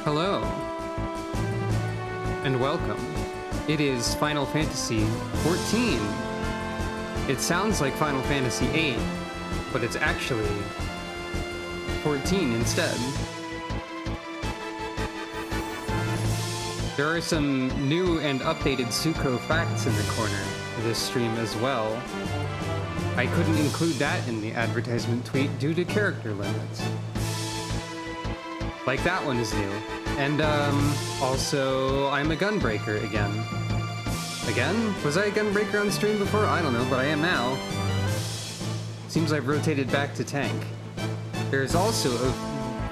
Hello, and welcome. It is Final Fantasy XIV. It sounds like Final Fantasy VIII, but it's actually 14 instead. There are some new and updated Sucro facts in the corner of this stream as well. I couldn't include that in the advertisement tweet due to character limits. Like that one is new. And, also, I'm a gunbreaker again. Again? Was I a gunbreaker on stream before? I don't know, but I am now. Seems I've rotated back to tank. There's also a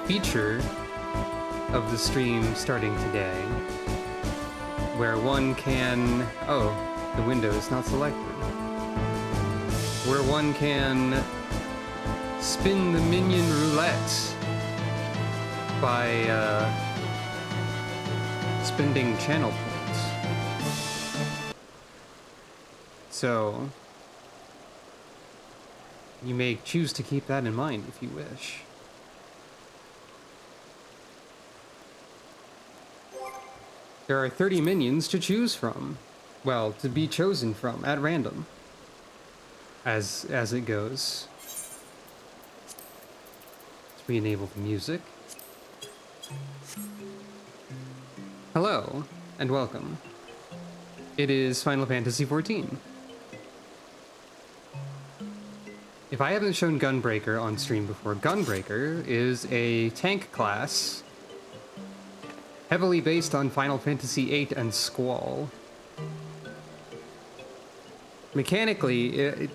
feature of the stream starting today where one can... Oh, the window is not selected. Where one can spin the minion roulette by, spending channel points. So, you may choose to keep that in mind if you wish. There are 30 minions to choose from. Well, to be chosen from, at random. As it goes. Let's re-enable the music. Hello, and welcome. It is Final Fantasy XIV. If I haven't shown Gunbreaker on stream before, Gunbreaker is a tank class heavily based on Final Fantasy VIII and Squall. Mechanically, it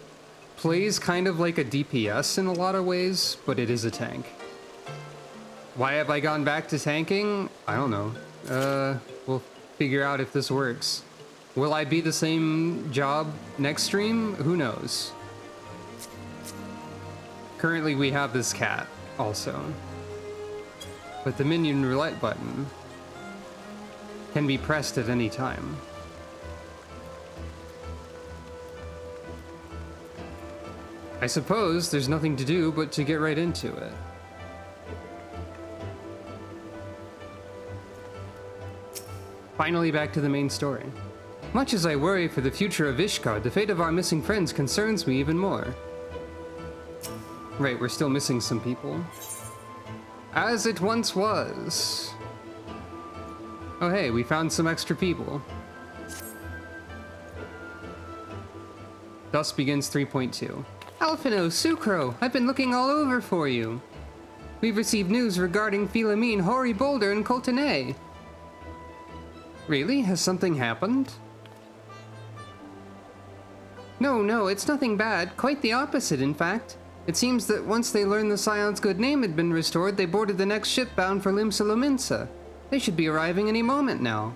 plays kind of like a DPS in a lot of ways, but it is a tank. Why have I gone back to tanking? I don't know. We'll figure out if this works. Will I be the same job next stream? Who knows? Currently we have this cat, also. But the minion roulette button can be pressed at any time. I suppose there's nothing to do but to get right into it. Finally back to the main story. Much as I worry for the future of Ishkar, the fate of our missing friends concerns me even more. Right, we're still missing some people. As it once was. Oh hey, we found some extra people. Thus begins 3.2. Alphino, Sucro, I've been looking all over for you. We've received news regarding Philamine, Hori Boulder, and Coltonay. Really? Has something happened? No, it's nothing bad. Quite the opposite, in fact. It seems that once they learned the Scion's good name had been restored, they boarded the next ship bound for Limsa Lominsa. They should be arriving any moment now.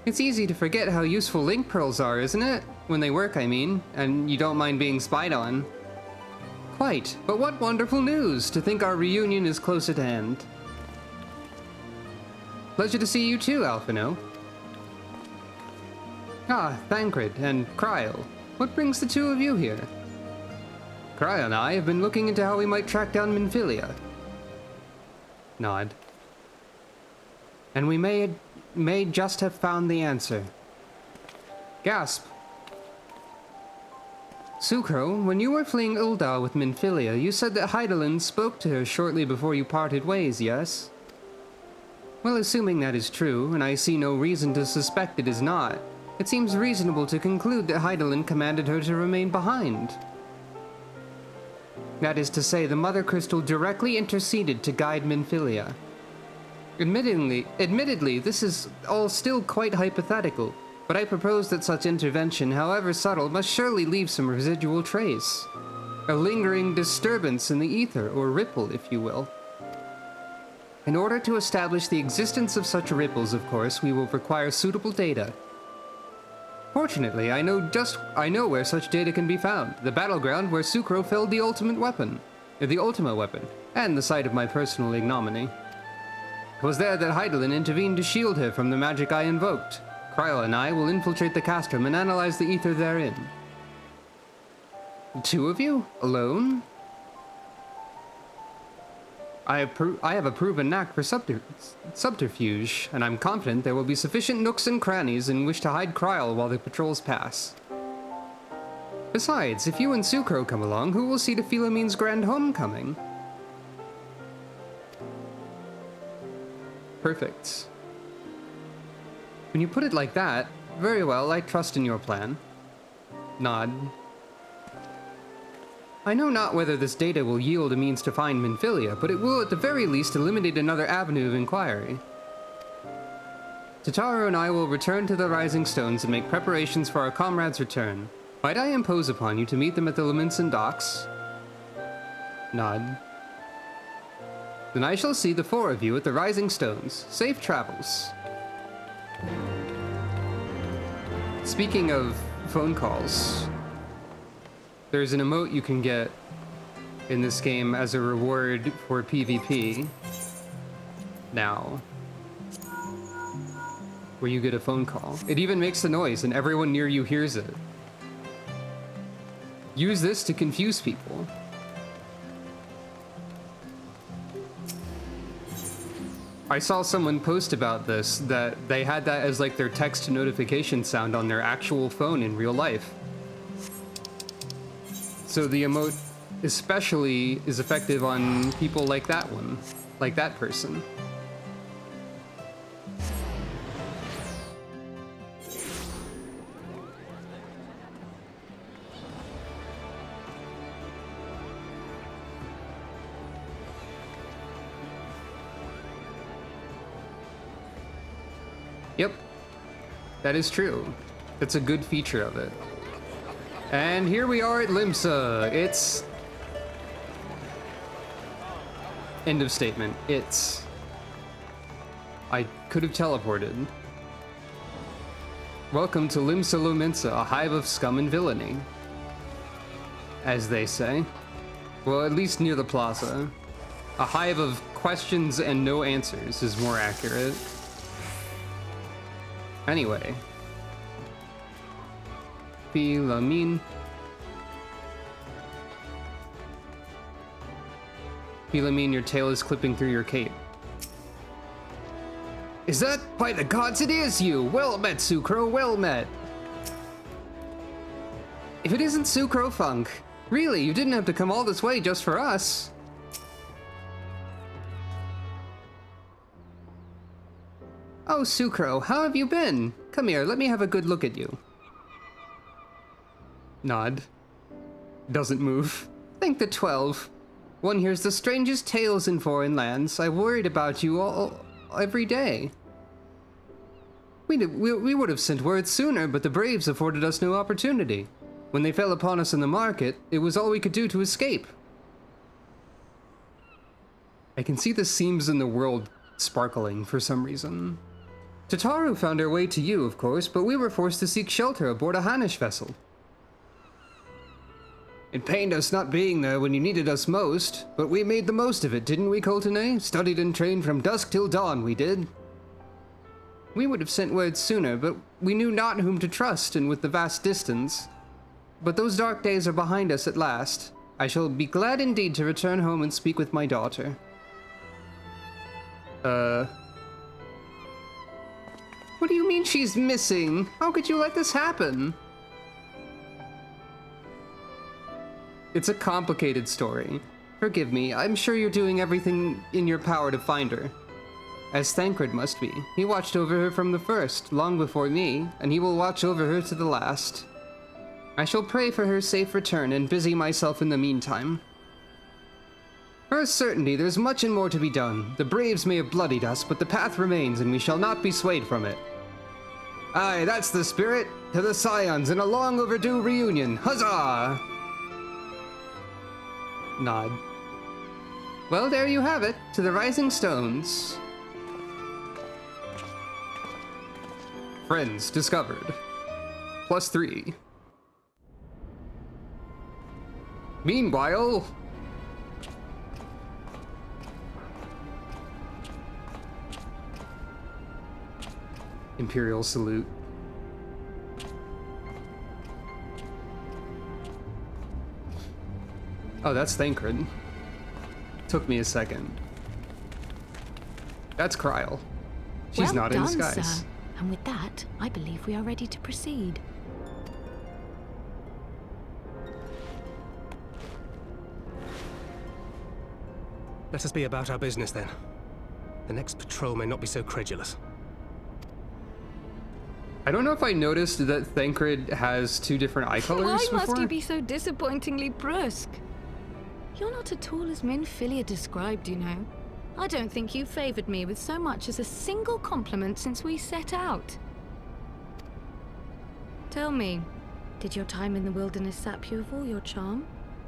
It's easy to forget how useful link pearls are, isn't it? When they work, I mean, and you don't mind being spied on. Quite, but what wonderful news to think our reunion is close at hand. Pleasure to see you too, Alphino. Ah, Thancred and Kryl. What brings the two of you here? Kryl and I have been looking into how we might track down Minfilia. Nod. And we may just have found the answer. Gasp. Sucro, when you were fleeing Uldar with Minfilia, you said that Hydaelyn spoke to her shortly before you parted ways, yes? Well, assuming that is true, and I see no reason to suspect it is not, it seems reasonable to conclude that Hydaelyn commanded her to remain behind. That is to say, the Mother Crystal directly interceded to guide Minfilia. Admittedly, this is all still quite hypothetical, but I propose that such intervention, however subtle, must surely leave some residual trace. A lingering disturbance in the ether, or ripple, if you will. In order to establish the existence of such ripples, of course, we will require suitable data. Fortunately, I know where such data can be found. The battleground where Sucro felled the Ultima weapon, and the site of my personal ignominy. It was there that Hydaelyn intervened to shield her from the magic I invoked. Kryl and I will infiltrate the castrum and analyze the ether therein. The two of you? Alone? I have a proven knack for subterfuge, and I'm confident there will be sufficient nooks and crannies in which to hide Kryl while the patrols pass. Besides, if you and Sucro come along, who will see to Philommene's grand homecoming? Perfect. When you put it like that, very well, I trust in your plan. Nod. I know not whether this data will yield a means to find Minfilia, but it will at the very least eliminate another avenue of inquiry. Tataru and I will return to the Rising Stones and make preparations for our comrades' return. Might I impose upon you to meet them at the Laminson docks? Nod. Then I shall see the four of you at the Rising Stones. Safe travels. Speaking of phone calls, there's an emote you can get in this game as a reward for PvP now, where you get a phone call. It even makes the noise and everyone near you hears it. Use this to confuse people. I saw someone post about this, that they had that as like their text notification sound on their actual phone in real life. So the emote especially is effective on people like that one, like that person. Yep, that is true. That's a good feature of it. And here we are at Limsa. It's... End of statement. It's... I could have teleported. Welcome to Limsa Lominsa, a hive of scum and villainy. As they say. Well, at least near the plaza. A hive of questions and no answers is more accurate. Anyway. Philomene. Philomene, your tail is clipping through your cape. Is that? By the gods, it is you! Well met, Sucro, well met! If it isn't Sucro Funk, really, you didn't have to come all this way just for us. Oh, Sucro, how have you been? Come here, let me have a good look at you. Nod. Doesn't move. Thank the 12. One hears the strangest tales in foreign lands. I worried about you every day. We would have sent word sooner, but the Braves afforded us no opportunity. When they fell upon us in the market, it was all we could do to escape. I can see the seams in the world sparkling for some reason. Tataru found our way to you, of course, but we were forced to seek shelter aboard a Hanish vessel. It pained us not being there when you needed us most, but we made the most of it, didn't we, Coltene? Studied and trained from dusk till dawn, we did. We would have sent word sooner, but we knew not whom to trust, and with the vast distance. But those dark days are behind us at last. I shall be glad indeed to return home and speak with my daughter. What do you mean she's missing? How could you let this happen? It's a complicated story. Forgive me, I'm sure you're doing everything in your power to find her. As Thancred must be. He watched over her from the first, long before me, and he will watch over her to the last. I shall pray for her safe return and busy myself in the meantime. For a certainty, there's much and more to be done. The Braves may have bloodied us, but the path remains, and we shall not be swayed from it. Aye, that's the spirit. To the Scions in a long overdue reunion. Huzzah! Nod. Well, there you have it. To the Rising Stones. Friends discovered. +3. Meanwhile... Imperial salute. Oh, that's Thancred. Took me a second. That's Kryl. She's Well not in done, disguise. sir. And with that, I believe we are ready to proceed. Let us be about our business then. The next patrol may not be so credulous. I don't know if I noticed that Thancred has two different eye colors Why before. must you be so disappointingly brusque? You're not at all as Minfilia described, you know. I don't think you favored me with so much as a single compliment since we set out. Tell me, did your time in the wilderness sap you of all your charm?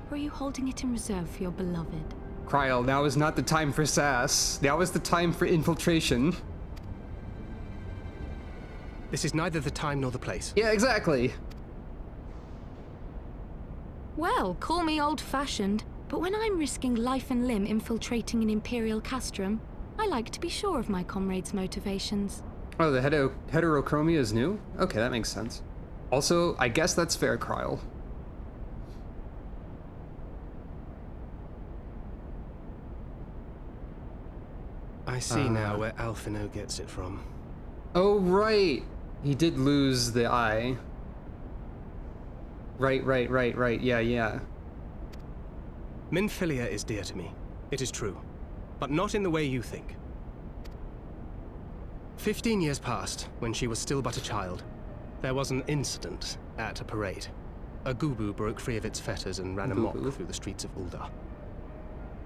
Or are you holding it in reserve for your beloved? Kryl, now is not the time for sass. Now is the time for infiltration. This is neither the time nor the place. Yeah, exactly. Well, call me old-fashioned, but when I'm risking life and limb infiltrating an Imperial castrum, I like to be sure of my comrades' motivations. Oh, the heterochromia is new? Okay, that makes sense. Also, I guess that's fair, Kryl. I see now where Alphino gets it from. Oh, right. He did lose the eye. Right. Yeah. Minfilia is dear to me. It is true. But not in the way you think. 15 years passed, when she was still but a child. There was an incident at a parade. A Gubu broke free of its fetters and ran amok through the streets of Ul'dah.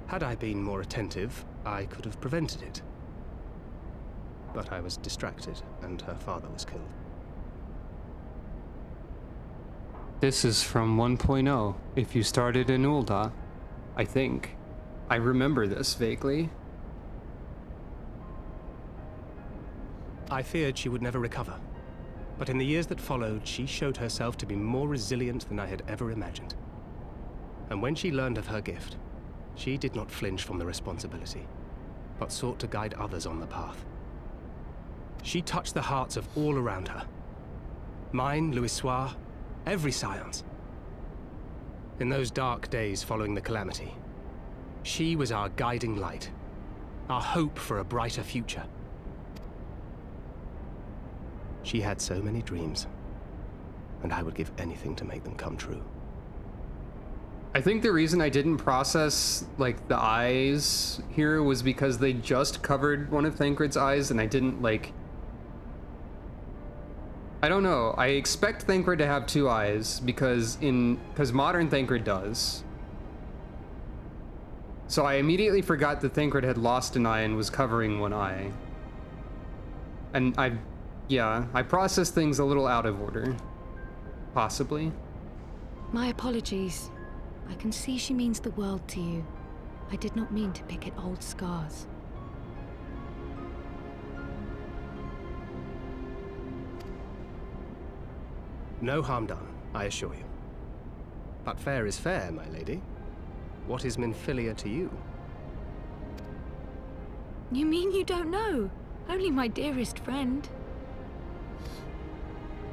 Had I been more attentive, I could have prevented it. But I was distracted, and her father was killed. This is from 1.0. If you started in Ul'dah, I think. I remember this vaguely. I feared she would never recover. But in the years that followed, she showed herself to be more resilient than I had ever imagined. And when she learned of her gift, she did not flinch from the responsibility, but sought to guide others on the path. She touched the hearts of all around her. Mine, Louisoix, every science. In those dark days following the calamity, she was our guiding light, our hope for a brighter future. She had so many dreams, and I would give anything to make them come true. I think the reason I didn't process, like, the eyes here was because they just covered one of Thancred's eyes, and I didn't, like... I don't know. I expect Thancred to have two eyes, because modern Thancred does. So I immediately forgot that Thancred had lost an eye and was covering one eye. And I processed things a little out of order. Possibly. My apologies. I can see she means the world to you. I did not mean to pick at old scars. No harm done, I assure you. But fair is fair, my lady. What is Minfilia to you? You mean you don't know? Only my dearest friend.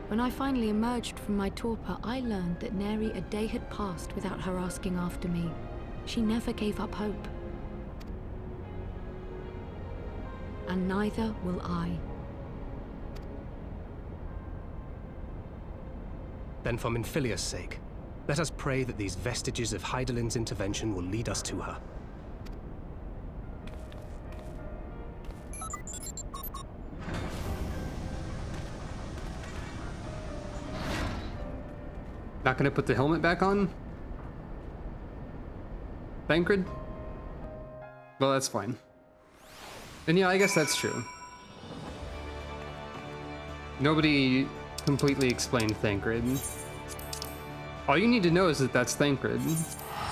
When I finally emerged from my torpor, I learned that nary a day had passed without her asking after me. She never gave up hope. And neither will I. Then for Minfilia's sake, let us pray that these vestiges of Hydaelyn's intervention will lead us to her. Not gonna put the helmet back on? Thancred? Well, that's fine. And yeah, I guess that's true. Nobody completely explained Thancred. All you need to know is that that's Thancred,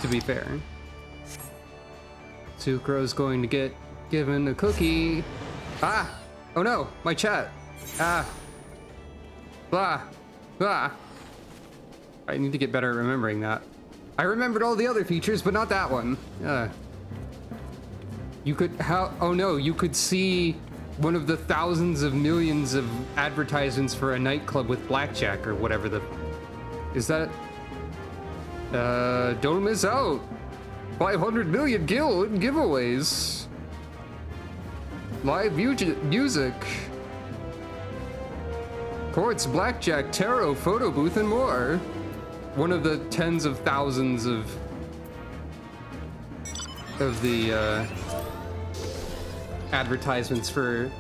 to be fair. Sucro's going to get given a cookie. Ah! Oh no, my chat. Ah. Blah. Blah. I need to get better at remembering that. I remembered all the other features, but not that one. You could, oh no, you could see one of the thousands of millions of advertisements for a nightclub with blackjack or whatever the, is that? Don't miss out. 500 million giveaways. Live music. Courts, blackjack, tarot, photo booth, and more. One of the tens of thousands of the advertisements for...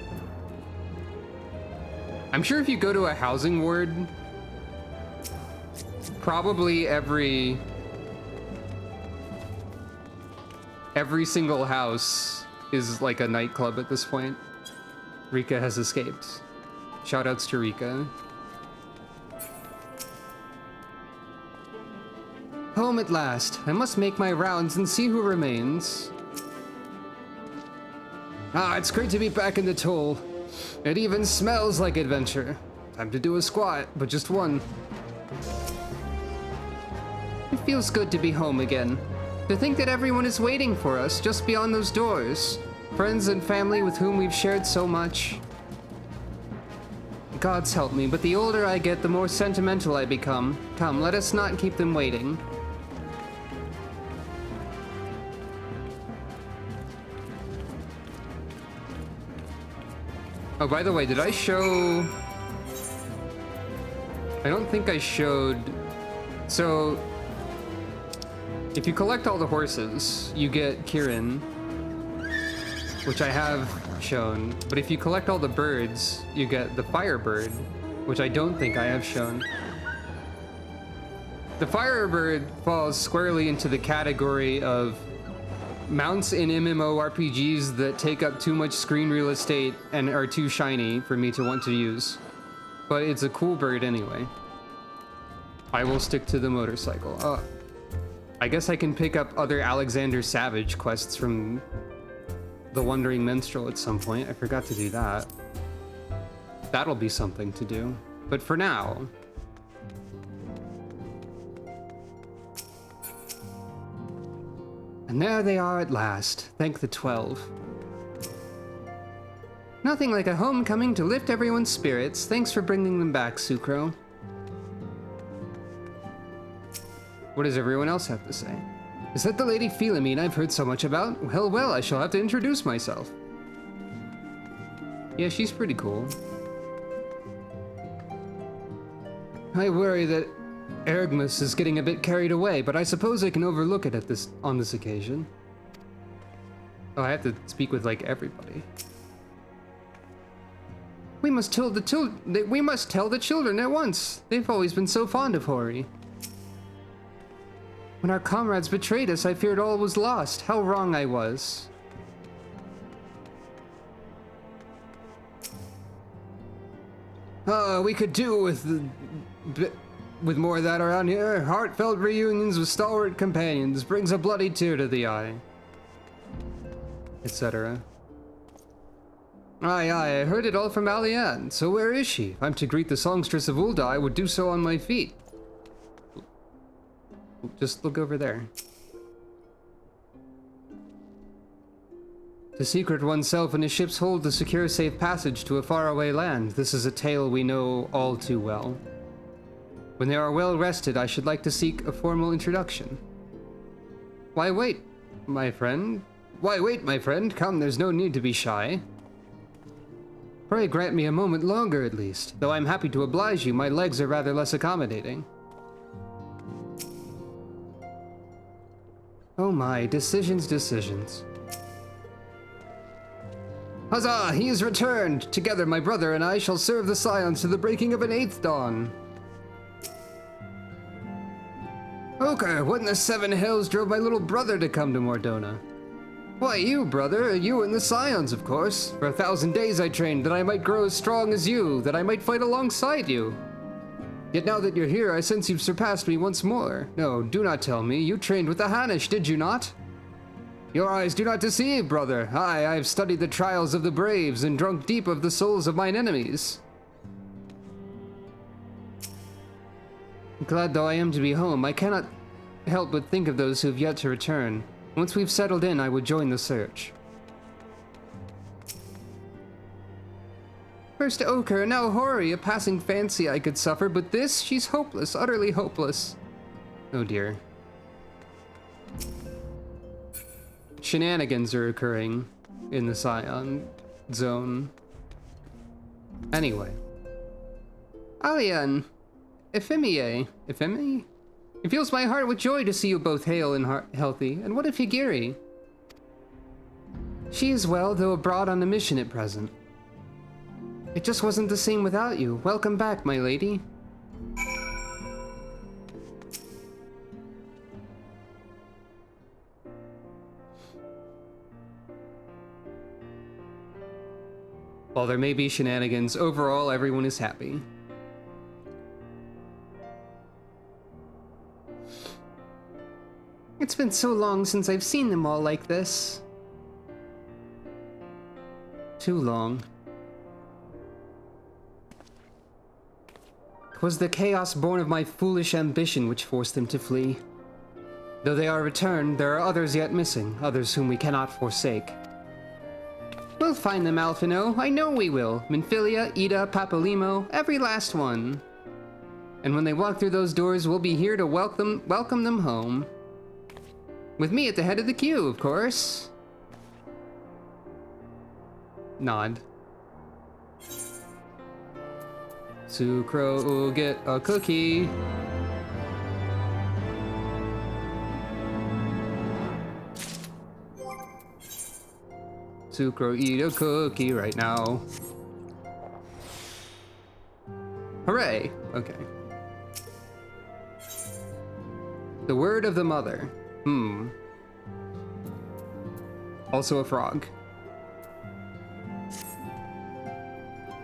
I'm sure if you go to a housing ward, probably every single house is like a nightclub at this point. Rika has escaped. Shoutouts to Rika. Home at last. I must make my rounds and see who remains. Ah, it's great to be back in the toll. It even smells like adventure. Time to do a squat, but just one. It feels good to be home again. To think that everyone is waiting for us just beyond those doors. Friends and family with whom we've shared so much. God's help me, but the older I get, the more sentimental I become. Come, let us not keep them waiting. Oh, by the way, did I show... I don't think I showed... So, if you collect all the horses, you get Kirin, which I have shown. But if you collect all the birds, you get the Firebird, which I don't think I have shown. The Firebird falls squarely into the category of mounts in MMORPGs that take up too much screen real estate and are too shiny for me to want to use. But it's a cool bird anyway. I will stick to the motorcycle. I guess I can pick up other Alexander Savage quests from the Wandering Minstrel at some point. I forgot to do that. That'll be something to do. But for now... And there they are at last. Thank the 12. Nothing like a homecoming to lift everyone's spirits. Thanks for bringing them back, Sucro. What does everyone else have to say? Is that the Lady Philamine I've heard so much about? Well, well, I shall have to introduce myself. Yeah, she's pretty cool. I worry that Ergmus is getting a bit carried away, but I suppose I can overlook it on this occasion. Oh, I have to speak with, like, everybody. We must tell the children at once. They've always been so fond of Hori. When our comrades betrayed us, I feared all was lost. How wrong I was. We could do with more of that around here. Heartfelt reunions with stalwart companions brings a bloody tear to the eye. Etc. Aye, I heard it all from Alianne. So where is she? If I'm to greet the songstress of Ul'dah, I would do so on my feet. Just look over there. To secret oneself in a ship's hold to secure safe passage to a faraway land. This is a tale we know all too well. When they are well rested, I should like to seek a formal introduction. Why wait, my friend? Why wait, my friend? Come, there's no need to be shy. Pray grant me a moment longer at least. Though I'm happy to oblige you, my legs are rather less accommodating. Oh my, decisions. Huzzah! He is returned! Together, my brother and I shall serve the Scions to the breaking of an 8th dawn. Oker, what in the 7 hells drove my little brother to come to Mordona? Why, you, brother. You and the Scions, of course. For 1,000 days I trained that I might grow as strong as you, that I might fight alongside you. Yet now that you're here, I sense you've surpassed me once more. No, do not tell me. You trained with the Hanish, did you not? Your eyes do not deceive, brother. Aye, I have studied the trials of the braves and drunk deep of the souls of mine enemies. Glad though I am to be home, I cannot help but think of those who have yet to return. Once we've settled in, I would join the search. First Oker, now Hori, a passing fancy I could suffer, but this, she's hopeless, utterly hopeless. Oh dear. Shenanigans are occurring in the Scion. zone. Anyway. Alian, Ephemie. It fills my heart with joy to see you both hale and healthy. And what of Higiri? She is well, though abroad on a mission at present. It just wasn't the same without you. Welcome back, my lady. While there may be shenanigans, overall everyone is happy. It's been so long since I've seen them all like this. Too long. 'Twas the chaos born of my foolish ambition which forced them to flee. Though they are returned, there are others yet missing, others whom we cannot forsake. We'll find them, Alphino. I know we will. Minfilia, Ida, Papalimo, every last one. And when they walk through those doors, we'll be here to welcome them home. With me at the head of the queue, of course. Nod. Sucro will get a cookie. Sucro, eat a cookie right now. Hooray! Okay. The word of the mother. Also a frog.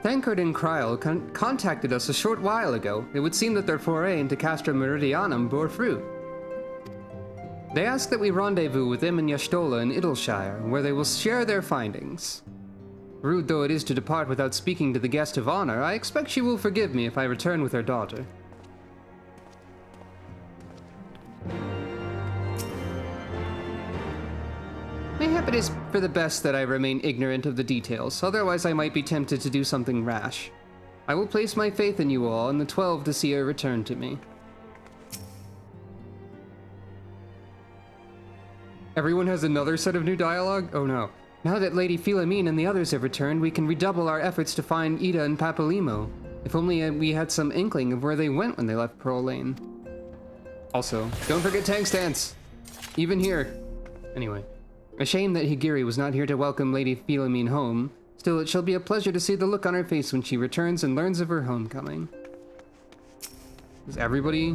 Thancred and Kryl contacted us a short while ago. It would seem that their foray into Castra Meridianum bore fruit. They ask that we rendezvous with them in Yashtola in Idleshire, where they will share their findings. Rude though it is to depart without speaking to the guest of honor, I expect she will forgive me if I return with her daughter. Mayhap it is for the best that I remain ignorant of the details, otherwise I might be tempted to do something rash. I will place my faith in you all and the 12 to see her return to me. Everyone has another set of new dialogue? Oh no. Now that Lady Philomene and the others have returned, we can redouble our efforts to find Ida and Papalimo. If only we had some inkling of where they went when they left Pearl Lane. Also, don't forget tank stance! Even here. Anyway. A shame that Higiri was not here to welcome Lady Philomene home. Still, it shall be a pleasure to see the look on her face when she returns and learns of her homecoming. Is everybody?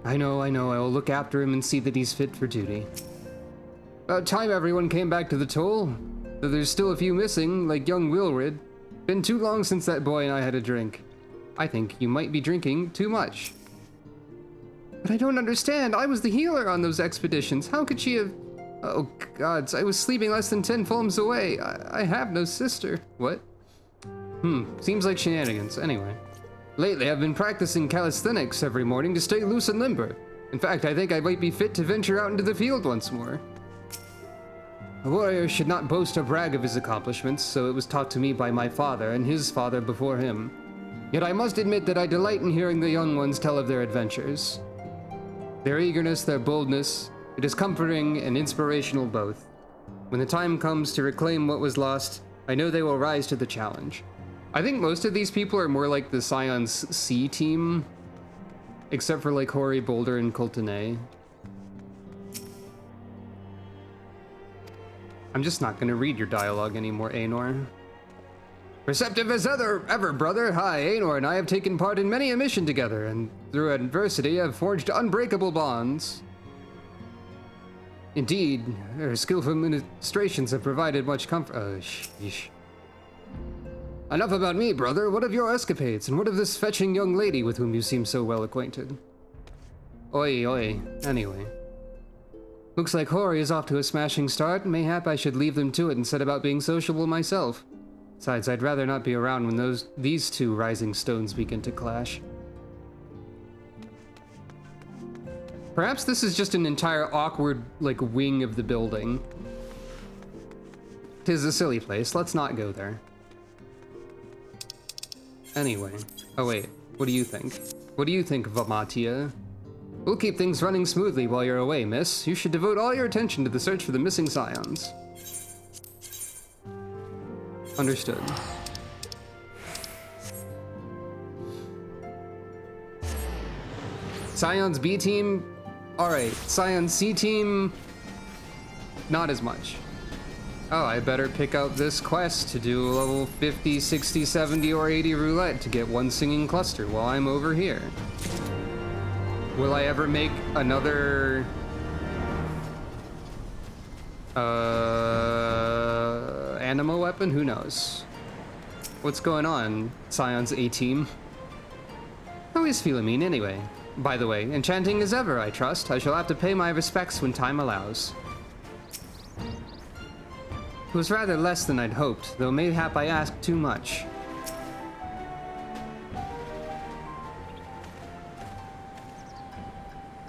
I know, I will look after him and see that he's fit for duty. About time everyone came back to the toll. Though there's still a few missing, like young Wilrid. Been too long since that boy and I had a drink. I think you might be drinking too much. But I don't understand. I was the healer on those expeditions. How could she have... Oh gods, I was sleeping less than 10 fulms away. I have no sister. What? Seems like shenanigans. Anyway. Lately I've been practicing calisthenics every morning to stay loose and limber. In fact, I think I might be fit to venture out into the field once more. A warrior should not boast or brag of his accomplishments, so it was taught to me by my father and his father before him. Yet I must admit that I delight in hearing the young ones tell of their adventures. Their eagerness, their boldness, it is comforting and inspirational both. When the time comes to reclaim what was lost, I know they will rise to the challenge. I think most of these people are more like the Scion's C team, except for like Hori, Boulder, and Coltonay. I'm just not gonna read your dialogue anymore, Aenor. Perceptive as ever, brother. Hi, Aenor and I have taken part in many a mission together, and through adversity have forged unbreakable bonds. Indeed, her skillful ministrations have provided much comfort. Sheesh. Enough about me, brother. What of your escapades, and what of this fetching young lady with whom you seem so well acquainted? Oi. Anyway. Looks like Hori is off to a smashing start. Mayhap I should leave them to it and set about being sociable myself. Besides, I'd rather not be around when these two rising stones begin to clash. Perhaps this is just an entire awkward, like, wing of the building. 'Tis a silly place. Let's not go there. Anyway. Oh wait, what do you think? What do you think, Vamatia? We'll keep things running smoothly while you're away, miss. You should devote all your attention to the search for the missing scions. Understood. Scion's B team, alright. Scion's C team, not as much. Oh, I better pick out this quest to do a level 50, 60, 70, or 80 roulette to get one singing cluster while I'm over here. Will I ever make another... anima weapon? Who knows? What's going on, Scion's A-team? Always feeling mean anyway. By the way, enchanting as ever, I trust. I shall have to pay my respects when time allows. It was rather less than I'd hoped, though mayhap I asked too much.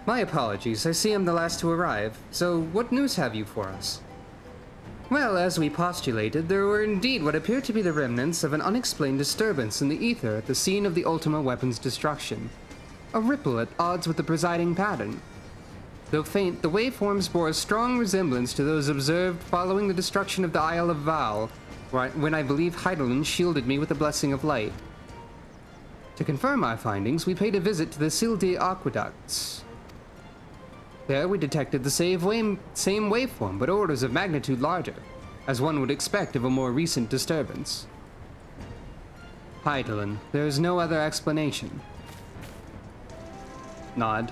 My apologies, I see I'm the last to arrive. So, what news have you for us? Well, as we postulated, there were indeed what appeared to be the remnants of an unexplained disturbance in the ether at the scene of the Ultima weapon's destruction. A ripple at odds with the presiding pattern. Though faint, the waveforms bore a strong resemblance to those observed following the destruction of the Isle of Val, when I believe Heidelin shielded me with the blessing of light. To confirm our findings, we paid a visit to the Sildi aqueducts. There we detected the same waveform, but orders of magnitude larger, as one would expect of a more recent disturbance. Heidelin, there is no other explanation. Nod.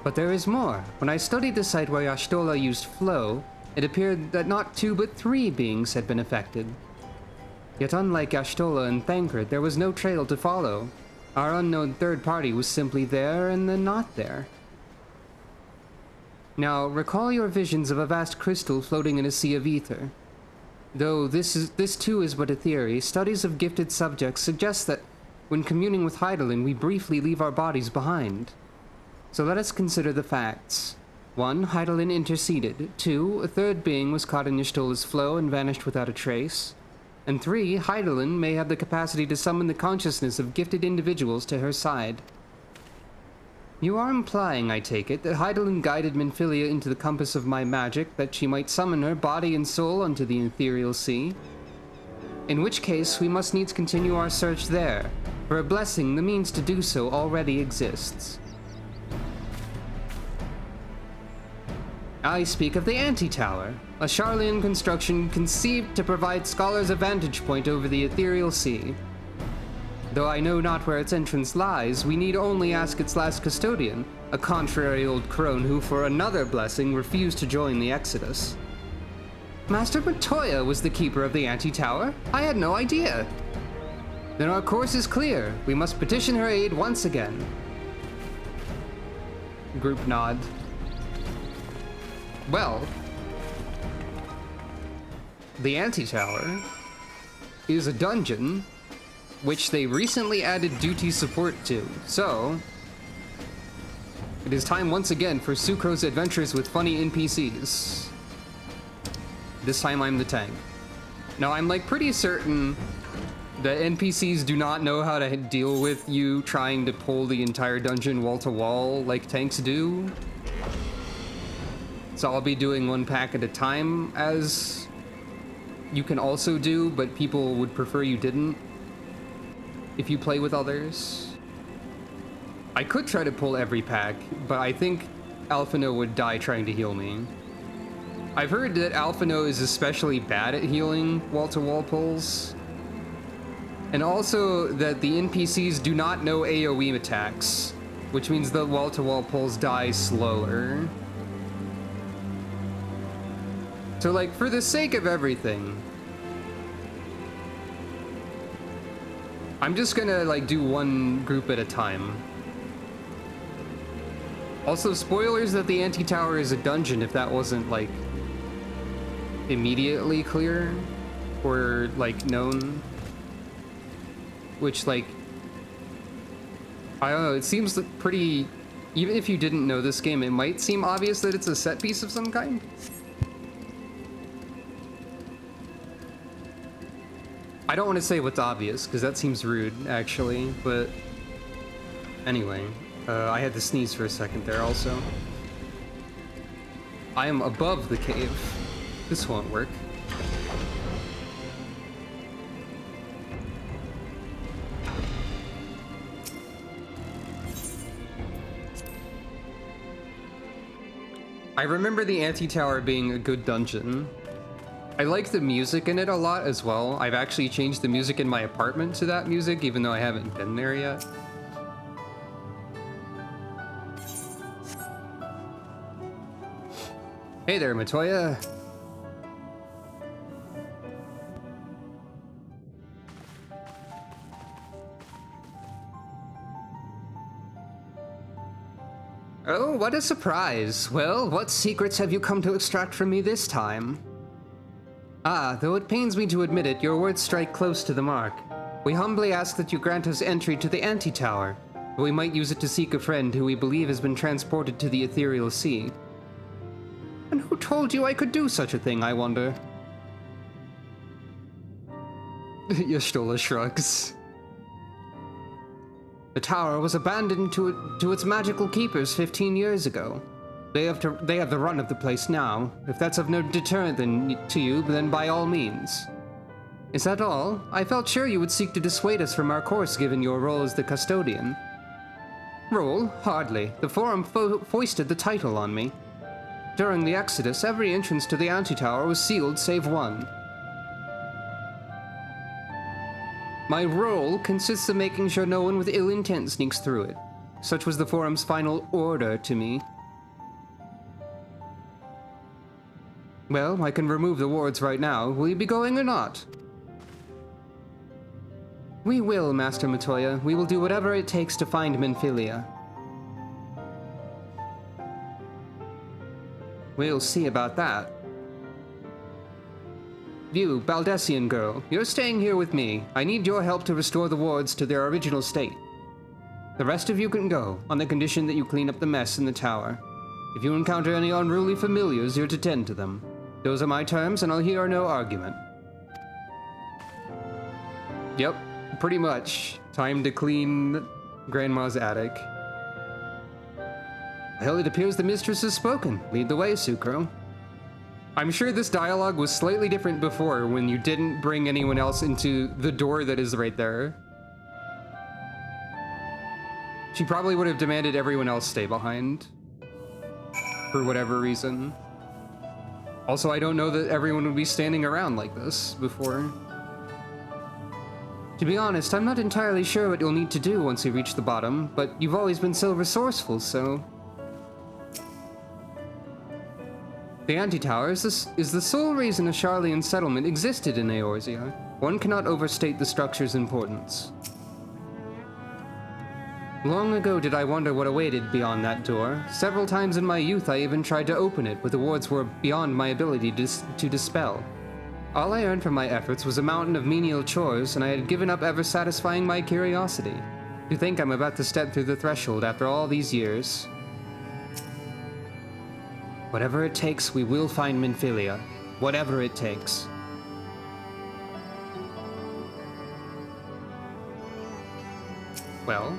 But there is more. When I studied the site where Y'ashtola used flow, it appeared that not 2 but 3 beings had been affected. Yet unlike Y'ashtola and Thancred, there was no trail to follow. Our unknown third party was simply there and then not there. Now, recall your visions of a vast crystal floating in a sea of ether. Though this too is but a theory, studies of gifted subjects suggest that when communing with Heidelin, we briefly leave our bodies behind. So let us consider the facts. 1. Heidelin interceded. 2. A third being was caught in Y'ashtola's flow and vanished without a trace. And 3. Heidelin may have the capacity to summon the consciousness of gifted individuals to her side. You are implying, I take it, that Heidelin guided Minfilia into the compass of my magic, that she might summon her body and soul unto the ethereal sea? In which case, we must needs continue our search there. For a blessing, the means to do so already exists. I speak of the Anti-Tower, a Charlian construction conceived to provide scholars a vantage point over the ethereal sea. Though I know not where its entrance lies, we need only ask its last custodian, a contrary old crone who for another blessing refused to join the Exodus. Master Matoya was the keeper of the Anti-Tower? I had no idea. Then our course is clear. We must petition her aid once again. Group nod. Well, the Anti-Tower is a dungeon which they recently added duty support to, so it is time once again for Sucro's adventures with funny NPCs. This time I'm the tank. Now I'm like pretty certain that NPCs do not know how to deal with you trying to pull the entire dungeon wall to wall like tanks do. So I'll be doing one pack at a time, as you can also do, but people would prefer you didn't if you play with others. I could try to pull every pack, but I think Alphino would die trying to heal me. I've heard that Alphino is especially bad at healing wall-to-wall pulls, and also that the NPCs do not know AoE attacks, which means the wall-to-wall pulls die slower. So, like, for the sake of everything, I'm just gonna, like, do one group at a time. Also, spoilers that the Anti-Tower is a dungeon if that wasn't, like, immediately clear or, like, known. Which, like, I don't know, it seems pretty... Even if you didn't know this game, it might seem obvious that it's a set piece of some kind. I don't want to say what's obvious, because that seems rude, actually, but anyway, I had to sneeze for a second there also. I am above the cave. This won't work. I remember the Anti-Tower being a good dungeon. I like the music in it a lot as well. I've actually changed the music in my apartment to that music, even though I haven't been there yet. Hey there, Matoya. Oh, what a surprise. Well, what secrets have you come to extract from me this time? Ah, though it pains me to admit it, your words strike close to the mark. We humbly ask that you grant us entry to the Anti-Tower. We might use it to seek a friend who we believe has been transported to the Ethereal Sea. And who told you I could do such a thing, I wonder? Y'shtola shrugs. The tower was abandoned to its magical keepers 15 years ago. They have the run of the place now. If that's of no deterrent to you, then by all means. Is that all? I felt sure you would seek to dissuade us from our course given your role as the custodian. Role? Hardly. The Forum foisted the title on me. During the Exodus, every entrance to the Anti-Tower was sealed save one. My role consists of making sure no one with ill intent sneaks through it. Such was the Forum's final order to me. Well, I can remove the wards right now. Will you be going or not? We will, Master Matoya. We will do whatever it takes to find Minfilia. We'll see about that. You, Baldessian girl, you're staying here with me. I need your help to restore the wards to their original state. The rest of you can go, on the condition that you clean up the mess in the tower. If you encounter any unruly familiars, you're to tend to them. Those are my terms, and I'll hear no argument. Yep, pretty much. Time to clean Grandma's attic. Well, it appears the mistress has spoken. Lead the way, Sucro. I'm sure this dialogue was slightly different before when you didn't bring anyone else into the door that is right there. She probably would have demanded everyone else stay behind. For whatever reason. Also, I don't know that everyone would be standing around like this before. To be honest, I'm not entirely sure what you'll need to do once you reach the bottom, but you've always been so resourceful, so... The Anti-Tower is the sole reason a Sharlayan settlement existed in Eorzea. One cannot overstate the structure's importance. Long ago did I wonder what awaited beyond that door. Several times in my youth I even tried to open it, but the wards were beyond my ability to dispel. All I earned from my efforts was a mountain of menial chores, and I had given up ever satisfying my curiosity. To think I'm about to step through the threshold after all these years. Whatever it takes, we will find Minfilia. Whatever it takes. Well...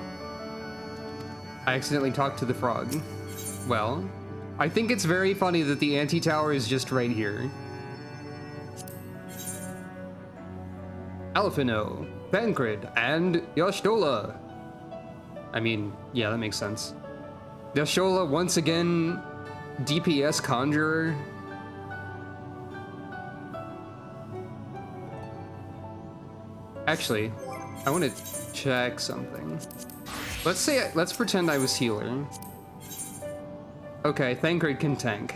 I accidentally talked to the frog. Well, I think it's very funny that the Anti-Tower is just right here. Alphino, Thancred, and Y'shtola. I mean, yeah, that makes sense. Y'shtola, once again, DPS Conjurer. Actually, I want to check something. Let's pretend I was healer. Okay, Thancred can tank.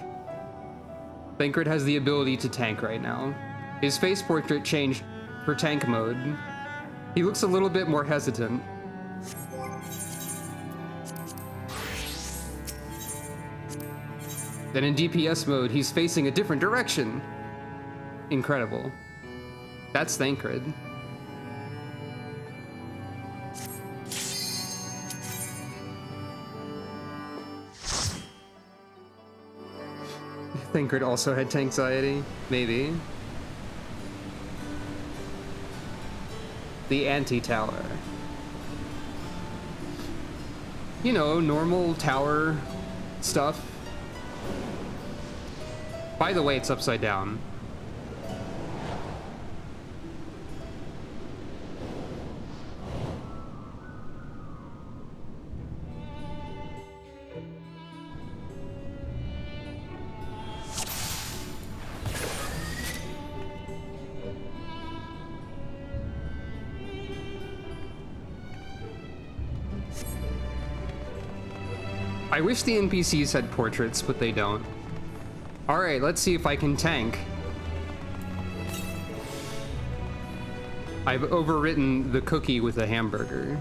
Thancred has the ability to tank right now. His face portrait changed for tank mode. He looks a little bit more hesitant. Then in DPS mode, he's facing a different direction. Incredible. That's Thancred. Thancred also had tankxiety, maybe. The Anti-Tower. You know, normal tower stuff. By the way, it's upside down. I wish the NPCs had portraits, but they don't. Alright, let's see if I can tank. I've overwritten the cookie with a hamburger.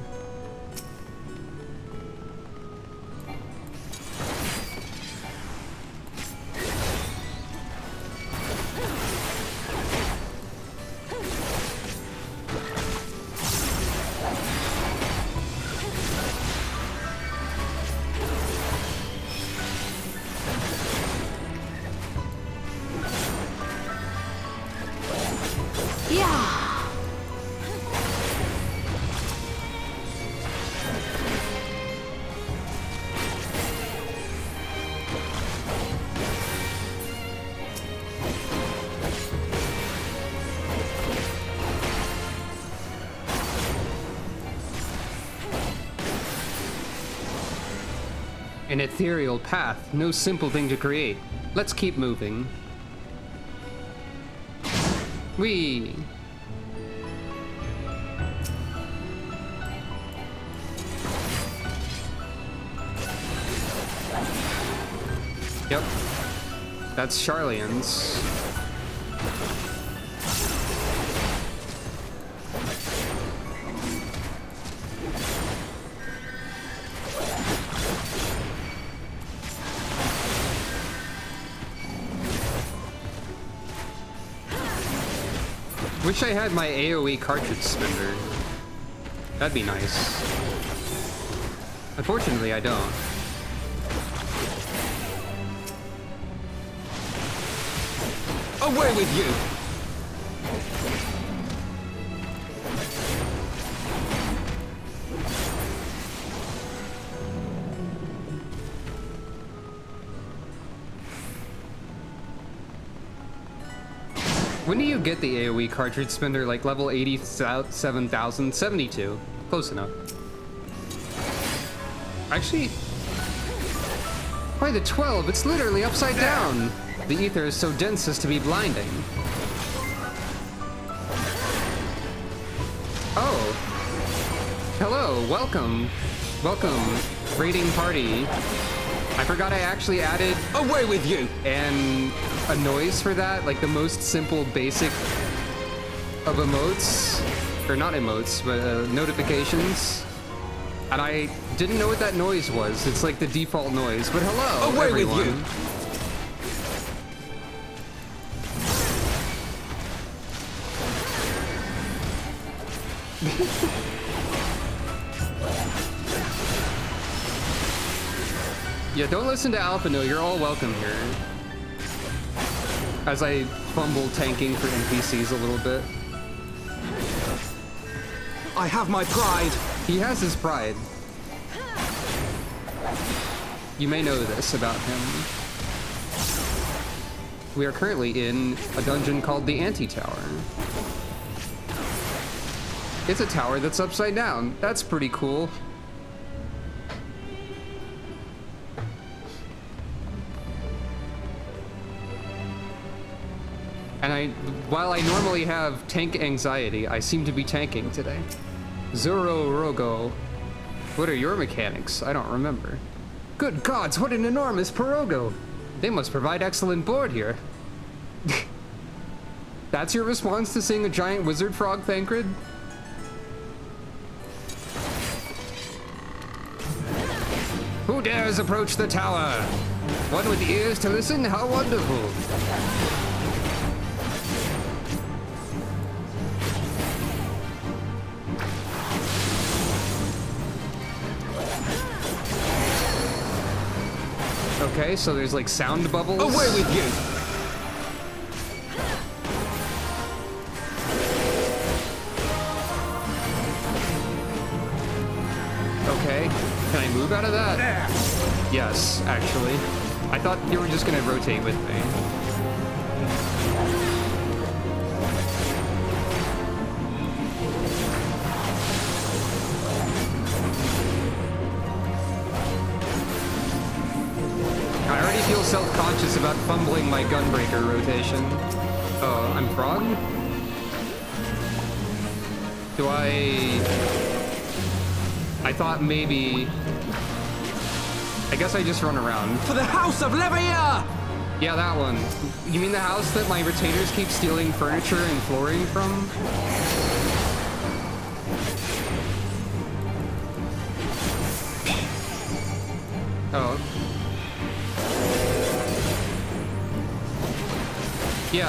An ethereal path, no simple thing to create. Let's keep moving. Whee! Yep. That's Charlian's. Wish I had my AoE cartridge spender. That'd be nice. Unfortunately, I don't. Away with you! When do you get the AoE cartridge spender? Like level 87,072. Close enough. Actually, by the 12, it's literally upside down. The ether is so dense as to be blinding. Oh. Hello, welcome. Welcome, raiding party. I forgot I actually added Away with you! a noise for that, like the most simple basic of emotes, or not emotes, but notifications. And I didn't know what that noise was. It's like the default noise, but hello, Away everyone. with you! Yeah, don't listen to Alpha, no, you're all welcome here. As I fumble tanking for NPCs a little bit. I have my pride! He has his pride. You may know this about him. We are currently in a dungeon called the Anti-Tower. It's a tower that's upside down. That's pretty cool. And while I normally have tank anxiety, I seem to be tanking today. Zoro Rogo. What are your mechanics? I don't remember. Good gods, what an enormous Pirogo! They must provide excellent board here. That's your response to seeing a giant wizard frog, Thancred? Who dares approach the tower? One with ears to listen? How wonderful! Okay, so there's like sound bubbles. Away with you! Okay, can I move out of that? Yes, actually. I thought you were just gonna rotate with me. I already feel self-conscious about fumbling my gunbreaker rotation. Oh, I'm frog? Do I thought maybe... I guess I just run around. For the House of Levier! Yeah, that one. You mean the house that my retainers keep stealing furniture and flooring from? Oh. Yeah.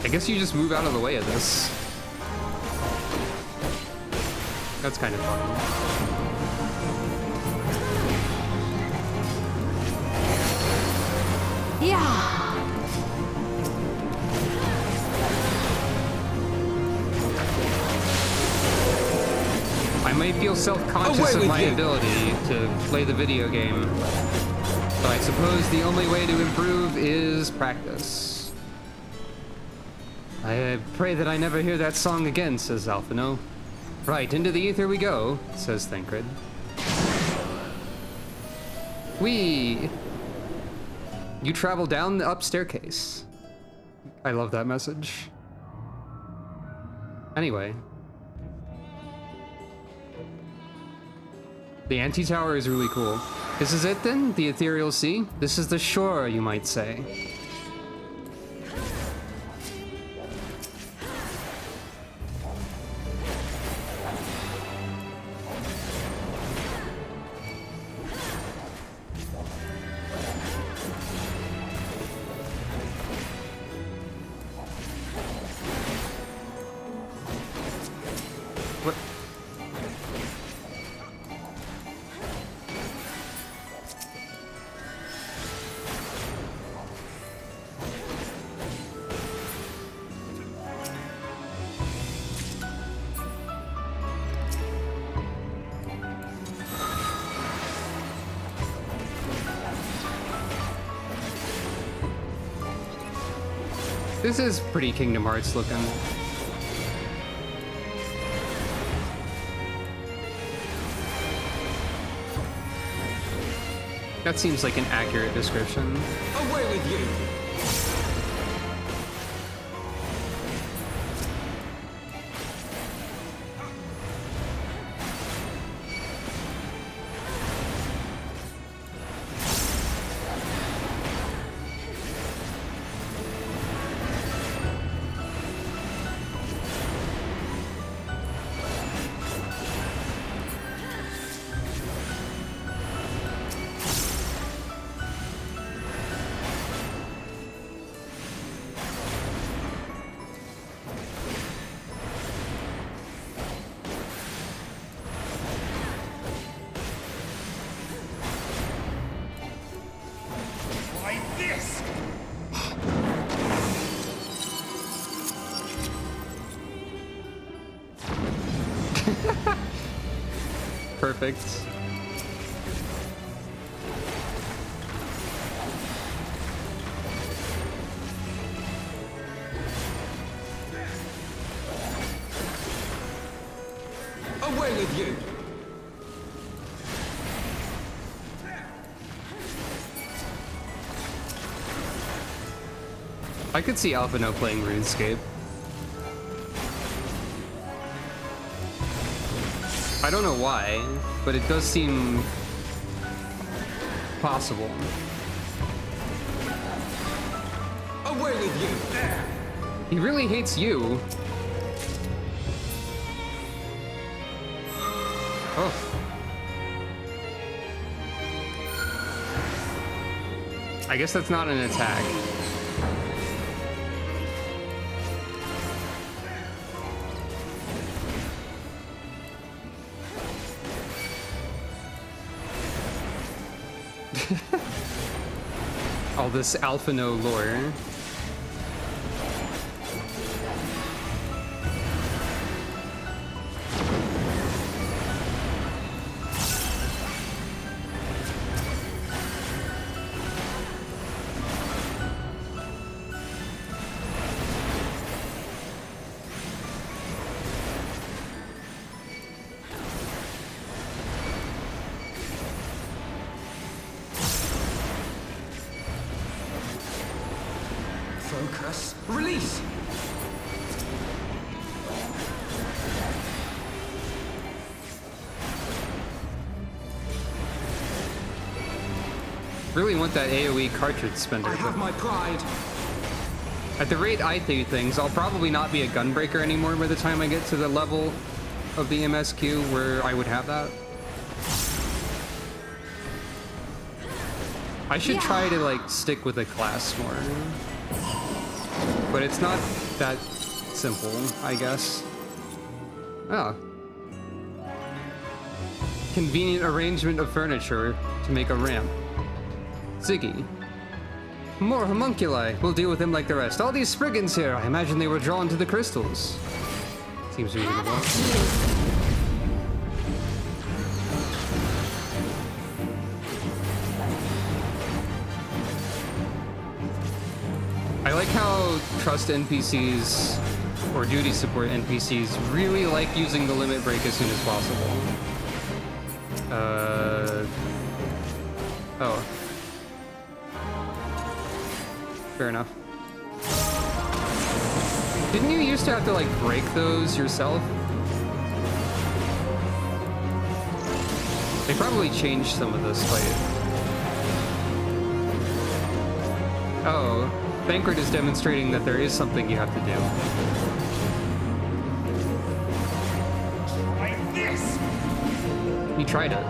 I guess you just move out of the way of this. That's kind of fun. Yeah. I might feel self-conscious of my ability to play the video game, so I suppose the only way to improve is practice. I pray that I never hear that song again, says Alphino. Right, into the ether we go, says Thancred. Whee! You travel down the up staircase. I love that message. Anyway. The anti-tower is really cool. This is it then? The ethereal sea? This is the shore, you might say. This is pretty Kingdom Hearts looking. That seems like an accurate description. Away with you! Perfect. Away with you! I could see Alphino playing RuneScape. I don't know why, but it does seem possible. Away with you! He really hates you. Oh. I guess that's not an attack. All this Alphino lore. Focus. Release! Really want that AoE cartridge spender. I have my pride. At the rate I do things, I'll probably not be a gunbreaker anymore by the time I get to the level of the MSQ where I would have that. I should try to, like, stick with a class more. But it's not that simple, I guess. Oh. Convenient arrangement of furniture to make a ramp. Ziggy. More homunculi. We'll deal with them like the rest. All these Spriggans here, I imagine they were drawn to the crystals. Seems reasonable. I like how trust NPCs or duty support NPCs really like using the limit break as soon as possible. Oh. Fair enough. Didn't you used to have to, like, break those yourself? They probably changed some of this fight. Oh, Banquet is demonstrating that there is something you have to do. Like this! He tried it.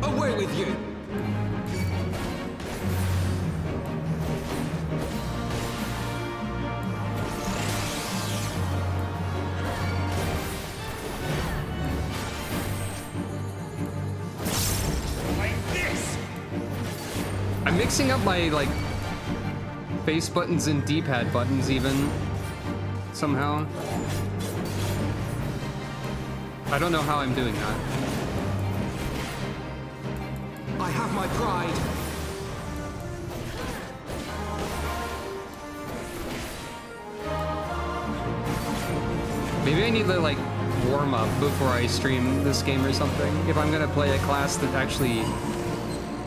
Away with you! Like this! I'm mixing up my, like, face buttons and D-pad buttons even, somehow. I don't know how I'm doing that. I have my pride. Maybe I need to, like, warm up before I stream this game or something, if I'm gonna play a class that actually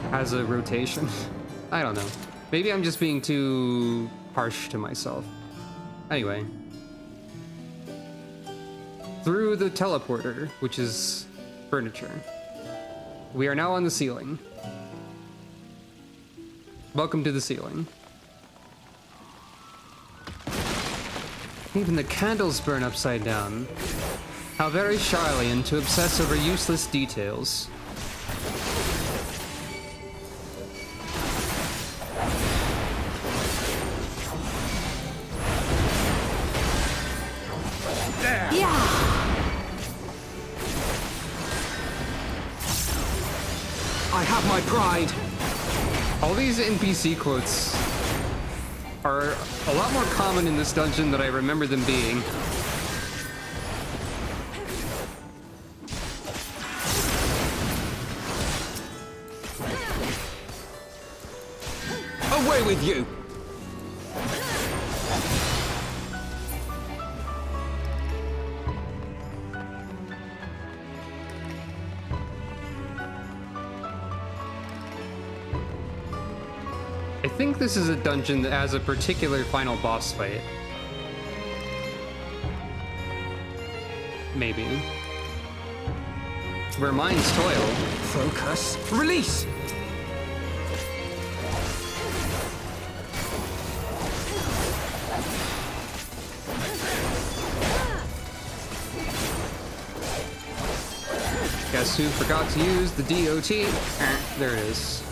has a rotation. I don't know. Maybe I'm just being too harsh to myself. Anyway. Through the teleporter, which is furniture. We are now on the ceiling. Welcome to the ceiling. Even the candles burn upside down. How very Charlian to obsess over useless details. I have my pride. All these NPC quotes are a lot more common in this dungeon than I remember them being. Away with you! I think this is a dungeon that has a particular final boss fight. Maybe. Where minds toil. Focus. Release! Guess who forgot to use the DOT? There it is.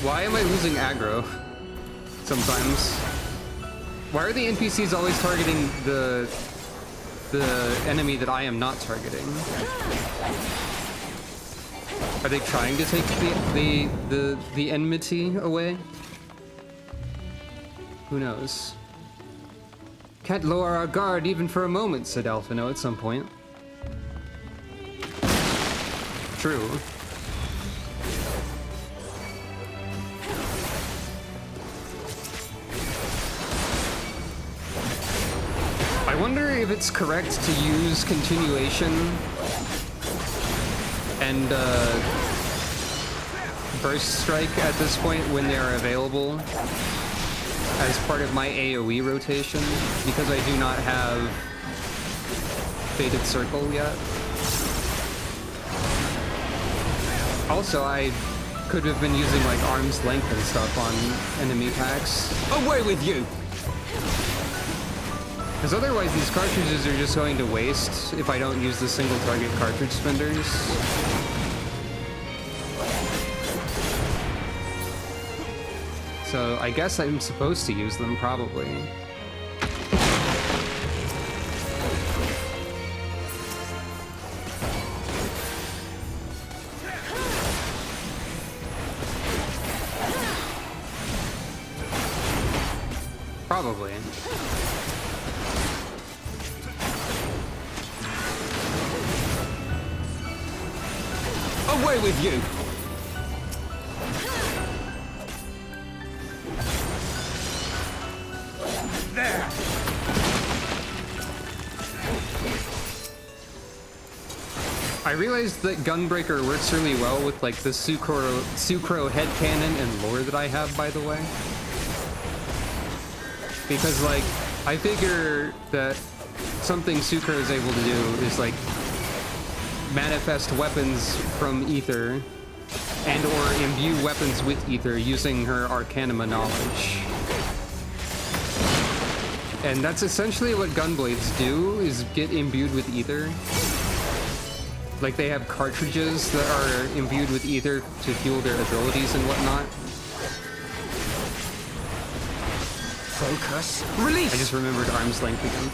Why am I losing aggro? Sometimes. Why are the NPCs always targeting the enemy that I am not targeting? Are they trying to take the enmity away? Who knows? Can't lower our guard even for a moment, said Alphino at some point. True. I wonder if it's correct to use continuation and Burst Strike at this point when they are available as part of my AoE rotation, because I do not have Fated Circle yet. Also, I could have been using like arm's length and stuff on enemy packs. Away with you! Because otherwise these cartridges are just going to waste if I don't use the single target cartridge spenders. So I guess I'm supposed to use them, probably. Probably. Away with you! There! I realized that Gunbreaker works really well with like the Sucro headcanon and lore that I have, by the way. Because like, I figure that something Sucro is able to do is like manifest weapons from ether and or imbue weapons with ether using her Arcanima knowledge. And that's essentially what Gunblades do, is get imbued with ether. Like they have cartridges that are imbued with ether to fuel their abilities and whatnot. Focus. Release! I just remembered arm's length again.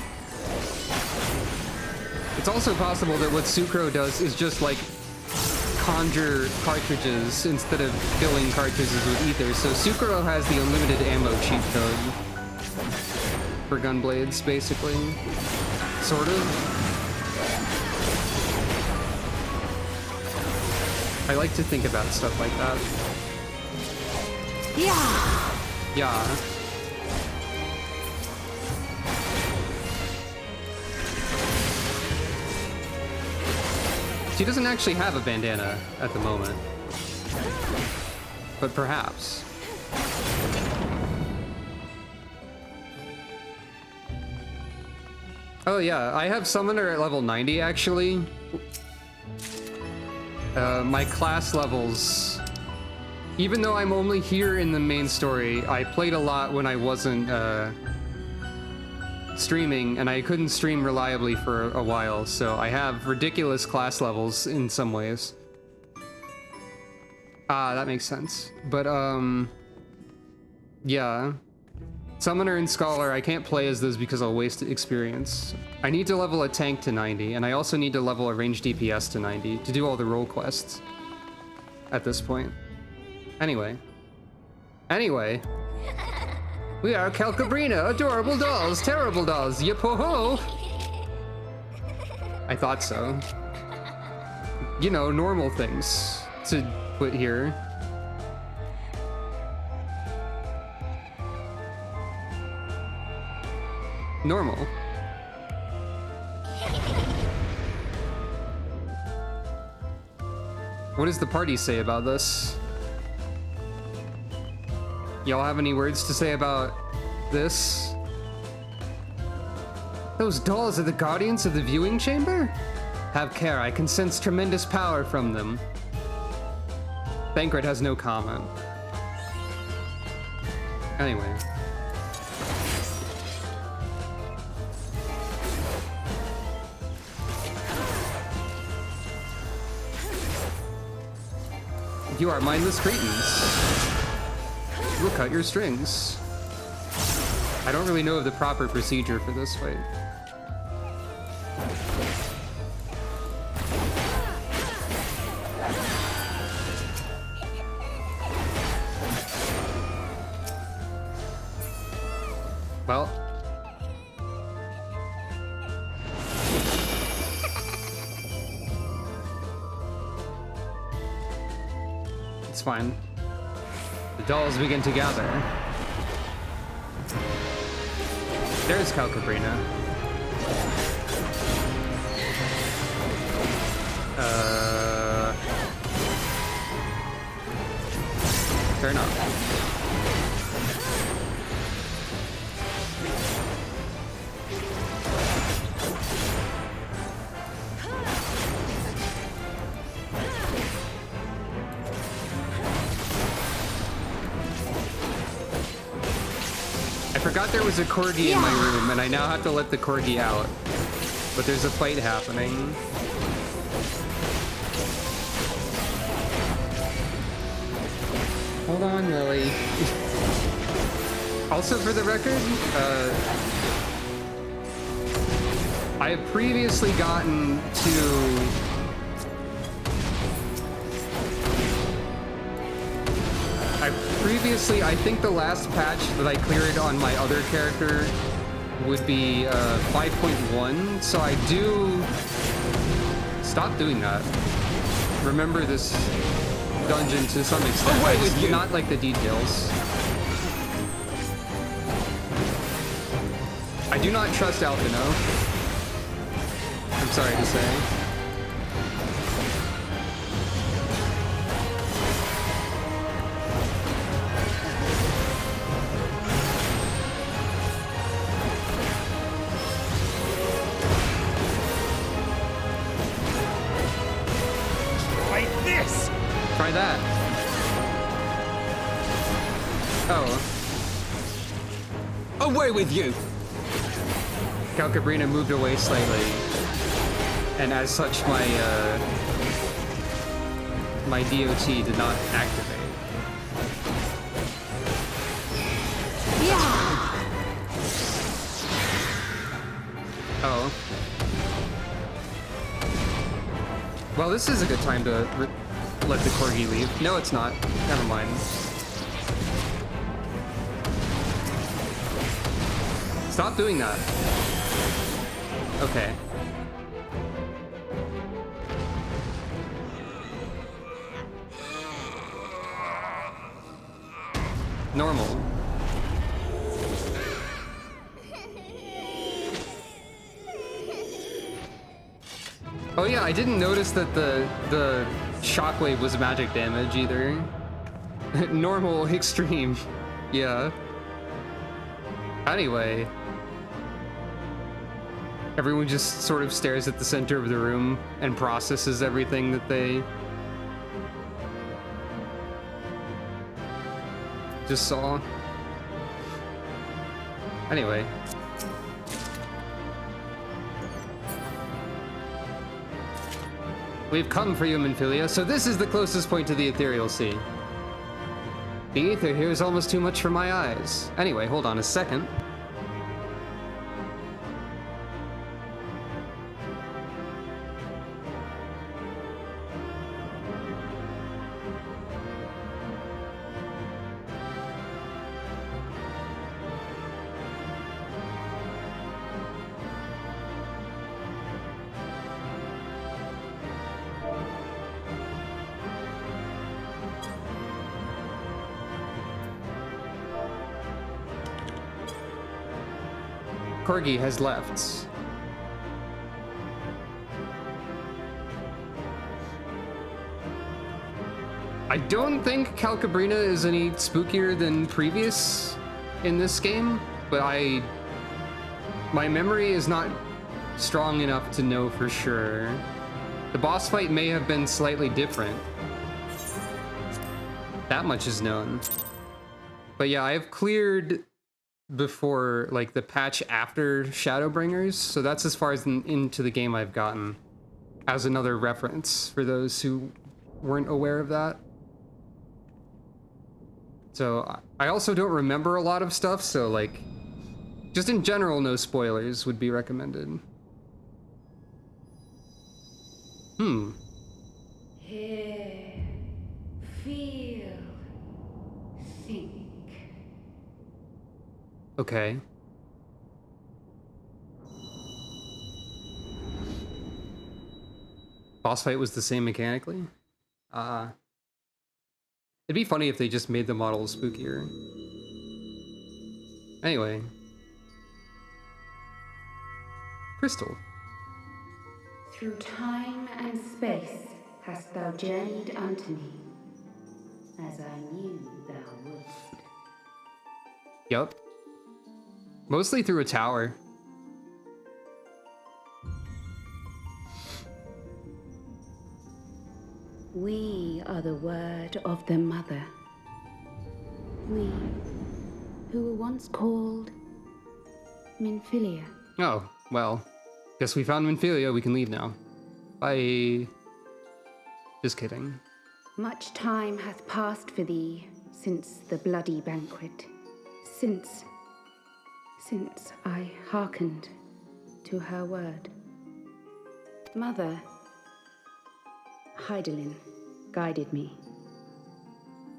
It's also possible that what Sucro does is just like conjure cartridges instead of filling cartridges with ether. So Sucro has the unlimited ammo cheat code for Gunblades, basically. Sort of. I like to think about stuff like that. Yeah. Yeah. She doesn't actually have a bandana at the moment. But perhaps. Oh yeah, I have Summoner at level 90 actually. My class levels, even though I'm only here in the main story, I played a lot when I wasn't streaming, and I couldn't stream reliably for a while, so I have ridiculous class levels in some ways. Ah, that makes sense. But, yeah. Summoner and Scholar, I can't play as those because I'll waste experience. I need to level a tank to 90, and I also need to level a ranged DPS to 90 to do all the role quests at this point. Anyway. We are Calcabrina, adorable dolls, terrible dolls, yip-ho-ho! I thought so. You know, normal things to put here. Normal. What does the party say about this? Y'all have any words to say about this? Those dolls are the guardians of the viewing chamber? Have care, I can sense tremendous power from them. Thancred has no comment. Anyway. You are mindless cretins. We'll cut your strings. I don't really know of the proper procedure for this fight. Well. It's fine. The dolls begin to gather. There's Calcabrina. Fair enough. I forgot there was a corgi in my room, and I now have to let the corgi out. But there's a fight happening. Hold on, Lily. Also, for the record, I have previously gotten to... I think the last patch that I cleared on my other character would be 5.1, so I do... Stop doing that. Remember this dungeon to some extent. Away with you. Not like the details. I do not trust Alphino. I'm sorry to say. Try that. Oh. Away with you! Calcabrina moved away slightly. And as such, my DOT did not activate. Yeah. Oh. Well, this is a good time to let the corgi leave. No, it's not. Never mind. Stop doing that. Okay. Normal. Oh yeah, I didn't notice that the shockwave was magic damage either. Normal, extreme. Yeah. Anyway. Everyone just sort of stares at the center of the room and processes everything that they just saw. Anyway. We've come for you, Minfilia, so this is the closest point to the Ethereal Sea. The ether here is almost too much for my eyes. Anyway, hold on a second. Corgi has left. I don't think Calcabrina is any spookier than previous in this game, but my memory is not strong enough to know for sure. The boss fight may have been slightly different. That much is known. But yeah, I've cleared before, like, the patch after Shadowbringers, so that's as far as into the game I've gotten, as another reference for those who weren't aware of that. So I also don't remember a lot of stuff, so, like, just in general, no spoilers would be recommended. Hear, feel, think. Okay. Boss fight was the same mechanically? It'd be funny if they just made the models spookier. Anyway. Crystal. Through time and space hast thou journeyed unto me, as I knew. thou wouldst. Yup. Mostly through a tower. We are the word of the Mother. We, who were once called Minfilia. Oh, well. Guess we found Minfilia, we can leave now. Bye. Just kidding. Much time hath passed for thee since the bloody banquet. Since I hearkened to her word. Mother, Hydaelyn guided me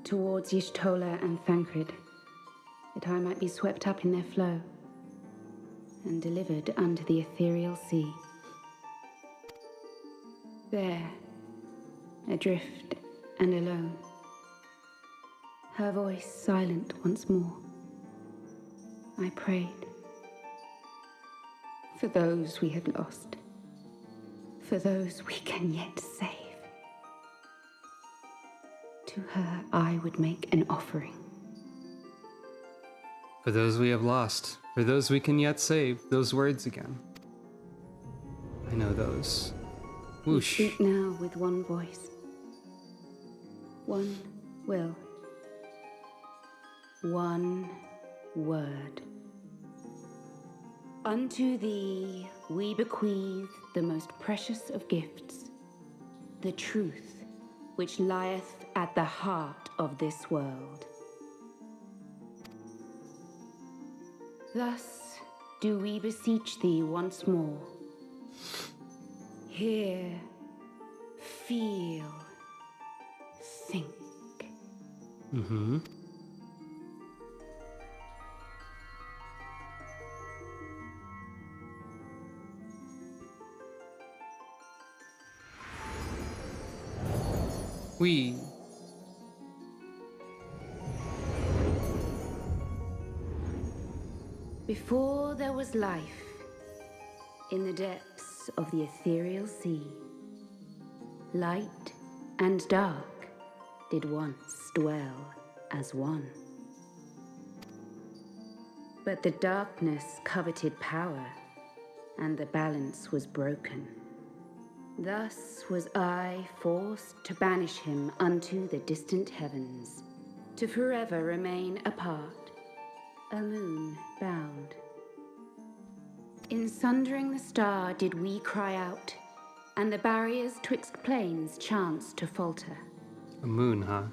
towards Y'shtola and Thancred, that I might be swept up in their flow and delivered unto the ethereal sea. There, adrift and alone, her voice silent once more, I prayed for those we had lost, for those we can yet save. To her I would make an offering. For those we have lost, for those we can yet save, those words again. I know those. We Whoosh. speak now with one voice, one will, one word. Unto thee we bequeath the most precious of gifts, the truth which lieth at the heart of this world. Thus do we beseech thee once more. Hear, feel, think. Mm-hmm. We. Before there was life, in the depths of the ethereal sea, light and dark did once dwell as one. But the darkness coveted power, and the balance was broken. Thus was I forced to banish him unto the distant heavens, to forever remain apart, a moon bound. In sundering the star did we cry out, and the barriers twixt planes chanced to falter. A moon, huh?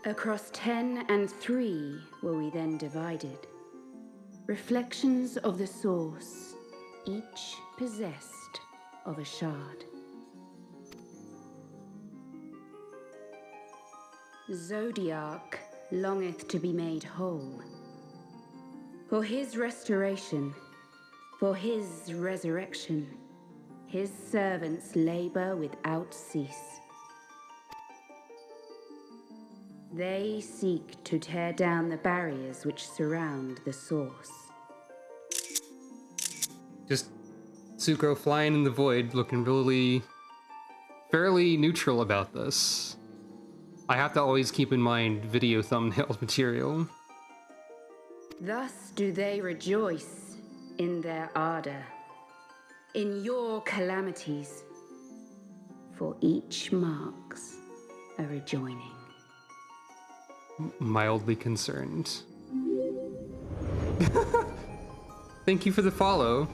Across 10 and 3 were we then divided, reflections of the source, each possessed of a shard. Zodiac longeth to be made whole. For his restoration, for his resurrection, his servants labor without cease. They seek to tear down the barriers which surround the source. Just Sucro flying in the void, looking really fairly neutral about this. I have to always keep in mind video thumbnail material. Thus do they rejoice in their ardor, in your calamities, for each marks a rejoining. Mildly concerned. Thank you for the follow.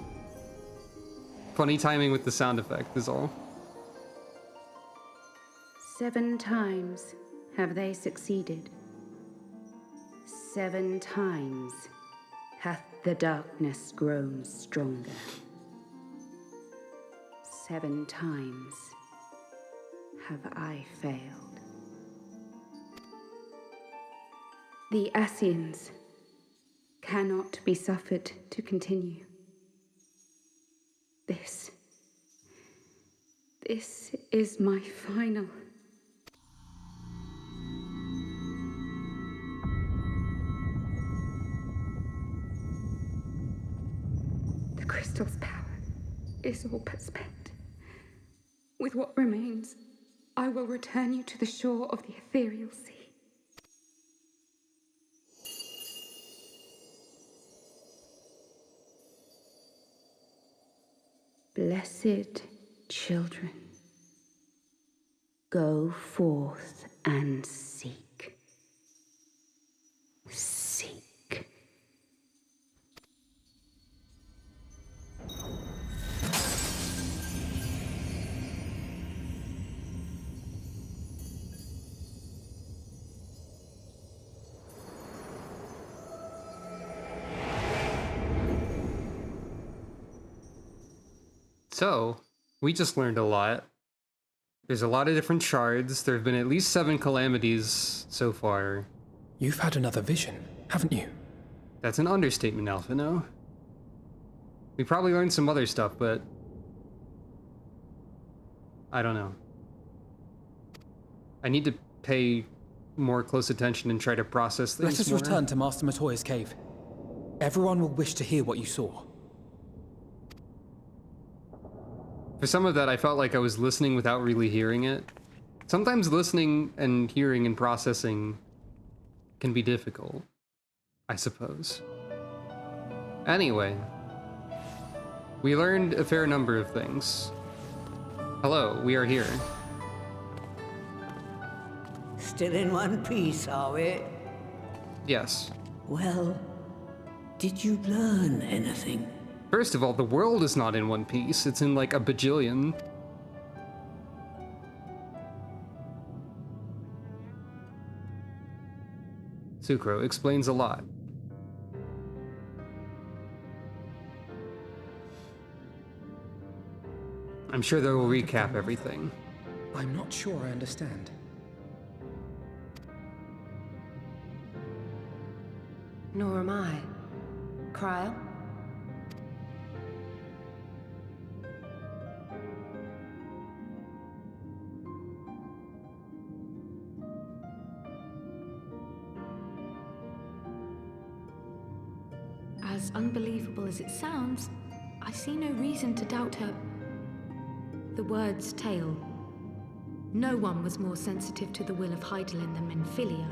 Funny timing with the sound effect is all. 7 times have they succeeded. 7 times hath the darkness grown stronger. 7 times have I failed. The Ascians cannot be suffered to continue. This is my final. The crystal's power is all but spent. With what remains, I will return you to the shore of the ethereal sea. Blessed children, go forth and seek. Seek. So, we just learned a lot. There's a lot of different shards. There have been at least 7 calamities so far. You've had another vision, haven't you? That's an understatement, Alphino. We probably learned some other stuff, but I don't know. I need to pay more close attention and try to process things Let us more. return to Master Matoya's cave. Everyone will wish to hear what you saw. For some of that, I felt like I was listening without really hearing it. Sometimes listening and hearing and processing can be difficult, I suppose. Anyway, we learned a fair number of things. Hello, we are here. Still in one piece, are we? Yes. Well, did you learn anything? First of all, the world is not in one piece. It's in like a bajillion. Sucro explains a lot. I'm sure they will recap everything. I'm not sure I understand. Nor am I. Cryle? As unbelievable as it sounds, I see no reason to doubt her. The word's tale. No one was more sensitive to the will of Hydaelyn than Minfilia.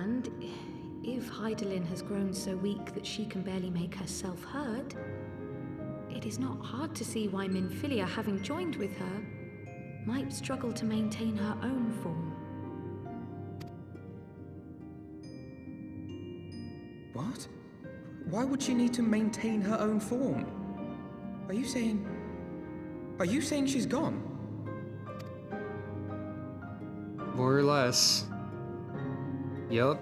And if Hydaelyn has grown so weak that she can barely make herself heard, it is not hard to see why Minfilia, having joined with her, might struggle to maintain her own form. What? Why would she need to maintain her own form? Are you saying she's gone? More or less. Yup.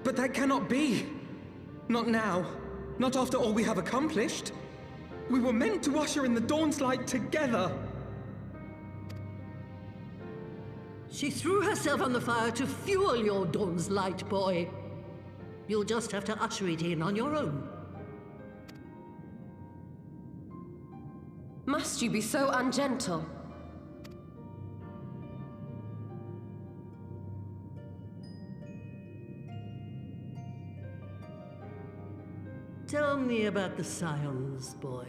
But that cannot be! Not now. Not after all we have accomplished. We were meant to usher in the dawn's light together. She threw herself on the fire to fuel your dawn's light, boy. You'll just have to usher it in on your own. Must you be so ungentle? Tell me about the Scions, boy.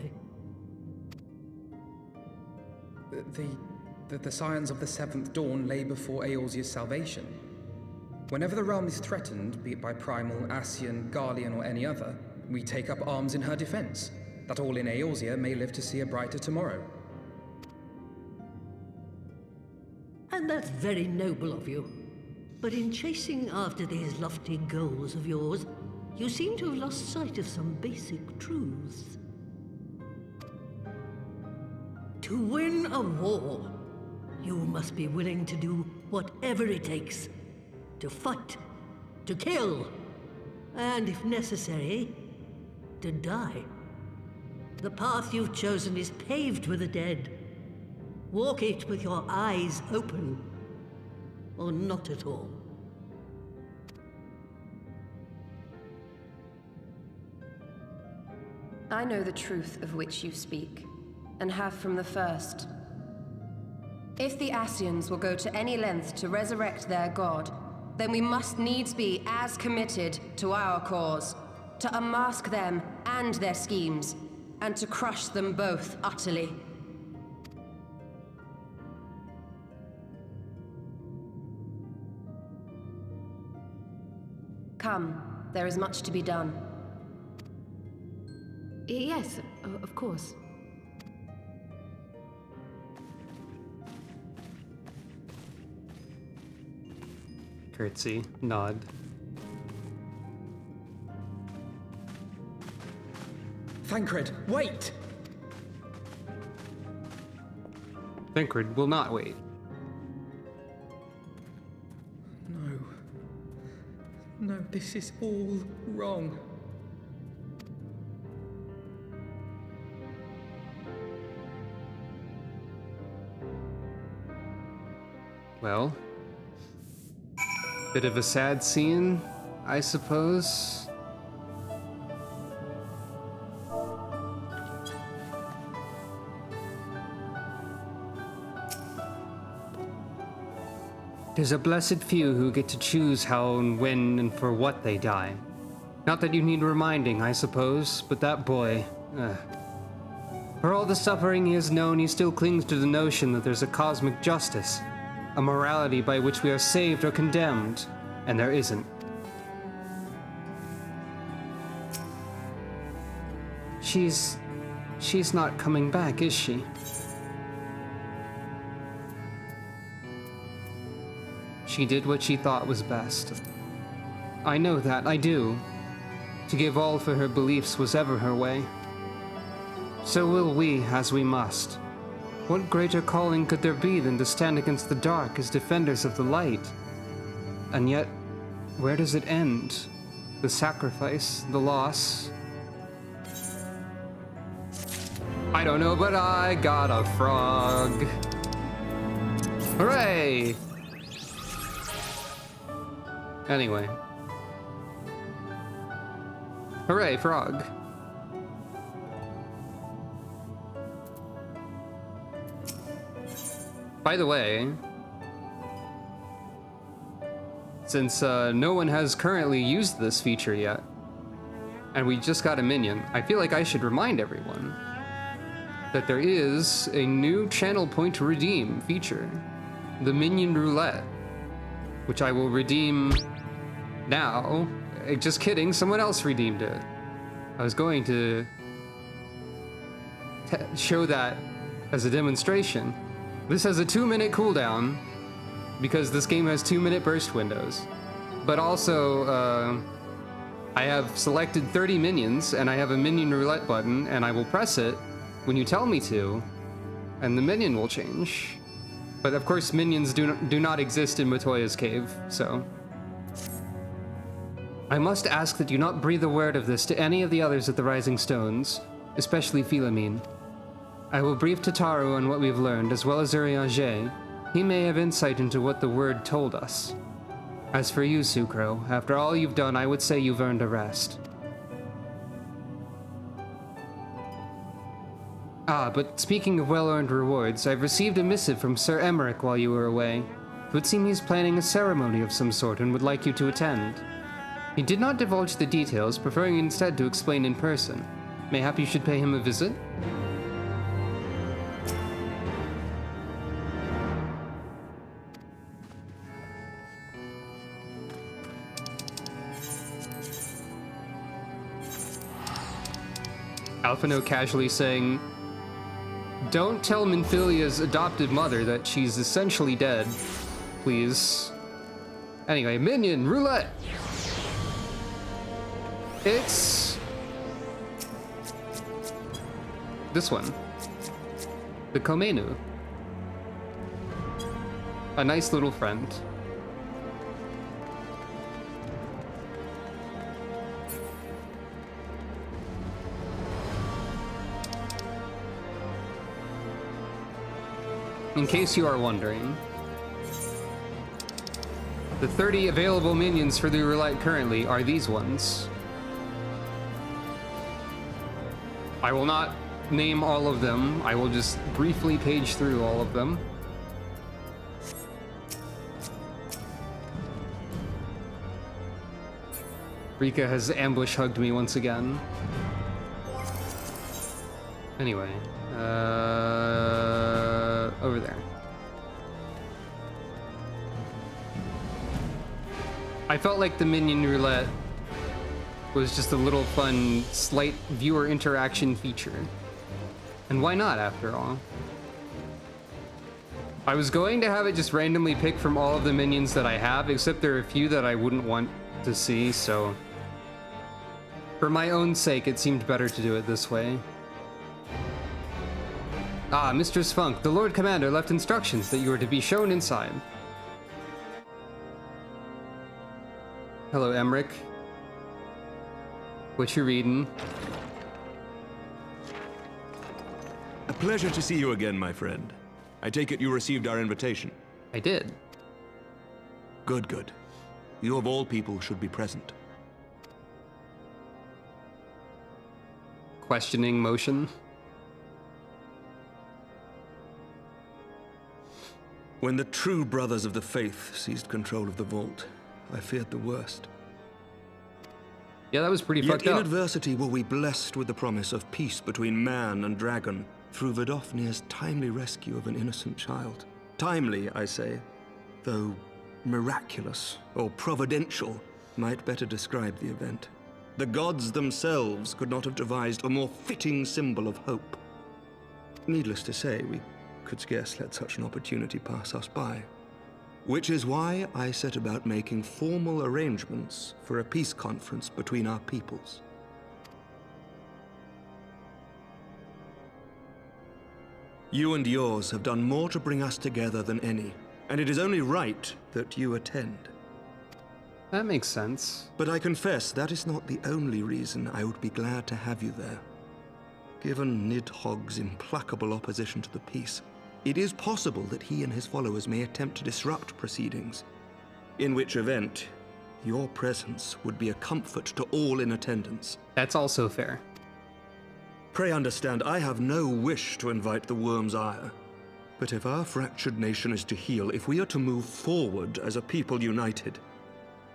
The scions of the Seventh Dawn lay before Eorzea's salvation. Whenever the realm is threatened, be it by Primal, Ascian, Garlean, or any other, we take up arms in her defense, that all in Eorzea may live to see a brighter tomorrow. And that's very noble of you. But in chasing after these lofty goals of yours, you seem to have lost sight of some basic truths. To win a war, you must be willing to do whatever it takes. To fight, to kill, and if necessary, to die. The path you've chosen is paved with the dead. Walk it with your eyes open, or not at all. I know the truth of which you speak, and have from the first. If the Ascians will go to any length to resurrect their god, then we must needs be as committed to our cause, to unmask them and their schemes, and to crush them both utterly. Come, there is much to be done. Yes, of course. Curtsy, nod. Thancred, wait! Thancred will not wait. No. No, this is all wrong. Well, bit of a sad scene, I suppose. There's a blessed few who get to choose how and when and for what they die. Not that you need reminding, I suppose, but that boy, for all the suffering he has known, he still clings to the notion that there's a cosmic justice, a morality by which we are saved or condemned, and there isn't. She's not coming back, is she? She did what she thought was best. I know that, I do. To give all for her beliefs was ever her way. So will we, as we must. What greater calling could there be than to stand against the dark as defenders of the light? And yet, where does it end? The sacrifice, the loss? I don't know, but I got a frog. Hooray! Anyway. Hooray, frog. By the way, since no one has currently used this feature yet, and we just got a minion, I feel like I should remind everyone that there is a new channel point to redeem feature, the Minion Roulette, which I will redeem now. Just kidding, someone else redeemed it. I was going to show that as a demonstration. This has a 2-minute cooldown because this game has 2-minute burst windows. But also, I have selected 30 minions and I have a minion roulette button and I will press it when you tell me to, and the minion will change. But of course, minions do not exist in Matoya's cave, so. I must ask that you not breathe a word of this to any of the others at the Rising Stones, especially Philemine. I will brief Tataru on what we've learned, as well as Urianger. He may have insight into what the word told us. As for you, Sucro, after all you've done, I would say you've earned a rest. Ah, but speaking of well-earned rewards, I've received a missive from Sir Emmerich while you were away. It would seem he's planning a ceremony of some sort and would like you to attend. He did not divulge the details, preferring instead to explain in person. Mayhap you should pay him a visit? Alphino casually saying, "Don't tell Minfilia's adopted mother that she's essentially dead, please." Anyway, Minion Roulette! It's this one. The Komenu. A nice little friend. In case you are wondering, the 30 available minions for the roulette currently are these ones. I will not name all of them. I will just briefly page through all of them. Rika has ambush hugged me once again. Anyway, over there. I felt like the Minion Roulette was just a little fun, slight viewer interaction feature. And why not, after all? I was going to have it just randomly pick from all of the minions that I have, except there are a few that I wouldn't want to see, so... For my own sake, it seemed better to do it this way. Ah, Mistress Funk, the Lord Commander left instructions that you are to be shown inside. Hello, Emmerich. What you reading? A pleasure to see you again, my friend. I take it you received our invitation. I did. Good, good. You of all people should be present. Questioning motion. When the true brothers of the faith seized control of the vault, I feared the worst. Yeah, that was pretty fucked Yet in up. adversity were we blessed with the promise of peace between man and dragon through Vidofnir's timely rescue of an innocent child. Timely, I say, though miraculous or providential might better describe the event. The gods themselves could not have devised a more fitting symbol of hope. Needless to say, we could scarce let such an opportunity pass us by. Which is why I set about making formal arrangements for a peace conference between our peoples. You and yours have done more to bring us together than any, and it is only right that you attend. That makes sense. But I confess that is not the only reason I would be glad to have you there. Given Nidhogg's implacable opposition to the peace, it is possible that he and his followers may attempt to disrupt proceedings, in which event your presence would be a comfort to all in attendance. That's also fair. Pray understand, I have no wish to invite the Worm's ire. But if our fractured nation is to heal, if we are to move forward as a people united,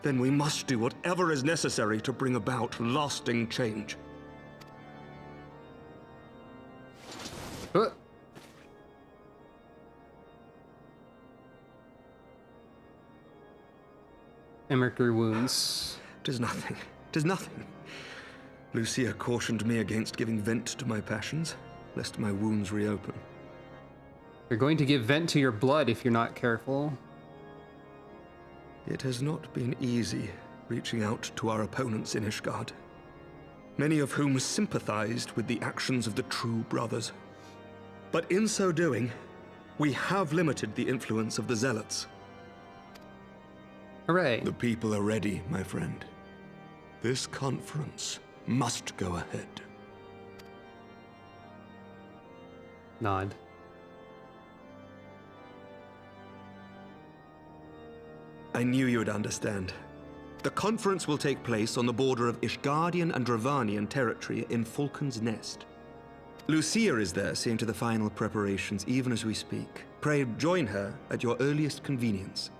then we must do whatever is necessary to bring about lasting change. Emmerich wounds. 'Tis nothing. 'Tis nothing. Lucia cautioned me against giving vent to my passions, lest my wounds reopen. You're going to give vent to your blood if you're not careful. It has not been easy reaching out to our opponents in Ishgard, many of whom sympathized with the actions of the true brothers. But in so doing, we have limited the influence of the zealots. Hooray. The people are ready, my friend. This conference must go ahead. Nod. I knew you would understand. The conference will take place on the border of Ishgardian and Dravanian territory in Falcon's Nest. Lucia is there, seeing to the final preparations even as we speak. Pray join her at your earliest convenience.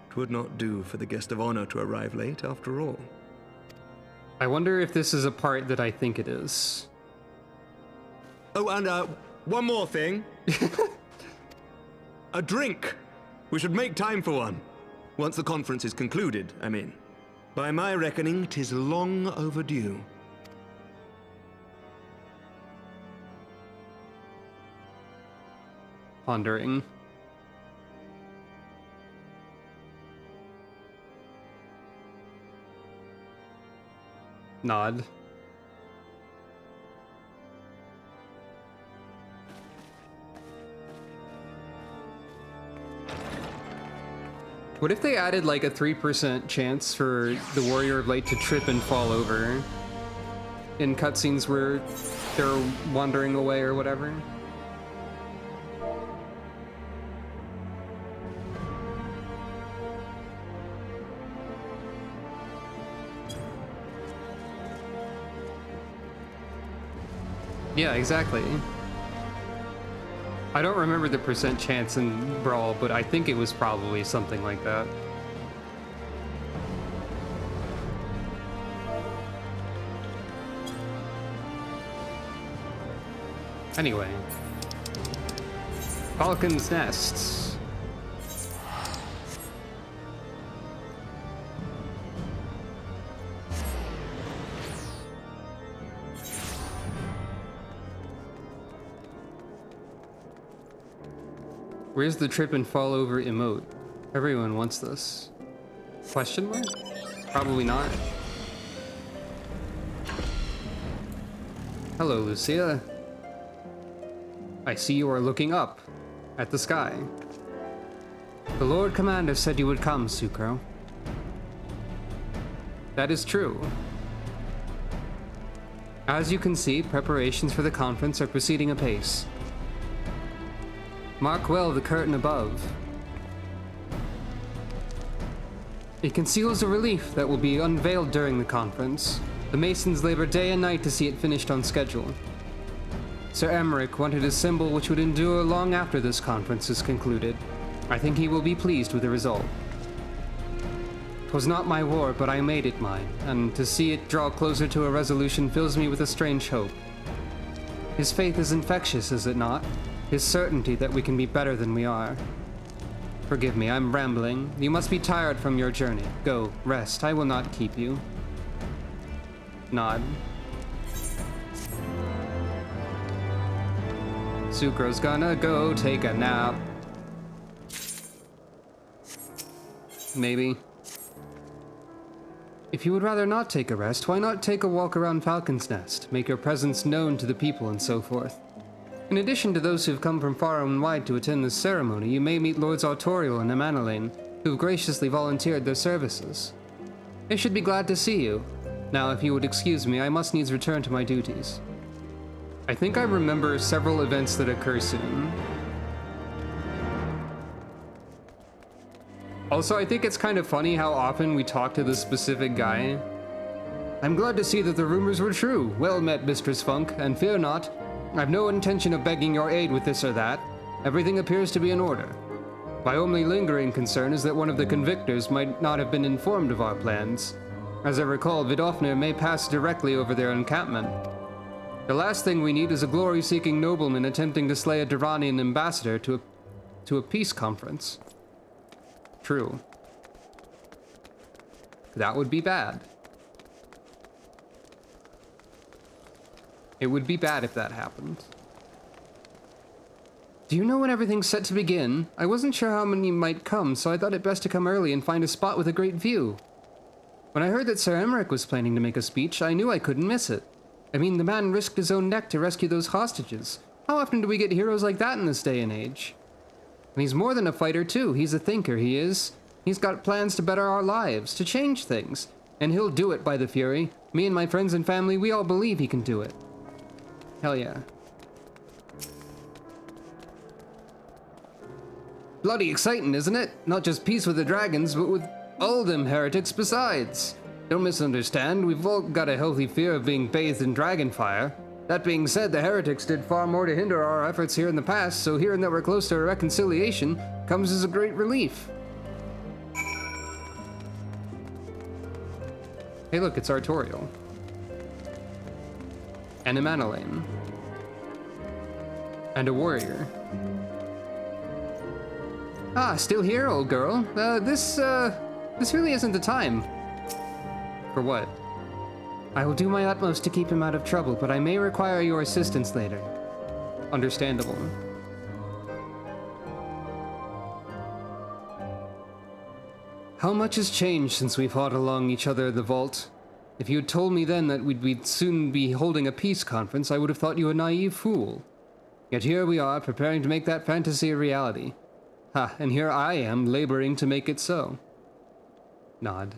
It would not do for the guest of honor to arrive late, after all. I wonder if this is a part that I think it is. Oh, and one more thing. A drink. We should make time for one. Once the conference is concluded, I mean. By my reckoning, 'tis long overdue. Pondering. Nod. What if they added like a 3% chance for the Warrior of Light to trip and fall over in cutscenes where they're wandering away or whatever? Yeah, exactly. I don't remember the percent chance in Brawl, but I think it was probably something like that. Anyway. Falcon's Nest. Where's the trip and fall over emote? Everyone wants this. Question mark? Probably not. Hello, Lucia. I see you are looking up at the sky. The Lord Commander said you would come, Sucro. That is true. As you can see, preparations for the conference are proceeding apace. Mark well the curtain above. It conceals a relief that will be unveiled during the conference. The Masons labor day and night to see it finished on schedule. Sir Emmerich wanted a symbol which would endure long after this conference is concluded. I think he will be pleased with the result. 'Twas not my war, but I made it mine, and to see it draw closer to a resolution fills me with a strange hope. His faith is infectious, is it not? His certainty that we can be better than we are. Forgive me, I'm rambling. You must be tired from your journey. Go, rest. I will not keep you. Nod. Sucro's gonna go take a nap. Maybe. If you would rather not take a rest, why not take a walk around Falcon's Nest, make your presence known to the people and so forth? In addition to those who've come from far and wide to attend this ceremony, you may meet Lords Artorial and Amanalaine, who've graciously volunteered their services. They should be glad to see you. Now, if you would excuse me, I must needs return to my duties. I think I remember several events that occur soon. Also, I think it's kind of funny how often we talk to this specific guy. I'm glad to see that the rumors were true. Well met, Mistress Funk, and fear not. I've no intention of begging your aid with this or that. Everything appears to be in order. My only lingering concern is that one of the convictors might not have been informed of our plans. As I recall, Vidofnir may pass directly over their encampment. The last thing we need is a glory-seeking nobleman attempting to slay a Durranian ambassador to a peace conference. True. That would be bad. It would be bad if that happened. Do you know when everything's set to begin? I wasn't sure how many might come, so I thought it best to come early and find a spot with a great view. When I heard that Sir Emmerich was planning to make a speech, I knew I couldn't miss it. I mean, the man risked his own neck to rescue those hostages. How often do we get heroes like that in this day and age? And he's more than a fighter, too. He's a thinker, he is. He's got plans to better our lives, to change things. And he'll do it, by the Fury. Me and my friends and family, we all believe he can do it. Hell yeah. Bloody exciting, isn't it? Not just peace with the dragons, but with all them heretics besides. Don't misunderstand, we've all got a healthy fear of being bathed in dragon fire. That being said, the heretics did far more to hinder our efforts here in the past, so hearing that we're close to a reconciliation comes as a great relief. Hey look, it's Artorial. And Amanalaine. And a warrior. Ah, still here, old girl? This really isn't the time. For what? I will do my utmost to keep him out of trouble, but I may require your assistance later. Understandable. How much has changed since we fought along each other at the vault? If you had told me then that we'd soon be holding a peace conference, I would have thought you a naive fool. Yet here we are, preparing to make that fantasy a reality. Ha, and here I am, laboring to make it so. Nod.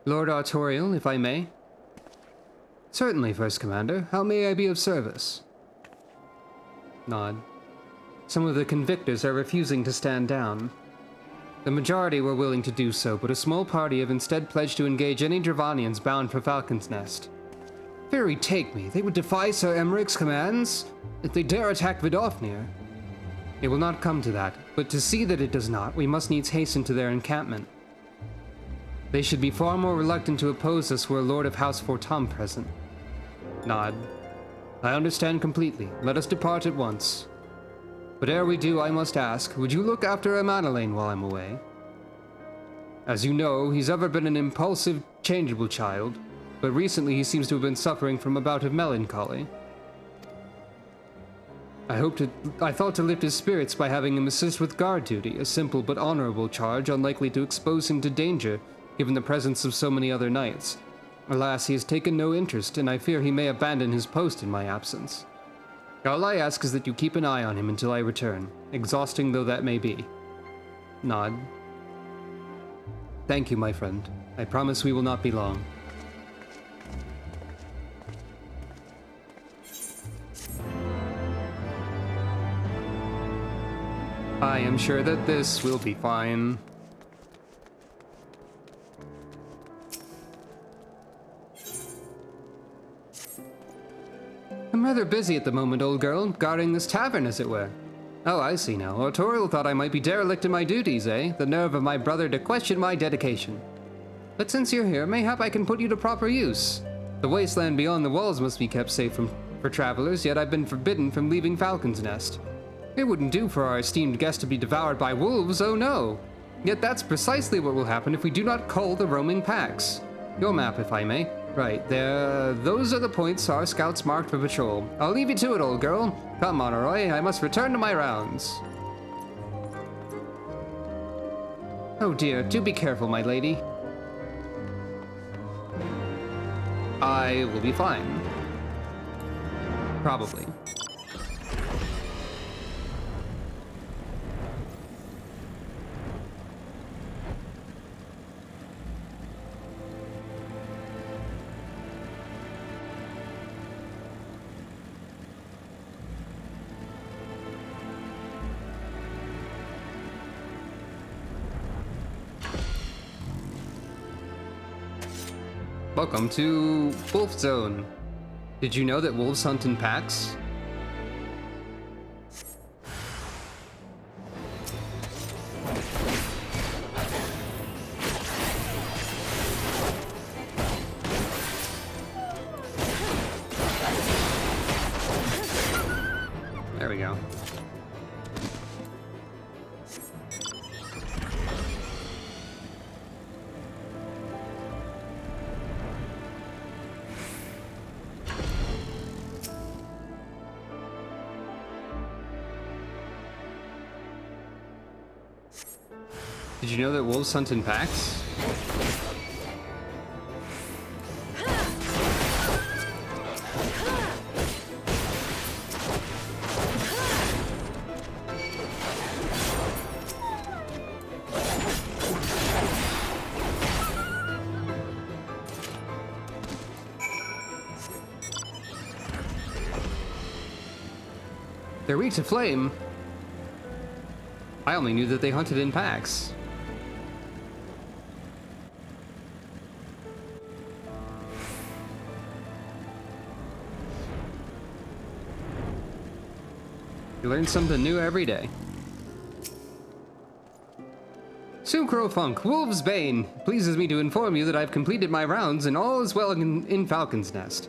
Lord Artorial, if I may? Certainly, First Commander. How may I be of service? Nod. Some of the convictors are refusing to stand down. The majority were willing to do so, but a small party have instead pledged to engage any Dravanians bound for Falcon's Nest. Fury take me, they would defy Sir Emmerich's commands? If they dare attack Vidofnir? It will not come to that, but to see that it does not, we must needs hasten to their encampment. They should be far more reluctant to oppose us were a Lord of House Fortam present. Nod. I understand completely. Let us depart at once. But ere we do, I must ask, would you look after Amanalaine while I'm away? As you know, he's ever been an impulsive, changeable child, but recently he seems to have been suffering from a bout of melancholy. I thought to lift his spirits by having him assist with guard duty, a simple but honorable charge unlikely to expose him to danger, given the presence of so many other knights. Alas, he has taken no interest, and I fear he may abandon his post in my absence. All I ask is that you keep an eye on him until I return, exhausting though that may be. Nod. Thank you, my friend. I promise we will not be long. I am sure that this will be fine. I'm rather busy at the moment, old girl, guarding this tavern, as it were. Oh, I see now. Artorial thought I might be derelict in my duties, eh? The nerve of my brother to question my dedication. But since you're here, mayhap I can put you to proper use. The wasteland beyond the walls must be kept safe for travelers, yet I've been forbidden from leaving Falcon's Nest. It wouldn't do for our esteemed guest to be devoured by wolves, oh no! Yet that's precisely what will happen if we do not cull the roaming packs. Your map, if I may. Right, there. Those are the points our scouts marked for patrol. I'll leave you to it, old girl. Come, Monoroy, I must return to my rounds. Oh dear, do be careful, my lady. I will be fine. Probably. Welcome to Wolf Zone. Did you know that wolves hunt in packs? There we go. Did you know that wolves hunt in packs? They're weak to flame. I only knew that they hunted in packs. You learn something new every day. Sucrofunk, Wolf's Bane. Pleases me to inform you that I've completed my rounds and all is well in Falcon's Nest.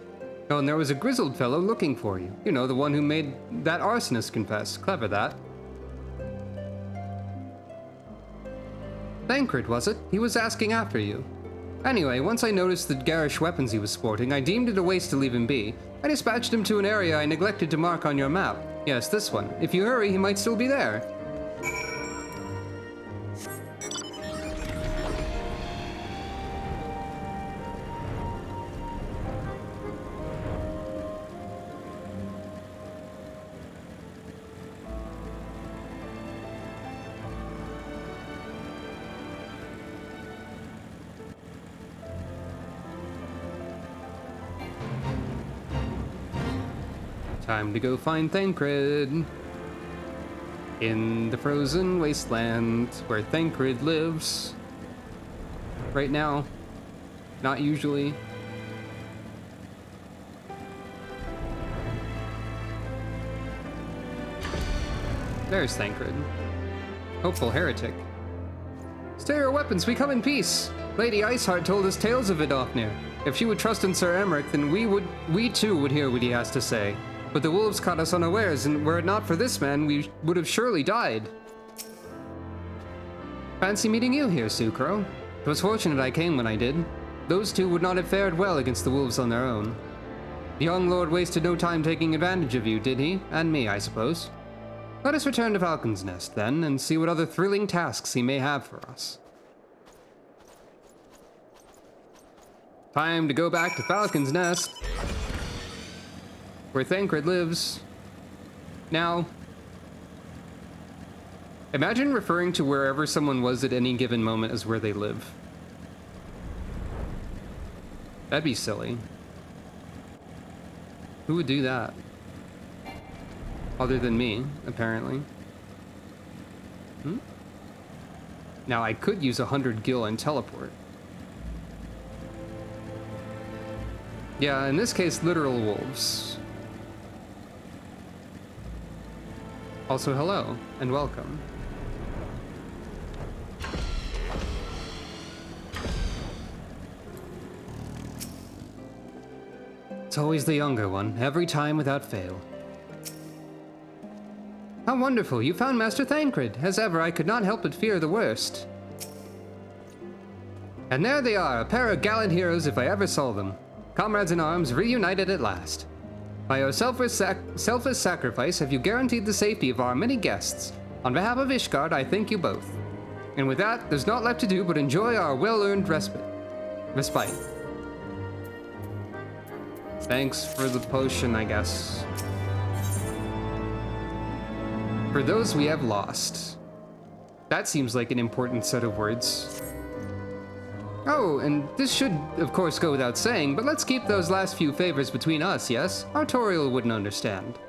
Oh, and there was a grizzled fellow looking for you. You know, the one who made that arsonist confess. Clever, that. Thancred, was it? He was asking after you. Anyway, once I noticed the garish weapons he was sporting, I deemed it a waste to leave him be. I dispatched him to an area I neglected to mark on your map. Yes, this one. If you hurry, he might still be there. Time to go find Thancred. In the frozen wasteland where Thancred lives. Right now. Not usually. There's Thancred. Hopeful heretic. Stay your weapons, we come in peace. Lady Iceheart told us tales of Vidofnir. If she would trust in Sir Emmerich, then we too would hear what he has to say. But the wolves caught us unawares, and were it not for this man, we would have surely died. Fancy meeting you here, Sucro. 'Twas fortunate I came when I did. Those two would not have fared well against the wolves on their own. The young lord wasted no time taking advantage of you, did he? And me, I suppose. Let us return to Falcon's Nest, then, and see what other thrilling tasks he may have for us. Time to go back to Falcon's Nest, where Thancred lives. Now, imagine referring to wherever someone was at any given moment as where they live. That'd be silly. Who would do that? Other than me, apparently. Now, I could use 100 gil and teleport. Yeah, in this case, literal wolves. Also, hello, and welcome. It's always the younger one, every time without fail. How wonderful, you found Master Thancred. As ever, I could not help but fear the worst. And there they are, a pair of gallant heroes if I ever saw them. Comrades in arms, reunited at last. By your selfless sacrifice have you guaranteed the safety of our many guests. On behalf of Ishgard, I thank you both. And with that, there's naught left to do but enjoy our well-earned respite. Thanks for the potion, I guess. For those we have lost. That seems like an important set of words. Oh, and this should, of course, go without saying, but let's keep those last few favors between us, yes? Artorial wouldn't understand.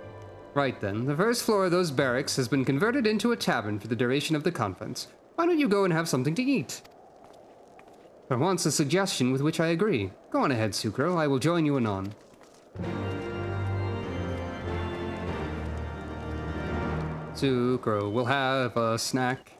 Right then, the first floor of those barracks has been converted into a tavern for the duration of the conference. Why don't you go and have something to eat? For once, a suggestion with which I agree. Go on ahead, Sucro, I will join you anon. Sucro, we'll have a snack.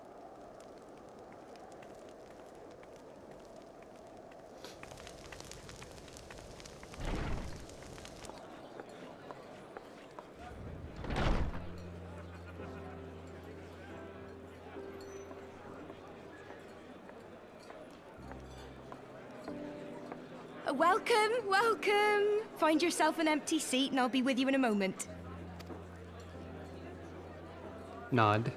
Welcome, welcome. Find yourself an empty seat and I'll be with you in a moment. Nod.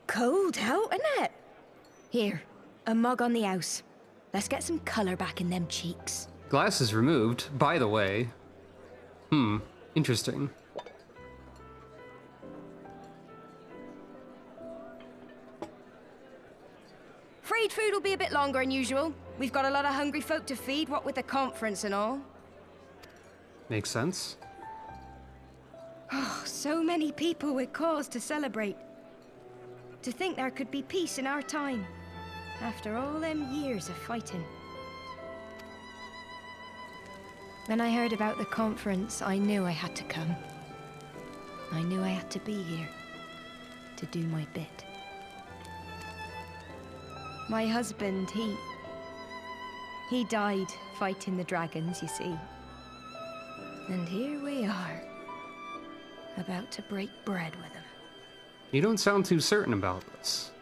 Cold out, isn't it? Here, a mug on the house. Let's get some color back in them cheeks. Glasses removed, by the way. Interesting. Freed food will be a bit longer than usual. We've got a lot of hungry folk to feed, what with the conference and all. Makes sense. Oh, so many people with cause to celebrate. To think there could be peace in our time, after all them years of fighting. When I heard about the conference, I knew I had to come. I knew I had to be here, to do my bit. My husband, he died fighting the dragons, you see. And here we are, about to break bread with him. You don't sound too certain about this.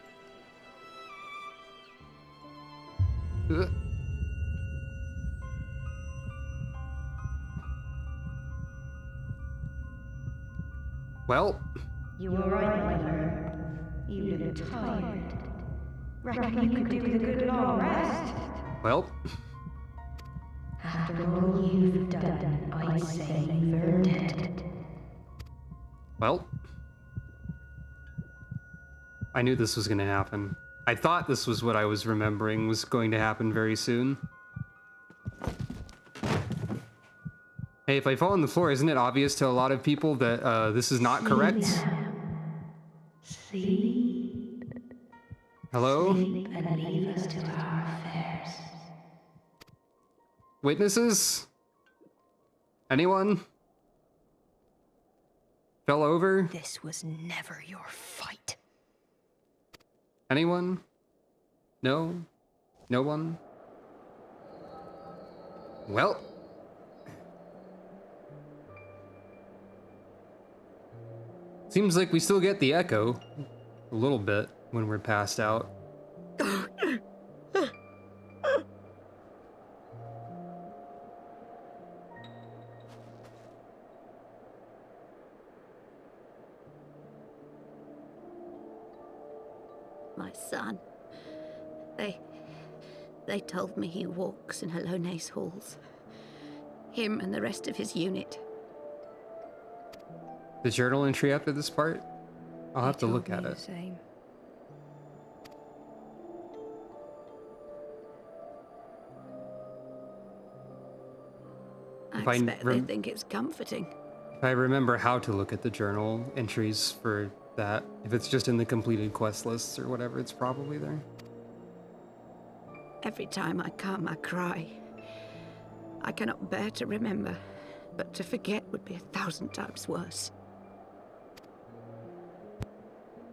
Well. You were right, my lord. You look tired. Reckon you could do with a good long rest? Well. After all you've done, I'd say you've earned it. Well. I knew this was going to happen. I thought this was what I was remembering was going to happen very soon. Hey, if I fall on the floor, isn't it obvious to a lot of people that this is not correct? Sleep. Hello? Sleep and leave us to our affairs. Witnesses? Anyone? Fell over? This was never your fight. Anyone? No? No one? Well. Seems like we still get the echo. A little bit. when we're passed out. My son. They told me he walks in Halone's halls. Him and the rest of his unit. The journal entry after this part? I'll have to They look told at me it. the same. I If I expect they think it's comforting. If I remember how to look at the journal entries for that, if it's just in the completed quest lists or whatever, it's probably there. Every time I come, I cry. I cannot bear to remember, but to forget would be 1,000 times worse.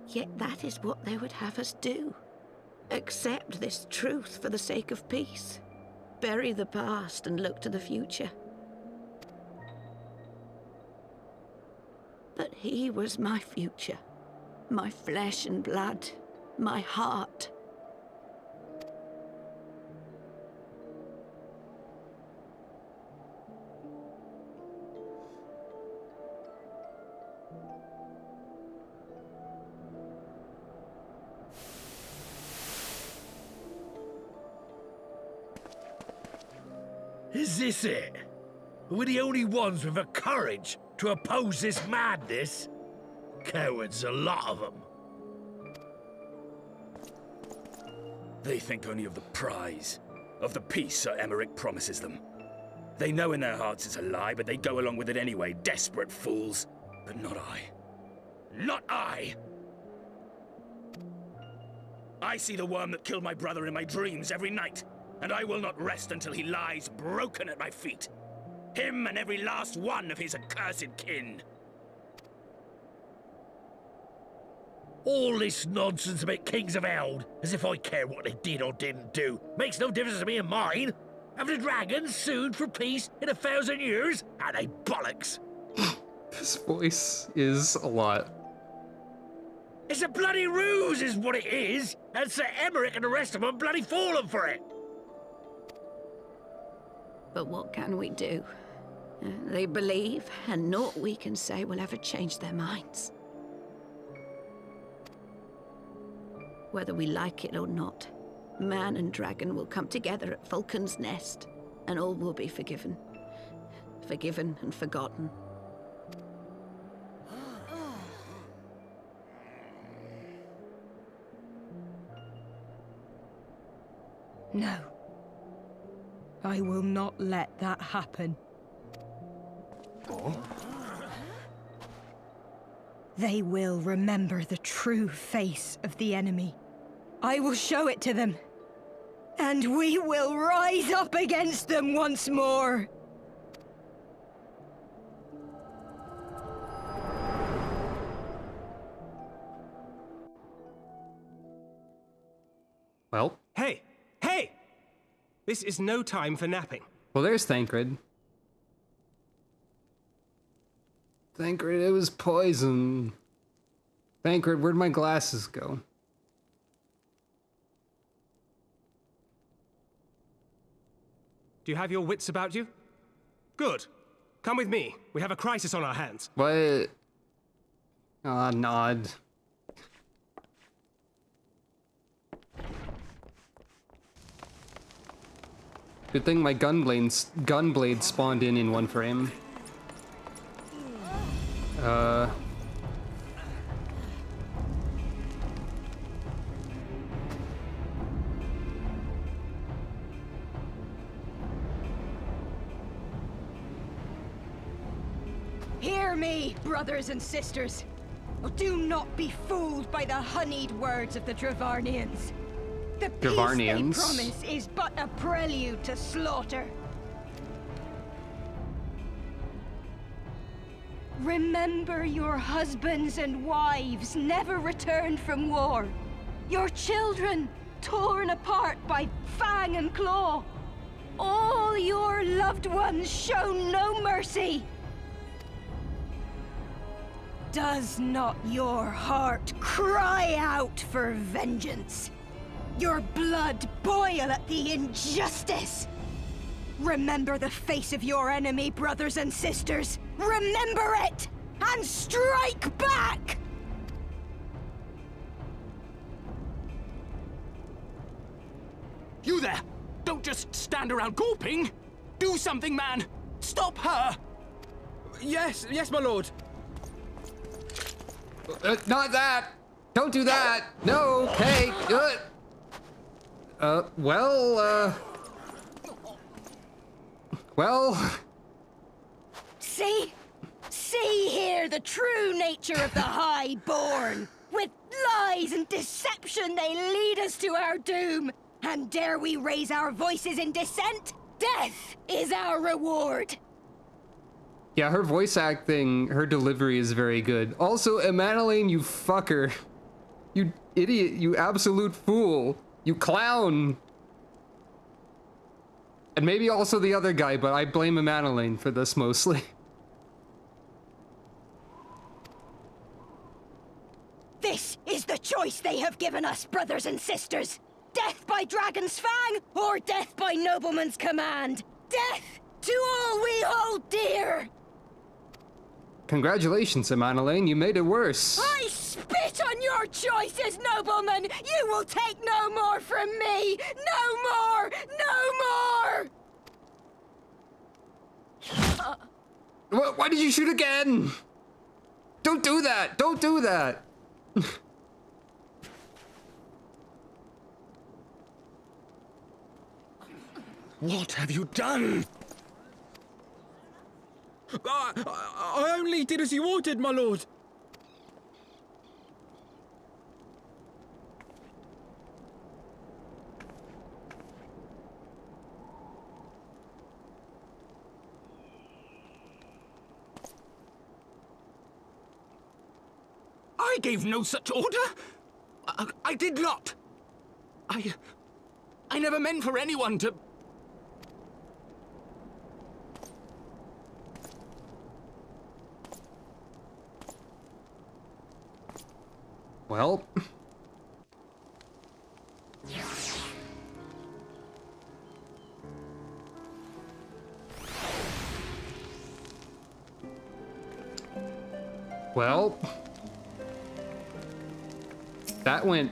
Yet that is what they would have us do. Accept this truth for the sake of peace. Bury the past and look to the future. But he was my future. My flesh and blood. My heart. Is this it? We're the only ones with the courage to oppose this madness? Cowards, a lot of them. They think only of the prize, of the peace Sir Emmerich promises them. They know in their hearts it's a lie, but they go along with it anyway, desperate fools. But not I. Not I! I see the worm that killed my brother in my dreams every night, and I will not rest until he lies broken at my feet. Him and every last one of his accursed kin. All this nonsense about Kings of Eld, as if I care what they did or didn't do, makes no difference to me and mine. Have the dragons sued for peace in 1,000 years? Are they bollocks? This voice is a lot. It's a bloody ruse is what it is, and Sir Emmerich and the rest of them bloody fallen for it. But what can we do? They believe, and naught we can say will ever change their minds. Whether we like it or not, man and dragon will come together at Vulcan's Nest, and all will be forgiven. Forgiven and forgotten. No. I will not let that happen. They will remember the true face of the enemy. I will show it to them. And we will rise up against them once more. Well. Hey! Hey! This is no time for napping. Well, there's Thancred. Thancred, it was poison. Thancred, where'd my glasses go? Do you have your wits about you? Good. Come with me. We have a crisis on our hands. What? Ah, nod. Good thing my gunblade spawned in one frame. Hear me, brothers and sisters. Do not be fooled by the honeyed words of the Dravarnians. The peace they promise is but a prelude to slaughter. Remember your husbands and wives never returned from war. Your children torn apart by fang and claw. All your loved ones shown no mercy. Does not your heart cry out for vengeance? Your blood boil at the injustice? Remember the face of your enemy, brothers and sisters. Remember it, and strike back! You there! Don't just stand around gawping! Do something, man! Stop her! Yes, my lord. Not that! Don't do that! No! Hey! Well... See? See here the true nature of the Highborn! With lies and deception they lead us to our doom! And dare we raise our voices in dissent? Death is our reward! Yeah, her voice acting, her delivery is very good. Also, Emanaline, you fucker. You idiot, you absolute fool. You clown. And maybe also the other guy, but I blame Emanaline for this mostly. This is the choice they have given us, brothers and sisters. Death by Dragon's Fang, or death by Nobleman's command. Death to all we hold dear. Congratulations, Emanaline, you made it worse. I spit on your choices, nobleman! You will take no more from me! No more! No more! Why did you shoot again? Don't do that! Don't do that! What have you done? I only did as you ordered, my lord. I gave no such order! I did not! I never meant for anyone to... Well... Well... That went...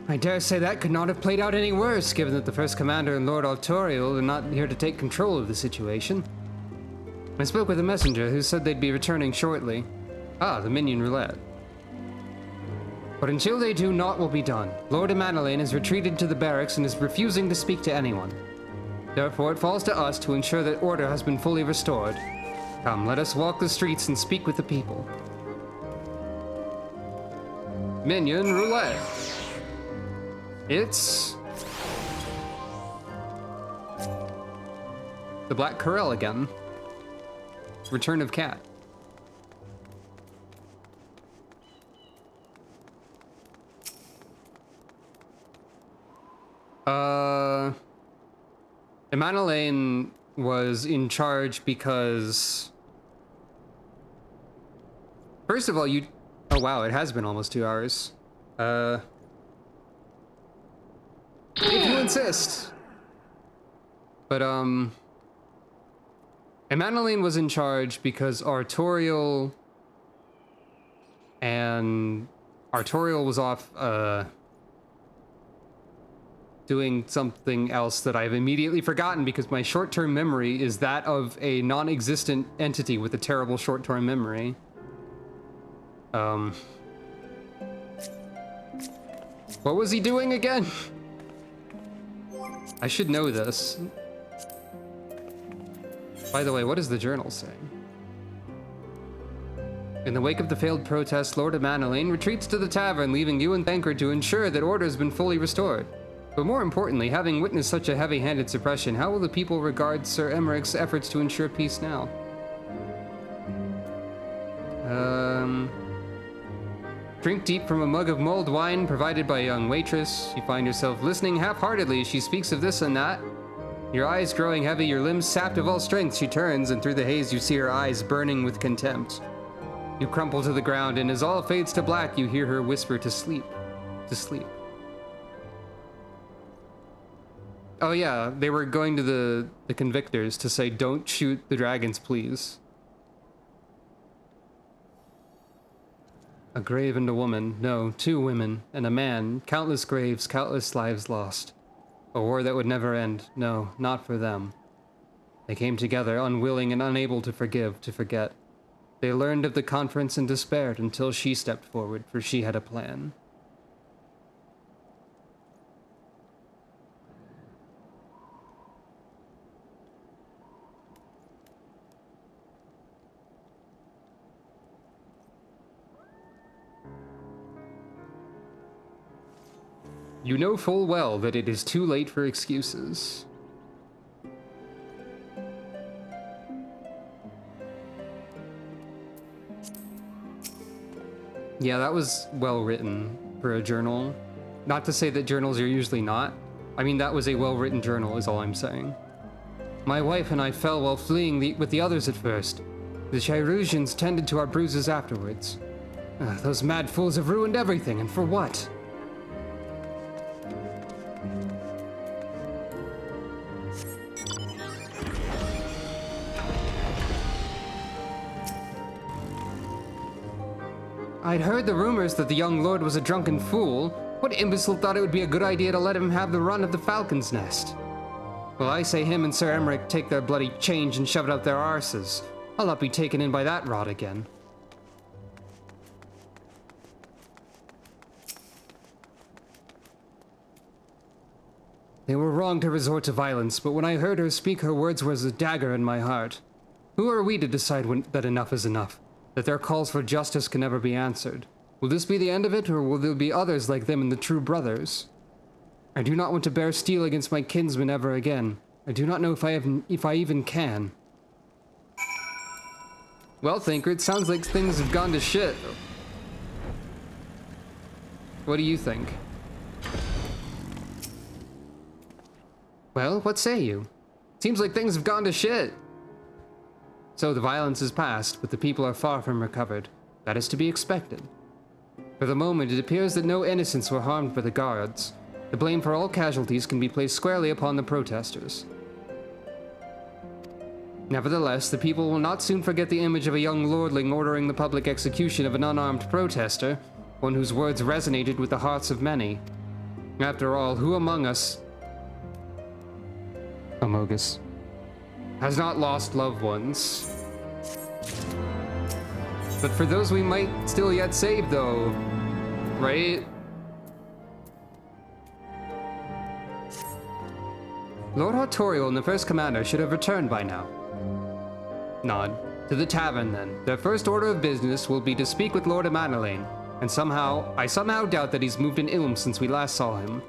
I dare say that could not have played out any worse, given that the First Commander and Lord Artorial are not here to take control of the situation. I spoke with a messenger who said they'd be returning shortly. Ah, the minion roulette. But until they do, naught will be done. Lord Emanaline has retreated to the barracks and is refusing to speak to anyone. Therefore, it falls to us to ensure that order has been fully restored. Come, let us walk the streets and speak with the people. Minion roulette. It's... the Black Corel again. Return of Cat. Emanaline was in charge because... First of all, you... Oh wow, it has been almost 2 hours. If you insist. But, Emanaline was in charge because Artorial was off, doing something else that I've immediately forgotten because my short-term memory is that of a non-existent entity with a terrible short-term memory. What was he doing again? I should know this. By the way, what is the journal saying? In the wake of the failed protest, Lord Emanaline retreats to the tavern, leaving you and Thancred to ensure that order has been fully restored. But more importantly, having witnessed such a heavy-handed suppression, how will the people regard Sir Emeric's efforts to ensure peace now? Drink deep from a mug of mulled wine provided by a young waitress. You find yourself listening half-heartedly as she speaks of this and that. Your eyes growing heavy, your limbs sapped of all strength, she turns, and through the haze you see her eyes burning with contempt. You crumple to the ground, and as all fades to black, you hear her whisper to sleep. To sleep. Oh yeah, they were going to the convictors to say, don't shoot the dragons, please. A grave and a woman. No, 2 women and a man. Countless graves, countless lives lost. A war that would never end. No, not for them. They came together, unwilling and unable to forgive, to forget. They learned of the conference and despaired until she stepped forward, for she had a plan. You know full well that it is too late for excuses. Yeah, that was well written for a journal. Not to say that journals are usually not. I mean, that was a well-written journal is all I'm saying. My wife and I fell while fleeing with the others at first. The Chirurgians tended to our bruises afterwards. Those mad fools have ruined everything, and for what? I'd heard the rumors that the young lord was a drunken fool. What imbecile thought it would be a good idea to let him have the run of the Falcon's Nest? Well, I say him and Sir Emmerich take their bloody change and shove it up their arses. I'll not be taken in by that rot again. They were wrong to resort to violence, but when I heard her speak, her words were as a dagger in my heart. Who are we to decide that enough is enough? That their calls for justice can never be answered? Will this be the end of it, or will there be others like them and the true brothers? I do not want to bear steel against my kinsmen ever again. I do not know if I even can. Well, Thinker, it sounds like things have gone to shit. What do you think? Well, what say you? Seems like things have gone to shit. So the violence is past, but the people are far from recovered. That is to be expected. For the moment, it appears that no innocents were harmed by the guards. The blame for all casualties can be placed squarely upon the protesters. Nevertheless, the people will not soon forget the image of a young lordling ordering the public execution of an unarmed protester, one whose words resonated with the hearts of many. After all, who among us, Amogus, has not lost loved ones? But for those we might still yet save, though, right? Lord Artorial and the First Commander should have returned by now. Nod. To the tavern, then. Their first order of business will be to speak with Lord Amanelaine, and I somehow doubt that he's moved an ilm since we last saw him.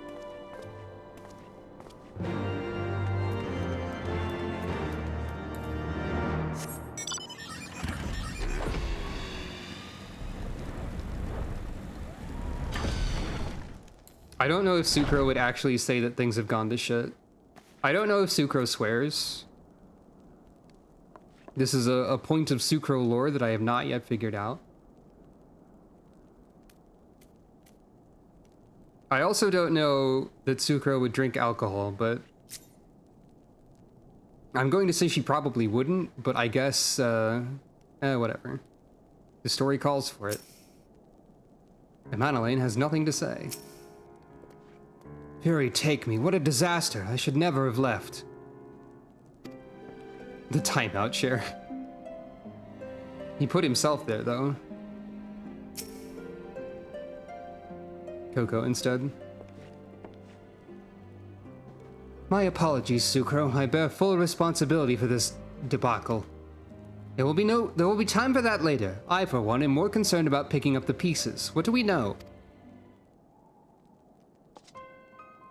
I don't know if Sucro would actually say that things have gone to shit. I don't know if Sucro swears. This is a point of Sucro lore that I have not yet figured out. I also don't know that Sucro would drink alcohol, but I'm going to say she probably wouldn't, but I guess, whatever. The story calls for it. Amanelaine has nothing to say. Fury take me, what a disaster. I should never have left. The timeout chair. He put himself there, though. Coco instead. My apologies, Sucro. I bear full responsibility for this debacle. There will be time for that later. I, for one, am more concerned about picking up the pieces. What do we know?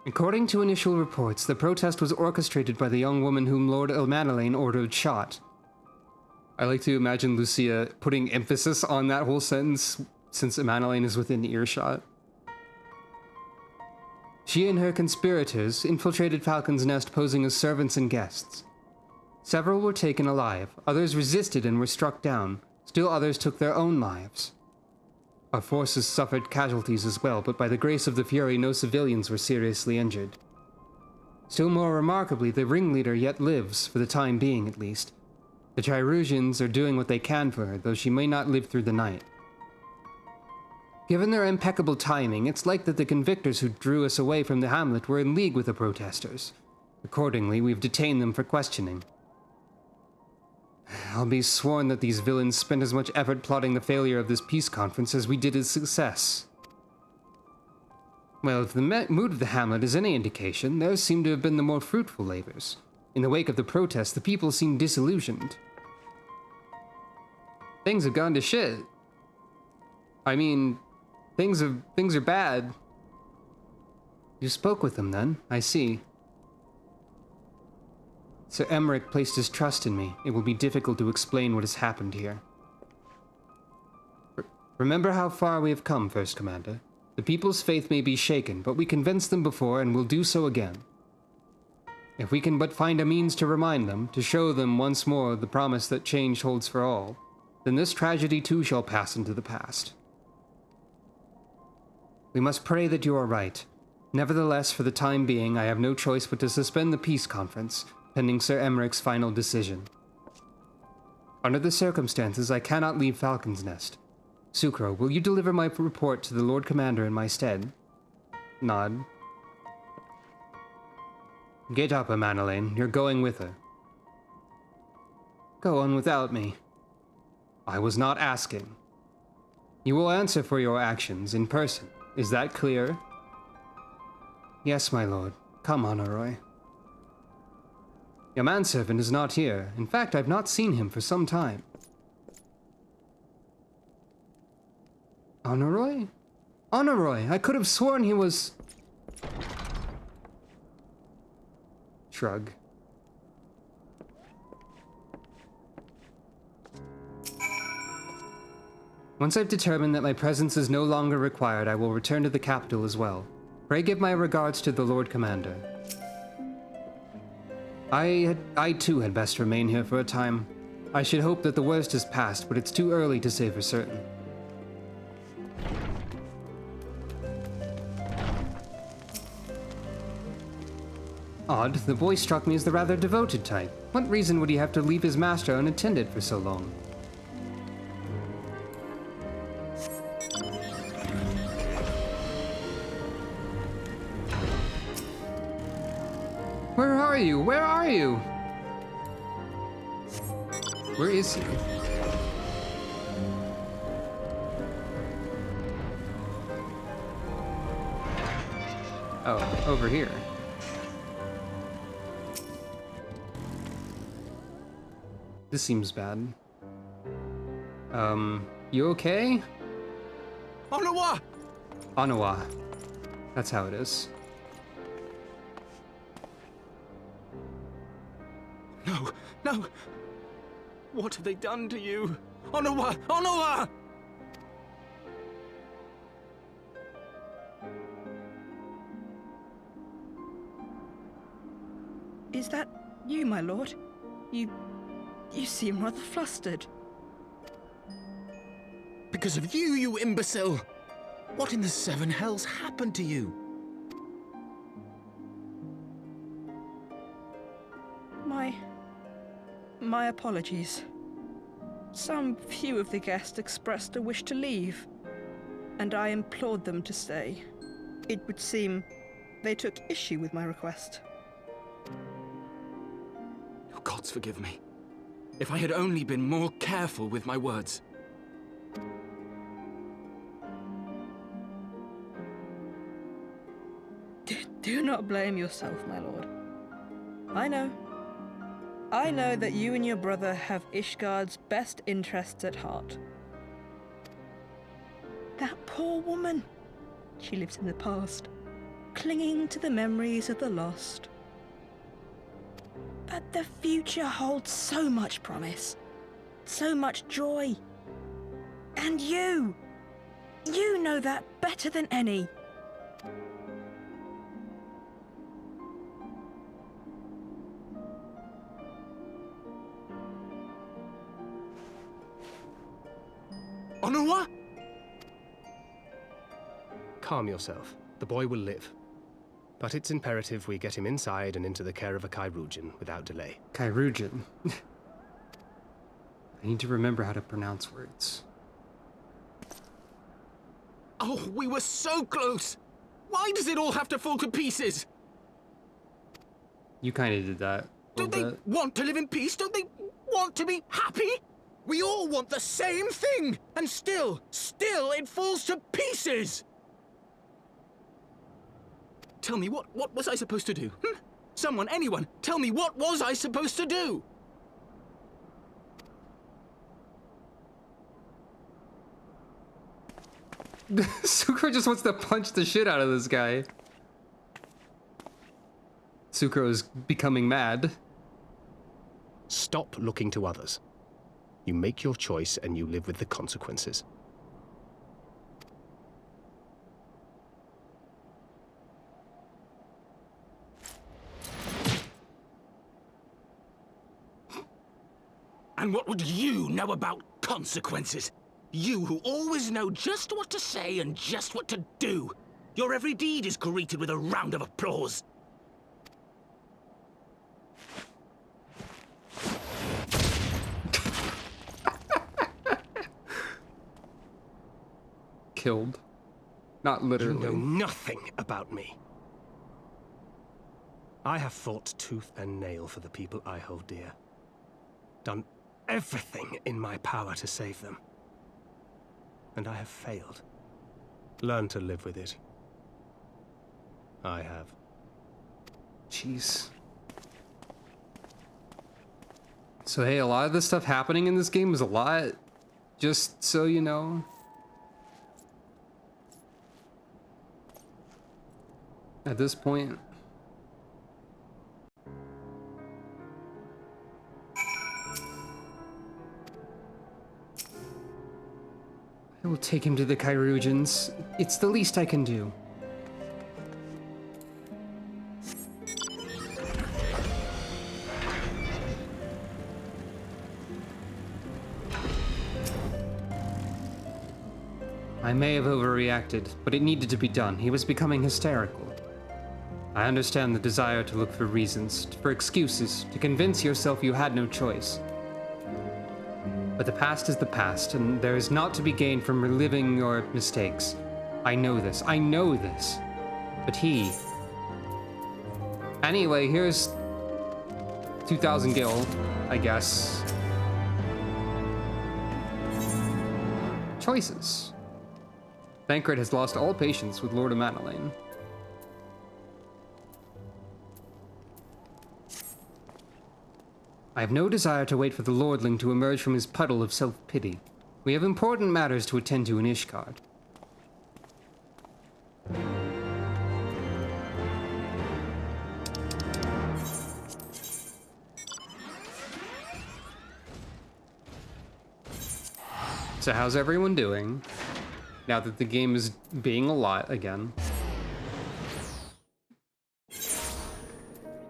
According to initial reports, the protest was orchestrated by the young woman whom Lord Amanelaine ordered shot. I like to imagine Lucia putting emphasis on that whole sentence, since Amanelaine is within earshot. She and her conspirators infiltrated Falcon's Nest posing as servants and guests. Several were taken alive, others resisted and were struck down, still others took their own lives. Our forces suffered casualties as well, but by the grace of the Fury, no civilians were seriously injured. Still more remarkably, the ringleader yet lives, for the time being at least. The Chirusians are doing what they can for her, though she may not live through the night. Given their impeccable timing, it's like that the convictors who drew us away from the hamlet were in league with the protesters. Accordingly, we've detained them for questioning. I'll be sworn that these villains spent as much effort plotting the failure of this peace conference as we did its success. Well, if the mood of the hamlet is any indication, theirs seem to have been the more fruitful labors. In the wake of the protest, the people seem disillusioned. Things have gone to shit. I mean, things are bad. You spoke with them then, I see. Sir Emmerich placed his trust in me. It will be difficult to explain what has happened here. Remember how far we have come, First Commander. The people's faith may be shaken, but we convinced them before and will do so again. If we can but find a means to remind them, to show them once more the promise that change holds for all, then this tragedy too shall pass into the past. We must pray that you are right. Nevertheless, for the time being, I have no choice but to suspend the peace conference, pending Sir Emmerich's final decision. Under the circumstances, I cannot leave Falcon's Nest. Sucro, will you deliver my report to the Lord Commander in my stead? Nod. Get up, Amanelaine. You're going with her. Go on without me. I was not asking. You will answer for your actions in person. Is that clear? Yes, my lord. Come, Honoroi. Your manservant is not here. In fact, I've not seen him for some time. Honoroi? Honoroi! I could have sworn he was... Shrug. Once I've determined that my presence is no longer required, I will return to the capital as well. Pray give my regards to the Lord Commander. I too had best remain here for a time. I should hope that the worst is past, but it's too early to say for certain. Odd, the boy struck me as the rather devoted type. What reason would he have to leave his master unattended for so long? Where are you? Where are you? Where is he? Oh, over here. This seems bad. You okay? Onawa! Onawa. That's how it is. No, no! What have they done to you? Onawa! Onawa! Is that you, my lord? You seem rather flustered. Because of you, you imbecile! What in the seven hells happened to you? My apologies. Some few of the guests expressed a wish to leave, and I implored them to stay. It would seem they took issue with my request. Oh, gods forgive me. If I had only been more careful with my words. Do not blame yourself, my lord. I know that you and your brother have Ishgard's best interests at heart. That poor woman. She lives in the past, clinging to the memories of the lost. But the future holds so much promise, so much joy. And you know that better than any. power? Calm yourself. The boy will live. But it's imperative we get him inside and into the care of a Chirurgeon without delay. Chirurgeon. I need to remember how to pronounce words. Oh, we were so close! Why does it all have to fall to pieces? You kind of did that. Don't they want to live in peace? Don't they want to be happy? We all want the same thing! And still it falls to pieces! Tell me, what was I supposed to do? Someone, anyone, tell me, what was I supposed to do? Sucro just wants to punch the shit out of this guy. Sucro is becoming mad. Stop looking to others. You make your choice and you live with the consequences. And what would you know about consequences? You who always know just what to say and just what to do. Your every deed is greeted with a round of applause. Killed. Not literally. You know nothing about me. I have fought tooth and nail for the people I hold dear. Done everything in my power to save them. And I have failed. Learn to live with it. I have. Jeez. So hey, a lot of the stuff happening in this game was a lot, just so you know. At this point. I will take him to the Chirurgeons. It's the least I can do. I may have overreacted, but it needed to be done. He was becoming hysterical. I understand the desire to look for reasons, for excuses, to convince yourself you had no choice. But the past is the past, and there is naught to be gained from reliving your mistakes. I know this. But he... Anyway, here's 2,000 gil, I guess. Choices. Thancred has lost all patience with Lord of Madeleine. I have no desire to wait for the Lordling to emerge from his puddle of self-pity. We have important matters to attend to in Ishgard. So how's everyone doing? Now that the game is being a lot again.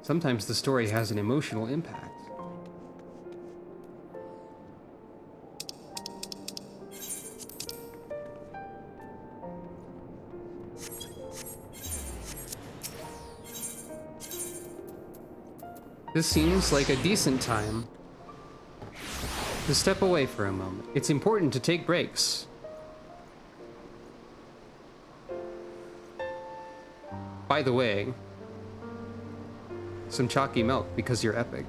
Sometimes the story has an emotional impact. This seems like a decent time to step away for a moment. It's important to take breaks. By the way, some chalky milk because you're epic.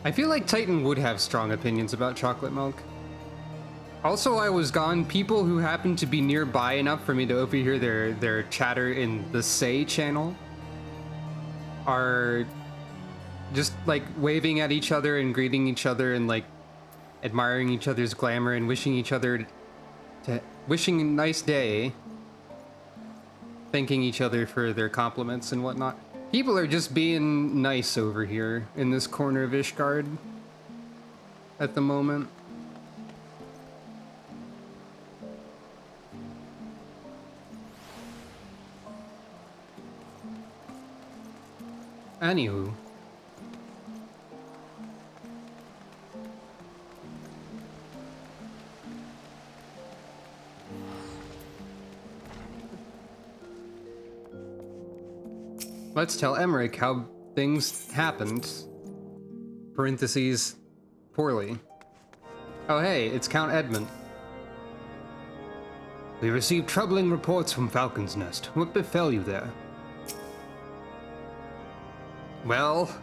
I feel like Titan would have strong opinions about chocolate milk. Also, I was gone. People who happened to be nearby enough for me to overhear their chatter in the Say channel are just like waving at each other and greeting each other and like admiring each other's glamour and wishing a nice day, thanking each other for their compliments and whatnot. People are just being nice over here in this corner of Ishgard at the moment. Anywho. Let's tell Emmerich how things happened. Parentheses, poorly. Oh hey, it's Count Edmund. We received troubling reports from Falcon's Nest. What befell you there? Well,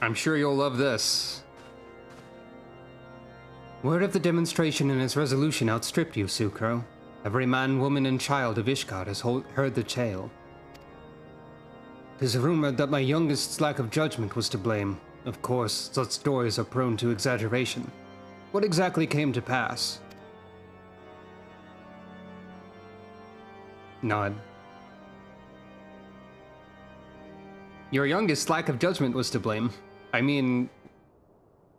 I'm sure you'll love this. Word of the demonstration and its resolution outstripped you, Sucro. Every man, woman, and child of Ishgard has heard the tale. 'Tis rumored that my youngest's lack of judgment was to blame. Of course, such stories are prone to exaggeration. What exactly came to pass? Nod. Your youngest's lack of judgment was to blame. I mean,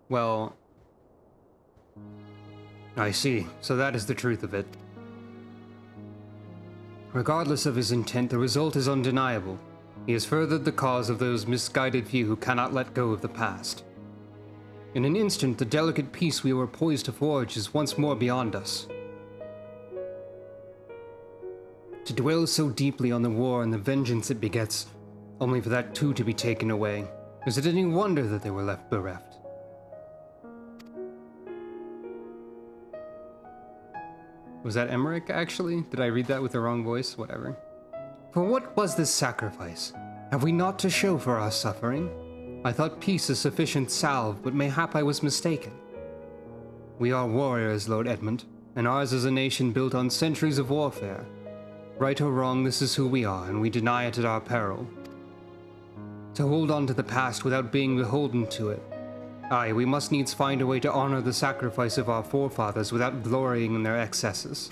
well, I see. So that is the truth of it. Regardless of his intent, the result is undeniable. He has furthered the cause of those misguided few who cannot let go of the past. In an instant, the delicate peace we were poised to forge is once more beyond us. To dwell so deeply on the war and the vengeance it begets, only for that too to be taken away. Is it any wonder that they were left bereft? Was that Emmerich, actually? Did I read that with the wrong voice? Whatever. For what was this sacrifice? Have we naught to show for our suffering? I thought peace a sufficient salve, but mayhap I was mistaken. We are warriors, Lord Edmund, and ours is a nation built on centuries of warfare. Right or wrong, this is who we are, and we deny it at our peril. To hold on to the past without being beholden to it. Aye, we must needs find a way to honor the sacrifice of our forefathers without glorying in their excesses.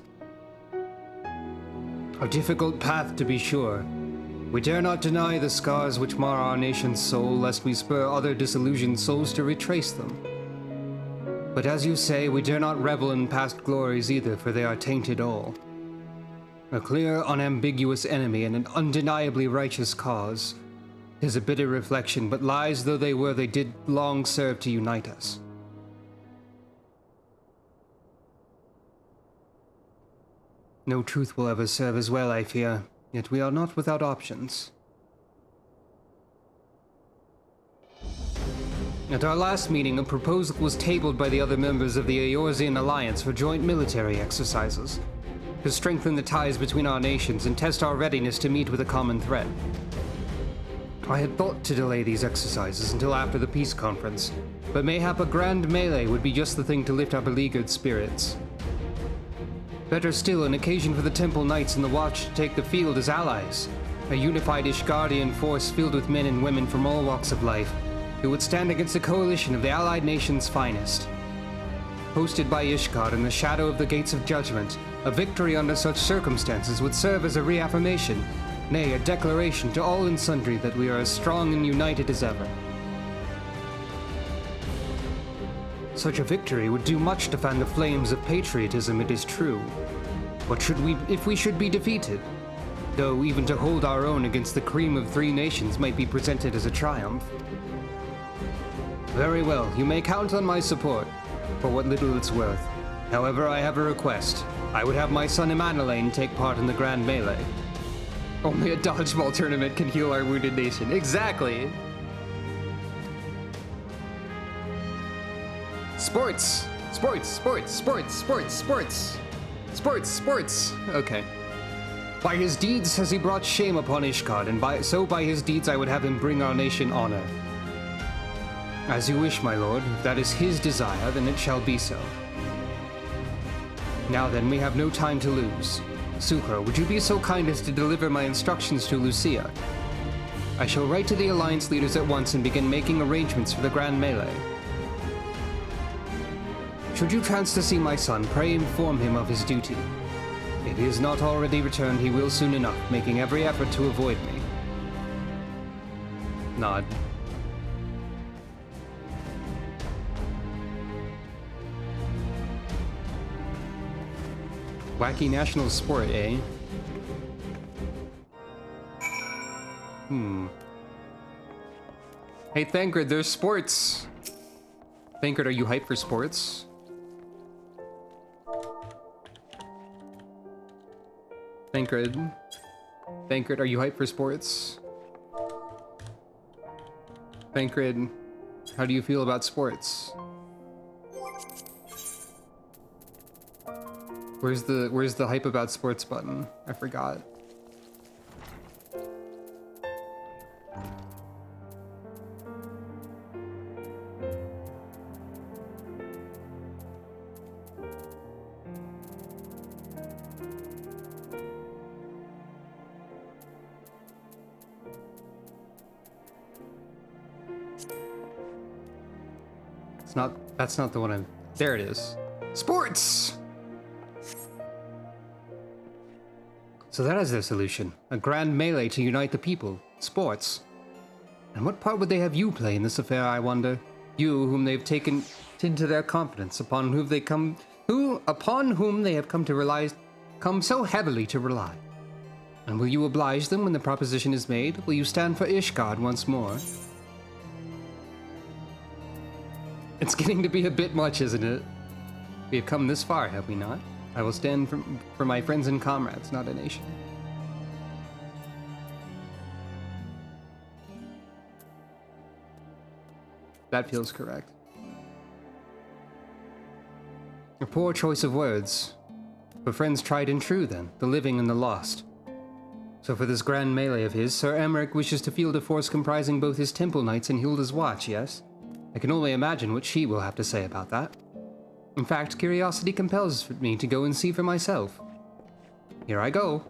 A difficult path, to be sure. We dare not deny the scars which mar our nation's soul, lest we spur other disillusioned souls to retrace them. But as you say, we dare not revel in past glories either, for they are tainted all. A clear, unambiguous enemy and an undeniably righteous cause. 'Tis a bitter reflection, but lies though they were, they did long serve to unite us. No truth will ever serve as well, I fear, yet we are not without options. At our last meeting, a proposal was tabled by the other members of the Eorzean Alliance for joint military exercises, to strengthen the ties between our nations and test our readiness to meet with a common threat. I had thought to delay these exercises until after the peace conference, but mayhap a grand melee would be just the thing to lift our beleaguered spirits. Better still, an occasion for the Temple Knights and the Watch to take the field as allies, a unified Ishgardian force filled with men and women from all walks of life, who would stand against a coalition of the allied nation's finest. Hosted by Ishgard in the shadow of the Gates of Judgment, a victory under such circumstances would serve as a reaffirmation, nay, a declaration to all and sundry that we are as strong and united as ever. Such a victory would do much to fan the flames of patriotism, it is true. What should we, if we should be defeated? Though even to hold our own against the cream of three nations might be presented as a triumph. Very well, you may count on my support, for what little it's worth. However, I have a request. I would have my son Emmanuel take part in the grand melee. Only a dodgeball tournament can heal our wounded nation. Exactly! Sports! Sports, sports, sports, sports, sports! Sports, sports! Okay. By his deeds has he brought shame upon Ishgard, and by his deeds I would have him bring our nation honor. As you wish, my lord. If that is his desire, then it shall be so. Now then, we have no time to lose. Sucro, would you be so kind as to deliver my instructions to Lucia? I shall write to the Alliance leaders at once and begin making arrangements for the Grand Melee. Should you chance to see my son, pray inform him of his duty. If he is not already returned, he will soon enough, making every effort to avoid me. Nod. Wacky national sport, eh? Hey, Thancred, there's sports! Thancred, are you hyped for sports? Thancred? Thancred, are you hyped for sports? Thancred, how do you feel about sports? Where's the hype about sports button? I forgot. That's not the one I'm... There it is. Sports! So that is their solution. A grand melee to unite the people. Sports. And what part would they have you play in this affair, I wonder? You, whom they've taken into their confidence, upon whom they have come so heavily to rely. And will you oblige them when the proposition is made? Will you stand for Ishgard once more? It's getting to be a bit much, isn't it? We have come this far, have we not? I will stand for my friends and comrades, not a nation. That feels correct. A poor choice of words. For friends tried and true, then, the living and the lost. So for this grand melee of his, Sir Emmerich wishes to field a force comprising both his Temple Knights and Hilda's Watch, yes? I can only imagine what she will have to say about that. In fact, curiosity compels me to go and see for myself. Here I go.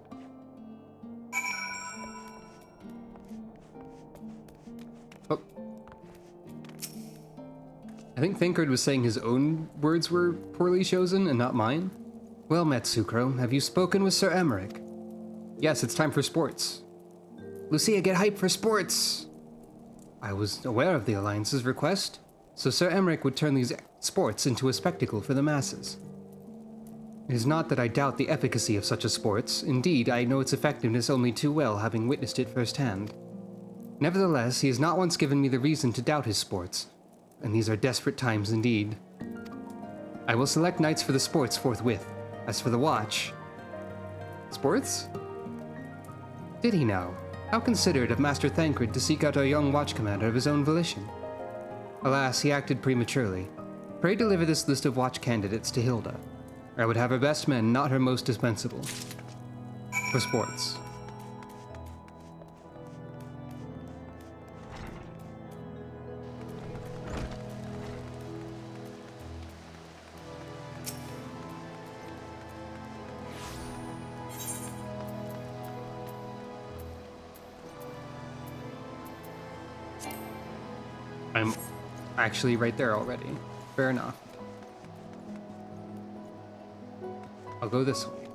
Oh. I think Thancred was saying his own words were poorly chosen and not mine. Well met, Sucro. Have you spoken with Sir Emmerich? Yes, it's time for sports. Lucia, get hyped for sports! I was aware of the Alliance's request, so Sir Emmerich would turn these sports into a spectacle for the masses. It is not that I doubt the efficacy of such a sports. Indeed, I know its effectiveness only too well, having witnessed it firsthand. Nevertheless, he has not once given me the reason to doubt his sports, and these are desperate times indeed. I will select knights for the sports forthwith. As for the watch... Sports? Did he now? How considerate of Master Thancred to seek out our young watch commander of his own volition. Alas, he acted prematurely. Pray deliver this list of watch candidates to Hilda. I would have her best men, not her most dispensable. For sports. I'm actually right there already. Fair enough. I'll go this way.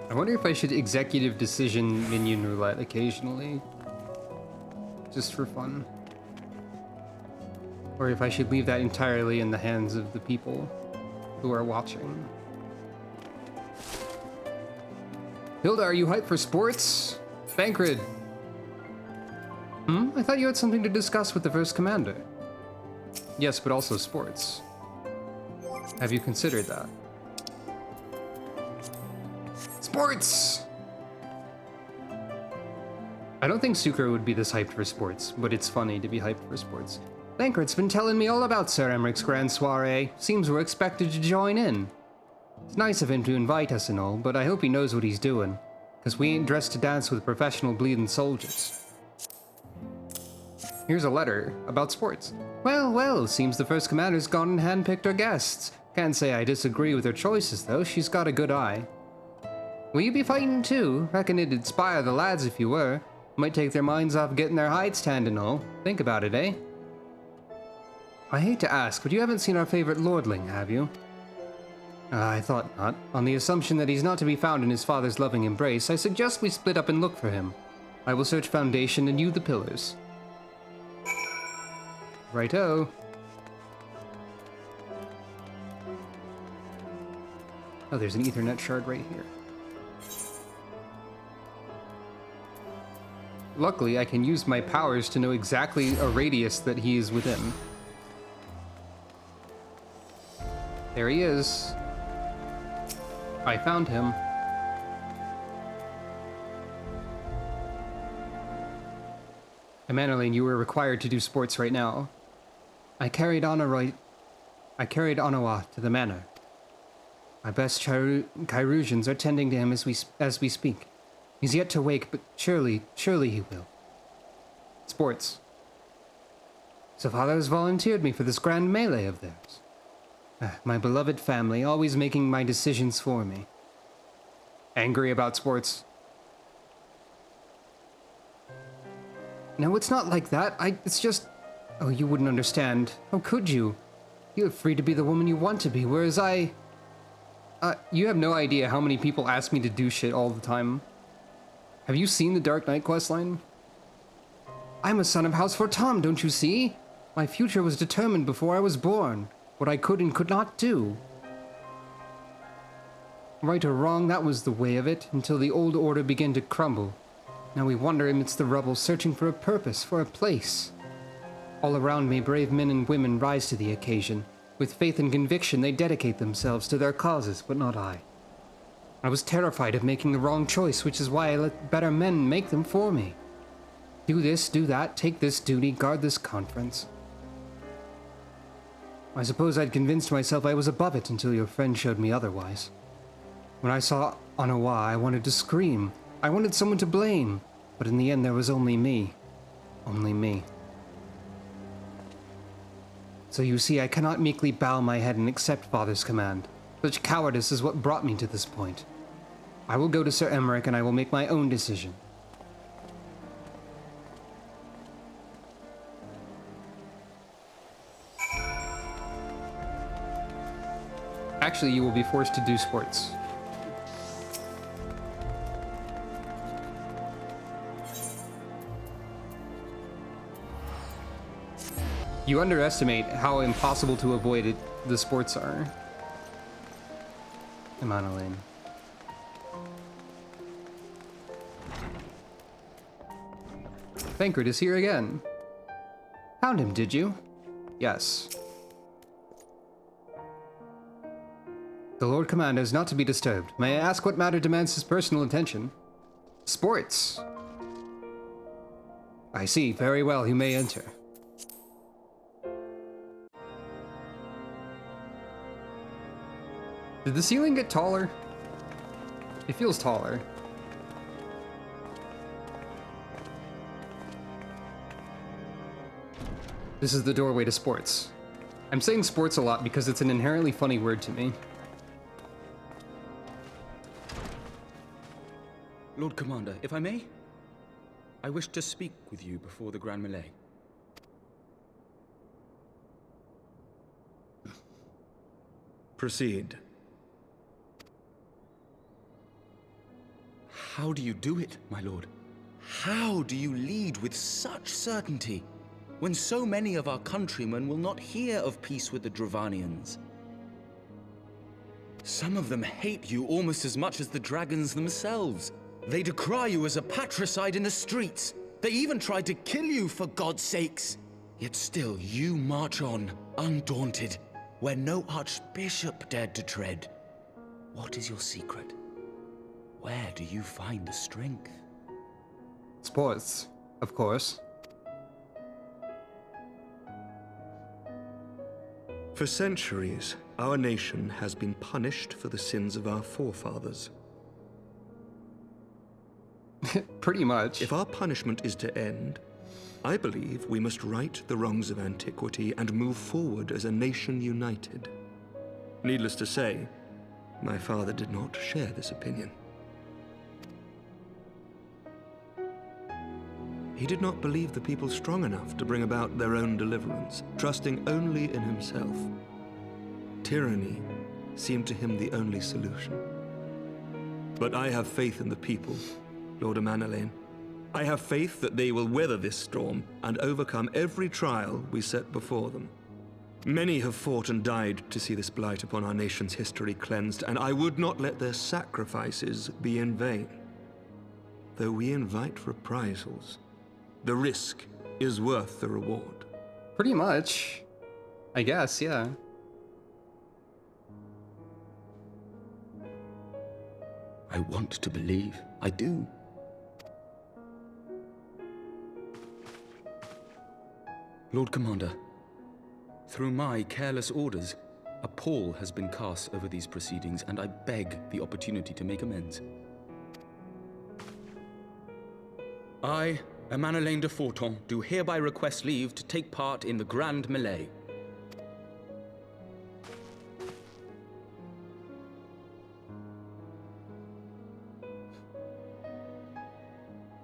I wonder if I should executive decision minion roulette occasionally. Just for fun. Or if I should leave that entirely in the hands of the people who are watching. Hilda, are you hyped for sports? Thancred. I thought you had something to discuss with the first commander. Yes, but also sports. Have you considered that? Sports! I don't think Sucro would be this hyped for sports, but it's funny to be hyped for sports. Bankert's been telling me all about Sir Emmerich's grand soiree. Seems we're expected to join in. It's nice of him to invite us and all, but I hope he knows what he's doing. Because we ain't dressed to dance with professional bleeding soldiers. Here's a letter about sports. Well, well, seems the first commander's gone and handpicked our guests. Can't say I disagree with her choices, though. She's got a good eye. Will you be fighting too? Reckon it'd inspire the lads if you were. Might take their minds off getting their hides tanned and all. Think about it, eh? I hate to ask, but you haven't seen our favorite lordling, have you? I thought not. On the assumption that he's not to be found in his father's loving embrace, I suggest we split up and look for him. I will search foundation and you the pillars. Righto. Oh, there's an Ethernet shard right here. Luckily, I can use my powers to know exactly a radius that he is within. There he is. I found him. Emmanuel, you were required to do sports right now. I carried Onawa to the manor. My best Chirurgeons are tending to him as we speak. He's yet to wake, but surely he will. Sports. So father has volunteered me for this grand melee of theirs. My beloved family, always making my decisions for me. Angry about sports? No, it's not like that. It's just... Oh, you wouldn't understand. How could you? You're free to be the woman you want to be, whereas I... you have no idea how many people ask me to do shit all the time. Have you seen the Dark Knight questline? I'm a son of House Fortam, don't you see? My future was determined before I was born. What I could and could not do. Right or wrong, that was the way of it, until the old order began to crumble. Now we wander amidst the rubble, searching for a purpose, for a place. All around me, brave men and women rise to the occasion. With faith and conviction, they dedicate themselves to their causes, but not I. I was terrified of making the wrong choice, which is why I let better men make them for me. Do this, do that, take this duty, guard this conference. I suppose I'd convinced myself I was above it until your friend showed me otherwise. When I saw Onawa, I wanted to scream. I wanted someone to blame. But in the end, there was only me. Only me. So you see, I cannot meekly bow my head and accept Father's command. Such cowardice is what brought me to this point. I will go to Sir Emmerich and I will make my own decision. Actually, you will be forced to do sports. You underestimate how impossible to avoid it the sports are. Emmanuel. Bankert is here again. Found him, did you? Yes. The Lord Commander is not to be disturbed. May I ask what matter demands his personal attention? Sports. I see. Very well, you may enter. Did the ceiling get taller? It feels taller. This is the doorway to sports. I'm saying sports a lot because it's an inherently funny word to me. Lord Commander, if I may? I wish to speak with you before the Grand Melee. Proceed. How do you do it, my lord? How do you lead with such certainty, when so many of our countrymen will not hear of peace with the Dravanians? Some of them hate you almost as much as the dragons themselves. They decry you as a patricide in the streets. They even tried to kill you, for God's sakes. Yet still you march on, undaunted, where no archbishop dared to tread. What is your secret? Where do you find the strength? Sports, of course. For centuries, our nation has been punished for the sins of our forefathers. Pretty much. If our punishment is to end, I believe we must right the wrongs of antiquity and move forward as a nation united. Needless to say, my father did not share this opinion. He did not believe the people strong enough to bring about their own deliverance, trusting only in himself. Tyranny seemed to him the only solution. But I have faith in the people, Lord Amanalain. I have faith that they will weather this storm and overcome every trial we set before them. Many have fought and died to see this blight upon our nation's history cleansed, and I would not let their sacrifices be in vain. Though we invite reprisals, the risk is worth the reward. Pretty much. I guess, yeah. I want to believe. I do. Lord Commander, through my careless orders, a pall has been cast over these proceedings, and I beg the opportunity to make amends. I, Amanalain de Forton, do hereby request leave to take part in the Grand Melee.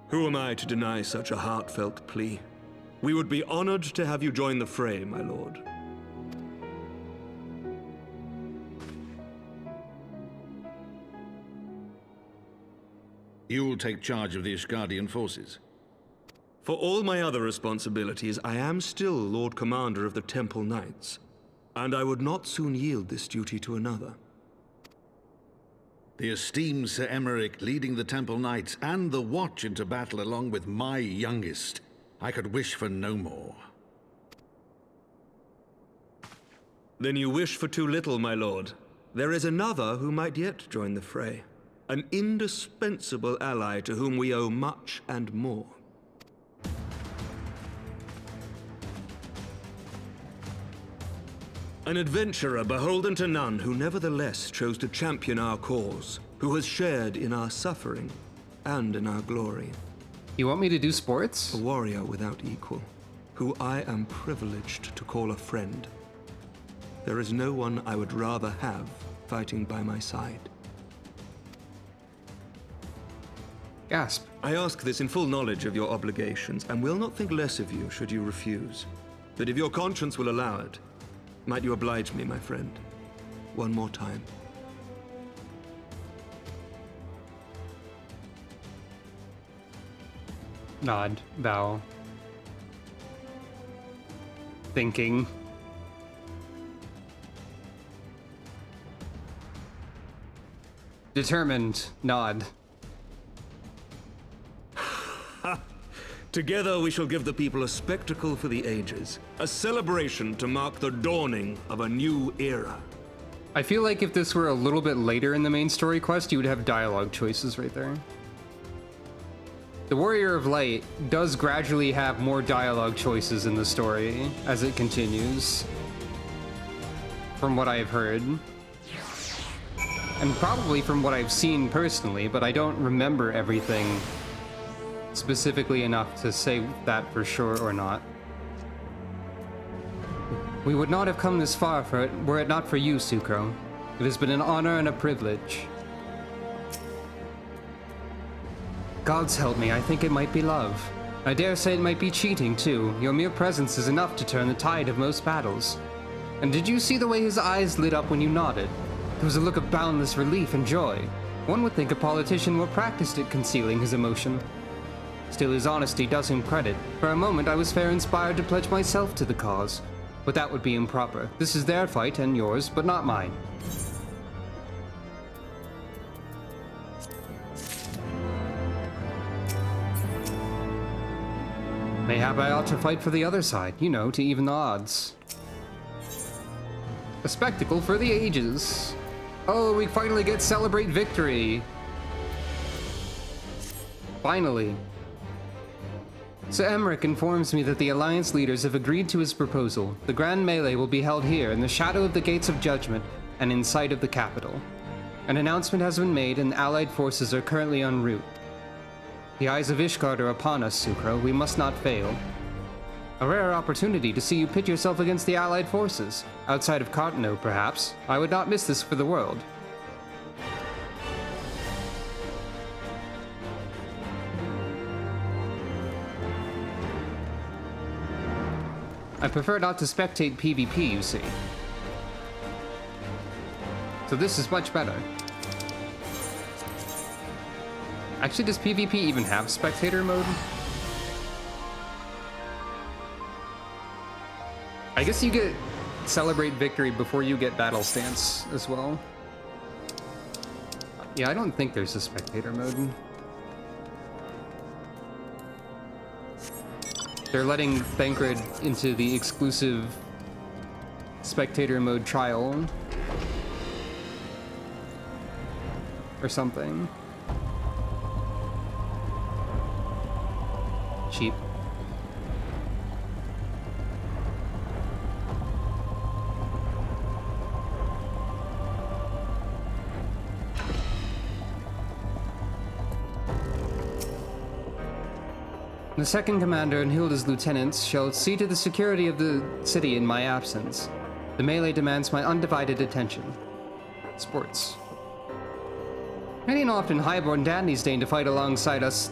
Who am I to deny such a heartfelt plea? We would be honored to have you join the fray, my lord. You'll take charge of the Ishgardian forces? For all my other responsibilities, I am still Lord Commander of the Temple Knights, and I would not soon yield this duty to another. The esteemed Sir Emeric leading the Temple Knights and the Watch into battle along with my youngest. I could wish for no more. Then you wish for too little, my lord. There is another who might yet join the fray. An indispensable ally to whom we owe much and more. An adventurer beholden to none who nevertheless chose to champion our cause, who has shared in our suffering and in our glory. You want me to do sports? A warrior without equal, who I am privileged to call a friend. There is no one I would rather have fighting by my side. Gasp. I ask this in full knowledge of your obligations, and will not think less of you should you refuse. But if your conscience will allow it, might you oblige me, my friend, one more time? Nod, bow. Thinking. Determined, nod. Together we shall give the people a spectacle for the ages, a celebration to mark the dawning of a new era. I feel like if this were a little bit later in the main story quest, you would have dialogue choices right there. The Warrior of Light does gradually have more dialogue choices in the story as it continues, from what I've heard. And probably from what I've seen personally, but I don't remember everything specifically enough to say that for sure or not. We would not have come this far were it not for you, Sucro. It has been an honor and a privilege. Gods help me, I think it might be love. I dare say it might be cheating, too. Your mere presence is enough to turn the tide of most battles. And did you see the way his eyes lit up when you nodded? There was a look of boundless relief and joy. One would think a politician were practiced at concealing his emotion. Still, his honesty does him credit. For a moment, I was fair inspired to pledge myself to the cause. But that would be improper. This is their fight and yours, but not mine. Mayhap I ought to fight for the other side, you know, to even the odds. A spectacle for the ages. Oh, we finally get to celebrate victory. Finally. Sir Emmerich informs me that the Alliance leaders have agreed to his proposal. The Grand Melee will be held here, in the shadow of the Gates of Judgment, and in sight of the capital. An announcement has been made, and Allied forces are currently en route. The eyes of Ishgard are upon us, Sucro. We must not fail. A rare opportunity to see you pit yourself against the Allied forces. Outside of Cartano, perhaps. I would not miss this for the world. I prefer not to spectate PvP, you see. So this is much better. Actually, does PvP even have spectator mode? I guess you get Celebrate Victory before you get Battle Stance as well. Yeah, I don't think there's a spectator mode. They're letting Thancred into the exclusive spectator mode trial. Or something. Cheap. The second commander and Hilda's lieutenants shall see to the security of the city in my absence. The melee demands my undivided attention. Sports. It ain't often highborn dandies deign to fight alongside us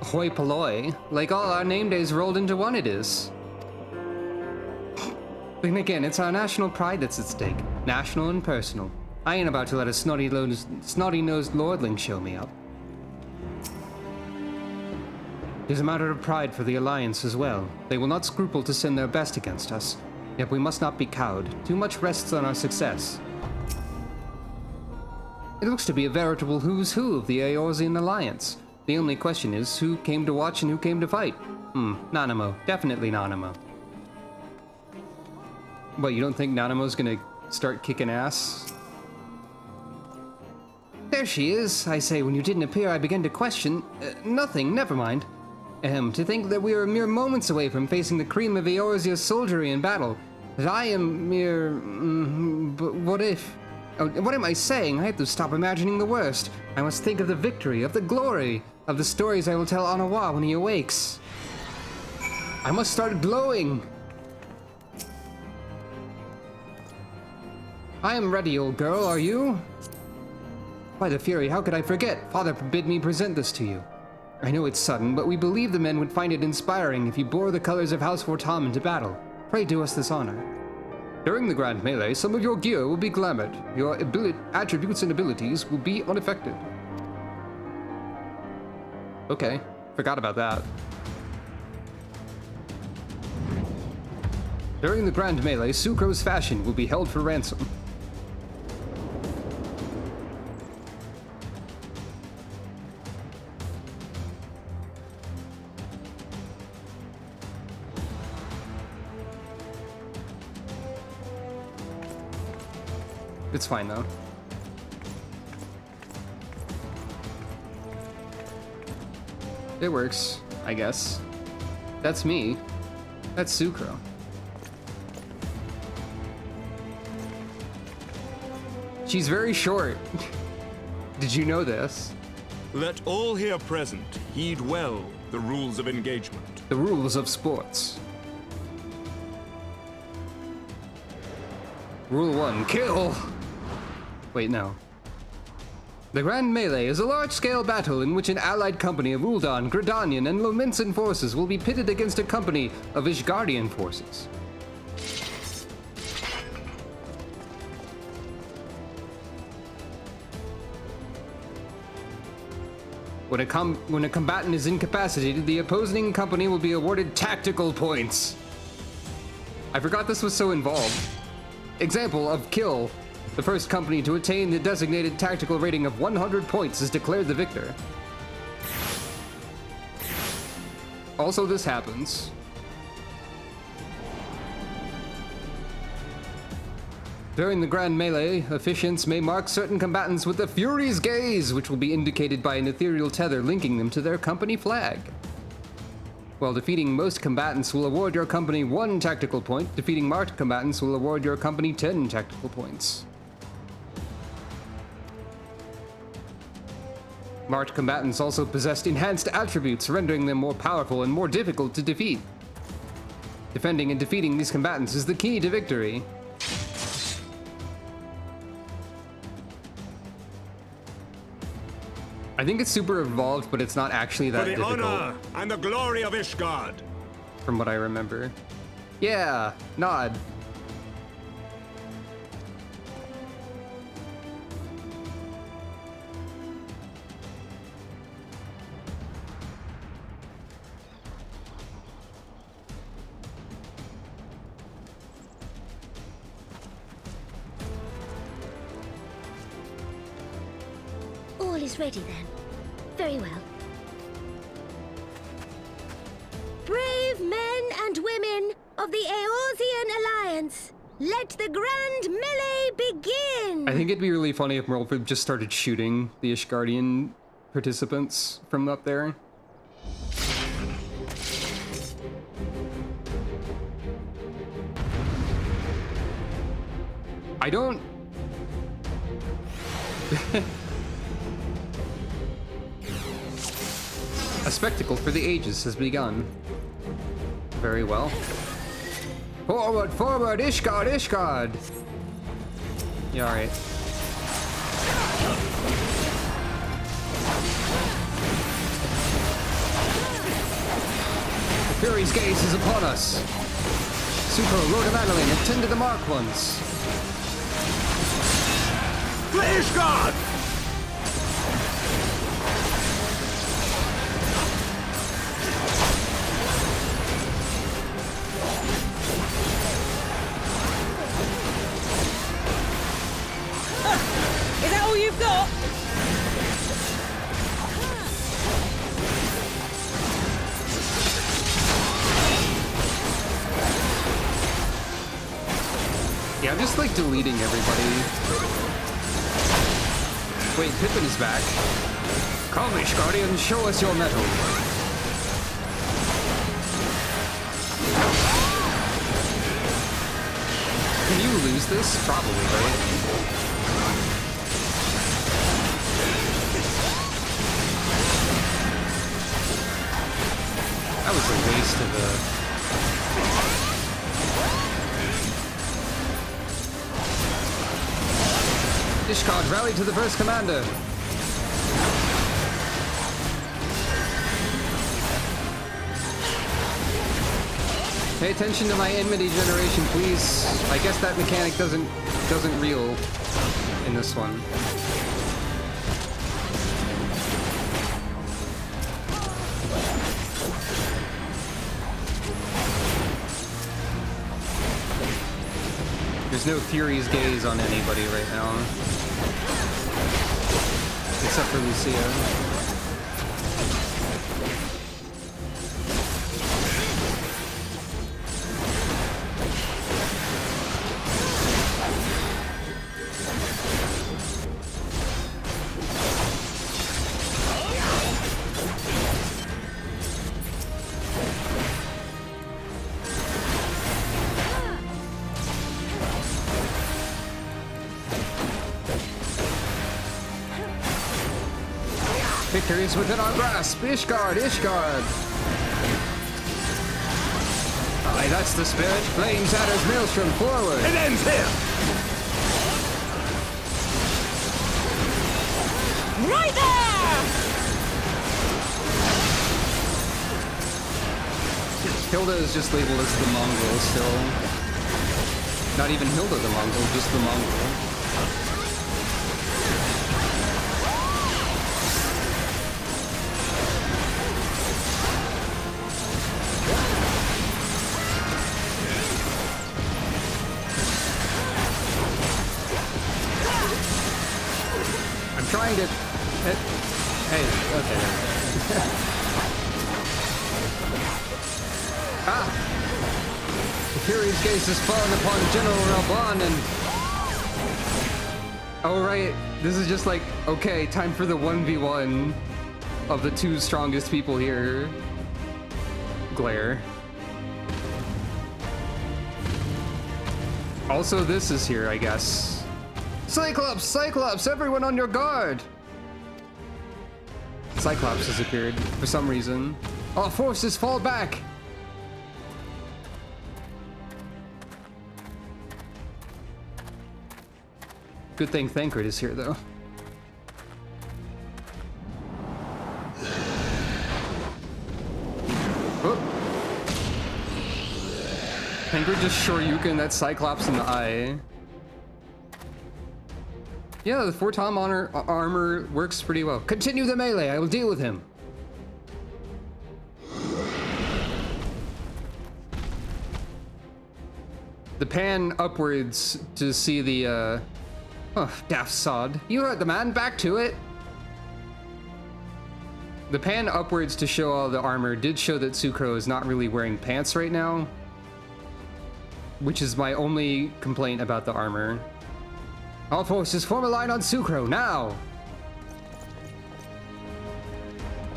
hoi polloi, like all our name days rolled into one it is. Then again, it's our national pride that's at stake, national and personal. I ain't about to let a snotty-nosed lordling show me up. It is a matter of pride for the Alliance as well. They will not scruple to send their best against us. Yet we must not be cowed. Too much rests on our success. It looks to be a veritable who's who of the Eorzean Alliance. The only question is, who came to watch and who came to fight? Nanamo. Definitely Nanamo. What, you don't think Nanamo's gonna start kicking ass? There she is. I say, when you didn't appear, I began to question. Nothing, never mind. To think that we are mere moments away from facing the cream of Eorzea's soldiery in battle. That I am mere... but what if... Oh, what am I saying? I have to stop imagining the worst. I must think of the victory, of the glory, of the stories I will tell Anawa when he awakes. I must start glowing. I am ready, old girl, are you? By the Fury, how could I forget? Father bid me present this to you. I know it's sudden, but we believe the men would find it inspiring if you bore the colors of House Vortam into battle. Pray do us this honor. During the Grand Melee, some of your gear will be glamored. Your attributes and abilities will be unaffected. Okay, forgot about that. During the Grand Melee, Sucro's fashion will be held for ransom. It's fine, though. It works, I guess. That's me. That's Sucro. She's very short. Did you know this? Let all here present heed well the rules of engagement. The rules of sports. Rule 1, kill! Wait, no. The Grand Melee is a large-scale battle in which an allied company of Uldan, Gridanian, and Lominsan forces will be pitted against a company of Ishgardian forces. When a combatant is incapacitated, the opposing company will be awarded tactical points. I forgot this was so involved. Example of kill. The first company to attain the designated tactical rating of 100 points is declared the victor. Also, this happens. During the Grand Melee, officiants may mark certain combatants with the Fury's Gaze, which will be indicated by an ethereal tether linking them to their company flag. While defeating most combatants will award your company 1 tactical point, defeating marked combatants will award your company 10 tactical points. Marked combatants also possessed enhanced attributes, rendering them more powerful and more difficult to defeat. Defending and defeating these combatants is the key to victory. I think it's super evolved, but it's not actually that difficult. For the honor and the glory of Ishgard. From what I remember. Yeah, nod. All is ready then. Very well. Brave men and women of the Eorzean Alliance, let the grand melee begin! I think it'd be really funny if Merlford just started shooting the Ishgardian participants from up there. I don't... A spectacle for the ages has begun. Very well. Forward, forward, Ishgard, Ishgard! Yeah, alright. The Fury's gaze is upon us. Super, Lord of Adelaine, attend to the marked ones. For Ishgard! Is that all you've got? Yeah, I'm just like deleting everybody. Wait, Pippin is back. Come, Ishgardian, show us your mettle. Can you lose this? Probably, right? That was a waste of a... Ishgard, rally to the first commander! Pay attention to my enmity generation, please. I guess that mechanic doesn't reel in this one. There's no Fury's gaze on anybody right now. Except for Lucia. Victory is within our grasp! Ishgard! Ishgard! Aye, that's the spirit. Flames Adder's Maelstrom forward! It ends here! Right there! Hilda is just labeled as the Mongol still. Not even Hilda the Mongol, just the Mongol. Trying to... Hey, okay. The Fury's gaze has fallen upon General Ralban and... Oh, right. This is just like, okay, time for the 1v1 of the 2 strongest people here. glare. Also, this is here, I guess. Cyclops! Cyclops! Everyone on your guard! Cyclops has appeared for some reason. All forces fall back! Good thing Thancred is here, though. Thancred just Shoryuken that Cyclops in the eye. Yeah, the 4-tom armor works pretty well. Continue the melee, I will deal with him. The pan upwards to see the, oh, daft sod. You heard the man, back to it. The pan upwards to show all the armor did show that Sucro is not really wearing pants right now, which is my only complaint about the armor. All forces form a line on Sucro, now!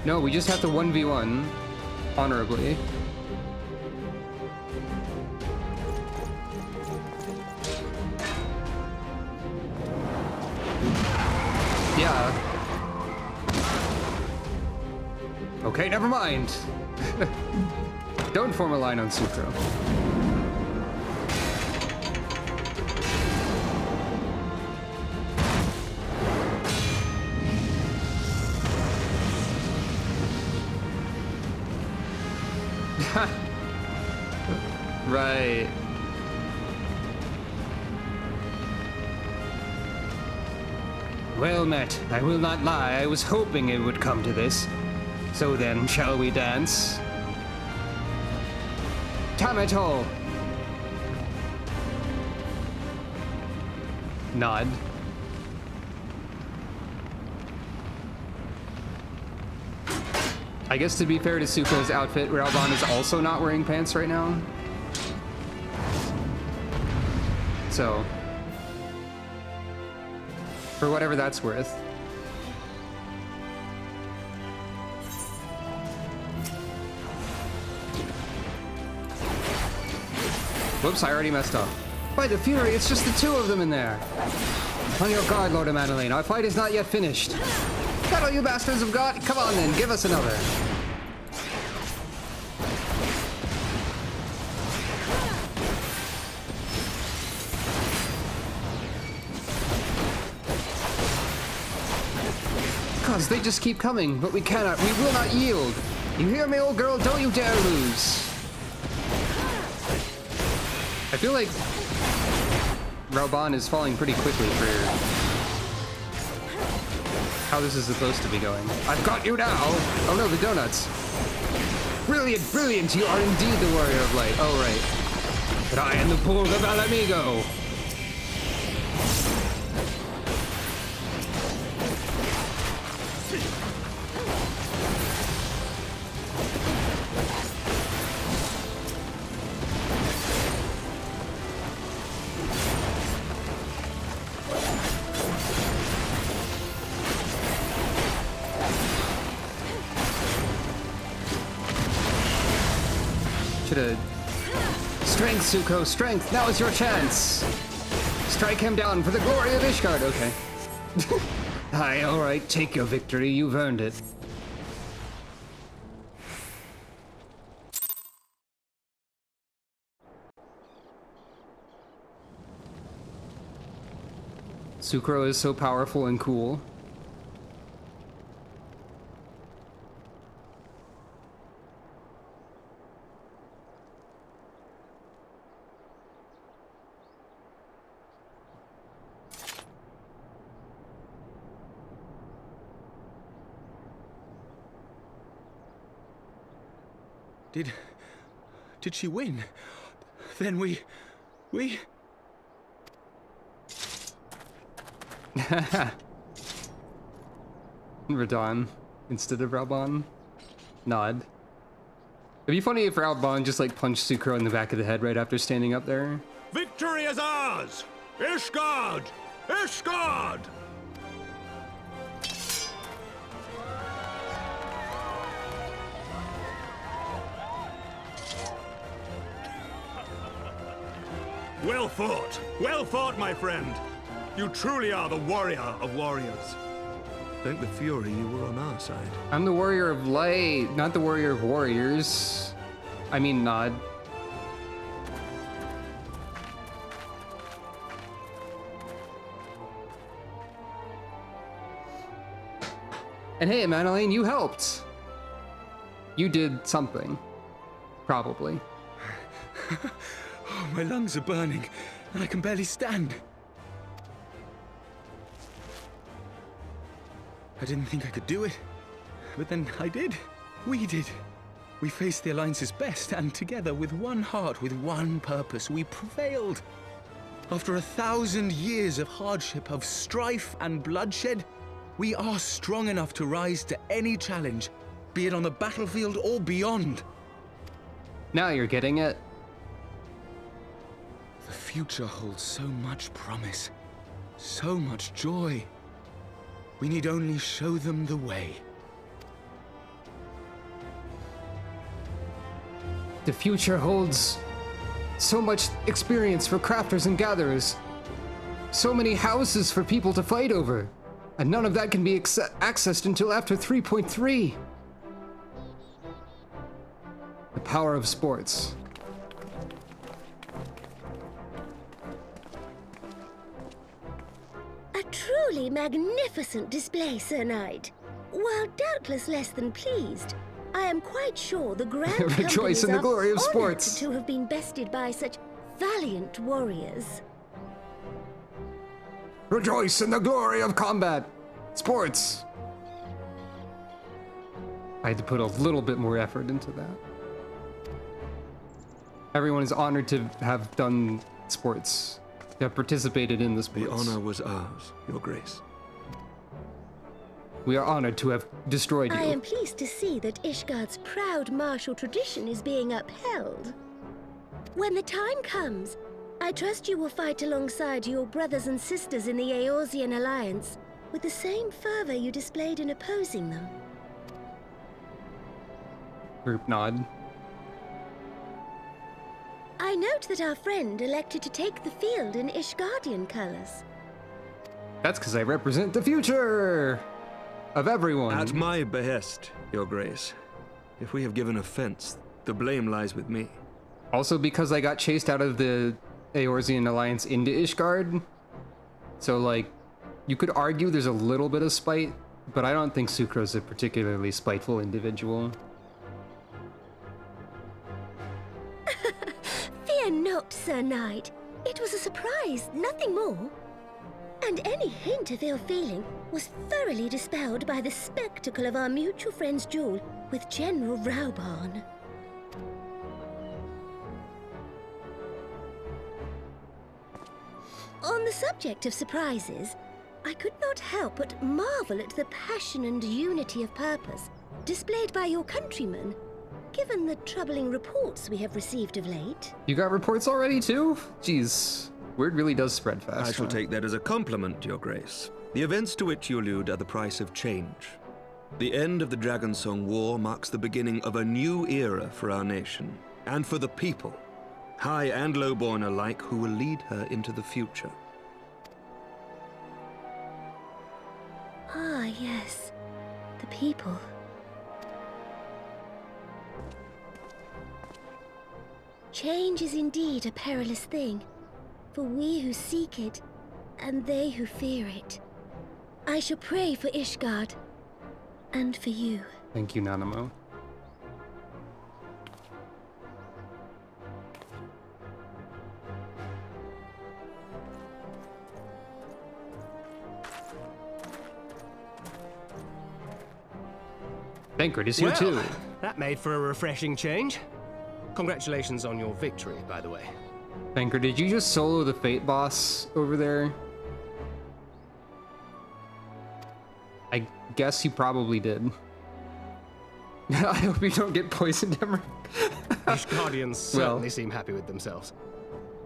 No, we just have to 1v1, honorably. Yeah. Okay, never mind. Don't form a line on Sucro. Right. Well met. I will not lie. I was hoping it would come to this. So then, shall we dance? Tamato! Nod. I guess to be fair to Suko's outfit, Raoban is also not wearing pants right now. So, for whatever that's worth. Whoops, I already messed up. By the Fury, it's just the two of them in there. On your guard, Lord of Madeline. Our fight is not yet finished. That all you bastards have got? Come on then, give us another. Cause they just keep coming, but we will not yield. You hear me, old girl? Don't you dare lose. I feel like Raoban is falling pretty quickly for how this is supposed to be going. I've got you now! Oh no, the donuts. Brilliant, brilliant! You are indeed the warrior of light. Oh right. But I am the bull of Alamigo! Strength, Suko, strength! Now is your chance! Strike him down for the glory of Ishgard! Okay. Aye, alright, take your victory, you've earned it. Sucro is so powerful and cool. Did she win? Then we... Radon instead of Raoban. Nod. It'd be funny if Raoban just like punched Sucro in the back of the head right after standing up there. Victory is ours! Ishgard! Ishgard! Well fought, my friend. You truly are the warrior of warriors. Thank the Fury you were on our side. I'm the warrior of light, not the warrior of warriors. I mean, Nod. And hey, Madeline, you helped. You did something. Probably. Oh, my lungs are burning, and I can barely stand. I didn't think I could do it, but then I did. We did. We faced the Alliance's best, and together, with one heart, with one purpose, we prevailed. After 1,000 years of hardship, of strife and bloodshed, we are strong enough to rise to any challenge, be it on the battlefield or beyond. Now you're getting it. The future holds so much promise, so much joy. We need only show them the way. The future holds so much experience for crafters and gatherers. So many houses for people to fight over. And none of that can be accessed until after 3.3. The power of sports. A truly magnificent display, Sir Knight. While doubtless less than pleased, I am quite sure the Grand Rejoice Companies in the are glory of honored sports. to have been bested by such valiant warriors. Rejoice in the glory of combat. Sports. I had to put a little bit more effort into that. Everyone is honored to have done sports, to have participated in the sports. The honor was ours, Your Grace. We are honored to have destroyed you. I am pleased to see that Ishgard's proud martial tradition is being upheld. When the time comes, I trust you will fight alongside your brothers and sisters in the Eorzean Alliance with the same fervor you displayed in opposing them. Group nod. I note that our friend elected to take the field in Ishgardian colors. That's because I represent the future of everyone. At my behest, Your Grace. If we have given offense, the blame lies with me. Also because I got chased out of the Eorzean Alliance into Ishgard. So, like, you could argue there's a little bit of spite, but I don't think Sucro's a particularly spiteful individual. Fear not, Sir Knight. It was a surprise, nothing more. And any hint of ill feeling was thoroughly dispelled by the spectacle of our mutual friend's duel with General Raubarn. On the subject of surprises, I could not help but marvel at the passion and unity of purpose displayed by your countrymen, given the troubling reports we have received of late. You got reports already too? Jeez, word really does spread fast. I shall take that as a compliment, Your Grace. The events to which you allude are the price of change. The end of the Dragonsong War marks the beginning of a new era for our nation, and for the people, high and lowborn alike, who will lead her into the future. Ah, yes. The people. Change is indeed a perilous thing, for we who seek it, and they who fear it. I shall pray for Ishgard, and for you. Thank you, Nanamo. Bankard is here too. That made for a refreshing change. Congratulations on your victory, by the way. Bankard, did you just solo the Fate boss over there? I guess you probably did. I hope you don't get poisoned, Emmer. Ishgardians certainly seem happy with themselves.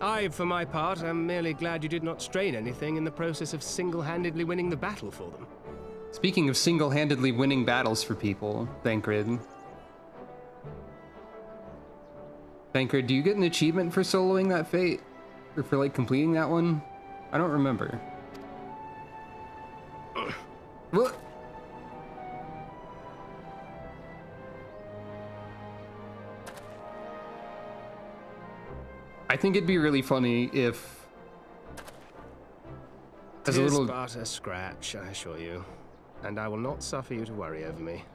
I, for my part, am merely glad you did not strain anything in the process of single-handedly winning the battle for them. Speaking of single-handedly winning battles for people, Bankard. Bankard, do you get an achievement for soloing that Fate? or for like completing that one? I don't remember. What? I think it'd be really funny if, as a little, but a scratch, I assure you, and I will not suffer you to worry over me.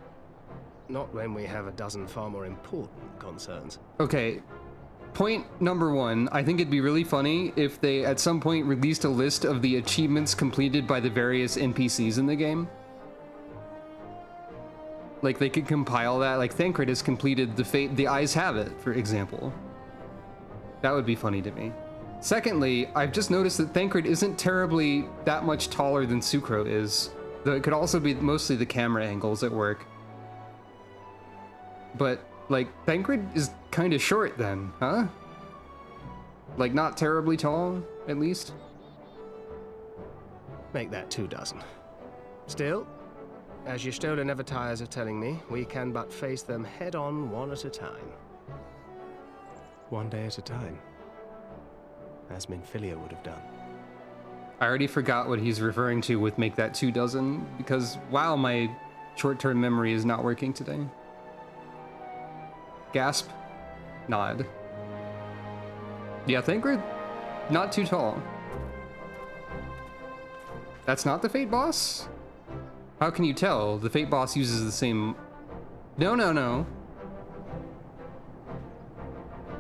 Not when we have a dozen far more important concerns. Okay, point number one, I think it'd be really funny if they at some point released a list of the achievements completed by the various NPCs in the game. Like they could compile that, like Thancred has completed the Eyes Have It, for example. That would be funny to me. Secondly, I've just noticed that Thancred isn't terribly that much taller than Sucro is, though it could also be mostly the camera angles at work. But, like, Thancred is kind of short then, huh? Like, not terribly tall, at least? Make that 24. Still, as Y'shtola never tires of telling me, we can but face them head-on one at a time. One day at a time. As Minfilia would have done. I already forgot what he's referring to with make that 24, because, wow, my short-term memory is not working today. Gasp. Nod. Yeah, Thancred, not too tall. That's not the Fate boss? How can you tell? The Fate boss uses the same... No.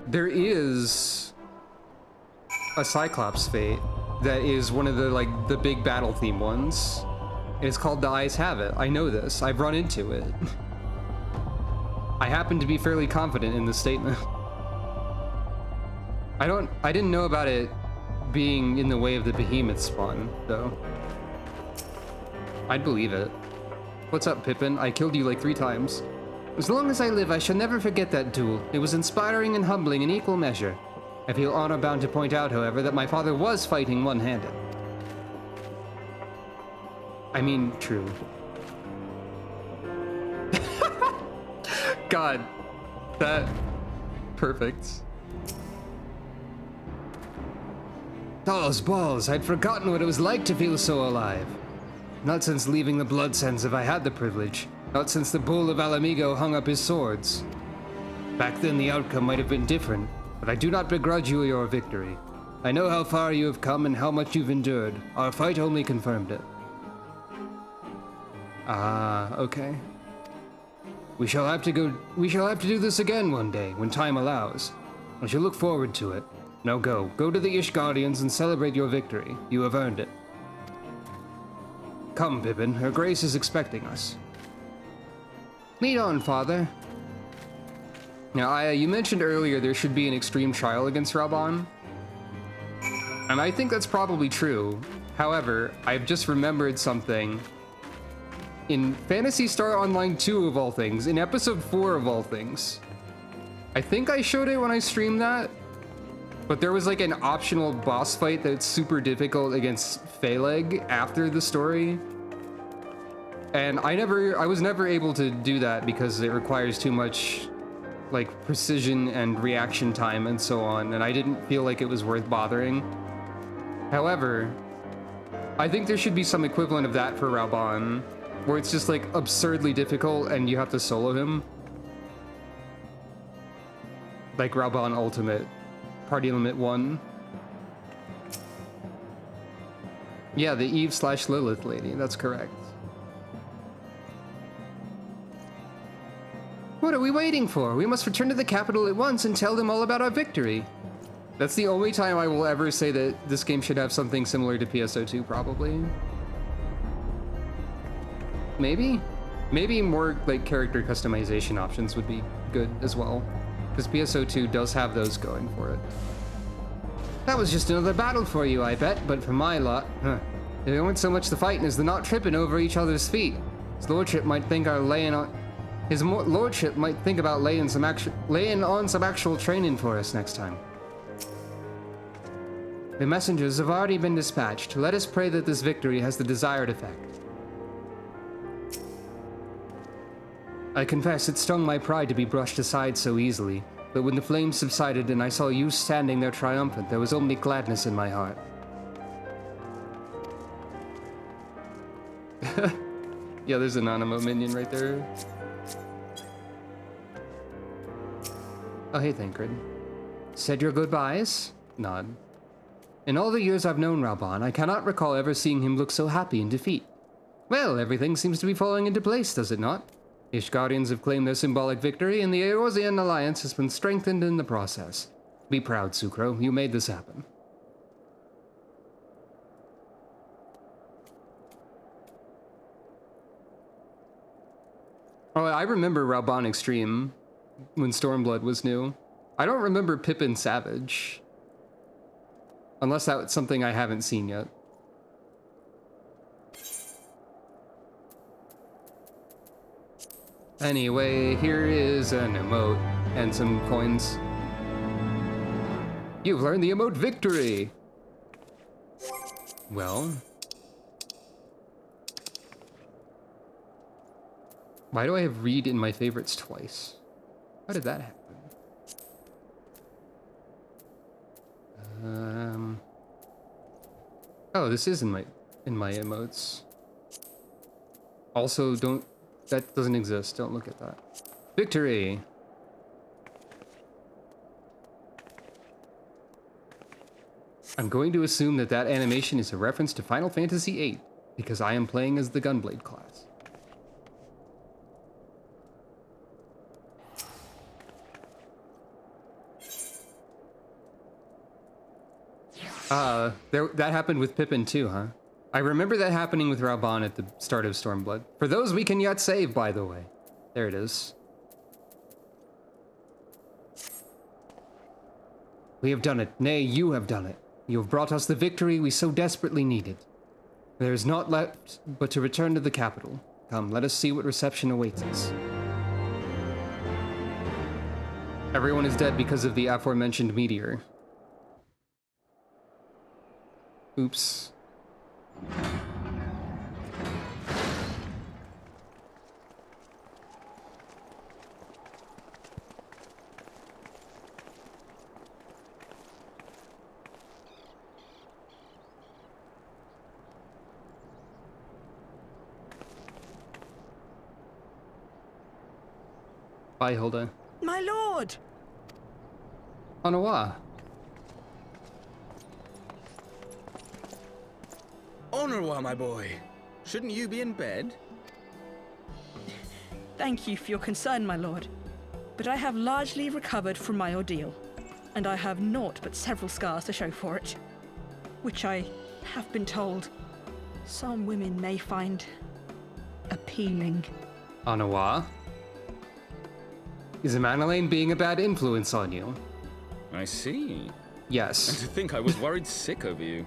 There is a Cyclops Fate that is one of the, like, the big battle theme ones. And it's called The Eyes Have It. I know this. I've run into it. I happen to be fairly confident in this statement. I didn't know about it being in the way of the behemoth spawn, though. I'd believe it. What's up, Pippin? I killed you like 3 times. As long as I live, I shall never forget that duel. It was inspiring and humbling in equal measure. I feel honor-bound to point out, however, that my father was fighting one-handed. I mean, true. God, that... perfect. Those balls, I'd forgotten what it was like to feel so alive. Not since leaving the Bloodsands have I had the privilege. Not since the Bull of Alamigo hung up his swords. Back then the outcome might have been different, but I do not begrudge you your victory. I know how far you have come and how much you've endured. Our fight only confirmed it. Ah, okay. We shall have to do this again one day, when time allows. I shall look forward to it. Now go to the Ishgardians and celebrate your victory. You have earned it. Come, Pippin, her grace is expecting us. Lead on, father. Now, Aya, you mentioned earlier there should be an extreme trial against Raubahn. And I think that's probably true. However, I've just remembered something. In Phantasy Star Online 2 of all things, in episode 4 of all things, I think I showed it when I streamed that, but there was like an optional boss fight that's super difficult against Phaleg after the story. And I was never able to do that because it requires too much like precision and reaction time and so on, and I didn't feel like it was worth bothering. However, I think there should be some equivalent of that for Raubahn, where it's just like absurdly difficult and you have to solo him. Like Raubahn Ultimate, Party Limit 1. Yeah, the Eve/Lilith lady, that's correct. What are we waiting for? We must return to the capital at once and tell them all about our victory. That's the only time I will ever say that this game should have something similar to PSO2, probably. Maybe? Maybe more like character customization options would be good as well, because PSO2 does have those going for it. That was just another battle for you, I bet, but for my lot, it wasn't so much the fighting as the not tripping over each other's feet. His lordship might think about laying on some actual training for us next time. The messengers have already been dispatched. Let us pray that this victory has the desired effect. I confess it stung my pride to be brushed aside so easily. but when the flames subsided and I saw you standing there triumphant, there was only gladness in my heart. Yeah, there's an Animo minion right there. Oh, hey, Thancred. Said your goodbyes? Nod. In all the years I've known Raubahn, I cannot recall ever seeing him look so happy in defeat. Well, everything seems to be falling into place, does it not? Ishgardians have claimed their symbolic victory, and the Eorzean alliance has been strengthened in the process. Be proud, Sucro. You made this happen. Oh, I remember Raubahn Extreme when Stormblood was new. I don't remember Pippin Savage. Unless that's something I haven't seen yet. Anyway, here is an emote and some coins. You've learned the emote Victory! Well... Why do I have read in my favorites twice? How did that happen? Oh, this is in my emotes. Also, that doesn't exist. Don't look at that. Victory! I'm going to assume that that animation is a reference to Final Fantasy VIII, because I am playing as the Gunblade class. That happened with Pippin too, huh? I remember that happening with Raubahn at the start of Stormblood. For those we can yet save, by the way. There it is. We have done it. Nay, you have done it. You have brought us the victory we so desperately needed. There is naught left but to return to the capital. Come, let us see what reception awaits us. Everyone is dead because of the aforementioned meteor. Oops. Bye, Hilda. My lord! Onawa. Onorwa, my boy. Shouldn't you be in bed? Thank you for your concern, my lord. But I have largely recovered from my ordeal, and I have naught but several scars to show for it, which I have been told some women may find appealing. Onawa? Is Emmanuel being a bad influence on you? I see. Yes. And to think I was worried sick over you.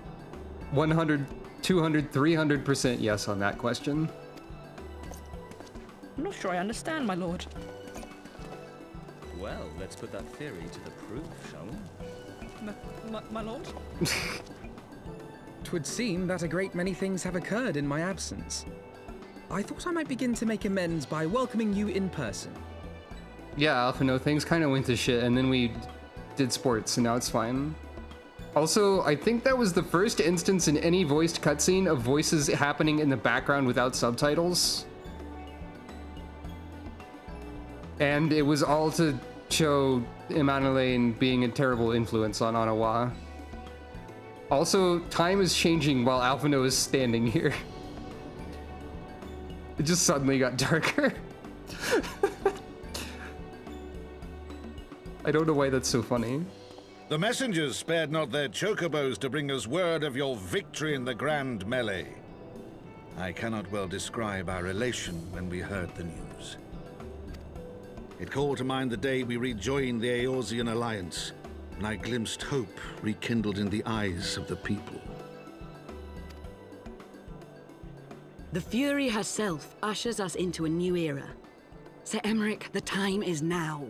100, 200, 300% yes on that question. I'm not sure I understand, my lord. Well, let's put that theory to the proof, shall we? My lord? 'Twould seem that a great many things have occurred in my absence. I thought I might begin to make amends by welcoming you in person. Yeah, Alphino, things kind of went to shit, and then we did sports, and now it's fine. Also, I think that was the first instance in any voiced cutscene of voices happening in the background without subtitles. And it was all to show Emmanuel being a terrible influence on Onawa. Also, time is changing while Alphino is standing here. It just suddenly got darker. I don't know why that's so funny. The messengers spared not their chocobos to bring us word of your victory in the grand melee. I cannot well describe our elation when we heard the news. It called to mind the day we rejoined the Eorzean alliance, and I glimpsed hope rekindled in the eyes of the people. The Fury herself ushers us into a new era. Sir Emmerich, the time is now.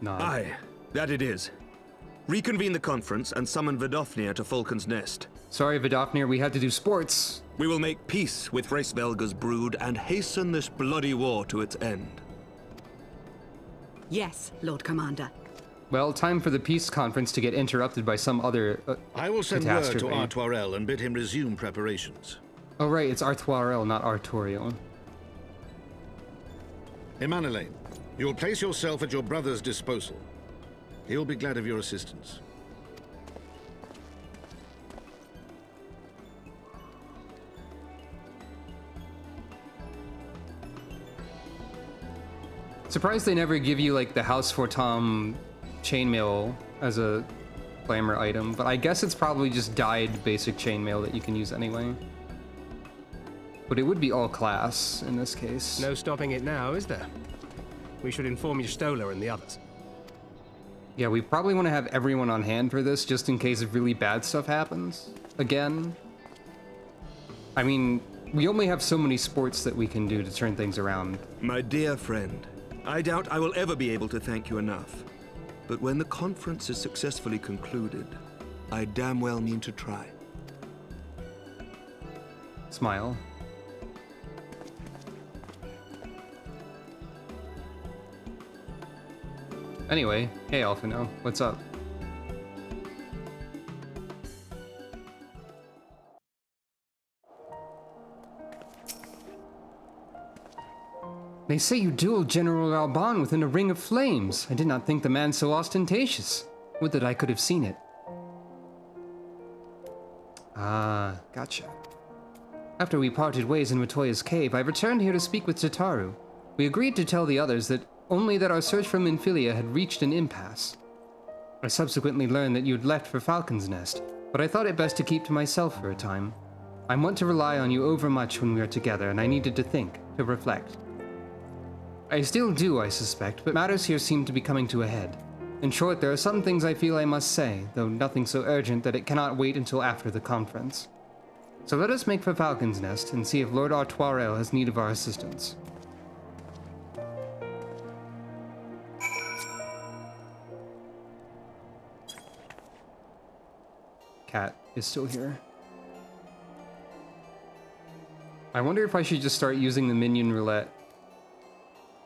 No. Aye, that it is. Reconvene the conference and summon Vidofnir to Falcon's Nest. Sorry, Vidofnir, we had to do sports. We will make peace with Hraesvelga's brood and hasten this bloody war to its end. Yes, Lord Commander. Well, time for the peace conference to get interrupted by some other I will send word to catastrophe. Artoirel and bid him resume preparations. Oh right, it's Artoirel, not Artoriel. Emanuele, you will place yourself at your brother's disposal. He will be glad of your assistance. Surprised they never give you like the House for Tom chainmail as a glamour item, but I guess it's probably just dyed basic chainmail that you can use anyway. But it would be all class in this case. No stopping it now, is there? We should inform Stola and the others. Yeah, we probably want to have everyone on hand for this just in case if really bad stuff happens again. I mean, we only have so many sports that we can do to turn things around. My dear friend, I doubt I will ever be able to thank you enough. But when the conference is successfully concluded, I damn well mean to try. Smile. Anyway, hey Alphino, what's up? They say you dueled General Alban within a ring of flames. I did not think the man so ostentatious. Would that I could have seen it. Ah, gotcha. After we parted ways in Matoya's cave, I returned here to speak with Tataru. We agreed to tell the others that only that our search for Minfilia had reached an impasse. I subsequently learned that you had left for Falcon's Nest, but I thought it best to keep to myself for a time. I want to rely on you overmuch when we are together, and I needed to think, to reflect. I still do, I suspect, but matters here seem to be coming to a head. In short, there are some things I feel I must say, though nothing so urgent that it cannot wait until after the conference. So let us make for Falcon's Nest and see if Lord Artoirel has need of our assistance. Cat is still here. I wonder if I should just start using the minion roulette,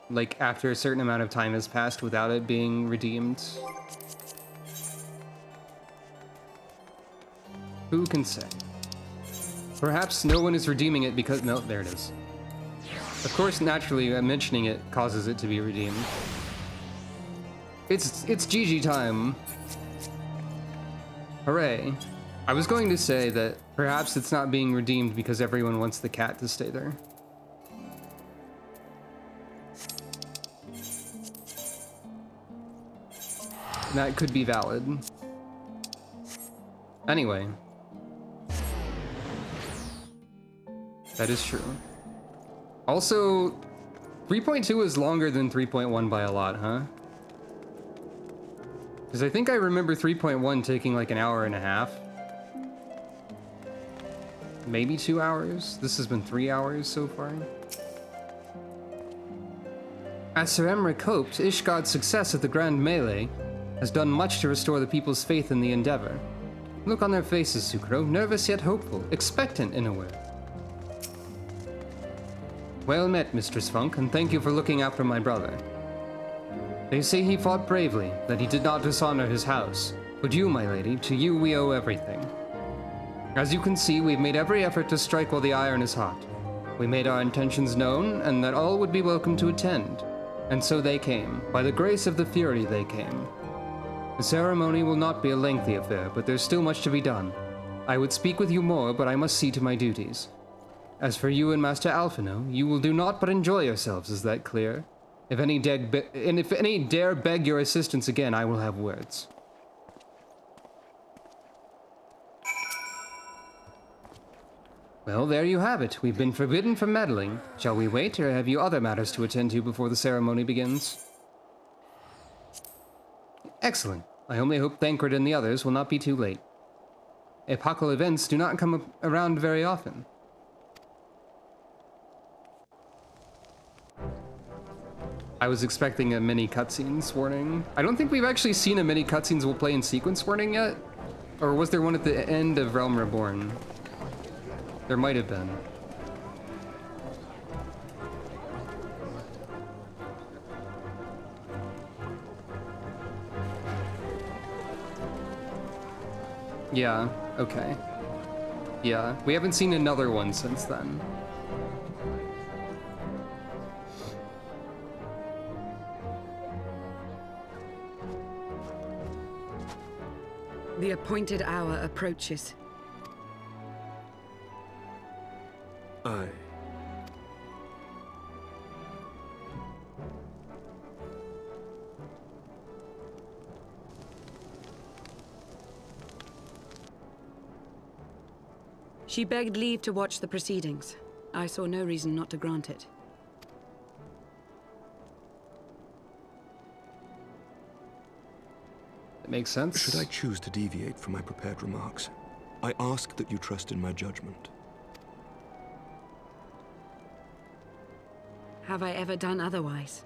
like after a certain amount of time has passed without it being redeemed. Who can say? Perhaps no one is redeeming it because... No, there it is. Of course, naturally, mentioning it causes it to be redeemed. It's GG time. Hooray. I was going to say that perhaps it's not being redeemed because everyone wants the cat to stay there. That could be valid. Anyway. That is true. Also, 3.2 is longer than 3.1 by a lot, huh? Because I think I remember 3.1 taking like an hour and a half. Maybe 2 hours? This has been 3 hours so far. As Sir Emmerich hoped, Ishgard's success at the Grand Melee has done much to restore the people's faith in the endeavor. Look on their faces, Sucro, nervous yet hopeful, expectant in a way. Well met, Mistress Funk, and thank you for looking after my brother. They say he fought bravely, that he did not dishonor his house. But you, my lady, to you we owe everything. As you can see, we've made every effort to strike while the iron is hot. We made our intentions known, and that all would be welcome to attend. And so they came. By the grace of the Fury, they came. The ceremony will not be a lengthy affair, but there's still much to be done. I would speak with you more, but I must see to my duties. As for you and Master Alphino, you will do naught but enjoy yourselves, is that clear? If any dare beg your assistance again, I will have words. Well, there you have it. We've been forbidden from meddling. Shall we wait, or have you other matters to attend to before the ceremony begins? Excellent. I only hope Thancred and the others will not be too late. Epochal events do not come around very often. I was expecting a mini cutscenes warning. I don't think we've actually seen a mini cutscenes we'll play in sequence warning yet. Or was there one at the end of Realm Reborn? There might have been. Yeah, okay. Yeah, we haven't seen another one since then. The appointed hour approaches. Aye. She begged leave to watch the proceedings. I saw no reason not to grant it. It makes sense. Should I choose to deviate from my prepared remarks, I ask that you trust in my judgment. Have I ever done otherwise?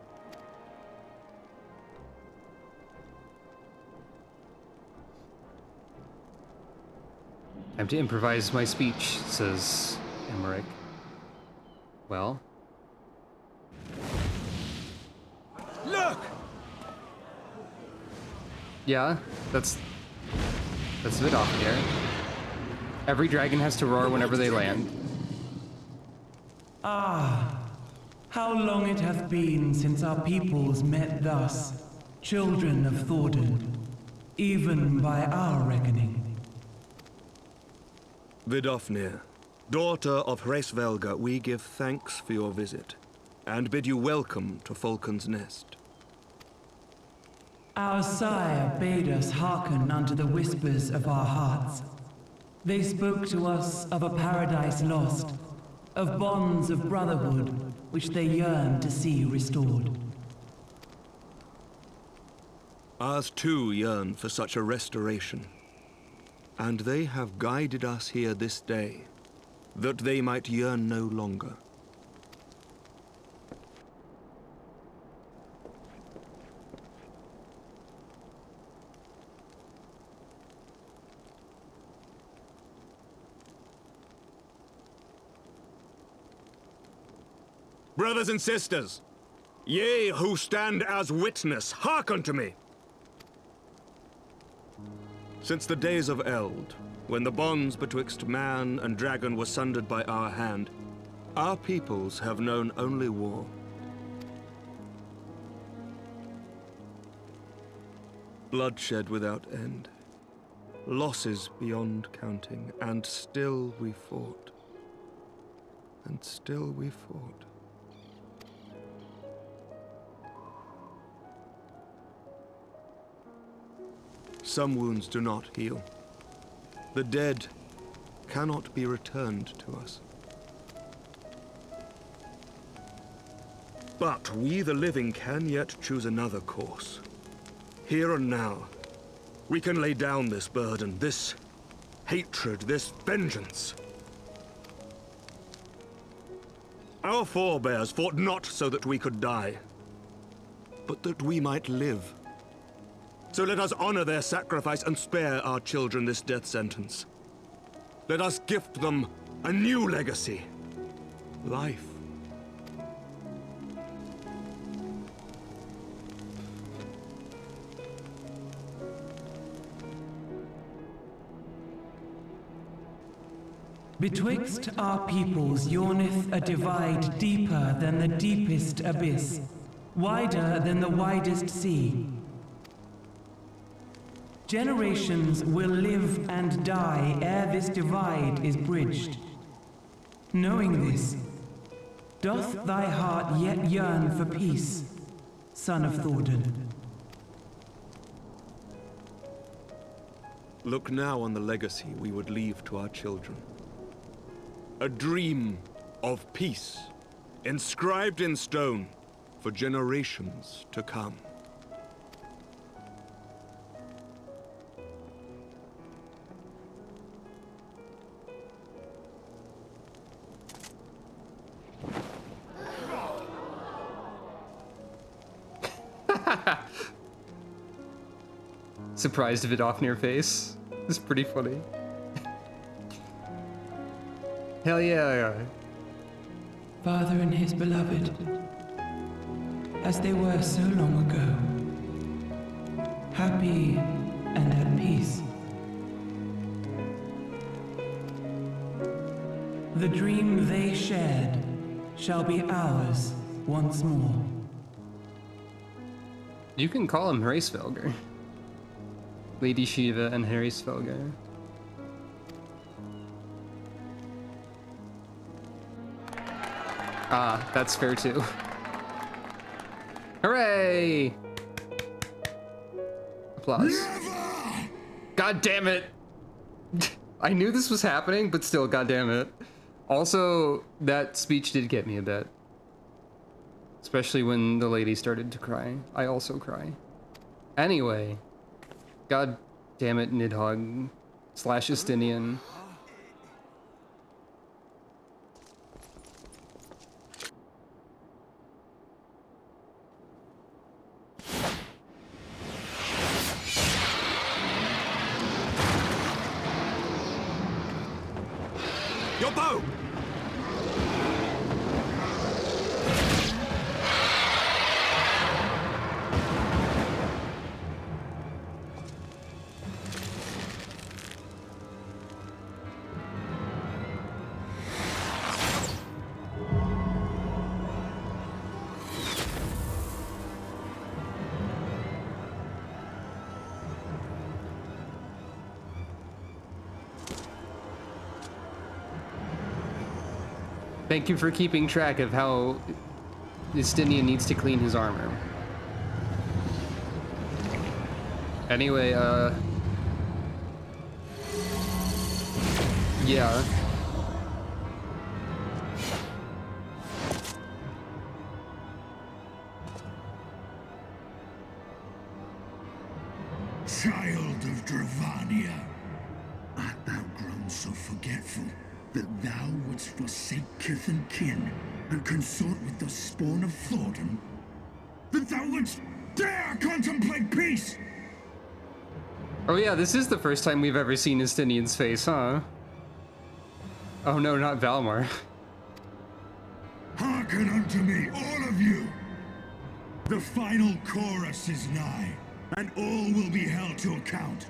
Time to improvise my speech, says Emmerich. Well. Look! Yeah, that's a bit off here. Every dragon has to roar whenever they land. Ah, how long it hath been since our peoples met thus, children of Thordan, even by our reckoning. Vidofnir, daughter of Hraesvelga, we give thanks for your visit, and bid you welcome to Falcon's Nest. Our sire bade us hearken unto the whispers of our hearts. They spoke to us of a paradise lost, of bonds of brotherhood which they yearned to see restored. Ours too yearn for such a restoration, and they have guided us here this day, that they might yearn no longer. Brothers and sisters, ye who stand as witness, hearken to me. Since the days of Eld, when the bonds betwixt man and dragon were sundered by our hand, our peoples have known only war. Bloodshed without end, losses beyond counting, and still we fought. And still we fought. Some wounds do not heal. The dead cannot be returned to us. But we, the living, can yet choose another course. Here and now, we can lay down this burden, this hatred, this vengeance. Our forebears fought not so that we could die, but that we might live. So let us honor their sacrifice and spare our children this death sentence. Let us gift them a new legacy. Life. Betwixt our peoples yawneth a divide deeper than the deepest abyss, wider than the widest sea. Generations will live and die ere this divide is bridged. Knowing this, doth thy heart yet yearn for peace, son of Thordan? Look now on the legacy we would leave to our children. A dream of peace, inscribed in stone for generations to come. Surprised Vidofnir face. It's pretty funny. Hell yeah. Father and his beloved, as they were so long ago, happy and at peace. the dream they shared shall be ours once more. You can call him Hraesvelgr. Lady Shiva and Hraesvelgr. Ah, that's fair too. Hooray! Applause. God damn it! I knew this was happening, but still, god damn it. Also, that speech did get me a bit. Especially when the lady started to cry. I also cry. Anyway. God damn it, Nidhogg / Estinian. Your bow! Thank you for keeping track of how Estinian needs to clean his armor. Anyway, yeah. Child of Dravania, art thou grown so forgetful that thou wouldst forsake kith and kin and consort with the spawn of Thornton? That thou wouldst dare contemplate peace? Oh yeah, this is the first time we've ever seen Estinian's face, huh? Oh no, not Valmar. Hearken unto me, all of you! The final chorus is nigh, and all will be held to account.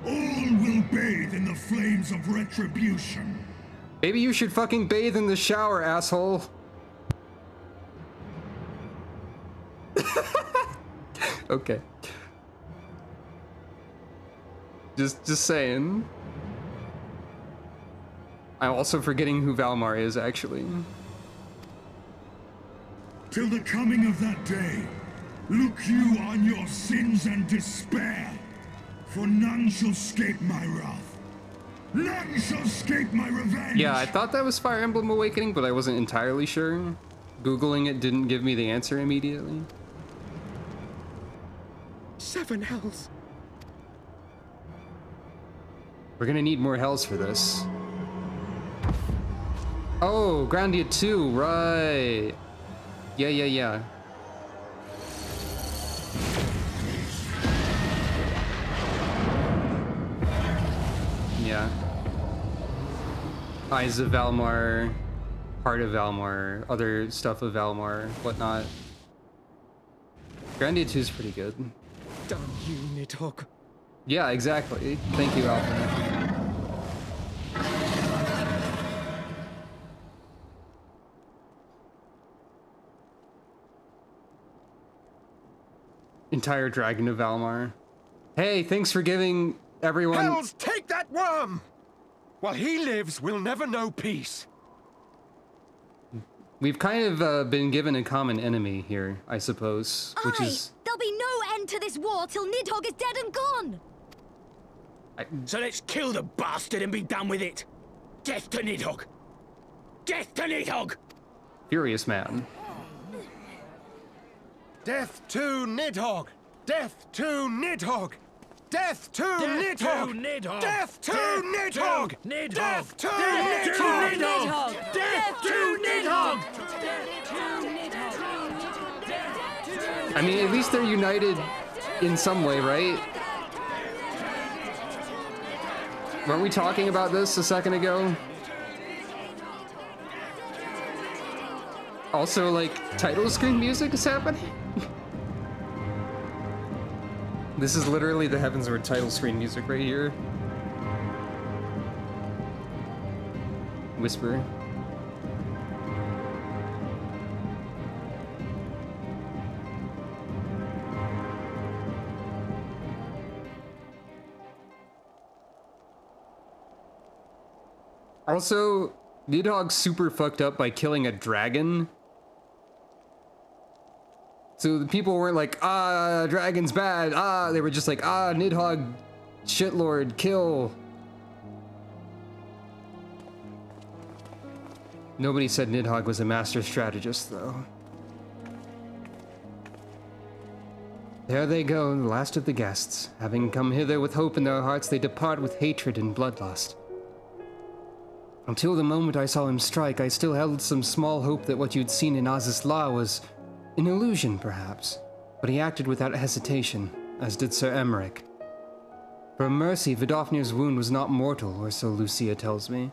All will bathe in the flames of retribution. Maybe you should fucking bathe in the shower, asshole. Okay. Just saying. I'm also forgetting who Valmar is, actually. Till the coming of that day, look you on your sins and despair, for none shall escape my wrath. None shall escape my revenge! Yeah, I thought that was Fire Emblem Awakening, but I wasn't entirely sure. Googling it didn't give me the answer immediately. 7 hells. We're gonna need more hells for this. Oh, Grandia 2, right. Yeah. Yeah. Eyes of Valmar, Heart of Valmar, other stuff of Valmar, whatnot. Grandia 2 is pretty good. Damn you, Nidhogg. Yeah, exactly. Thank you, Alpha. Entire Dragon of Valmar. Hey, thanks for giving everyone... Hells, take that worm! While he lives, we'll never know peace. We've kind of been given a common enemy here, I suppose, which is... There'll be no end to this war till Nidhogg is dead and gone! So let's kill the bastard and be done with it! Death to Nidhogg! Death to Nidhogg! Furious man. Death to Nidhogg! Death to Nidhogg! Death to Nidhogg! Death to Nidhogg! Death to Nidhogg! Death to Nidhogg! I mean, at least they're united in some way, right? Weren't we talking about this a second ago? Also, like, title screen music is happening? This is literally the Heavensward title screen music right here. Whisper. Also, Nidhogg's super fucked up by killing a dragon. So the people weren't like, ah, dragon's bad, ah, they were just like, ah, Nidhogg, shitlord, kill. Nobody said Nidhogg was a master strategist, though. There they go, the last of the guests. Having come hither with hope in their hearts, they depart with hatred and bloodlust. Until the moment I saw him strike, I still held some small hope that what you'd seen in Azys La was an illusion, perhaps. But he acted without hesitation, as did Sir Emmerich. For mercy, Vidofnir's wound was not mortal, or so Lucia tells me.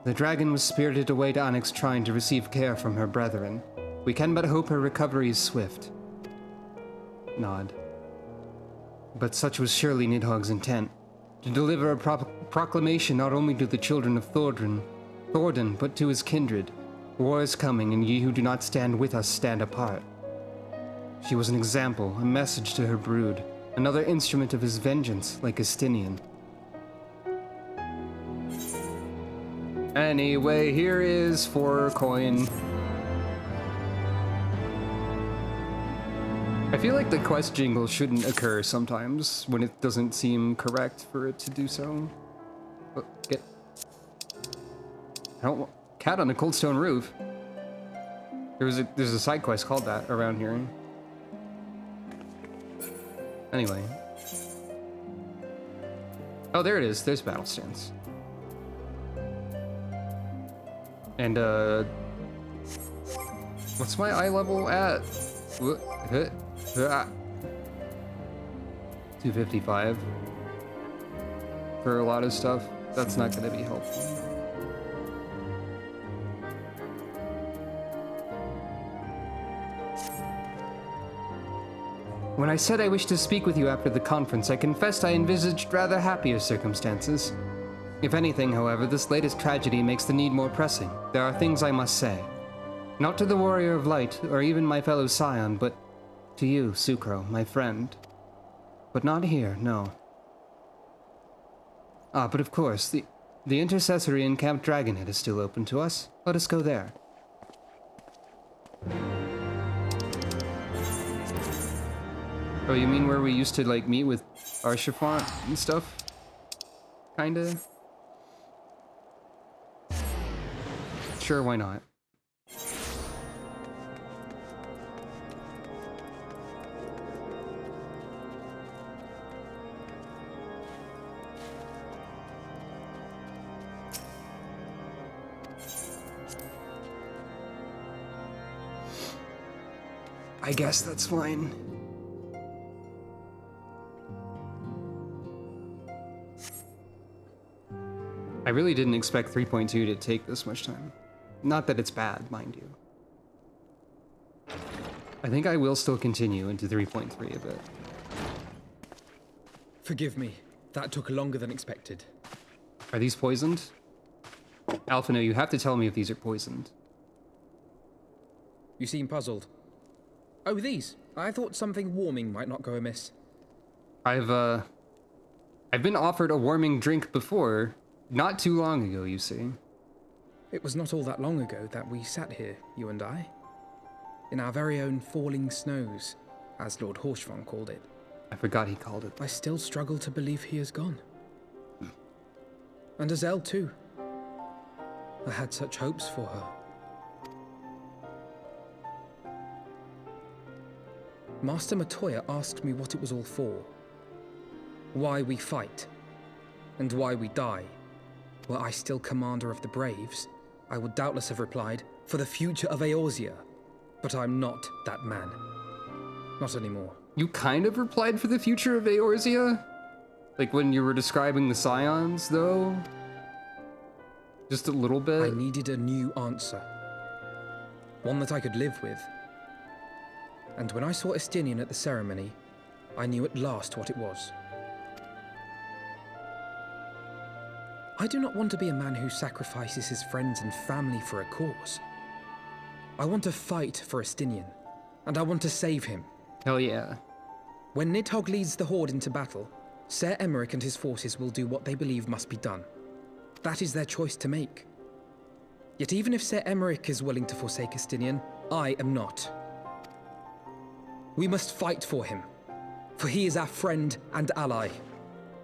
The dragon was spirited away to Onyx Shrine to receive care from her brethren. We can but hope her recovery is swift. Nod. But such was surely Nidhogg's intent. To deliver a proclamation not only to the children of Thordan, but to his kindred. War is coming, and ye who do not stand with us stand apart. She was an example, a message to her brood, another instrument of his vengeance, like Estinian. Anyway, here is 4 coin. I feel like the quest jingle shouldn't occur sometimes when it doesn't seem correct for it to do so. Oh, get... I don't want... Cat on a cold stone roof. There's a side quest called that around here. Anyway. Oh, there it is. There's battle stance. And, what's my eye level at? 255. For a lot of stuff. That's not gonna be helpful. When I said I wished to speak with you after the conference, I confessed I envisaged rather happier circumstances. If anything, however, this latest tragedy makes the need more pressing. There are things I must say. Not to the Warrior of Light, or even my fellow Scion, but to you, Sucro, my friend. But not here, no. Ah, but of course, the intercessory in Camp Dragonhead is still open to us. Let us go there. Oh, you mean where we used to, like, meet with Arshafont and stuff? Kinda? Sure, why not? I guess that's fine. I really didn't expect 3.2 to take this much time. Not that it's bad, mind you. I think I will still continue into 3.3 a bit. Forgive me. That took longer than expected. Are these poisoned? Alphino, you have to tell me if these are poisoned. You seem puzzled. Oh, these. I thought something warming might not go amiss. I've been offered a warming drink before. Not too long ago, you see. It was not all that long ago that we sat here, you and I. In our very own falling snows, as Lord Horshvon called it. I forgot he called it. I still struggle to believe he is gone. And Azelle too. I had such hopes for her. Master Matoya asked me what it was all for. Why we fight. And why we die. Were I still commander of the Braves, I would doubtless have replied, for the future of Eorzea. But I'm not that man. Not anymore. You kind of replied for the future of Eorzea? Like when you were describing the Scions, though? Just a little bit? I needed a new answer. One that I could live with. And when I saw Estinian at the ceremony, I knew at last what it was. I do not want to be a man who sacrifices his friends and family for a cause. I want to fight for Estinian, and I want to save him. Hell yeah. When Nidhogg leads the Horde into battle, Ser Emmerich and his forces will do what they believe must be done. that is their choice to make. Yet even if Sir Emmerich is willing to forsake Estinian, I am not. We must fight for him, for he is our friend and ally.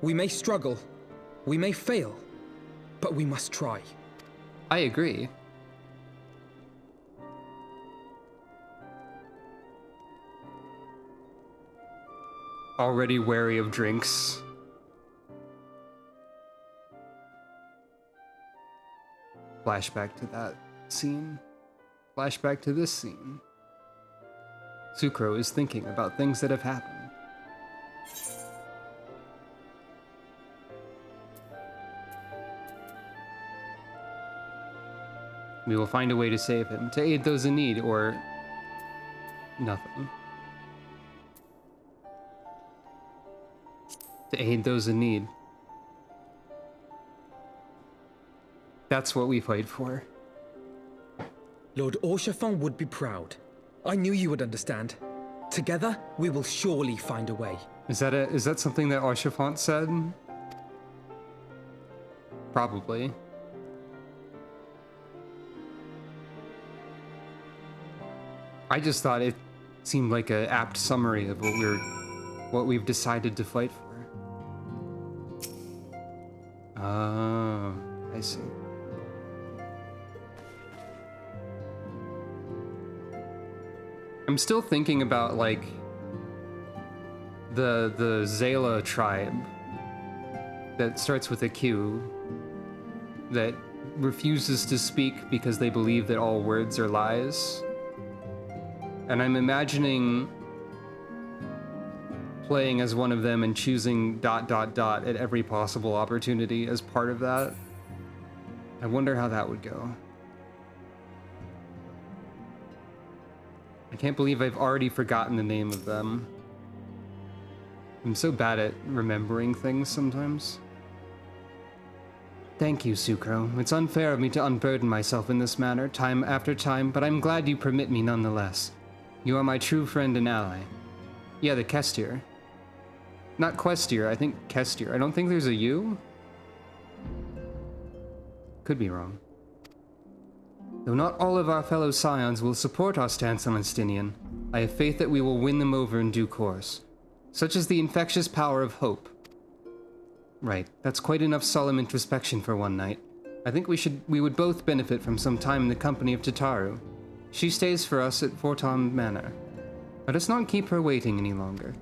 We may struggle, we may fail, but we must try. I agree. Already wary of drinks. Flashback to that scene. Flashback to this scene. Sucro is thinking about things that have happened. We will find a way to save him, to aid those in need, or nothing. To aid those in need. That's what we fight for. Lord Orchefon would be proud. I knew you would understand. Together, we will surely find a way. Is that something that Orchefon said? Probably. I just thought it seemed like an apt summary of what we've decided to fight for. Oh, I see. I'm still thinking about like the Zala tribe that starts with a Q that refuses to speak because they believe that all words are lies. And I'm imagining playing as one of them and choosing ... at every possible opportunity as part of that. I wonder how that would go. I can't believe I've already forgotten the name of them. I'm so bad at remembering things sometimes. Thank you, Sucro. It's unfair of me to unburden myself in this manner, time after time, but I'm glad you permit me nonetheless. You are my true friend and ally. Yeah, the Kestir. Not Questir, I think Kestir. I don't think there's a U? Could be wrong. Though not all of our fellow scions will support our stance on Estinian, I have faith that we will win them over in due course. Such is the infectious power of hope. Right, that's quite enough solemn introspection for one night. I think we would both benefit from some time in the company of Tataru. She stays for us at Forton Manor. Let us not keep her waiting any longer.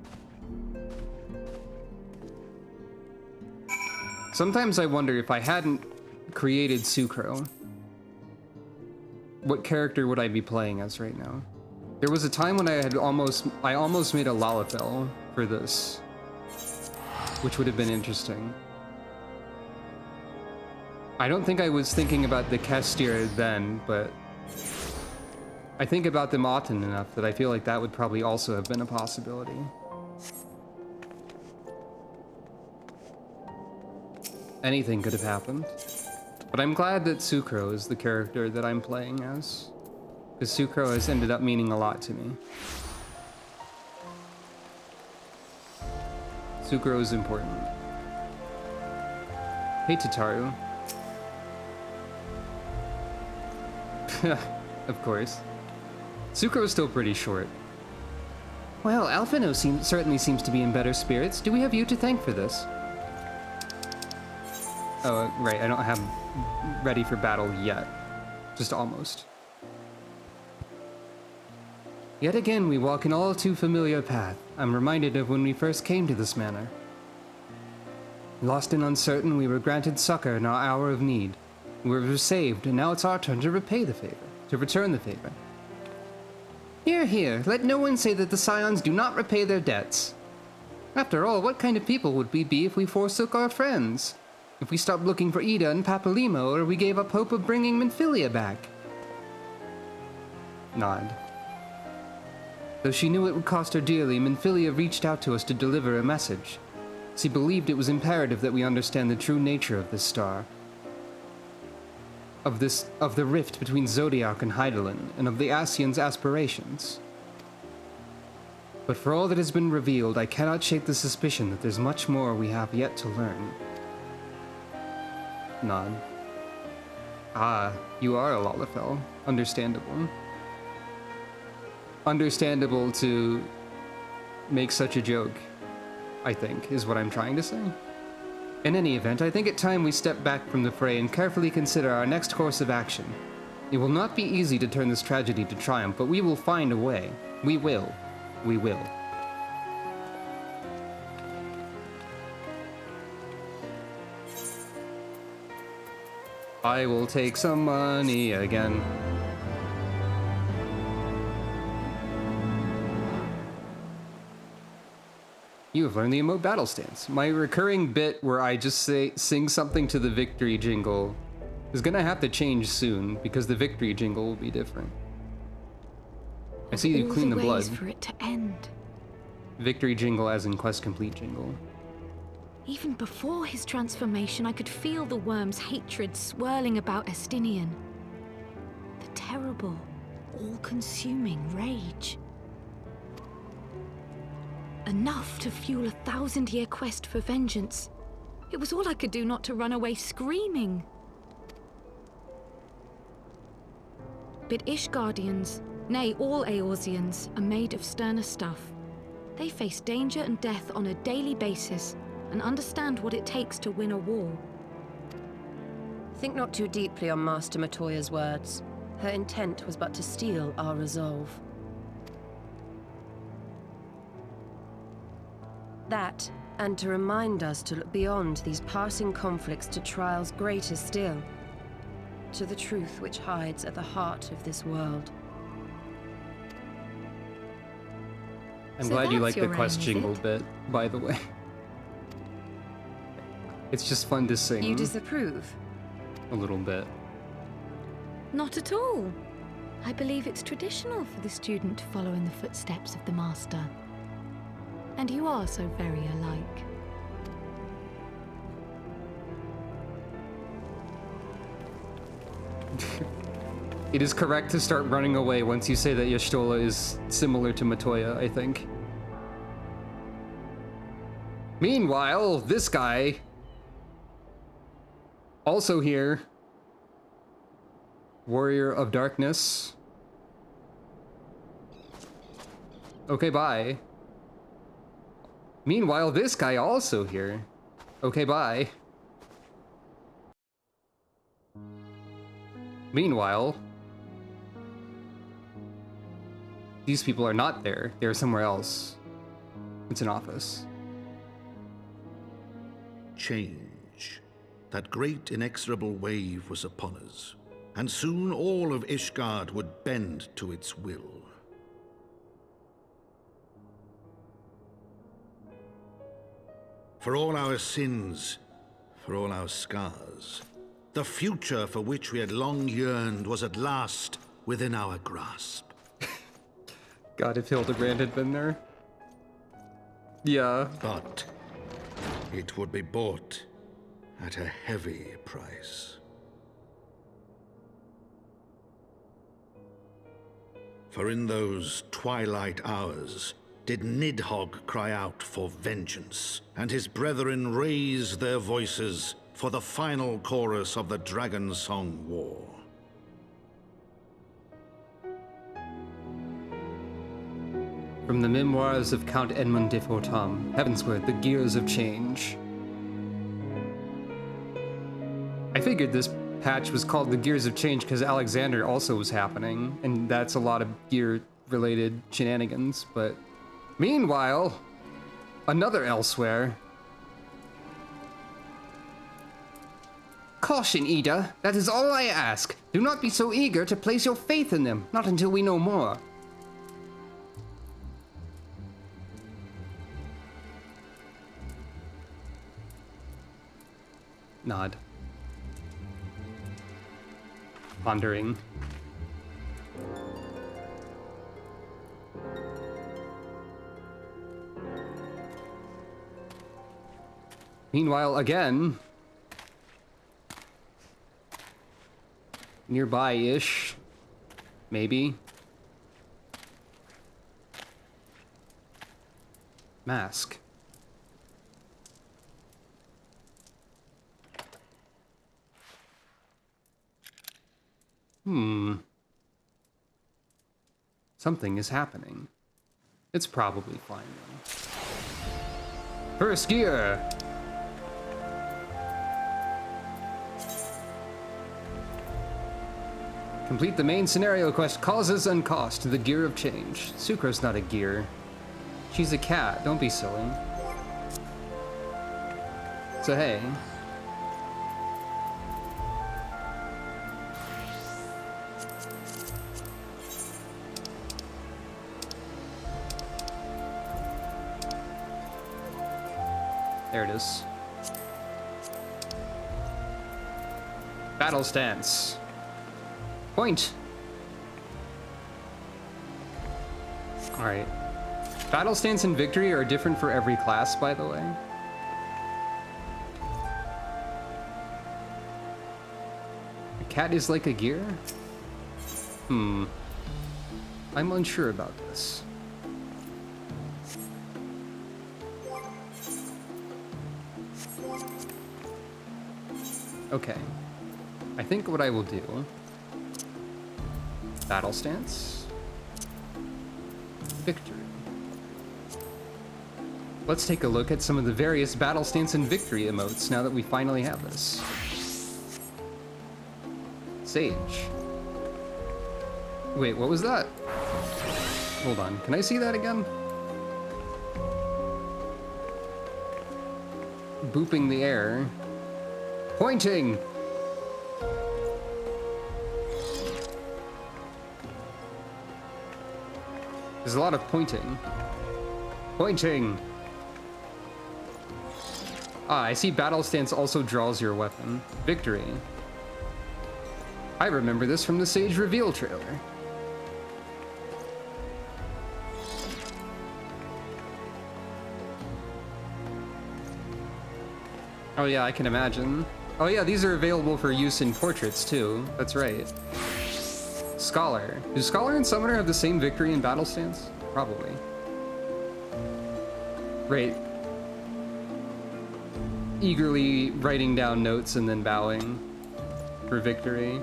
Sometimes I wonder if I hadn't created Sucro, what character would I be playing as right now? There was a time when I almost made a Lalafell for this, which would have been interesting. I don't think I was thinking about the Kestir then, but I think about them often enough that I feel like that would probably also have been a possibility. Anything could have happened. But I'm glad that Sucro is the character that I'm playing as, because Sucro has ended up meaning a lot to me. Sucro is important. Hey, Tataru. Of course. Sucro is still pretty short. Well, Alphino certainly seems to be in better spirits. Do we have you to thank for this? Oh, right, I don't have ready for battle yet. Just almost. Yet again, we walk an all too familiar path. I'm reminded of when we first came to this manor. Lost and uncertain, we were granted succor in our hour of need. We were saved, and now it's our turn to repay the favor, to return the favor. Hear, hear, let no one say that the Scions do not repay their debts. After all, what kind of people would we be if we forsook our friends? If we stopped looking for Ida and Papalimo, or we gave up hope of bringing Minfilia back? Nod. Though she knew it would cost her dearly, Minfilia reached out to us to deliver a message. She believed it was imperative that we understand the true nature of this star. Of the rift between Zodiac and Hydaelyn, and of the Ascians' aspirations. But for all that has been revealed, I cannot shake the suspicion that there's much more we have yet to learn. Nod. Ah, you are a Lalafell. Understandable. Understandable to make such a joke, I think, is what I'm trying to say. In any event, I think it's time we step back from the fray and carefully consider our next course of action. It will not be easy to turn this tragedy to triumph, but we will find a way. We will. We will. I will take some money again. You have learned the emote battle stance. My recurring bit where I just sing something to the victory jingle is gonna have to change soon because the victory jingle will be different. I see you clean the blood. For it to end. Victory jingle as in quest complete jingle. Even before his transformation, I could feel the worm's hatred swirling about Estinian. The terrible, all-consuming rage. Enough to fuel a 1000-year quest for vengeance. It was all I could do not to run away screaming. But Ishgardians, nay, all Eorzeans, are made of sterner stuff. They face danger and death on a daily basis, and understand what it takes to win a war. Think not too deeply on Master Matoya's words. Her intent was but to steal our resolve. That, and to remind us to look beyond these passing conflicts to trials greater still, to the truth which hides at the heart of this world. I'm glad you like the quest jingle bit, by the way. It's just fun to sing. You disapprove? A little bit. Not at all. I believe it's traditional for the student to follow in the footsteps of the master. And you are so very alike. It is correct to start running away once you say that Y'shtola is similar to Matoya, I think. Meanwhile, this guy... also here. Warrior of Darkness. Okay, bye. Meanwhile, this guy also here. Okay, bye. Meanwhile, these people are not there. They're somewhere else. It's an office. Change. That great inexorable wave was upon us, and soon all of Ishgard would bend to its will. For all our sins, for all our scars, the future for which we had long yearned was at last within our grasp. God, if Hildebrand had been there. Yeah. But it would be bought at a heavy price. For in those twilight hours did Nidhogg cry out for vengeance, and his brethren raise their voices for the final chorus of the Dragon Song War. From the memoirs of Count Edmund de Fortam, Heavensward, The Gears of Change. I figured this patch was called The Gears of Change because Alexander also was happening, and that's a lot of gear-related shenanigans, but... Meanwhile, another elsewhere. Caution, Ida. That is all I ask. Do not be so eager to place your faith in them, not until we know more. Nod. Pondering. Meanwhile, again, nearby-ish, maybe. Mask. Something is happening. It's probably fine though. First gear! Complete the main scenario quest, Causes and Cost, the Gear of Change. Sucra's not a gear. She's a cat, don't be silly. So hey. There it is. Battle stance. Point. Alright. Battle stance and victory are different for every class, by the way. A cat is like a gear? I'm unsure about this. Okay. I think what I will do... Battle stance. Victory. Let's take a look at some of the various battle stance and victory emotes now that we finally have this. Sage. Wait, what was that? Hold on, can I see that again? Booping the air. Pointing! There's a lot of pointing. Pointing! Ah, I see battle stance also draws your weapon. Victory. I remember this from the Sage reveal trailer. Oh yeah, I can imagine. Oh yeah, these are available for use in portraits too. That's right. Scholar. Do Scholar and Summoner have the same victory and battle stance? Probably. Right. Eagerly writing down notes and then bowing for victory.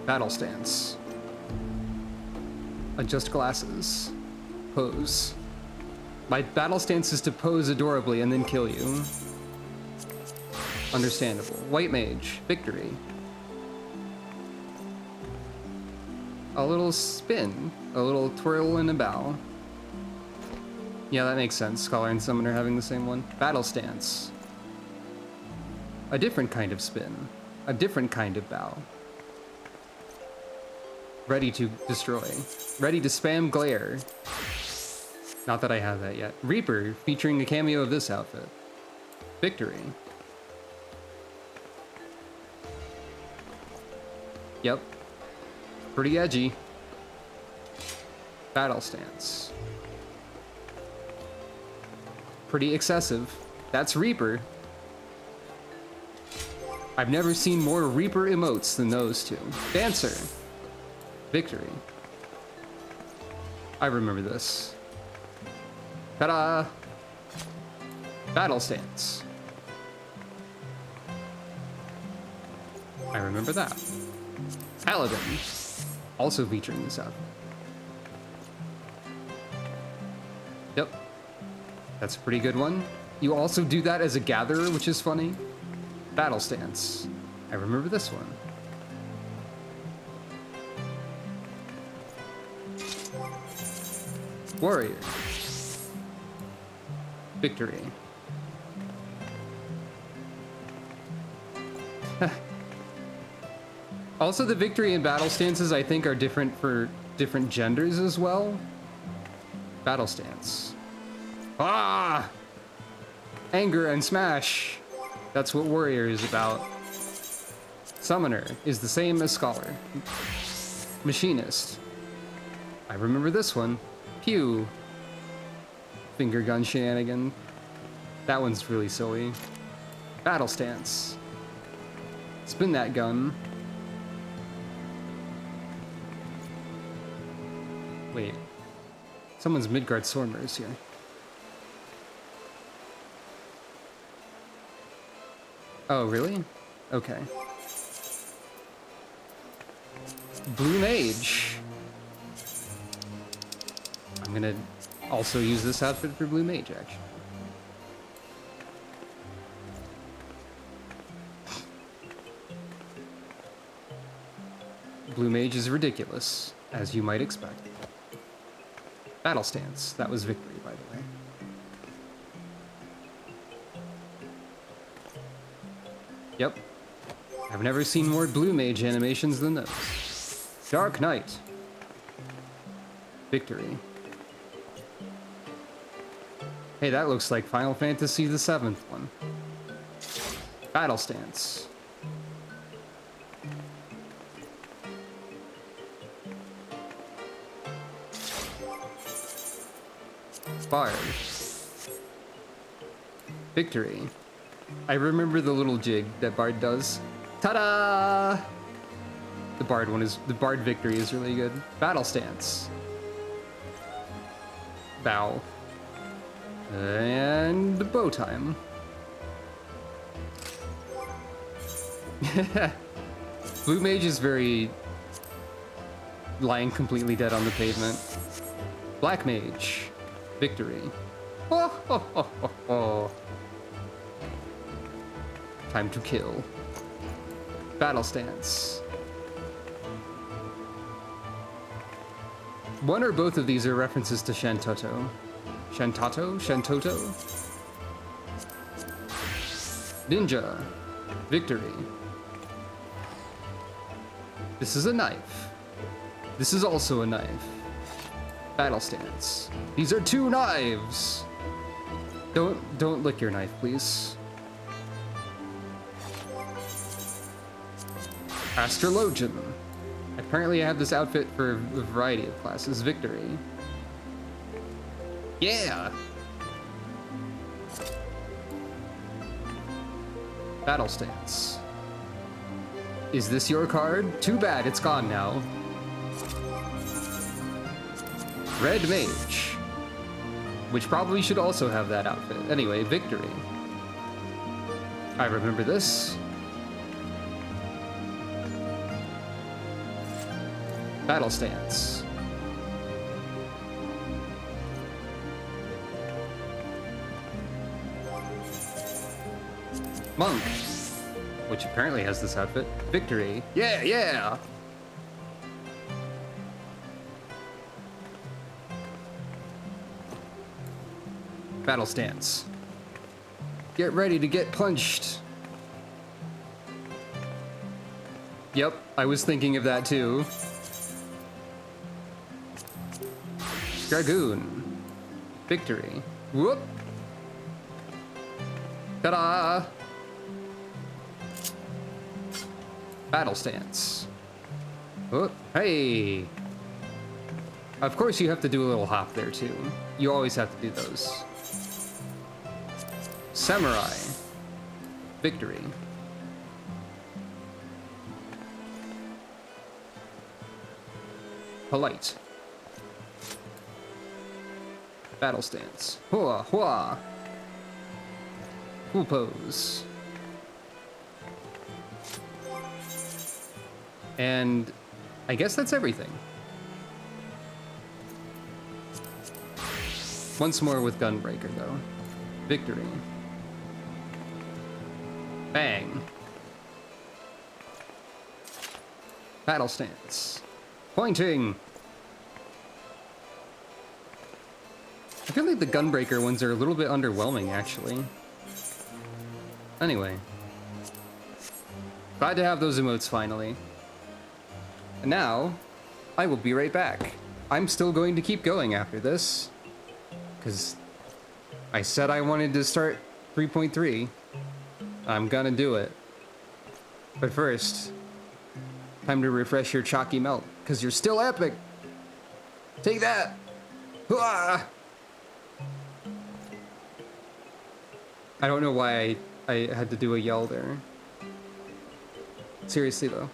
Battle stance. Adjust glasses. Pose. My battle stance is to pose adorably and then kill you. Understandable. White mage. Victory. A little spin. A little twirl and a bow. Yeah, that makes sense. Scholar and Summoner having the same one. Battle stance. A different kind of spin. A different kind of bow. Ready to destroy. Ready to spam glare. Not that I have that yet. Reaper, featuring a cameo of this outfit. Victory. Yep. Pretty edgy. Battle stance. Pretty excessive. That's Reaper. I've never seen more Reaper emotes than those two. Dancer. Victory. I remember this. Ta-da! Battle stance. I remember that. Paladin. Also featuring this outfit. Yep. That's a pretty good one. You also do that as a gatherer, which is funny. Battle stance. I remember this one. Warrior. Victory. Also, the victory and battle stances, I think, are different for different genders as well. Battle stance. Ah! Anger and smash. That's what warrior is about. Summoner is the same as scholar. Machinist. I remember this one. Pew. Finger gun shenanigan. That one's really silly. Battle stance. Spin that gun. Wait. Someone's Midgard Swordmers here. Oh, really? Okay. Blue Mage. I'm gonna also use this outfit for Blue Mage, actually. Blue Mage is ridiculous, as you might expect. Battle Stance. That was victory, by the way. Yep. I've never seen more Blue Mage animations than those. Dark Knight. Victory. Hey, that looks like Final Fantasy VII one. Battle Stance. Bard. Victory. I remember the little jig that Bard does. Ta-da! The Bard victory is really good. Battle Stance. Bow. And bow time. Blue Mage is very lying completely dead on the pavement. Black Mage. Victory. Oh, ho, ho, ho, ho. Time to kill. Battle Stance. One or both of these are references to Shantoto. Shantato? Shantoto? Ninja. Victory. This is a knife. This is also a knife. Battle Stance. These are two knives! Don't lick your knife, please. Astrologian. Apparently I have this outfit for a variety of classes. Victory. Yeah! Battle Stance. Is this your card? Too bad, it's gone now. Red Mage. Which probably should also have that outfit. Anyway, Victory. I remember this. Battle Stance. Monk. Which apparently has this outfit. Victory. Yeah, yeah! Battle Stance. Get ready to get punched. Yep, I was thinking of that too. Dragoon. Victory. Whoop. Ta-da! Battle Stance. Whoop. Hey! Of course you have to do a little hop there too. You always have to do those. Samurai. Victory. Polite. Battle Stance. Hua, hua. Cool pose. And I guess that's everything. Once more with Gunbreaker, though. Victory. Bang. Battle Stance. Pointing. I feel like the Gunbreaker ones are a little bit underwhelming, actually. Anyway. Glad to have those emotes finally. And now, I will be right back. I'm still going to keep going after this. Because I said I wanted to start 3.3. I'm gonna do it. But first, time to refresh your chalky melt, because you're still epic! Take that! Hooah! I don't know why I had to do a yell there. Seriously though.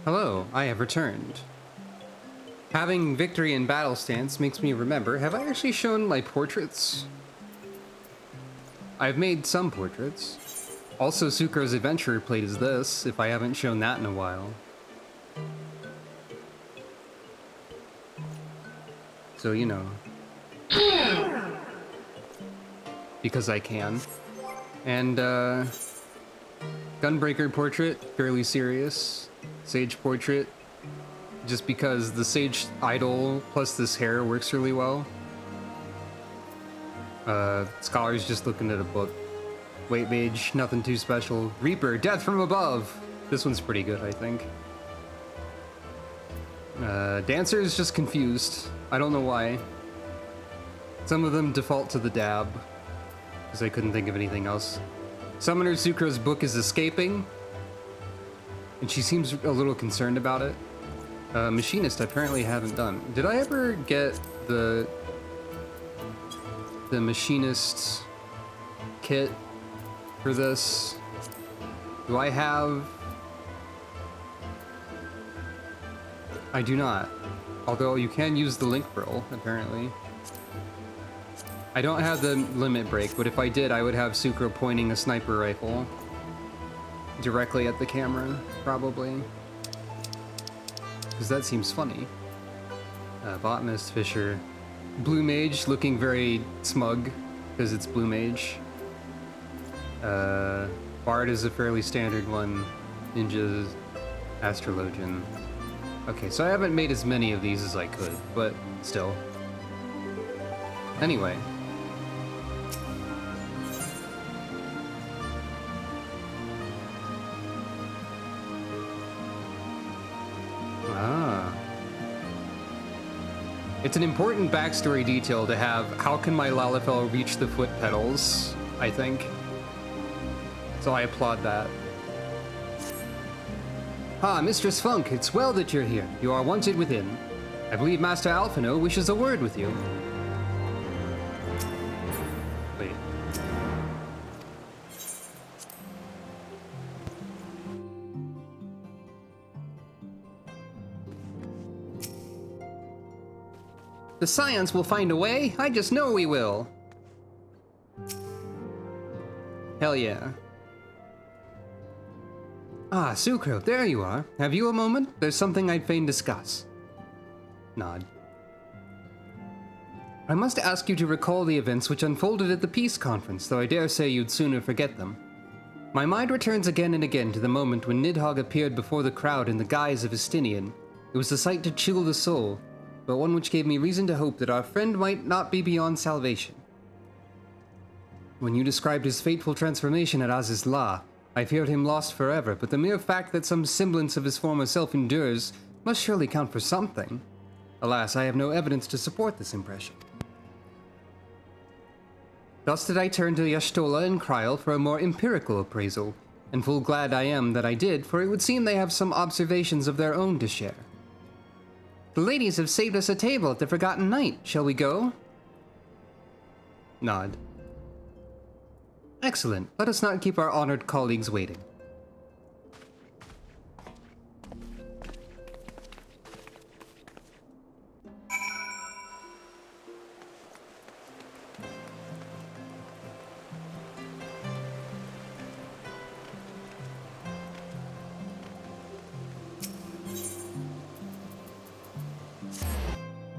Hello, I have returned. Having victory in battle stance makes me remember, have I actually shown my portraits? I've made some portraits. Also, Sucro's Adventurer played as this, if I haven't shown that in a while. So, you know. Because I can. And, Gunbreaker portrait, fairly serious. Sage portrait, just because the Sage idol plus this hair works really well. Scholar's just looking at a book. Weight Mage, nothing too special. Reaper, Death from Above! This one's pretty good, I think. Dancer is just confused. I don't know why. Some of them default to the dab, because I couldn't think of anything else. Summoner Sucro's book is escaping, and she seems a little concerned about it. Machinist I apparently haven't done. Did I ever get the Machinist kit for this? Do I have... I do not. Although you can use the link roll, apparently. I don't have the limit break, but if I did, I would have Sucro pointing a sniper rifle directly at the camera, probably. Because that seems funny. Botanist, Fisher. Blue Mage looking very smug, because it's Blue Mage. Bard is a fairly standard one. Ninja, Astrologian. Okay, so I haven't made as many of these as I could, but still. Anyway. Ah. It's an important backstory detail to have. How can my Lalafell reach the foot pedals, I think. So I applaud that. Ah, Mistress Funk, it's well that you're here. You are wanted within. I believe Master Alphino wishes a word with you. Wait. The Scions will find a way. I just know we will. Hell yeah. Ah, Sucro, there you are. Have you a moment? There's something I'd fain discuss. Nod. I must ask you to recall the events which unfolded at the Peace Conference, though I dare say you'd sooner forget them. My mind returns again and again to the moment when Nidhogg appeared before the crowd in the guise of Estinian. It was a sight to chill the soul, but one which gave me reason to hope that our friend might not be beyond salvation. When you described his fateful transformation at Aziz's La, I feared him lost forever, but the mere fact that some semblance of his former self endures must surely count for something. Alas, I have no evidence to support this impression. Thus did I turn to Y'shtola and Kryl for a more empirical appraisal, and full glad I am that I did, for it would seem they have some observations of their own to share. The ladies have saved us a table at the Forgotten Night. Shall we go? Nod. Excellent. Let us not keep our honored colleagues waiting.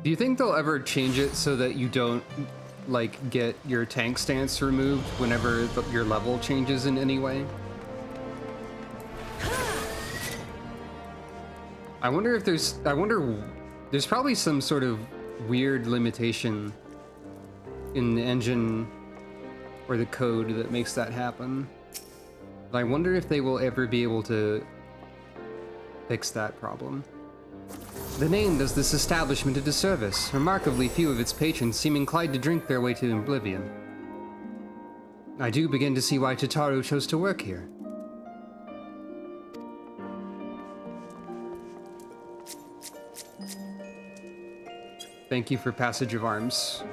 Do you think they'll ever change it so that you don't, like, get your tank stance removed whenever your level changes in any way? I wonder if there's probably some sort of weird limitation in the engine or the code that makes that happen. But I wonder if they will ever be able to fix that problem. The name does this establishment a disservice. Remarkably few of its patrons seem inclined to drink their way to oblivion. I do begin to see why Tataru chose to work here. Thank you for passage of arms.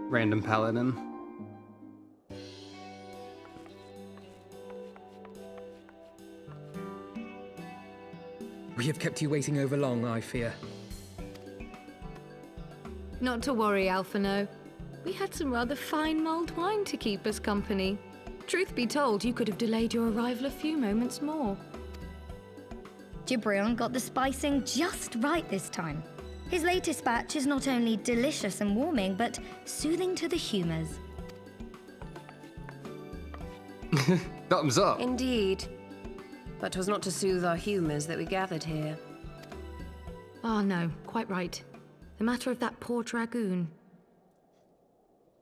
Random paladin. We have kept you waiting over long, I fear. Not to worry, Alphino. We had some rather fine mulled wine to keep us company. Truth be told, you could have delayed your arrival a few moments more. Gibrion got the spicing just right this time. His latest batch is not only delicious and warming, but soothing to the humours. Thumbs up. Indeed. But 'twas not to soothe our humours that we gathered here. Ah, no, quite right. The matter of that poor dragoon.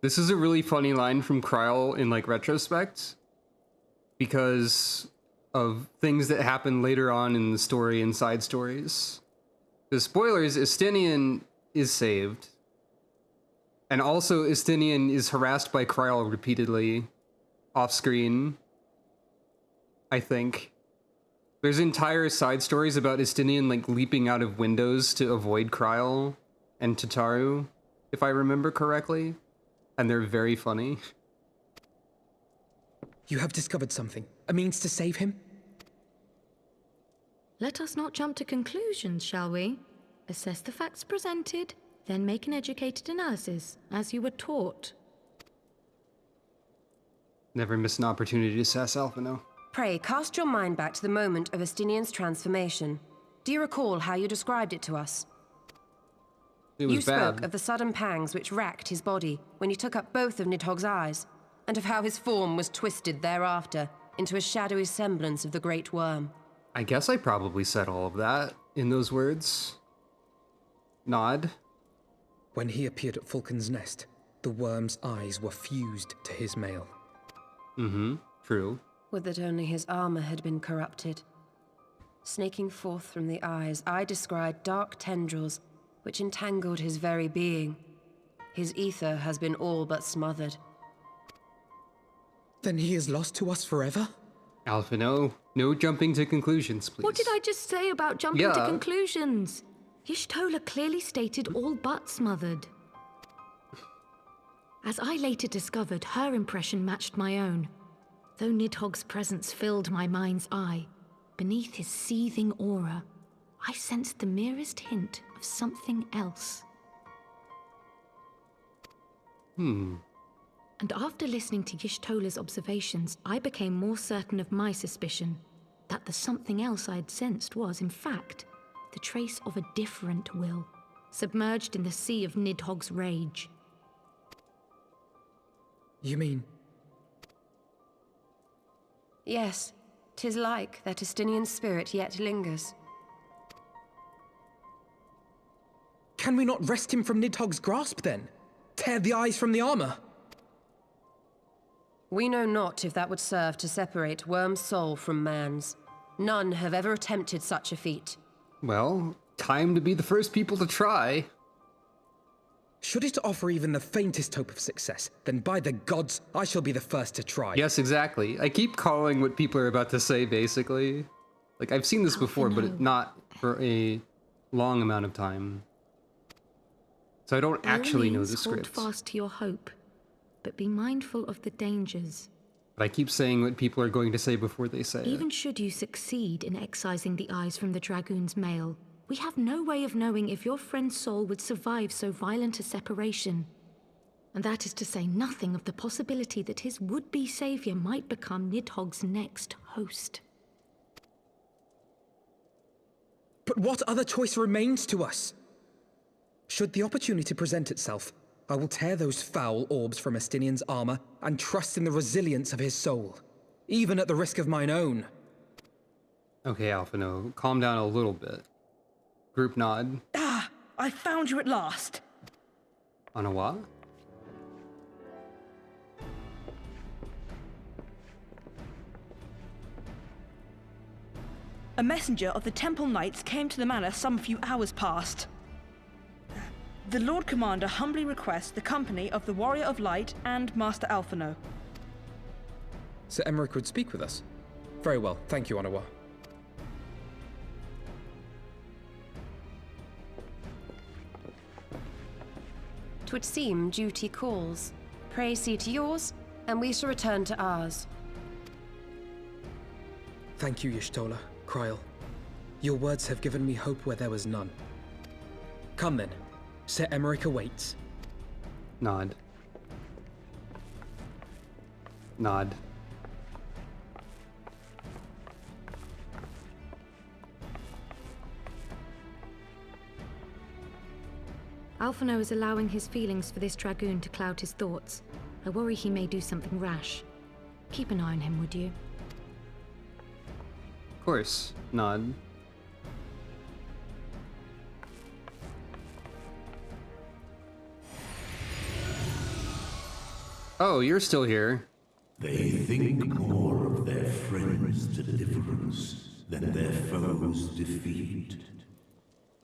This is a really funny line from Kryl in, like, retrospect, because of things that happen later on in the story and side stories. The spoilers, Estinian is saved. And also Estinian is harassed by Kryl repeatedly off-screen, I think. There's entire side stories about Estinian, like, leaping out of windows to avoid Kryl and Tataru, if I remember correctly. And they're very funny. You have discovered something. A means to save him? Let us not jump to conclusions, shall we? Assess the facts presented, then make an educated analysis, as you were taught. Never miss an opportunity to sass Alphino. Pray, cast your mind back to the moment of Estinian's transformation. Do you recall how you described it to us? It was you bad. spoke of the sudden pangs which racked his body when he took up both of Nidhogg's eyes, and of how his form was twisted thereafter into a shadowy semblance of the great worm. I guess I probably said all of that in those words. Nod. When he appeared at Fulcon's Nest, the worm's eyes were fused to his mail. Mm-hmm, true. Would that only his armor had been corrupted. Snaking forth from the eyes, I descried dark tendrils which entangled his very being. His ether has been all but smothered. Then he is lost to us forever? Alphino, no jumping to conclusions, please. What did I just say about jumping to conclusions? Y'shtola clearly stated all but smothered. As I later discovered, her impression matched my own. Though Nidhogg's presence filled my mind's eye, beneath his seething aura, I sensed the merest hint of something else. And after listening to Y'shtola's observations, I became more certain of my suspicion that the something else I had sensed was, in fact, the trace of a different will, submerged in the sea of Nidhogg's rage. You mean? Yes, 'tis like that Estinian spirit yet lingers. Can we not wrest him from Nidhogg's grasp, then? Tear the eyes from the armor? We know not if that would serve to separate Worm's soul from man's. None have ever attempted such a feat. Well, time to be the first people to try. Should it offer even the faintest hope of success, then by the gods, I shall be the first to try. Yes, exactly. I keep calling what people are about to say, basically. Like, I've seen this before, but not for a long amount of time. So I don't actually know the script. Hold fast to your hope, but be mindful of the dangers. But I keep saying what people are going to say before they say Even it. should you succeed in excising the eyes from the dragoon's mail, we have no way of knowing if your friend's soul would survive so violent a separation. And that is to say nothing of the possibility that his would-be savior might become Nidhogg's next host. But what other choice remains to us? Should the opportunity present itself, I will tear those foul orbs from Estinian's armor and trust in the resilience of his soul, even at the risk of mine own. Okay, Alphino, calm down a little bit. Group nod. Ah, I found you at last. On a what? A messenger of the Temple Knights came to the manor some few hours past. The Lord Commander humbly requests the company of the Warrior of Light and Master Alphino. Sir Emmerich would speak with us. Very well, thank you, Onawa. 'Twould seem duty calls. Pray see to yours, and we shall return to ours. Thank you, Y'shtola, Kryl. Your words have given me hope where there was none. Come then. Sir Emmerich awaits. Nod. Nod. Alphino is allowing his feelings for this dragoon to cloud his thoughts. I worry he may do something rash. Keep an eye on him, would you? Of course. Nod. Oh, you're still here. They think more of their friends' deliverance than their foes' defeat.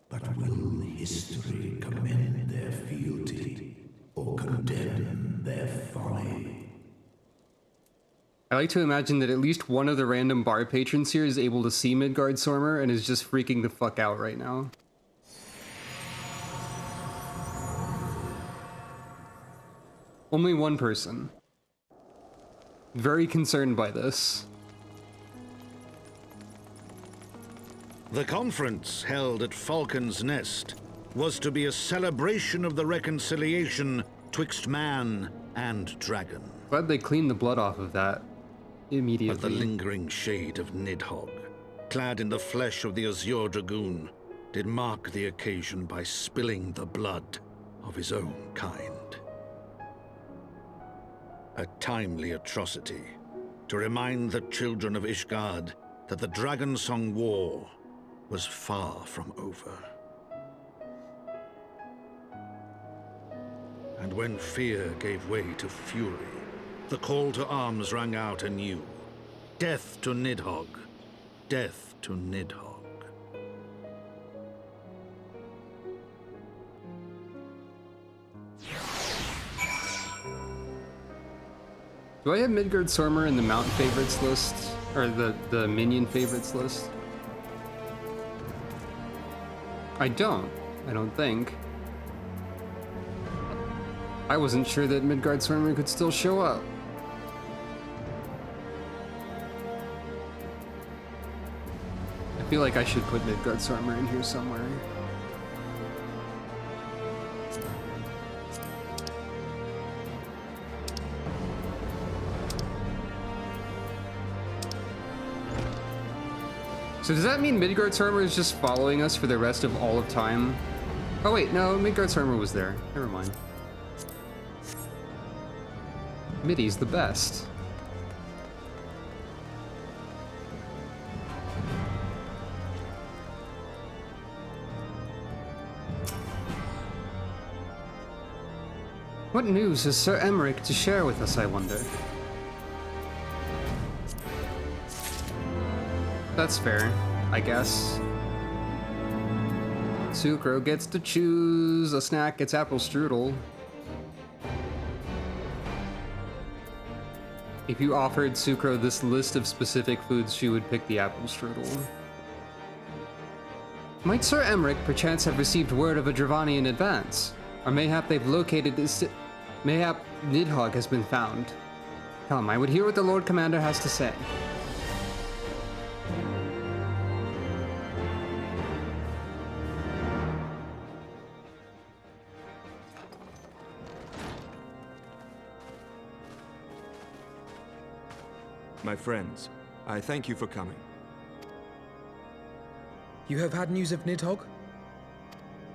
But will history commend their fealty or condemn their folly? I like to imagine that at least one of the random bar patrons here is able to see Midgardsormr and is just freaking the fuck out right now. Only one person. Very concerned by this. The conference held at Falcon's Nest was to be a celebration of the reconciliation twixt man and dragon. Glad they cleaned the blood off of that immediately. But the lingering shade of Nidhogg, clad in the flesh of the Azure Dragoon, did mark the occasion by spilling the blood of his own kind. A timely atrocity to remind the children of Ishgard that the Dragonsong War was far from over. And when fear gave way to fury, the call to arms rang out anew. Death to Nidhogg! Death to Nidhogg! Do I have Midgardsormr in the mount favorites list? Or the minion favorites list? I don't think. I wasn't sure that Midgardsormr could still show up. I feel like I should put Midgardsormr in here somewhere. So does that mean Midgardsormr is just following us for the rest of all of time? Oh wait, no, Midgardsormr was there. Never mind. Middy's the best. What news has Sir Emmerich to share with us, I wonder? That's fair, I guess. Sucro gets to choose. A snack gets apple strudel. If you offered Sucro this list of specific foods, she would pick the apple strudel. Might Sir Emmerich perchance have received word of a Dravani in advance? Or mayhap they've located this... Mayhap Nidhogg has been found. Come, I would hear what the Lord Commander has to say. My friends, I thank you for coming. You have had news of Nidhogg?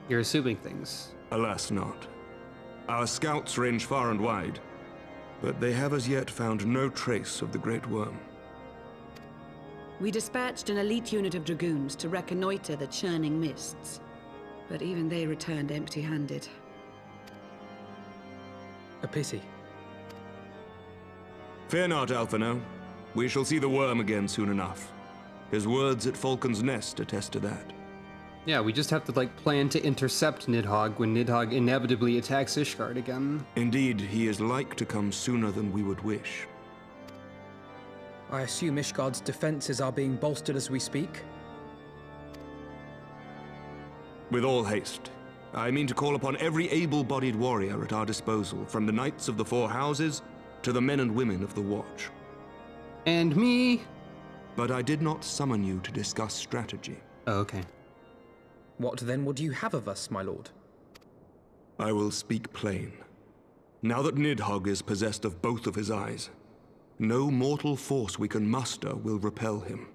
You're assuming things. Alas not. Our scouts range far and wide, but they have as yet found no trace of the Great Worm. We dispatched an elite unit of dragoons to reconnoiter the churning mists, but even they returned empty-handed. A pity. Fear not, Alphino. We shall see the worm again soon enough. His words at Falcon's Nest attest to that. Yeah, we just have to, like, plan to intercept Nidhogg when Nidhogg inevitably attacks Ishgard again. Indeed, he is like to come sooner than we would wish. I assume Ishgard's defenses are being bolstered as we speak? With all haste. I mean to call upon every able-bodied warrior at our disposal, from the Knights of the Four Houses to the men and women of the Watch. And me. But I did not summon you to discuss strategy. Oh, okay. What then would you have of us, my lord? I will speak plain. Now that Nidhogg is possessed of both of his eyes, no mortal force we can muster will repel him.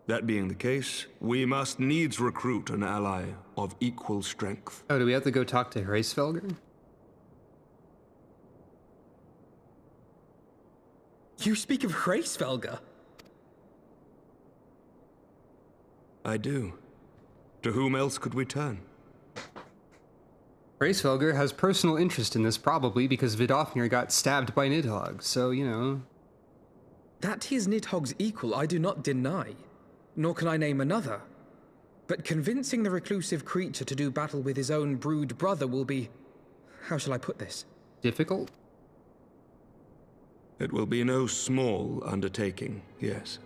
That being the case, we must needs recruit an ally of equal strength. Oh, do we have to go talk to Hraesvelgr? You speak of Hraesvelgr? I do. To whom else could we turn? Hraesvelgr has personal interest in this, probably because Vidofnir got stabbed by Nidhogg, so, you know. That he is Nidhogg's equal, I do not deny. Nor can I name another. But convincing the reclusive creature to do battle with his own brood brother will be... how shall I put this? Difficult? It will be no small undertaking, yes.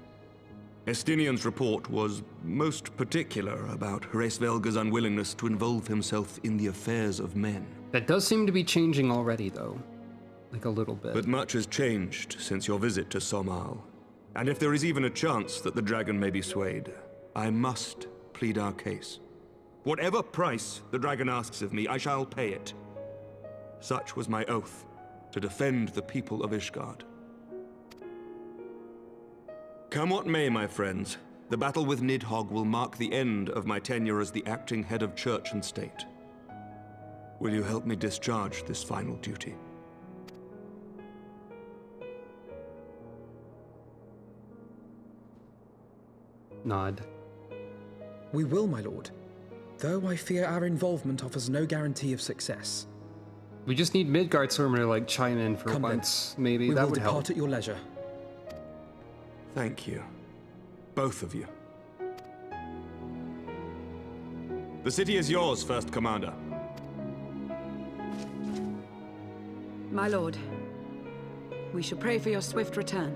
Estinian's report was most particular about Hraesvelgr's unwillingness to involve himself in the affairs of men. That does seem to be changing already, though. Like a little bit. But much has changed since your visit to Somal. And if there is even a chance that the dragon may be swayed, I must plead our case. Whatever price the dragon asks of me, I shall pay it. Such was my oath, to defend the people of Ishgard. Come what may, my friends, the battle with Nidhogg will mark the end of my tenure as the acting head of church and state. Will you help me discharge this final duty? Nod. We will, my lord. Though I fear our involvement offers no guarantee of success. We just need Midgardsormr to, like, chime in for once. Maybe that would help. We will depart at your leisure. Thank you. Both of you. The city is yours, First Commander. My lord, we shall pray for your swift return.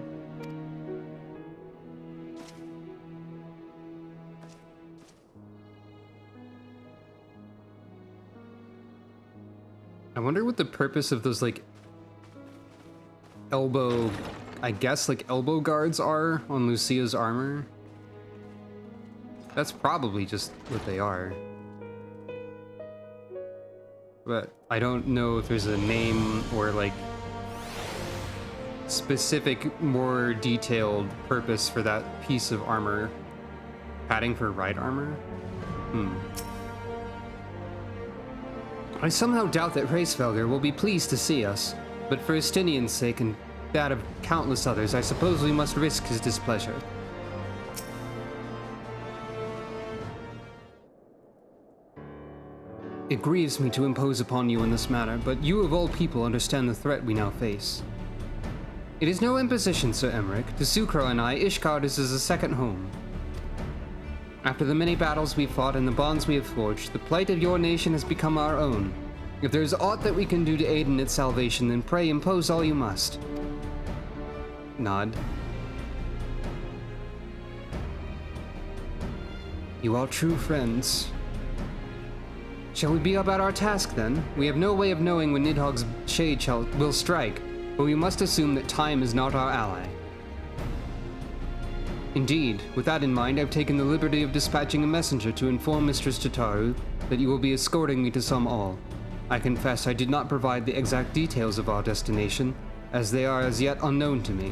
I wonder what the purpose of those, like, elbow... I guess, like, elbow guards are on Lucia's armor. That's probably just what they are. But I don't know if there's a name or, like, specific, more detailed purpose for that piece of armor. Padding for right armor? I somehow doubt that Hraesvelgr will be pleased to see us, but for Estinian's sake and that of countless others, I suppose we must risk his displeasure. It grieves me to impose upon you in this matter, but you of all people understand the threat we now face. It is no imposition, Sir Emmerich. To Sukra and I, Ishgard is as a second home. After the many battles we've fought and the bonds we have forged, the plight of your nation has become our own. If there is aught that we can do to aid in its salvation, then pray impose all you must. Nod. You are true friends. Shall we be about our task, then? We have no way of knowing when Nidhogg's shade will strike, but we must assume that time is not our ally. Indeed, with that in mind, I've taken the liberty of dispatching a messenger to inform Mistress Tataru that you will be escorting me to Somal. I confess I did not provide the exact details of our destination, as they are as yet unknown to me.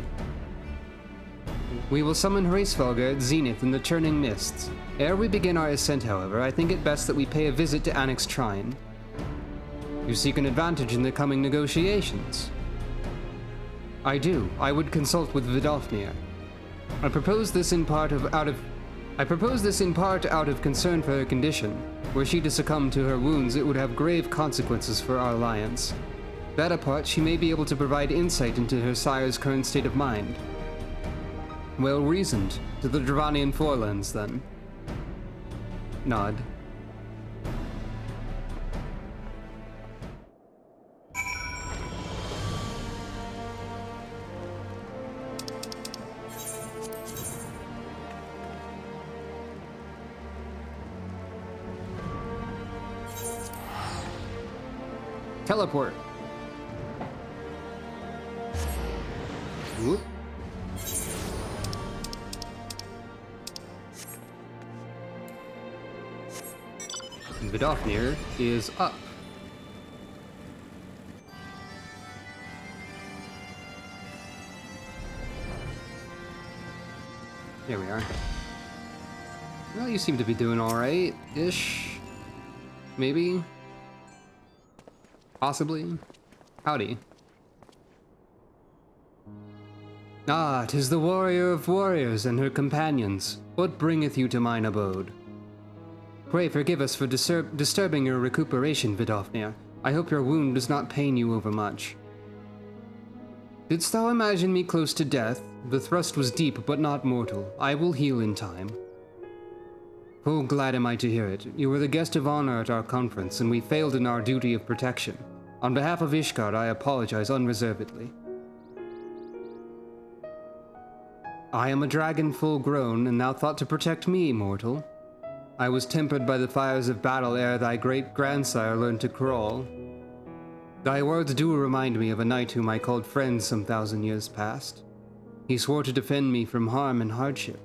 We will summon Hraesvelgr at Zenith in the Churning Mists. Ere we begin our ascent, however, I think it best that we pay a visit to Anix Shrine. You seek an advantage in the coming negotiations? I do. I would consult with Vidofnir. I propose this in part out of concern for her condition. Were she to succumb to her wounds, it would have grave consequences for our alliance. That apart, she may be able to provide insight into her sire's current state of mind. Well reasoned. To the Dravanian Forelands, then. Nod. Teleport. Whoop. And Vidofnir is up. Here we are. Well, you seem to be doing alright-ish. Maybe? Possibly? Howdy. Ah, 'tis the warrior of warriors and her companions. What bringeth you to mine abode? Pray forgive us for disturbing your recuperation, Vidofnir. I hope your wound does not pain you overmuch. Didst thou imagine me close to death? The thrust was deep, but not mortal. I will heal in time. Oh, glad am I to hear it. You were the guest of honor at our conference, and we failed in our duty of protection. On behalf of Ishgard, I apologize unreservedly. I am a dragon full grown, and thou thought to protect me, mortal. I was tempered by the fires of battle ere thy great-grandsire learned to crawl. Thy words do remind me of a knight whom I called friend some 1,000 years past. He swore to defend me from harm and hardship.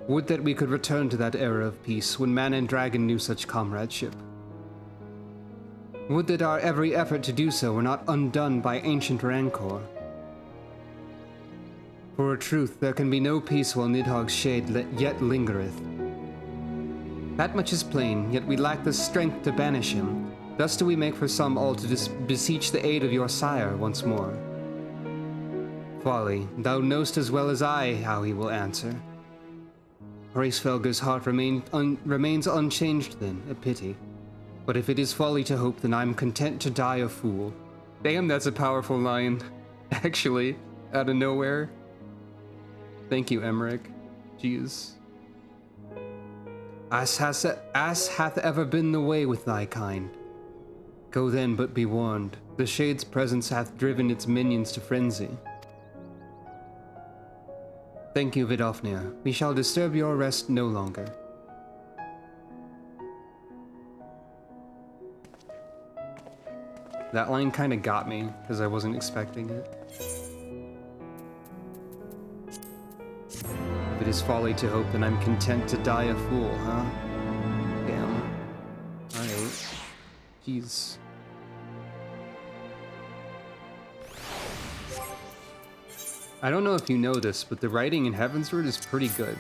Would that we could return to that era of peace when man and dragon knew such comradeship. Would that our every effort to do so were not undone by ancient rancor. For a truth, there can be no peace while Nidhogg's shade yet lingereth. That much is plain, yet we lack the strength to banish him. Thus do we make for some all to beseech the aid of your sire once more. Folly, thou knowst as well as I how he will answer. Hraesvelgur's heart remains unchanged then, a pity. But if it is folly to hope, then I'm content to die a fool. Damn, that's a powerful line. Actually, out of nowhere. Thank you, Emmerich. Jeez. As hath ever been the way with thy kind. Go then, but be warned. The Shade's presence hath driven its minions to frenzy. Thank you, Vidofnir. We shall disturb your rest no longer. That line kinda got me, because I wasn't expecting it. If it is folly to hope, then I'm content to die a fool, huh? Damn. Alright. Jeez. I don't know if you know this, but the writing in Heavensward is pretty good.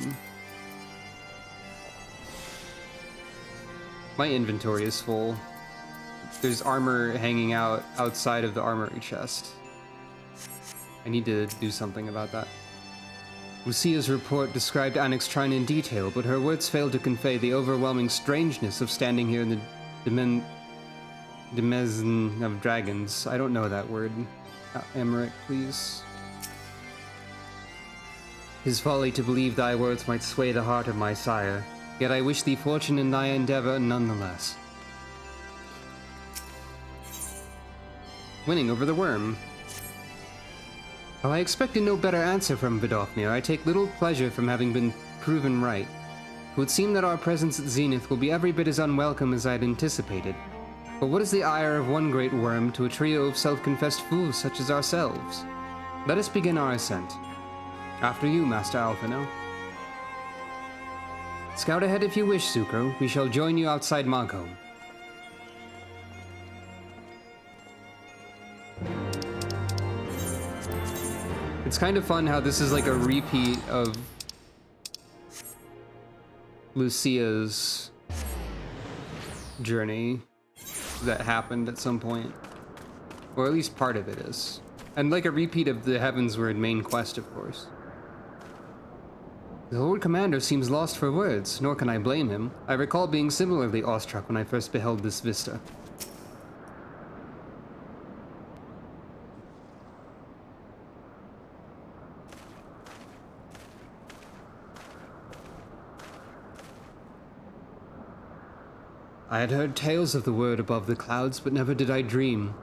My inventory is full. There's armor hanging out outside of the armory chest. I need to do something about that. Lucia's report described Anix-Trine in detail, but her words failed to convey the overwhelming strangeness of standing here in the Demesne of Dragons. I don't know that word. Emmerich, please. 'Tis folly to believe thy words might sway the heart of my sire, yet I wish thee fortune in thy endeavor nonetheless. Winning over the worm. While I expected no better answer from Vidofnir, I take little pleasure from having been proven right. It would seem that our presence at Zenith will be every bit as unwelcome as I had anticipated. But what is the ire of one great worm to a trio of self-confessed fools such as ourselves? Let us begin our ascent. After you, Master Alphino. Scout ahead if you wish, Sucro. We shall join you outside Magholm. It's kind of fun how this is like a repeat of Lucia's journey that happened at some point. Or at least part of it is. And like a repeat of the Heavensward main quest, of course. The Lord Commander seems lost for words, nor can I blame him. I recall being similarly awestruck when I first beheld this vista. I had heard tales of the word above the clouds, but never did I dream.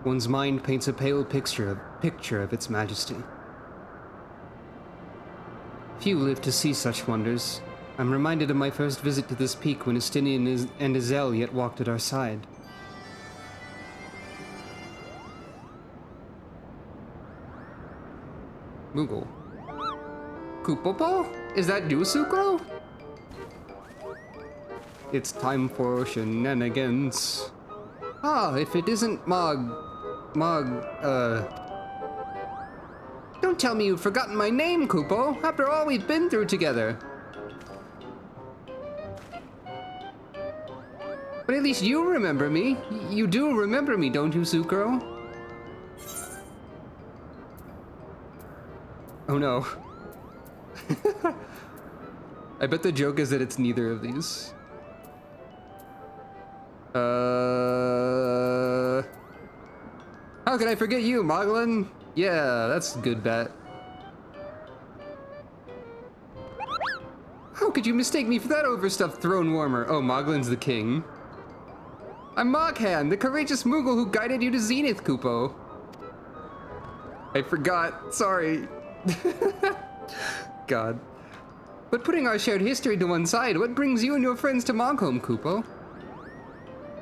One's mind paints a pale picture of its majesty. Few live to see such wonders. I'm reminded of my first visit to this peak when Estinian and Izel yet walked at our side. Moogle. Kupopo? Is that you, Sucro? It's time for shenanigans. Ah, if it isn't Don't tell me you've forgotten my name, Kupo, after all we've been through together. But at least you remember me. You do remember me, don't you, Sukro? Oh no. I bet the joke is that it's neither of these. How could I forget you, Moglin? Yeah, that's a good bet. How could you mistake me for that overstuffed throne warmer? Oh, Moglin's the king. I'm Moghan, the courageous Moogle who guided you to Zenith, Kupo. I forgot, sorry. God. But putting our shared history to one side, what brings you and your friends to Mogholm, Kupo?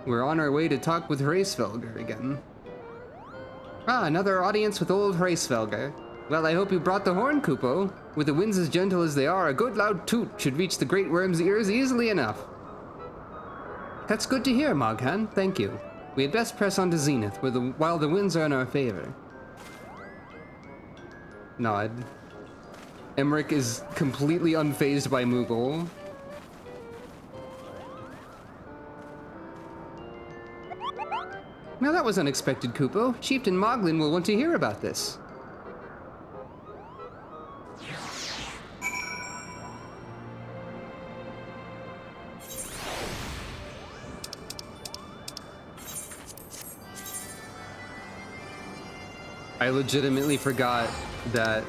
We're on our way to talk with Hraesvelgr again. Ah, another audience with old Hraesvelgr. Well, I hope you brought the horn, Kupo. With the winds as gentle as they are, a good loud toot should reach the Great Worm's ears easily enough. That's good to hear, Moghan. Thank you. We had best press on to Zenith while the winds are in our favor. Nod. Emmerich is completely unfazed by Moogle. Now that was unexpected, Kupo. Chieftain Moglin will want to hear about this. I legitimately forgot that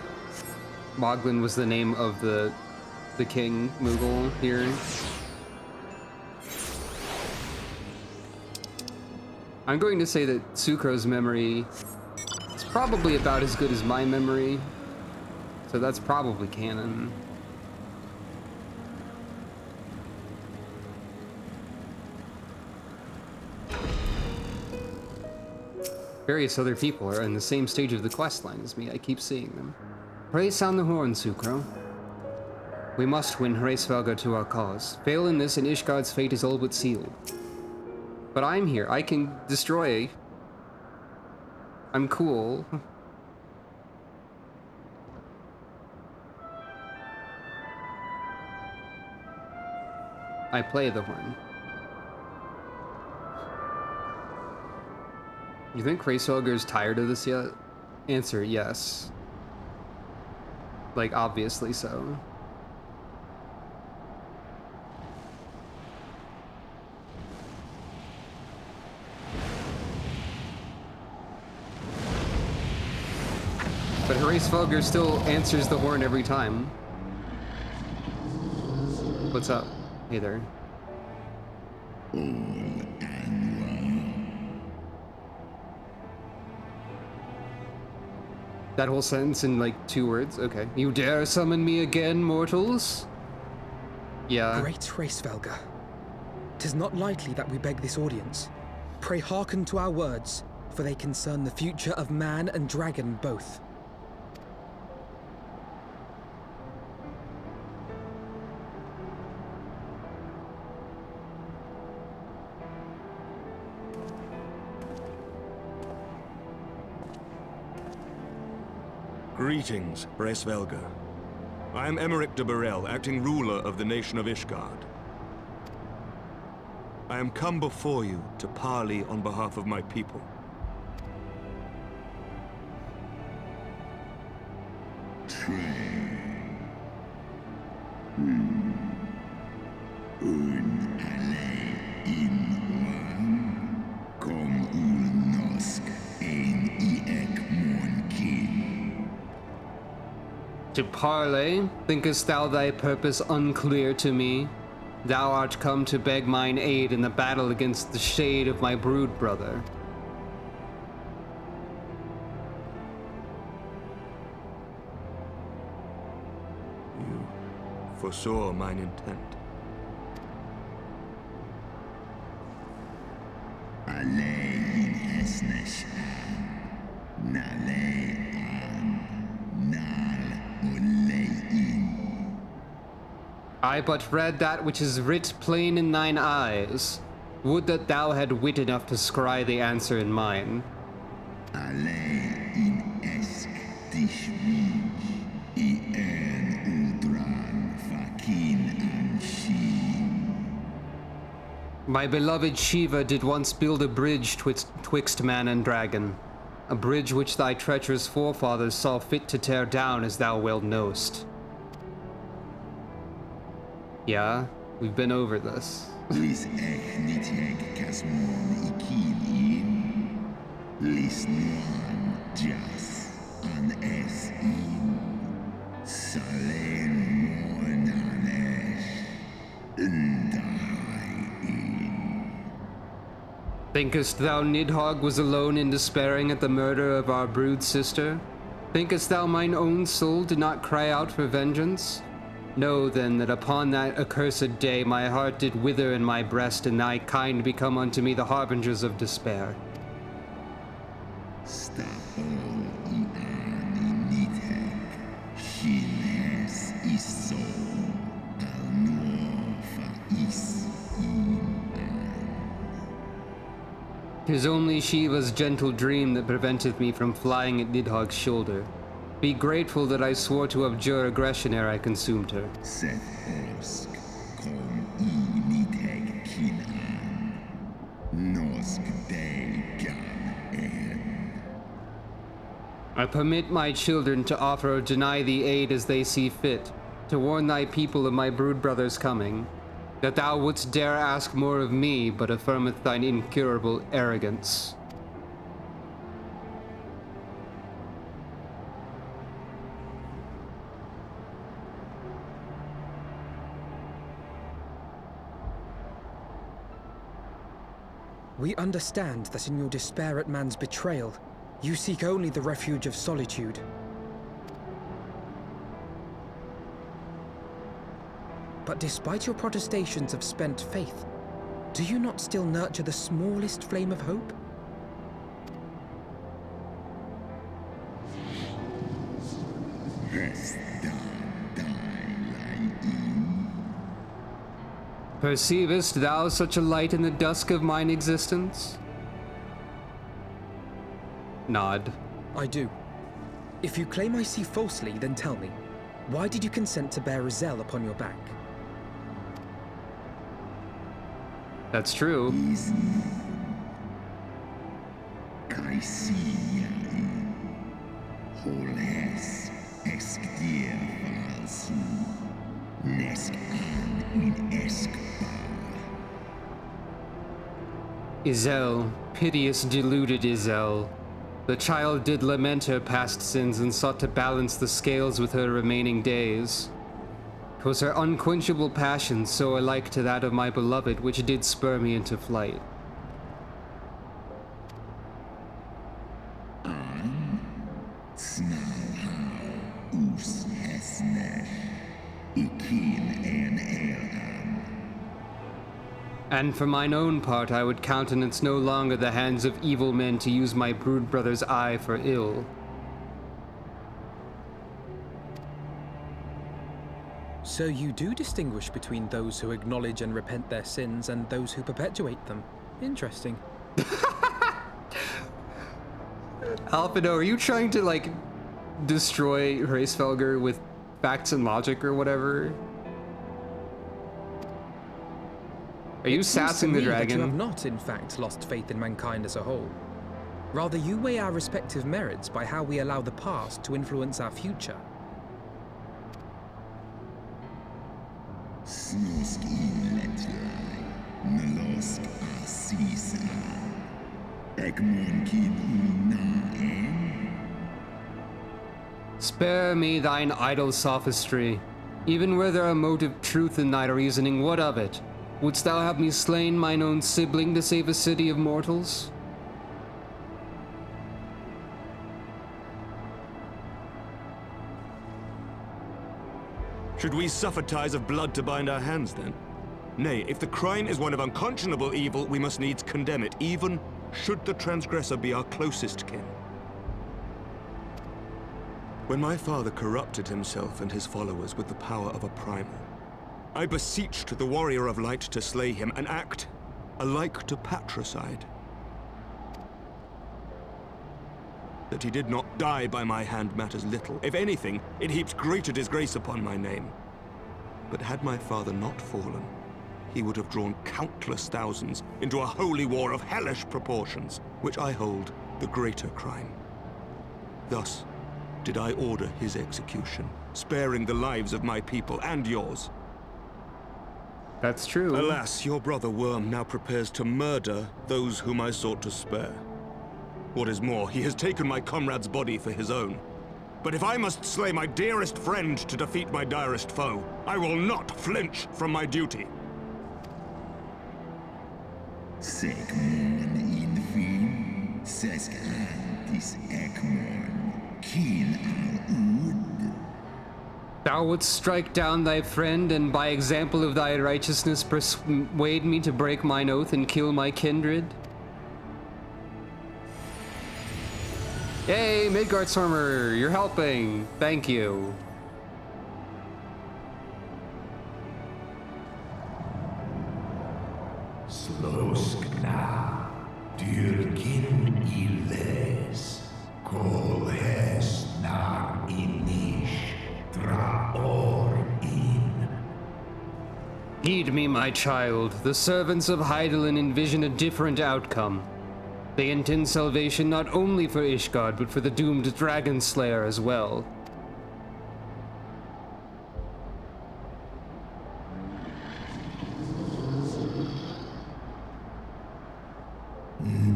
Moglin was the name of the king Moogle here. I'm going to say that Sukro's memory is probably about as good as my memory, so that's probably canon. Various other people are in the same stage of the questline as me. I keep seeing them. Pray sound the horn, Sukro. We must win Hraesvelgr to our cause. Fail in this and Ishgard's fate is all but sealed. But I'm here. I can destroy. I'm cool. I play the horn. You think Hraesvelgr's tired of this yet? Answer, yes. Like, obviously so. But Hraesvelgr still answers the horn every time. What's up? Hey there. That whole sentence in like 2 words? Okay. You dare summon me again, mortals? Yeah. Great Hraesvelgr. 'Tis not lightly that we beg this audience. Pray hearken to our words, for they concern the future of man and dragon both. Greetings, Hraesvelgr. I am Emmerich de Burrell, acting ruler of the nation of Ishgard. I am come before you to parley on behalf of my people. To parley, thinkest thou thy purpose unclear to me? Thou art come to beg mine aid in the battle against the shade of my brood brother. You foresaw mine intent. I but read that which is writ plain in thine eyes. Would that thou had wit enough to scry the answer in mine. Alleen in esk dich mich, I uldran fakin an shin. My beloved Shiva did once build a bridge twixt man and dragon. A bridge which thy treacherous forefathers saw fit to tear down, as thou well knowst. Yeah, we've been over this. Lis ech nit heg kasmon ikin in. Lis nuan jas an es in. Salen moen hanesh. Undahai in. Thinkest thou Nidhogg was alone in despairing at the murder of our brood sister? Thinkest thou mine own soul did not cry out for vengeance? Know then that upon that accursed day my heart did wither in my breast, and thy kind become unto me the harbingers of despair. Tis only Shiva's gentle dream that preventeth me from flying at Nidhogg's shoulder. Be grateful that I swore to abjure aggression ere I consumed her. I permit my children to offer or deny thee aid as they see fit, to warn thy people of my brood brother's coming, that thou wouldst dare ask more of me, but affirmeth thine incurable arrogance. We understand that in your despair at man's betrayal, you seek only the refuge of solitude. But despite your protestations of spent faith, do you not still nurture the smallest flame of hope? Perceivest thou such a light in the dusk of mine existence? Nod. I do. If you claim I see falsely, then tell me, why did you consent to bear Rizel upon your back? That's true. Izel, piteous deluded Izel. The child did lament her past sins and sought to balance the scales with her remaining days. 'Twas her unquenchable passion, so alike to that of my beloved, which did spur me into flight. And for mine own part, I would countenance no longer the hands of evil men to use my brood brother's eye for ill. So you do distinguish between those who acknowledge and repent their sins and those who perpetuate them. Interesting. Alphino, are you trying to, like, destroy Hraesvelgr with facts and logic or whatever? Are you sassing the dragon? You have not, in fact, lost faith in mankind as a whole. Rather, you weigh our respective merits by how we allow the past to influence our future. Spare me thine idle sophistry. Even were there a motive truth in thy reasoning, what of it? Wouldst thou have me slain mine own sibling to save a city of mortals? Should we suffer ties of blood to bind our hands, then? Nay, if the crime is one of unconscionable evil, we must needs condemn it, even should the transgressor be our closest kin. When my father corrupted himself and his followers with the power of a primal, I beseeched the Warrior of Light to slay him, an act alike to patricide. That he did not die by my hand matters little. If anything, it heaps greater disgrace upon my name. But had my father not fallen, he would have drawn countless thousands into a holy war of hellish proportions, which I hold the greater crime. Thus did I order his execution, sparing the lives of my people and yours. That's true. Alas, your brother Worm now prepares to murder those whom I sought to spare. What is more, he has taken my comrade's body for his own. But if I must slay my dearest friend to defeat my direst foe, I will not flinch from my duty. Segmon infin, sesk antis ekmon, kill al ud. Thou wouldst strike down thy friend, and by example of thy righteousness persuade me to break mine oath and kill my kindred? Yay, Midgardstormer, you're helping. Thank you. Sloskna, dyrkin illes, kol hes nar inish, draor in. Heed me, my child. The servants of Hydaelyn envision a different outcome. They intend salvation not only for Ishgard, but for the doomed Dragon Slayer as well.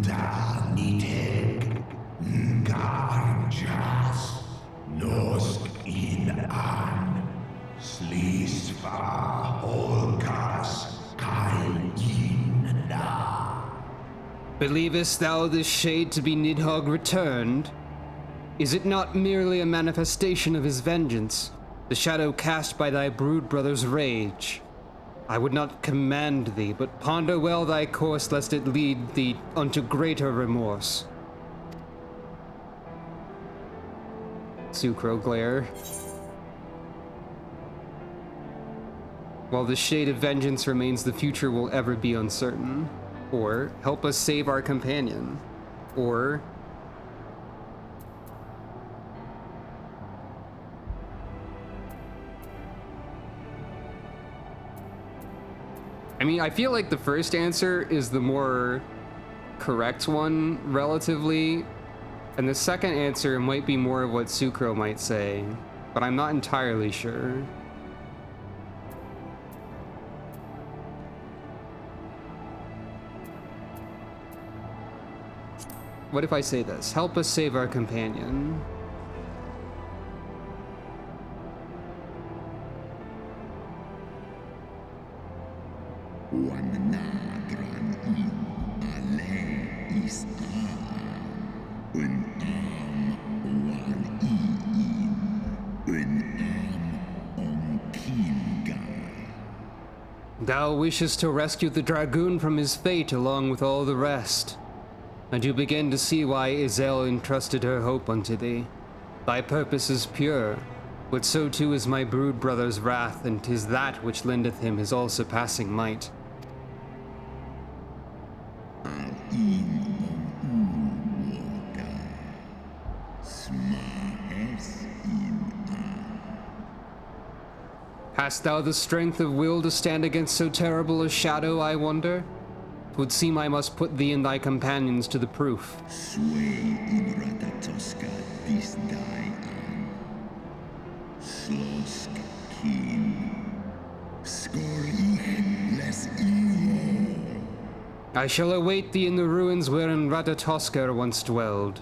Da niteg, ngarjas, nosk in an, slisva holkas, kail in na. Believest thou this shade to be Nidhogg returned? Is it not merely a manifestation of his vengeance, the shadow cast by thy brood brother's rage? I would not command thee, but ponder well thy course, lest it lead thee unto greater remorse. Sucro glare. While the shade of vengeance remains, the future will ever be uncertain. Or, help us save our companion. Or... I mean, I feel like the first answer is the more correct one, relatively. And the second answer might be more of what Sucro might say. But I'm not entirely sure. What if I say this? Help us save our companion. Thou wishest to rescue the Dragoon from his fate along with all the rest. And you begin to see why Izel entrusted her hope unto thee. Thy purpose is pure, but so too is my brood brother's wrath, and 'tis that which lendeth him his all-surpassing might. Hast thou the strength of will to stand against so terrible a shadow, I wonder? 'Twould seem I must put thee and thy companions to the proof. I shall await thee in the ruins wherein Ratatoskr once dwelled.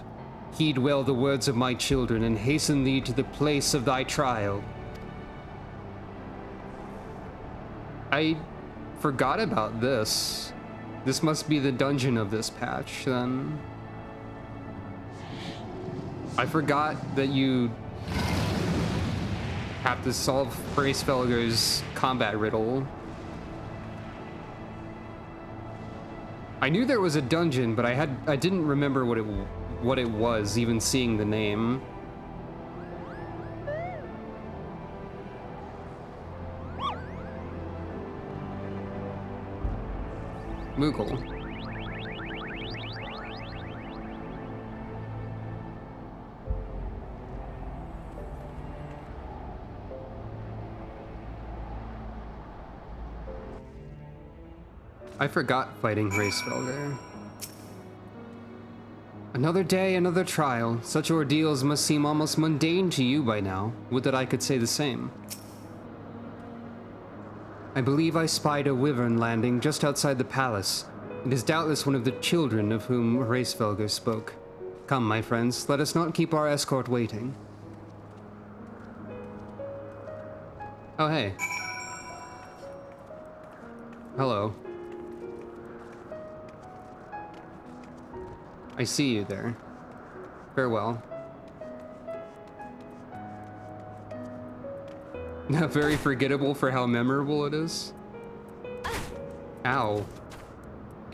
Heed well the words of my children, and hasten thee to the place of thy trial. I forgot about this. This must be the dungeon of this patch, then. I forgot that you have to solve Bracefelger's combat riddle. I knew there was a dungeon, but I didn't remember what it was, even seeing the name. Moogle. I forgot fighting Hraesvelgr. Another day, another trial. Such ordeals must seem almost mundane to you by now. Would that I could say the same. I believe I spied a wyvern landing just outside the palace. It is doubtless one of the children of whom Hraesvelgr spoke. Come, my friends, let us not keep our escort waiting. Oh, hey. Hello. I see you there. Farewell. Very forgettable for how memorable it is. Ow.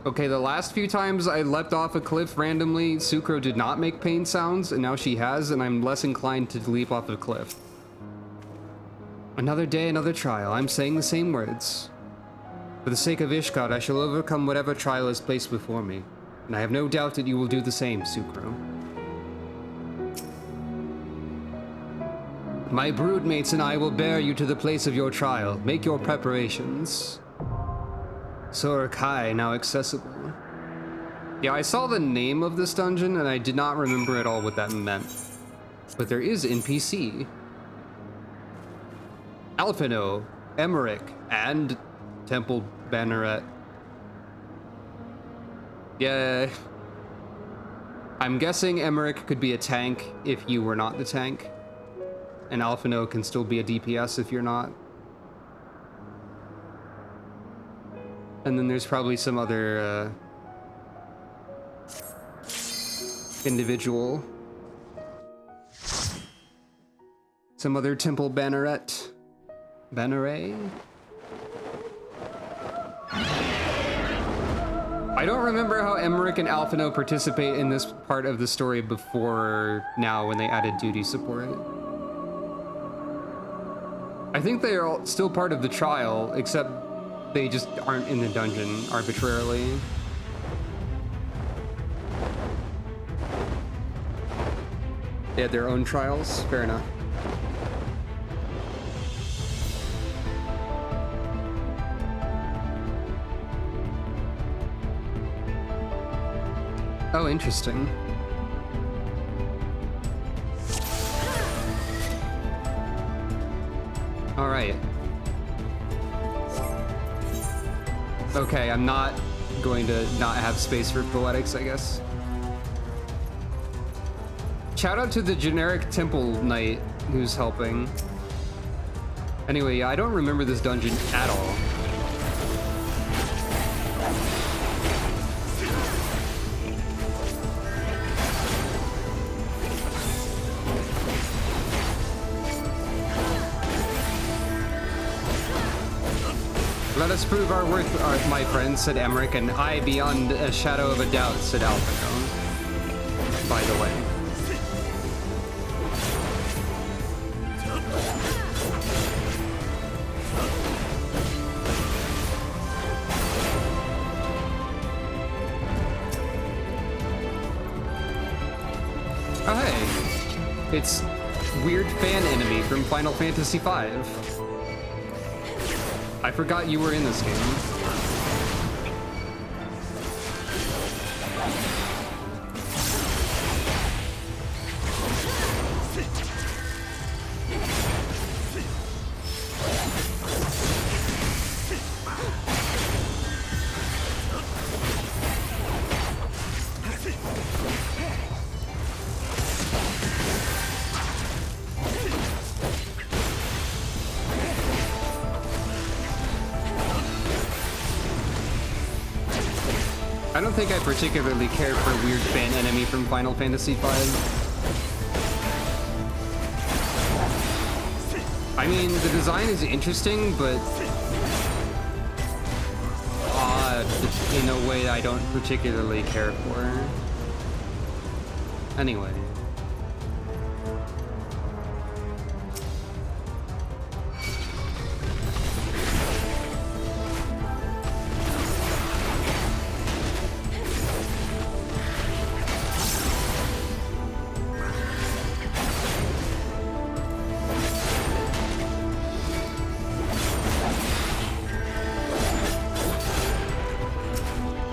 Okay, the last few times I leapt off a cliff randomly, Sucro did not make pain sounds, and now she has, and I'm less inclined to leap off a cliff. Another day, another trial. I'm saying the same words. For the sake of Ishgard, I shall overcome whatever trial is placed before me. And I have no doubt that you will do the same, Sucro. My broodmates and I will bear you to the place of your trial. Make your preparations. Sor Kai, now accessible. Yeah, I saw the name of this dungeon, and I did not remember at all what that meant. But there is NPC. Alphino, Emmerich, and Temple Banneret. Yeah. I'm guessing Emmerich could be a tank if you were not the tank. And Alphino can still be a DPS if you're not. And then there's probably some other individual. Some other Temple Banneret. Banneret? I don't remember how Emmerich and Alphino participate in this part of the story before now when they added duty support. I think they are all still part of the trial, except they just aren't in the dungeon arbitrarily. They had their own trials? Fair enough. Oh, interesting. All right. Okay, I'm not going to not have space for poetics, I guess. Shout out to the generic temple knight who's helping. Anyway, I don't remember this dungeon at all. Let us prove our worth, my friends, said Emmerich, and I, beyond a shadow of a doubt, said Alphino. By the way. Oh, hey. It's weird fan enemy from Final Fantasy V. I forgot you were in this game. I don't think I particularly care for weird fan enemy from Final Fantasy V. I mean, the design is interesting, but odd in a way I don't particularly care for. Anyway.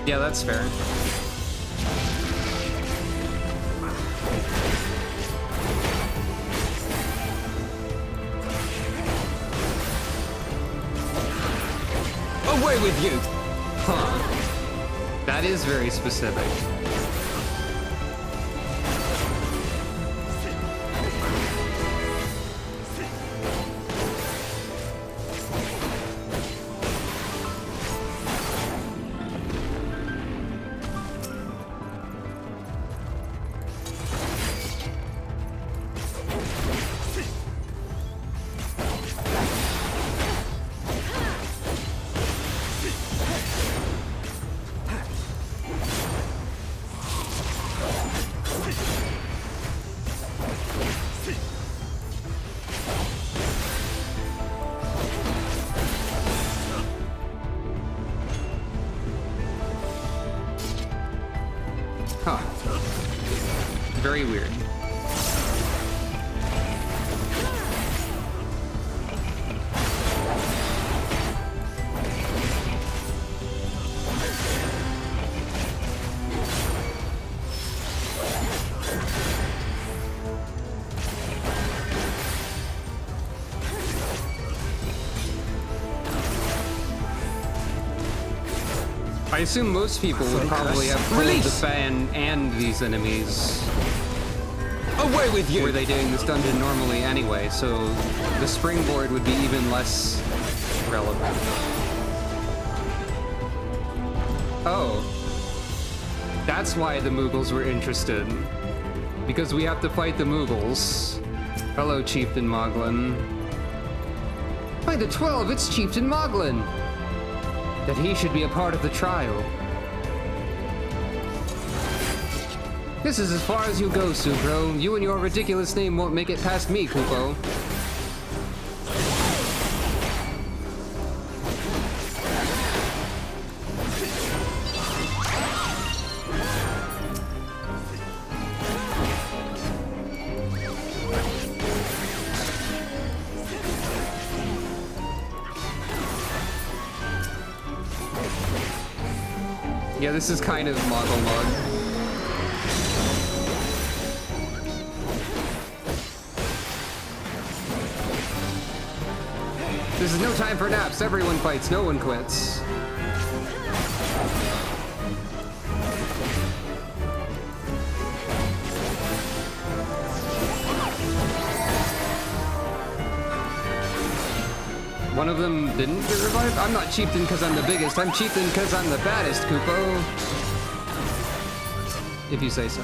Yeah, that's fair. Away with you! Huh. That is very specific. Huh. Very weird. I assume most people would probably have pulled the fan and these enemies. Away with you! Were they doing this dungeon normally anyway, so the springboard would be even less relevant. Oh. That's why the Mughals were interested. Because we have to fight the Mughals. Hello, Chieftain Moglin. By the 12, it's Chieftain Moglin! That he should be a part of the trial. This is as far as you go, Supro. You and your ridiculous name won't make it past me, Kupo. Yeah, this is kind of Moggle mode. This is no time for naps. Everyone fights, no one quits. One of them didn't get revived? I'm not Chieftain because I'm the biggest. I'm Chieftain because I'm the baddest, Kupo. If you say so.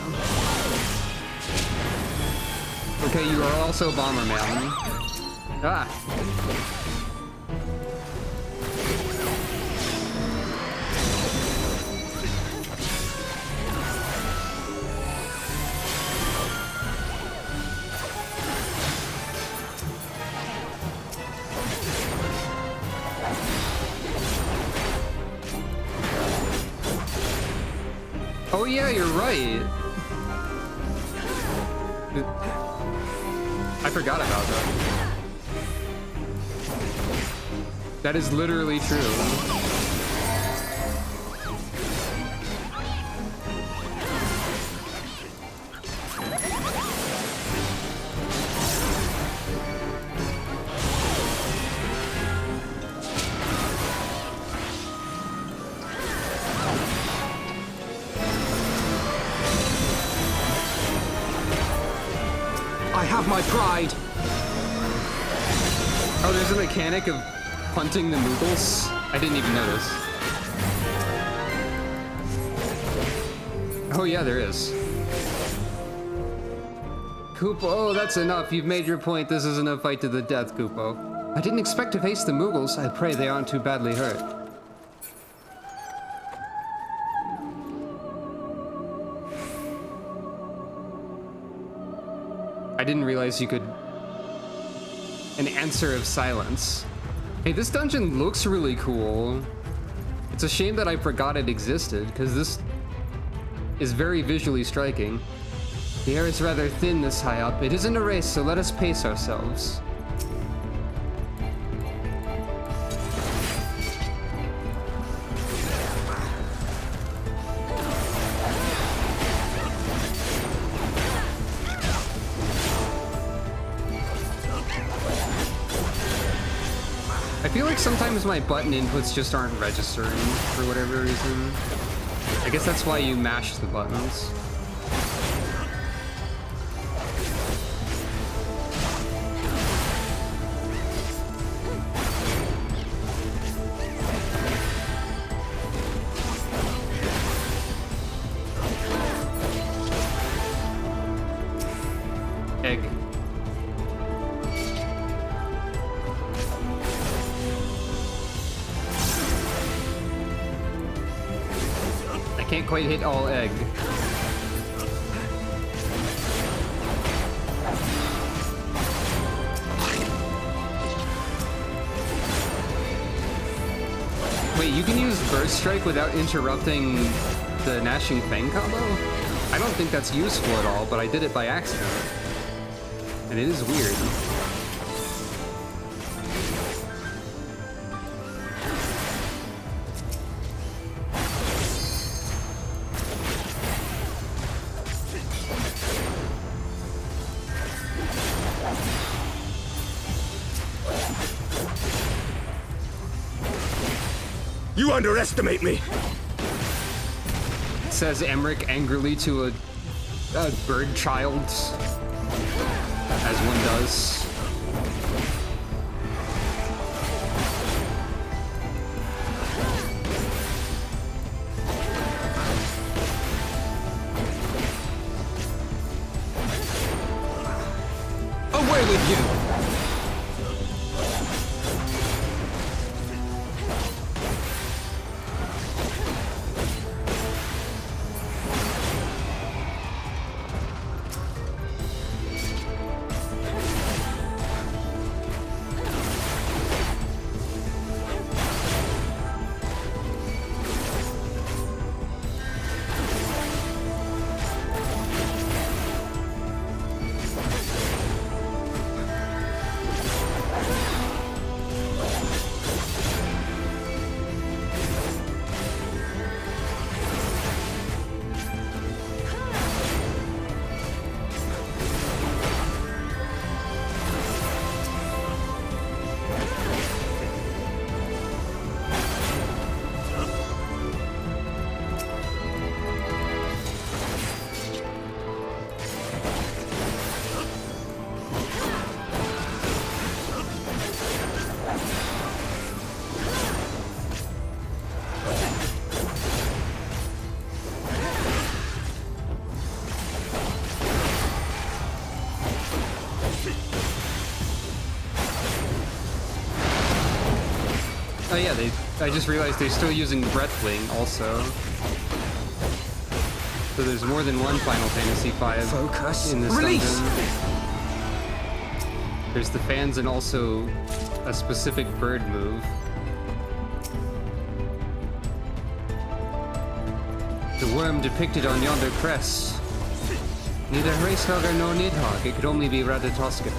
Okay, you are also Bomberman. Ah. Oh yeah, you're right. I forgot about that. That is literally true. I have my pride. Oh, there's a mechanic of hunting the Mughals? I didn't even notice. Oh yeah, there is. Kupo, oh, that's enough. You've made your point. This isn't a fight to the death, Kupo. I didn't expect to face the Mughals. I pray they aren't too badly hurt. I didn't realize you could... An answer of silence. Hey, this dungeon looks really cool. It's a shame that I forgot it existed, because this is very visually striking. The air is rather thin this high up. It isn't a race, so let us pace ourselves. I feel like sometimes my button inputs just aren't registering for whatever reason. I guess that's why you mash the buttons. Egg. I can't quite hit all egg. Wait, you can use Burst Strike without interrupting the Gnashing Fang combo? I don't think that's useful at all, but I did it by accident. And it is weird. You underestimate me! Says Emmerich angrily to a bird child. As one does. Away with you! Oh yeah, I just realized they're still using Breathwing also. So there's more than one Final Fantasy V in this dungeon. There's the fans and also a specific bird move. The worm depicted on yonder crest. Neither Hracehogger nor Nidhogg, it could only be Ratatoskr.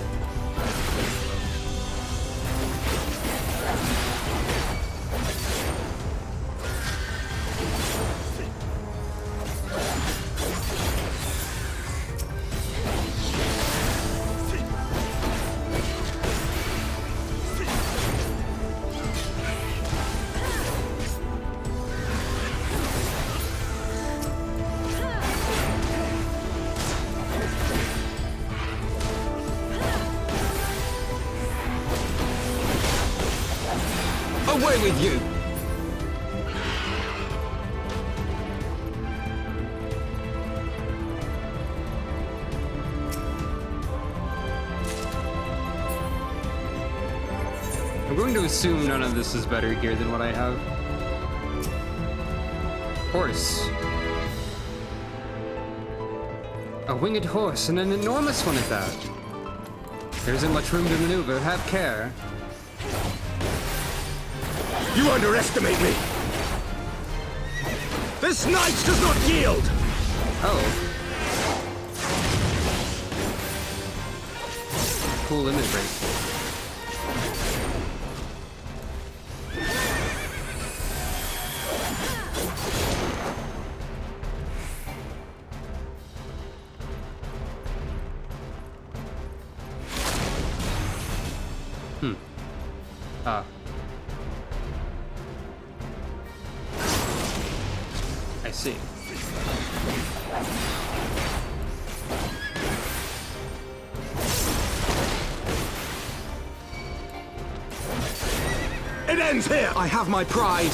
Away with you! I'm going to assume none of this is better gear than what I have. Horse. A winged horse, and an enormous one at that. There isn't much room to maneuver, have care. You underestimate me! This knight does not yield! Oh. Cool limit break. I see. It ends here! I have my pride.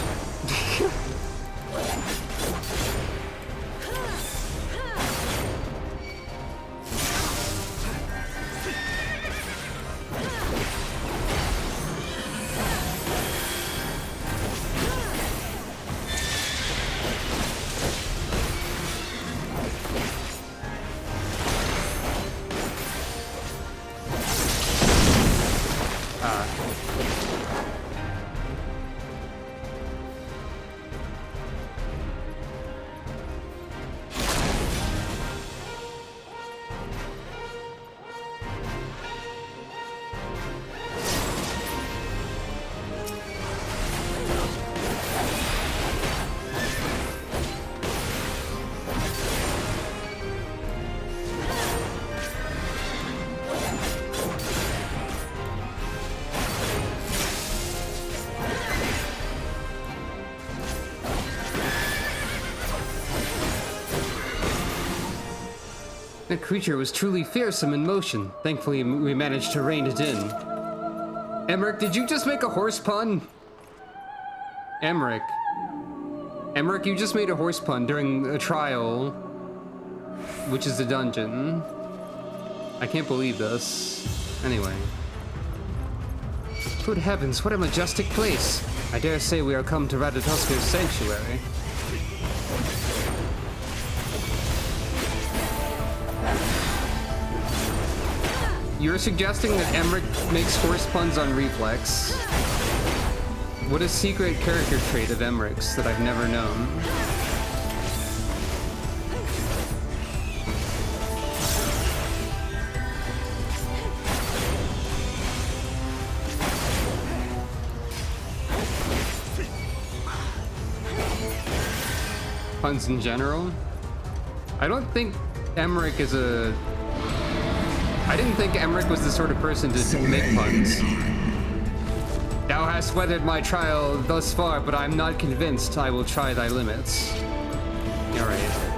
That creature was truly fearsome in motion. Thankfully, we managed to rein it in. Emmerich, did you just make a horse pun? Emmerich, you just made a horse pun during a trial, which is the dungeon. I can't believe this. Anyway. Good heavens, what a majestic place. I dare say we are come to Ratatoska's sanctuary. You're suggesting that Emmerich makes horse puns on reflex. What a secret character trait of Emmerich's that I've never known. Puns in general? I don't think Emmerich is a... I didn't think Emmerich was the sort of person to make puns. Thou hast weathered my trial thus far, but I'm not convinced I will try thy limits. Alright.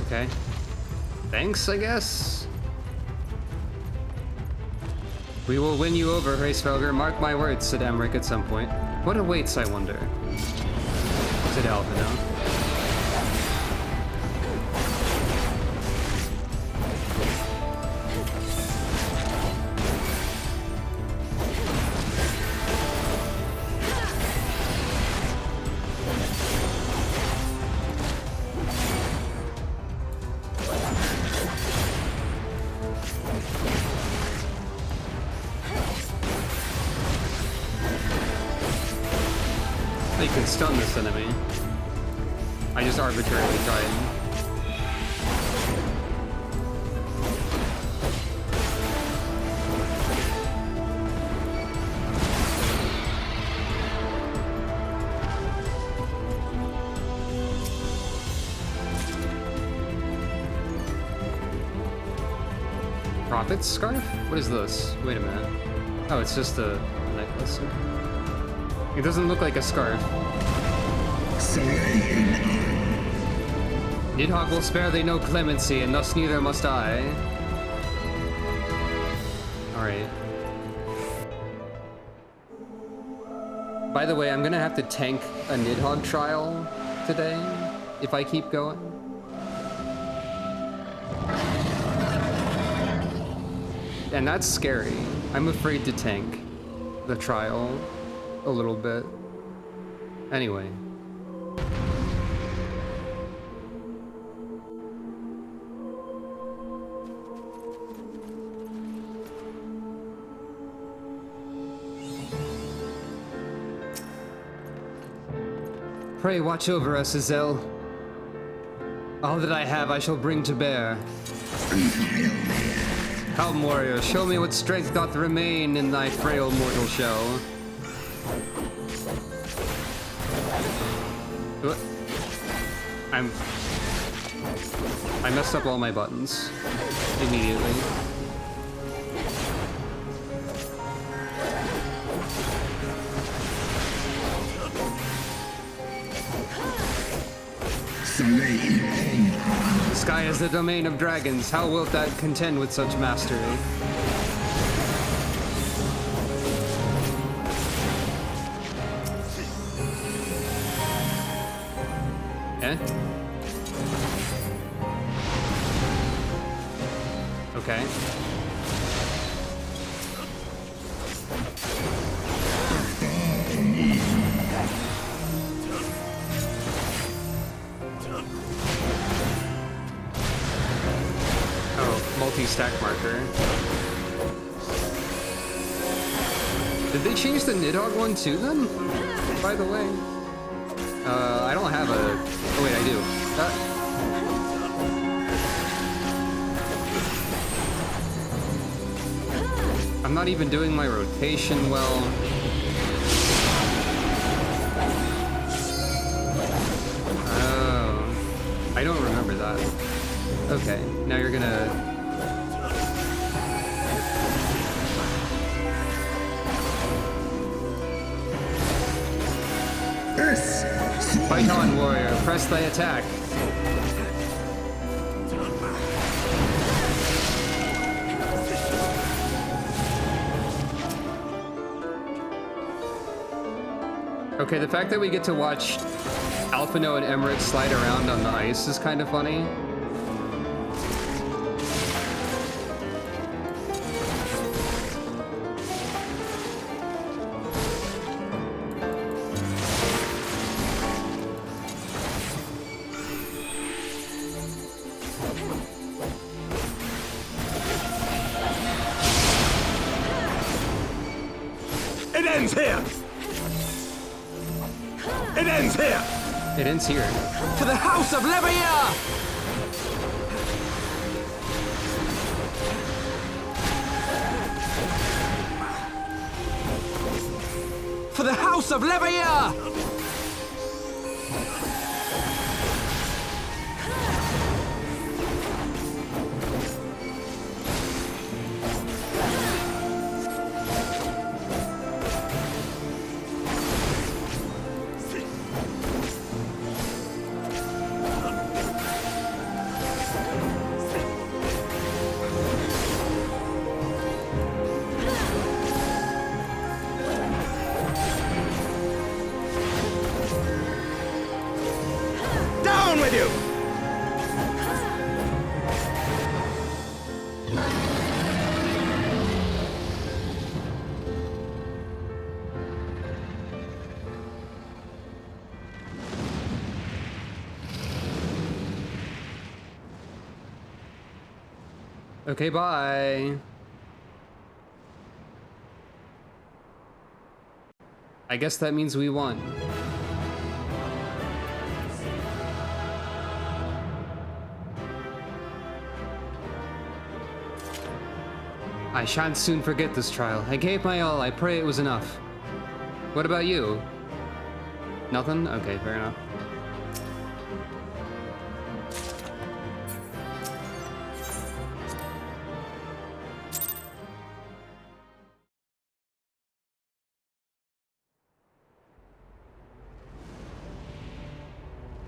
Okay. Thanks, I guess? We will win you over, Hraesvelgr. Mark my words, said Emmerich at some point. What awaits, I wonder? Said Alvino. They can stun this enemy. I just arbitrarily tried. Prophet's scarf? What is this? Wait a minute. Oh, it's just a necklace. It doesn't look like a scarf. Nidhogg will spare thee no clemency, and thus neither must I. Alright. By the way, I'm gonna have to tank a Nidhogg trial today, if I keep going. And that's scary. I'm afraid to tank the trial a little bit. Anyway. Pray watch over us, Azel. All that I have I shall bring to bear. Helm, warrior, show me what strength doth remain in thy frail mortal shell. What? I messed up all my buttons immediately. The sky is the domain of dragons. How wilt thou contend with such mastery? Eh? Okay. Multi-stack marker. Did they change the Nidhogg one too then? By the way. I don't have a... Oh wait, I do. I'm not even doing my rotation well. Oh. I don't remember that. Okay, now you're gonna... Fight on, warrior. Press thy attack. Okay, the fact that we get to watch Alphino and Emmerich slide around on the ice is kind of funny. It ends here! It ends here! It ends here. For the House of Levier! For the House of Levier! Down with you! Okay, bye. I guess that means we won. I shan't soon forget this trial. I gave my all. I pray it was enough. What about you? Nothing? Okay, fair enough.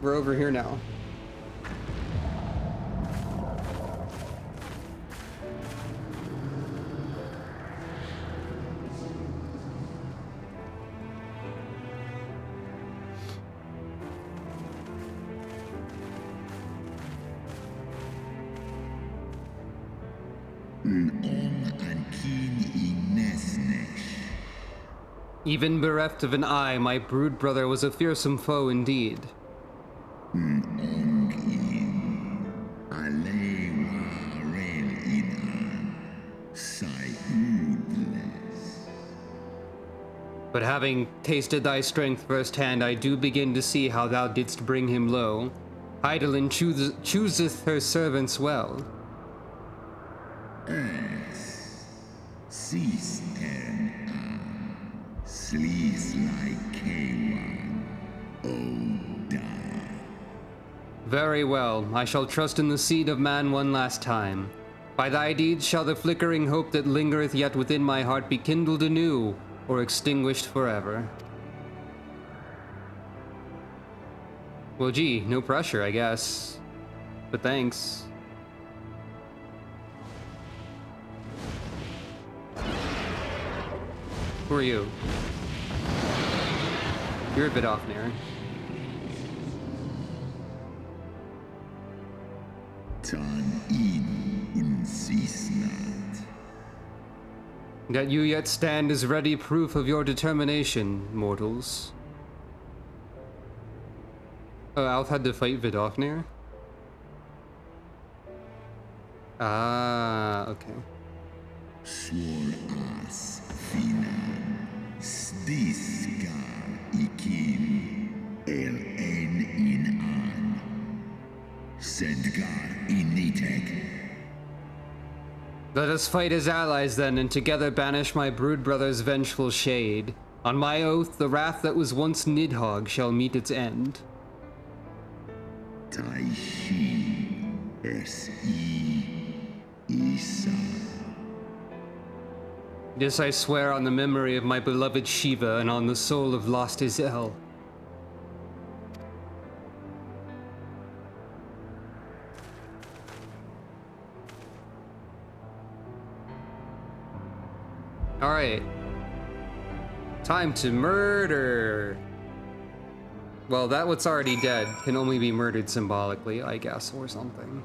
We're over here now. Even bereft of an eye, my brood brother was a fearsome foe indeed. But having tasted thy strength firsthand, I do begin to see how thou didst bring him low. Hydaelyn chooseth her servants well. Very well, I shall trust in the seed of man one last time. By thy deeds shall the flickering hope that lingereth yet within my heart be kindled anew, or extinguished forever. Well, gee, no pressure, I guess. But thanks. Who are you? You're a bit off near. That you yet stand is ready proof of your determination, mortals. Oh, Alf had to fight Vidofnir? Ah, okay. Let us fight as allies then, and together banish my brood brother's vengeful shade. On my oath, the wrath that was once Nidhogg shall meet its end. This I swear on the memory of my beloved Shiva and on the soul of lost Izel. Alright. Time to murder. Well, that what's already dead can only be murdered symbolically, I guess, or something.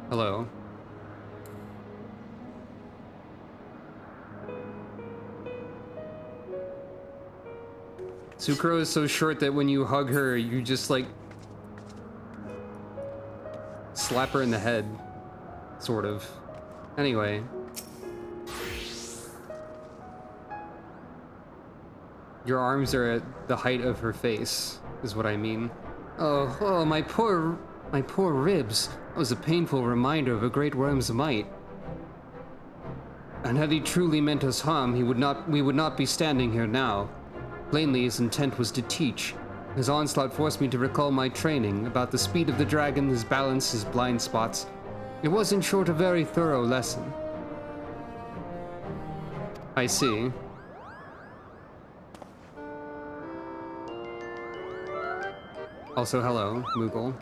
Hello. Sucro is so short that when you hug her, you just like slap her in the head, sort of. Anyway. Your arms are at the height of her face, is what I mean. Oh, my poor ribs. That was a painful reminder of a great worm's might. And had he truly meant us harm, we would not be standing here now. Plainly, his intent was to teach. His onslaught forced me to recall my training about the speed of the dragon, his balance, his blind spots. It was, in short, a very thorough lesson. I see. Also, hello, Moogle.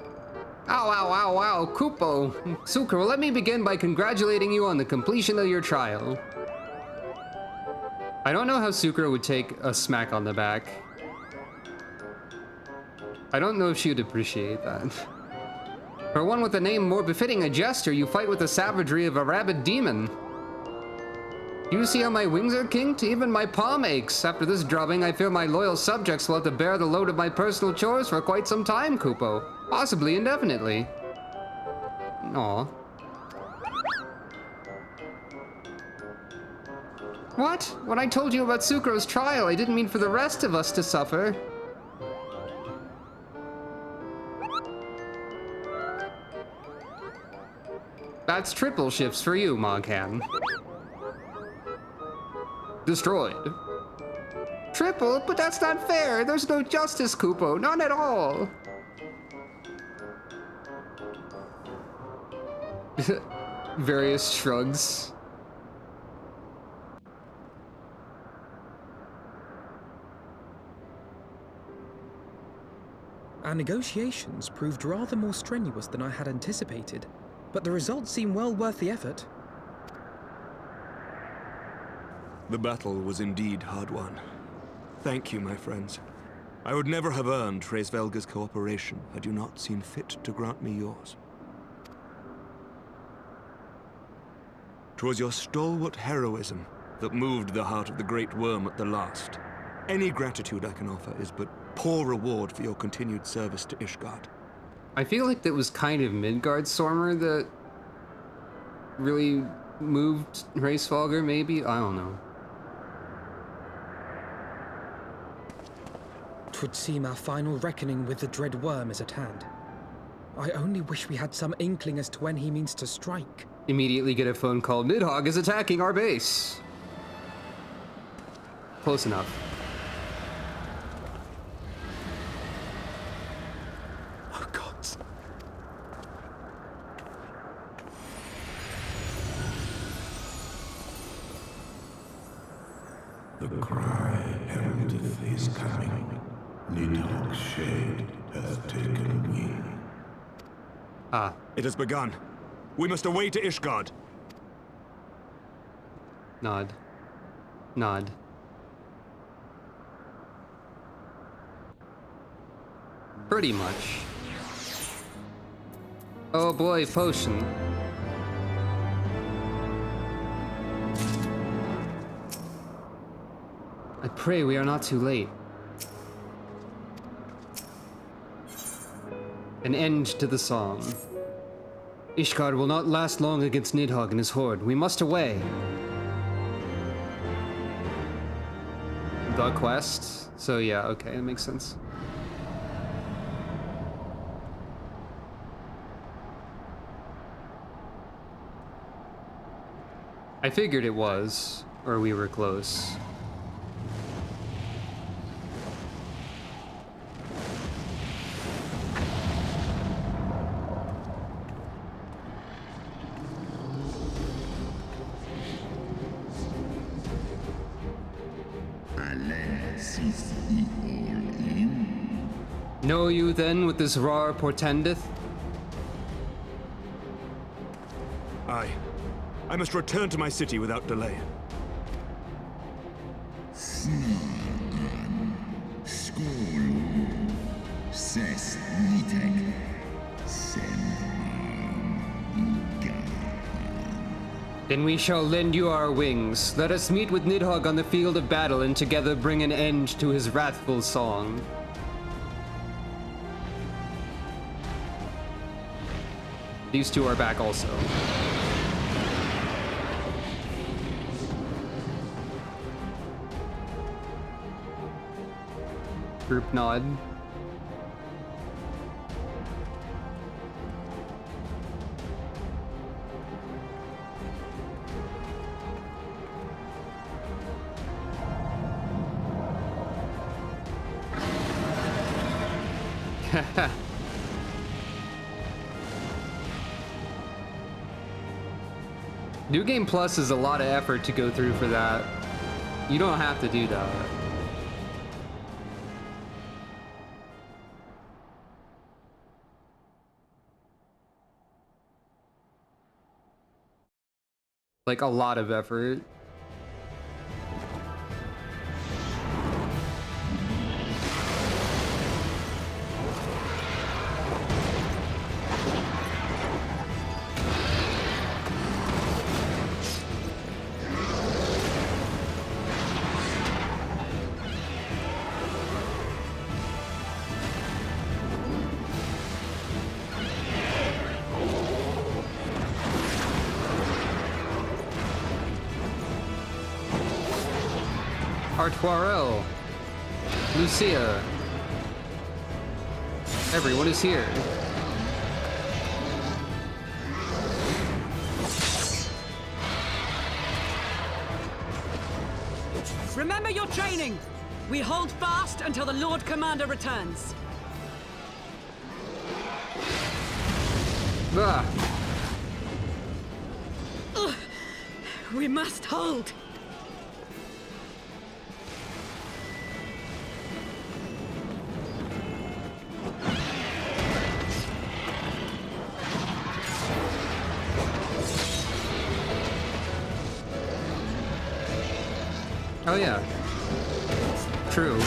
Ow, Kupo! Sucro, let me begin by congratulating you on the completion of your trial. I don't know how Sucro would take a smack on the back. I don't know if she would appreciate that. For one with a name more befitting a jester, you fight with the savagery of a rabid demon. Do you see how my wings are kinked? Even my palm aches. After this drubbing, I fear my loyal subjects will have to bear the load of my personal chores for quite some time, Kupo. Possibly indefinitely. Aw. What? When I told you about Sucro's trial, I didn't mean for the rest of us to suffer. That's triple shifts for you, Moghan. Destroyed. Triple? But that's not fair. There's no justice, Kupo. None at all. Various shrugs. Our negotiations proved rather more strenuous than I had anticipated, but the results seem well worth the effort. The battle was indeed hard won. Thank you, my friends. I would never have earned Hraesvelga's cooperation had you not seen fit to grant me yours. 'Twas your stalwart heroism that moved the heart of the Great Worm at the last. Any gratitude I can offer is but poor reward for your continued service to Ishgard. I feel like that was kind of Midgardsormr that really moved Hraesvelgr, maybe? I don't know. 'Twould seem our final reckoning with the dread worm is at hand. I only wish we had some inkling as to when he means to strike. Immediately get a phone call. Nidhogg is attacking our base. Close enough. Oh, gods. The cry heraldeth his coming. Nidhogg's shade hath taken wing. Ah. It has begun. We must away to Ishgard. Nod. Nod. Pretty much. Oh boy, potion. I pray we are not too late. An end to the song. Ishgard will not last long against Nidhogg and his horde. We must away. The quest? So yeah, okay, that makes sense. I figured it was, or we were close. Know you then what this roar portendeth? Aye. I must return to my city without delay. Then we shall lend you our wings. Let us meet with Nidhogg on the field of battle and together bring an end to his wrathful song. These two are back also. Group nod. New Game Plus is a lot of effort to go through for that. You don't have to do that. Like a lot of effort. Artoirel, Lucia, everyone is here. Remember your training! We hold fast until the Lord Commander returns. Ah. Ugh. We must hold. Oh yeah. True.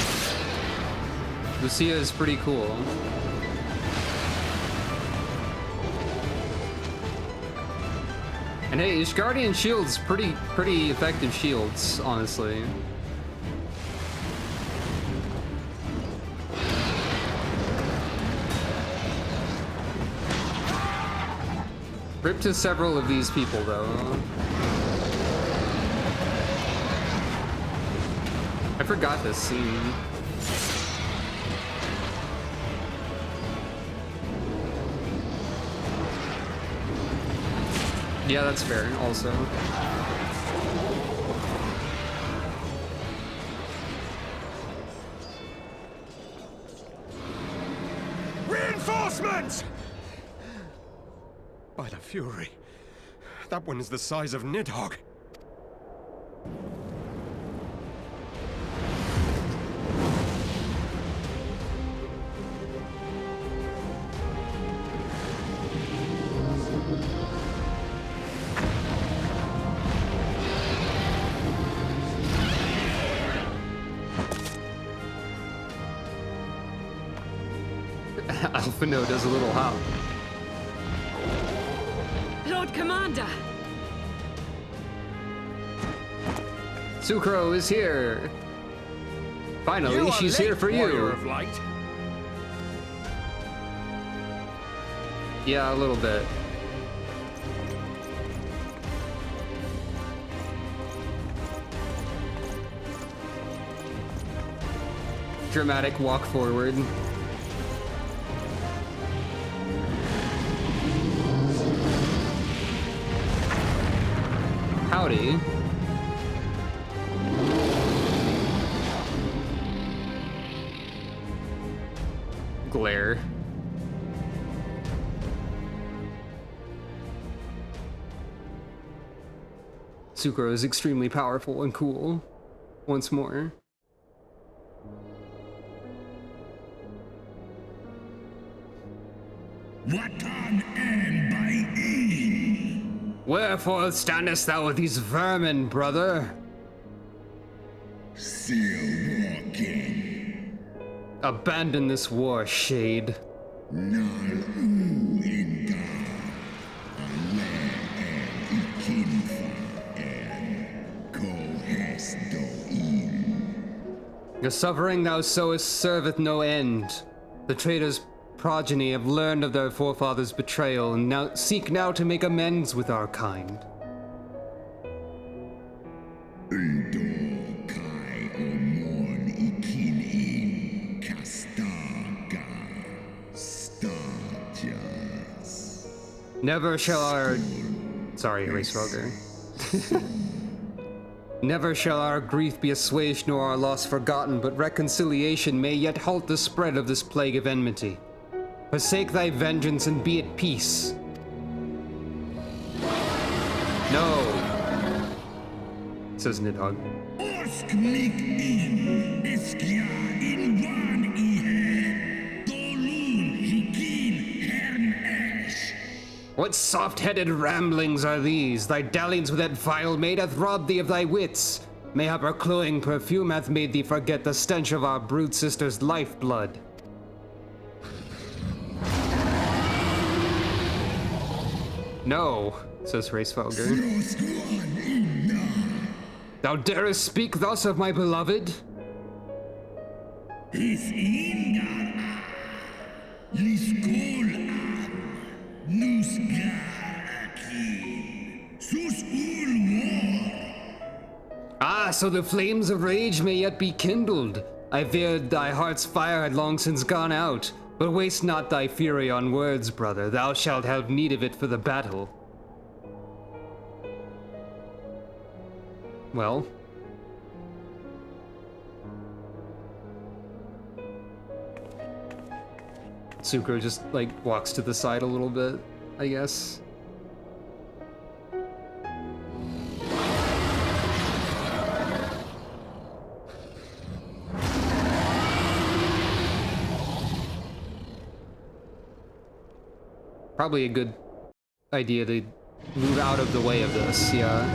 Lucia is pretty cool. And hey, Ishgardian shields, pretty effective shields, honestly. Rip to several of these people, though. I forgot this scene. Yeah, that's fair, also. Reinforcements! By the Fury. That one is the size of Nidhogg. Alphino does a little hop. Lord Commander! Sucro is here! Finally, she's here for you! Of light. Yeah, a little bit. Dramatic walk forward. Howdy. Glare. Sucro is extremely powerful and cool. Once more. What on end by E? Wherefore standest thou with these vermin, brother? Still walking. Abandon this war, shade. Nal u inga. Ale en ikinfa en kohes do in. The suffering thou sowest serveth no end. The traitors' progeny have learned of their forefathers' betrayal and now seek to make amends with our kind. Undo kai omon ikin in kastaga stajas. Never shall our... Sorry, Race Roger. Never shall our grief be assuaged nor our loss forgotten, but reconciliation may yet halt the spread of this plague of enmity. Forsake thy vengeance and be at peace. No, says Nidhogg. Orsk mig in iskja in van ihe. Dolun hikin hern esh. What soft-headed ramblings are these? Thy dalliance with that vile maid hath robbed thee of thy wits. Mayhap her cloying perfume hath made thee forget the stench of our brood sister's lifeblood. No, says Racefolger. Thou darest speak thus of my beloved? His ingar Liskol Nusgaraki Sus Ulwar. Ah, so the flames of rage may yet be kindled. I feared thy heart's fire had long since gone out. But waste not thy fury on words, brother. Thou shalt have need of it for the battle. Well. Sucro just, like, walks to the side a little bit, I guess. Probably a good idea to move out of the way of this, yeah.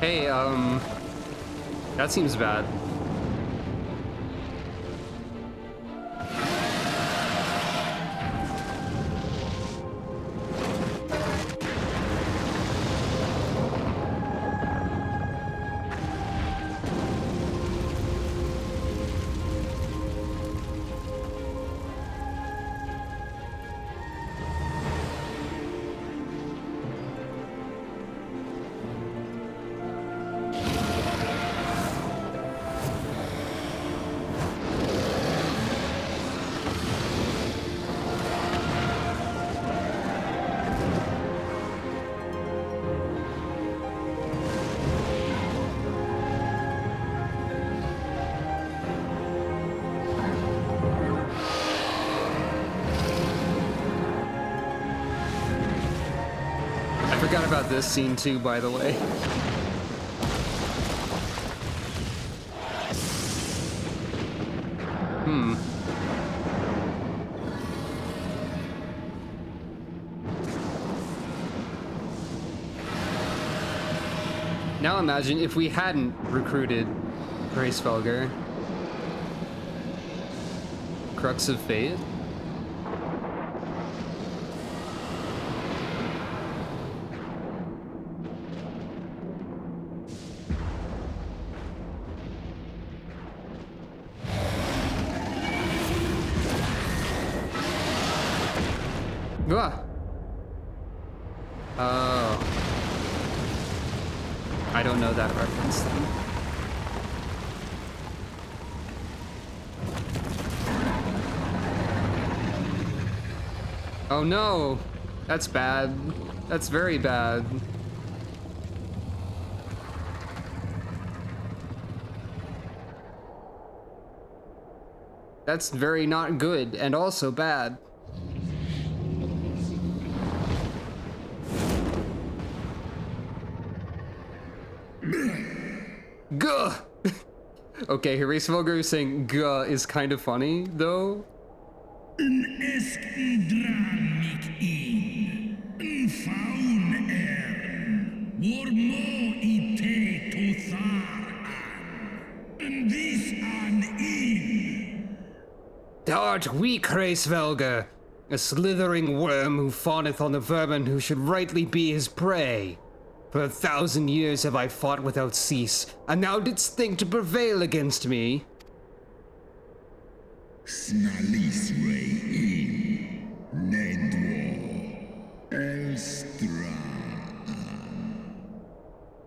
Hey, that seems bad. I forgot about this scene too, by the way. Now imagine if we hadn't recruited Hraesvelgr. Crux of Fate. Ah. Oh. I don't know that reference then. Oh no! That's bad. That's very bad. That's very not good and also bad. Guh! Okay, Hraesvelgr saying guh is kind of funny, though. Thou art weak, Hraesvelgr, a slithering worm who fawneth on the vermin who should rightly be his prey. For 1,000 years have I fought without cease, and thou didst think to prevail against me.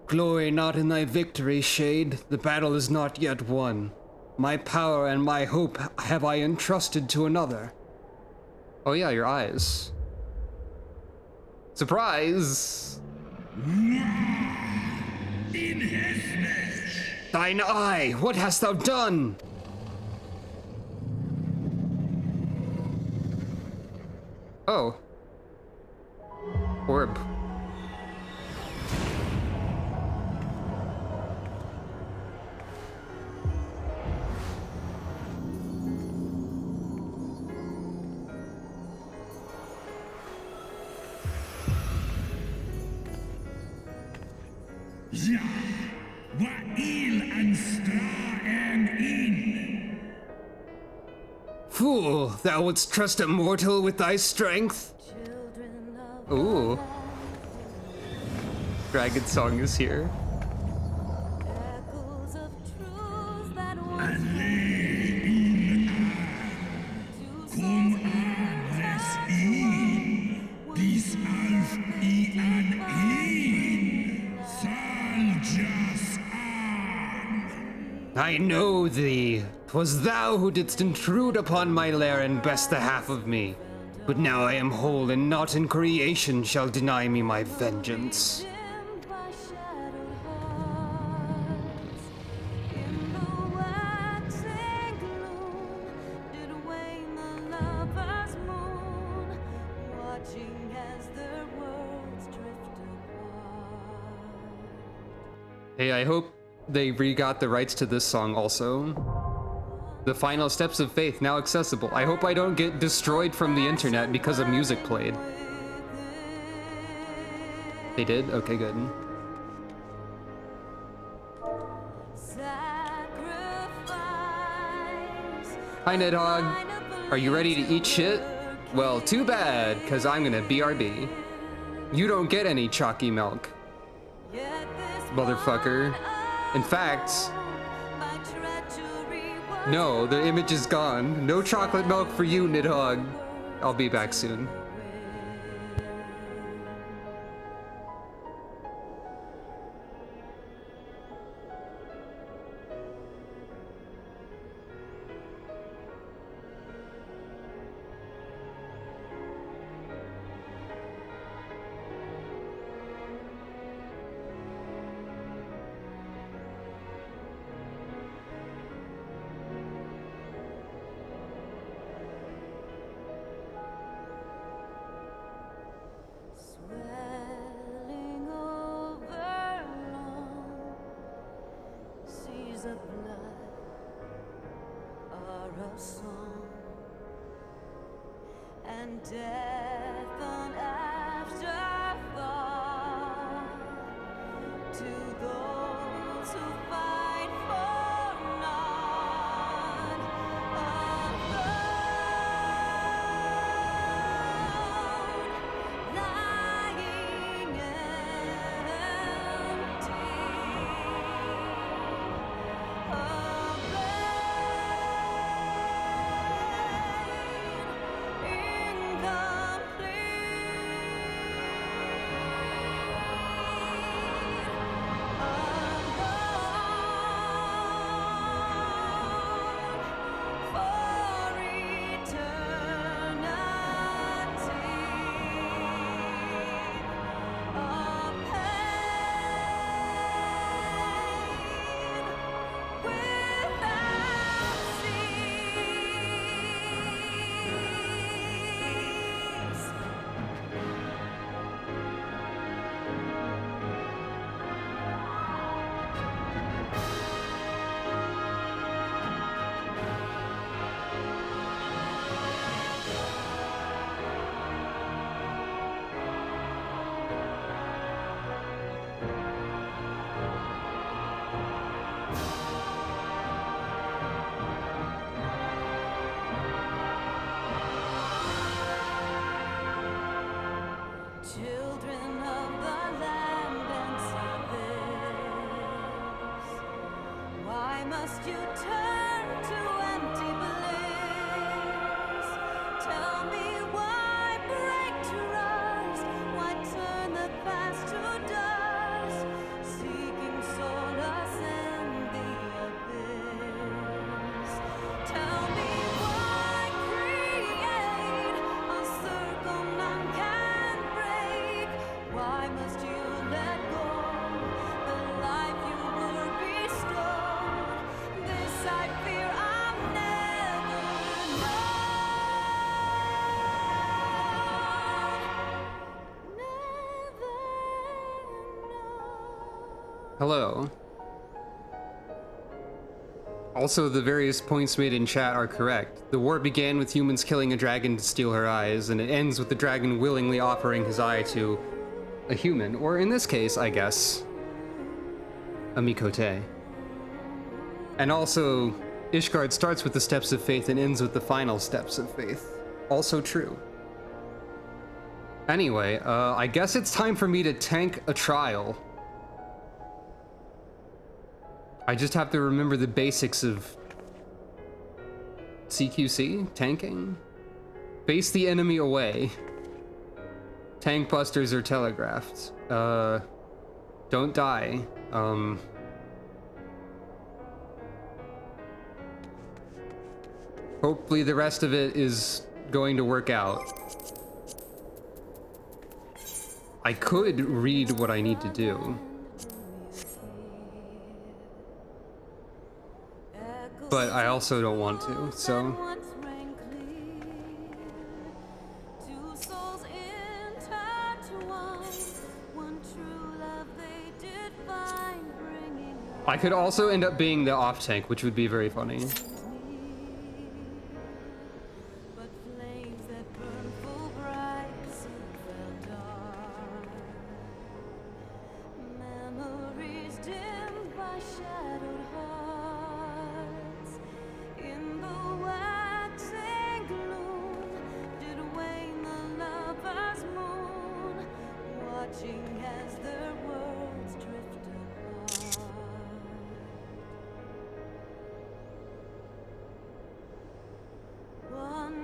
Glory not in thy victory, Shade. The battle is not yet won. My power and my hope have I entrusted to another. Oh yeah, your eyes. Surprise! Thine eye, what hast thou done? Oh. Orb. Fool, thou wouldst trust a mortal with thy strength? Ooh. Dragon Song is here. I know thee. 'Twas thou who didst intrude upon my lair and best the half of me. But now I am whole, and naught in creation shall deny me my vengeance. Hey, I hope they re-got the rights to this song also. The Final Steps of Faith, now accessible. I hope I don't get destroyed from the internet because a music played. They did? Okay, good. Hi, Nidhogg. Are you ready to eat shit? Well, too bad, because I'm gonna BRB. You don't get any chalky milk, motherfucker. In fact, no, the image is gone. No chocolate milk for you, Nidhogg. I'll be back soon. Hello. Also, the various points made in chat are correct. The war began with humans killing a dragon to steal her eyes, and it ends with the dragon willingly offering his eye to a human, or in this case, I guess, a Mikote. And also, Ishgard starts with the steps of faith and ends with the final steps of faith. Also true. Anyway, I guess it's time for me to tank a trial. I just have to remember the basics of CQC, tanking. Face the enemy away. Tank busters are telegraphed. Don't die. Hopefully the rest of it is going to work out. I could read what I need to do. But I also don't want to, so. I could also end up being the off tank, which would be very funny. In the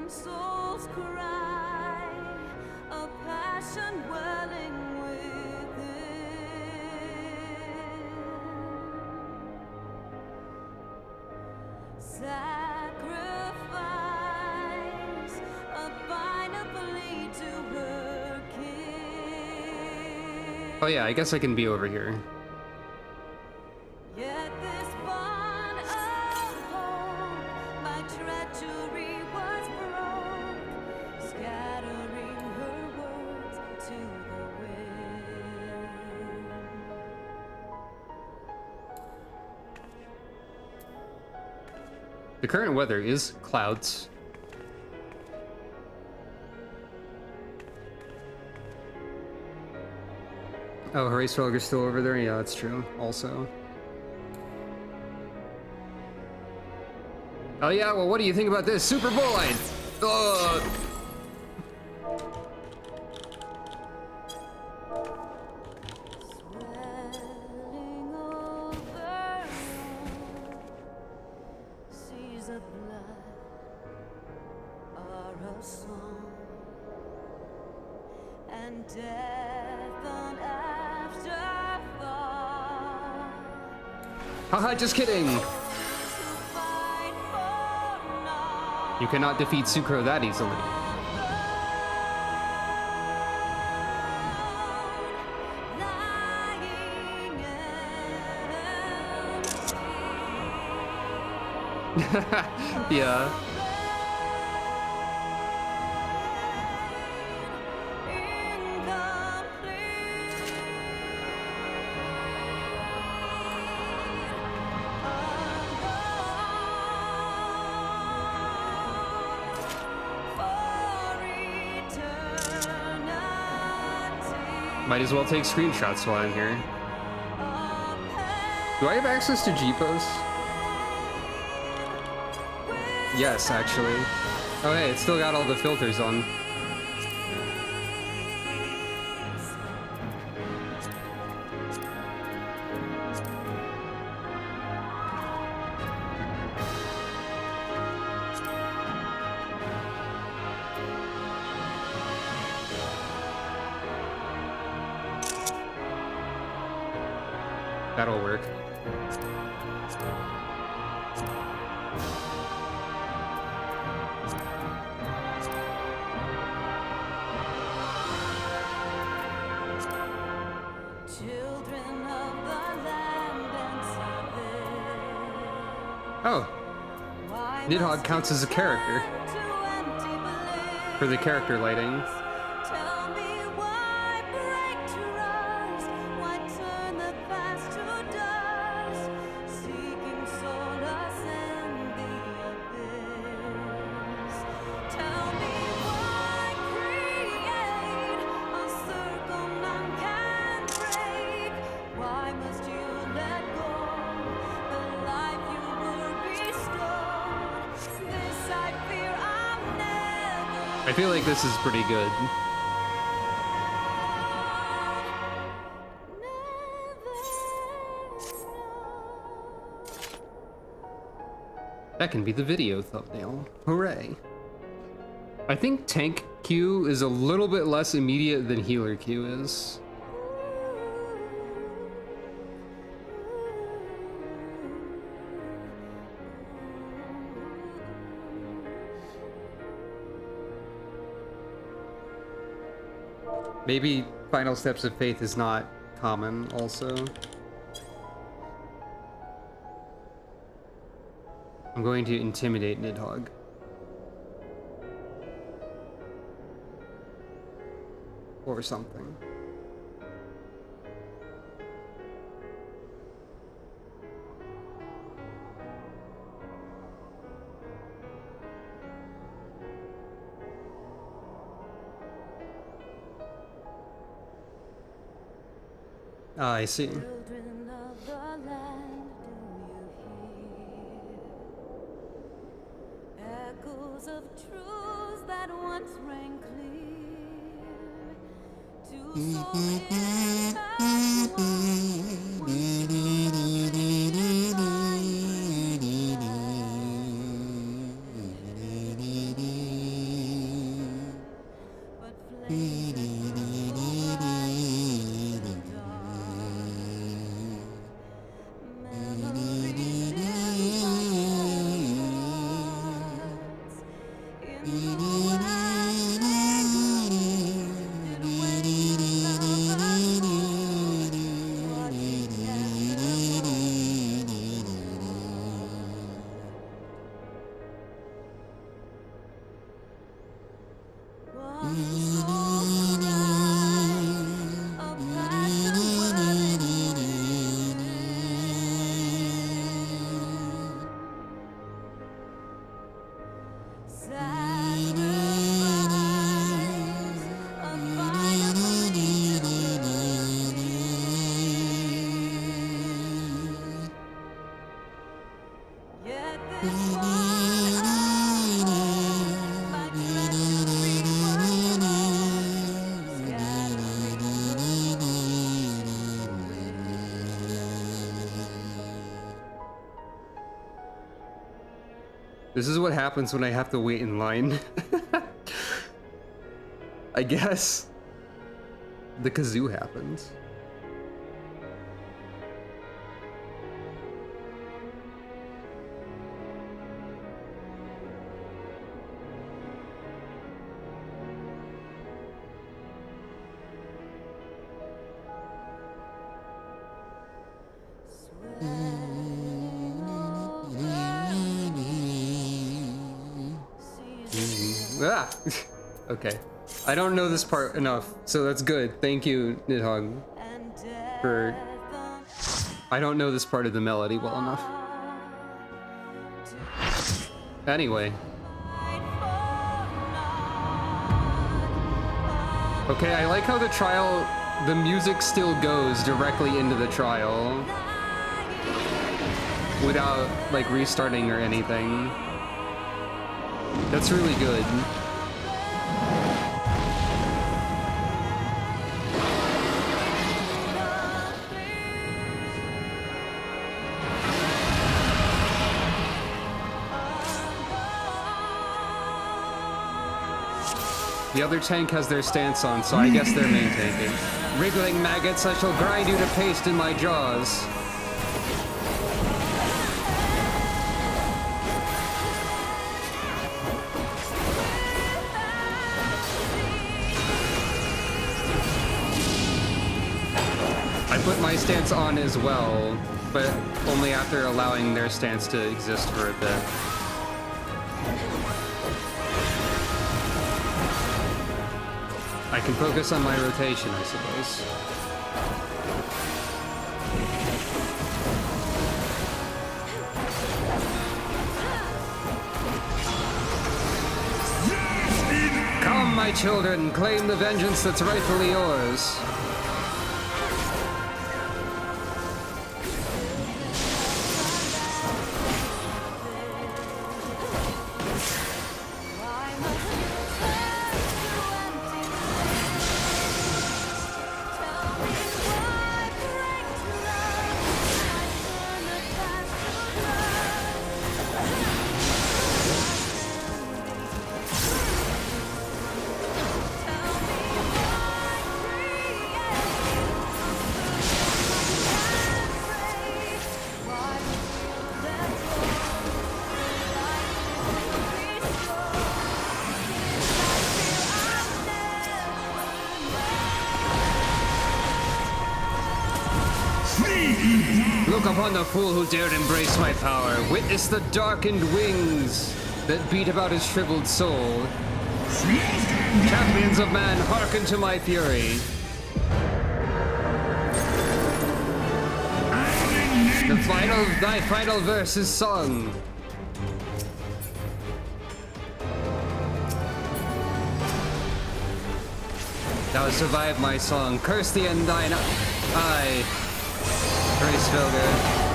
souls cry, a passion welling within. Sacrifice, a final plea to her king. Oh yeah, I guess I can be over here. Yet this bond of hope, my treachery was broke, scattering her words to the wind. The current weather is clouds. Oh, Horace Felger's still over there? Yeah, that's true. Also. Oh yeah, well what do you think about this? Super Boy! Swelling over seas of blood are a song, and death an afterthought. Haha, just kidding! You cannot defeat Sucro that easily. Yeah. Might as well take screenshots while I'm here. Do I have access to G-Post? Yes, actually. Oh hey, it's still got all the filters on. That'll work. Children of the land and service. Oh. Nidhogg counts as a character. For the character lighting. Tell me why break trust, why turn the past to dust, seeking solace in the abyss. Tell me why create a circle none can break. Why must you let go the life you were bestowed? This I fear I'll never. I feel like this is pretty good. That can be the video thumbnail. Hooray. I think tank Q is a little bit less immediate than healer Q is. Maybe Final Steps of Faith is not common also. I'm going to intimidate Nidhogg. Or something. Ah, I see. Children of the land, do you hear? Echoes of truths that once rang clear. Two souls This is what happens when I have to wait in line. I guess. The kazoo happens. Ah! Okay. I don't know this part enough, so that's good. Thank you, Nidhogg, for... I don't know this part of the melody well enough. Anyway. Okay, I like how the trial, the music still goes directly into the trial without, like, restarting or anything. That's really good. The other tank has their stance on, so I guess they're main tanking. Wriggling maggots, I shall grind you to paste in my jaws. I put my stance on as well, but only after allowing their stance to exist for a bit. I can focus on my rotation, I suppose. Come, my children, claim the vengeance that's rightfully yours. Look upon the fool who dared embrace my power. Witness the darkened wings that beat about his shriveled soul. Champions of man, hearken to my fury. Thy final verse is sung. Thou hast survived my song. Curse thee and thine eye. Grace Vilger.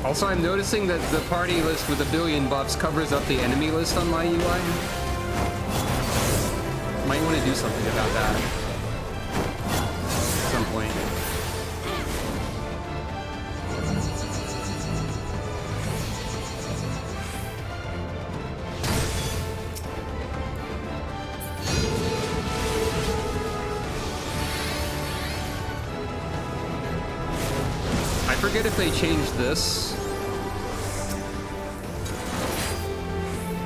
Also, I'm noticing that the party list with a billion buffs covers up the enemy list on my UI. Might want to do something about that at some point. I forget if they changed this.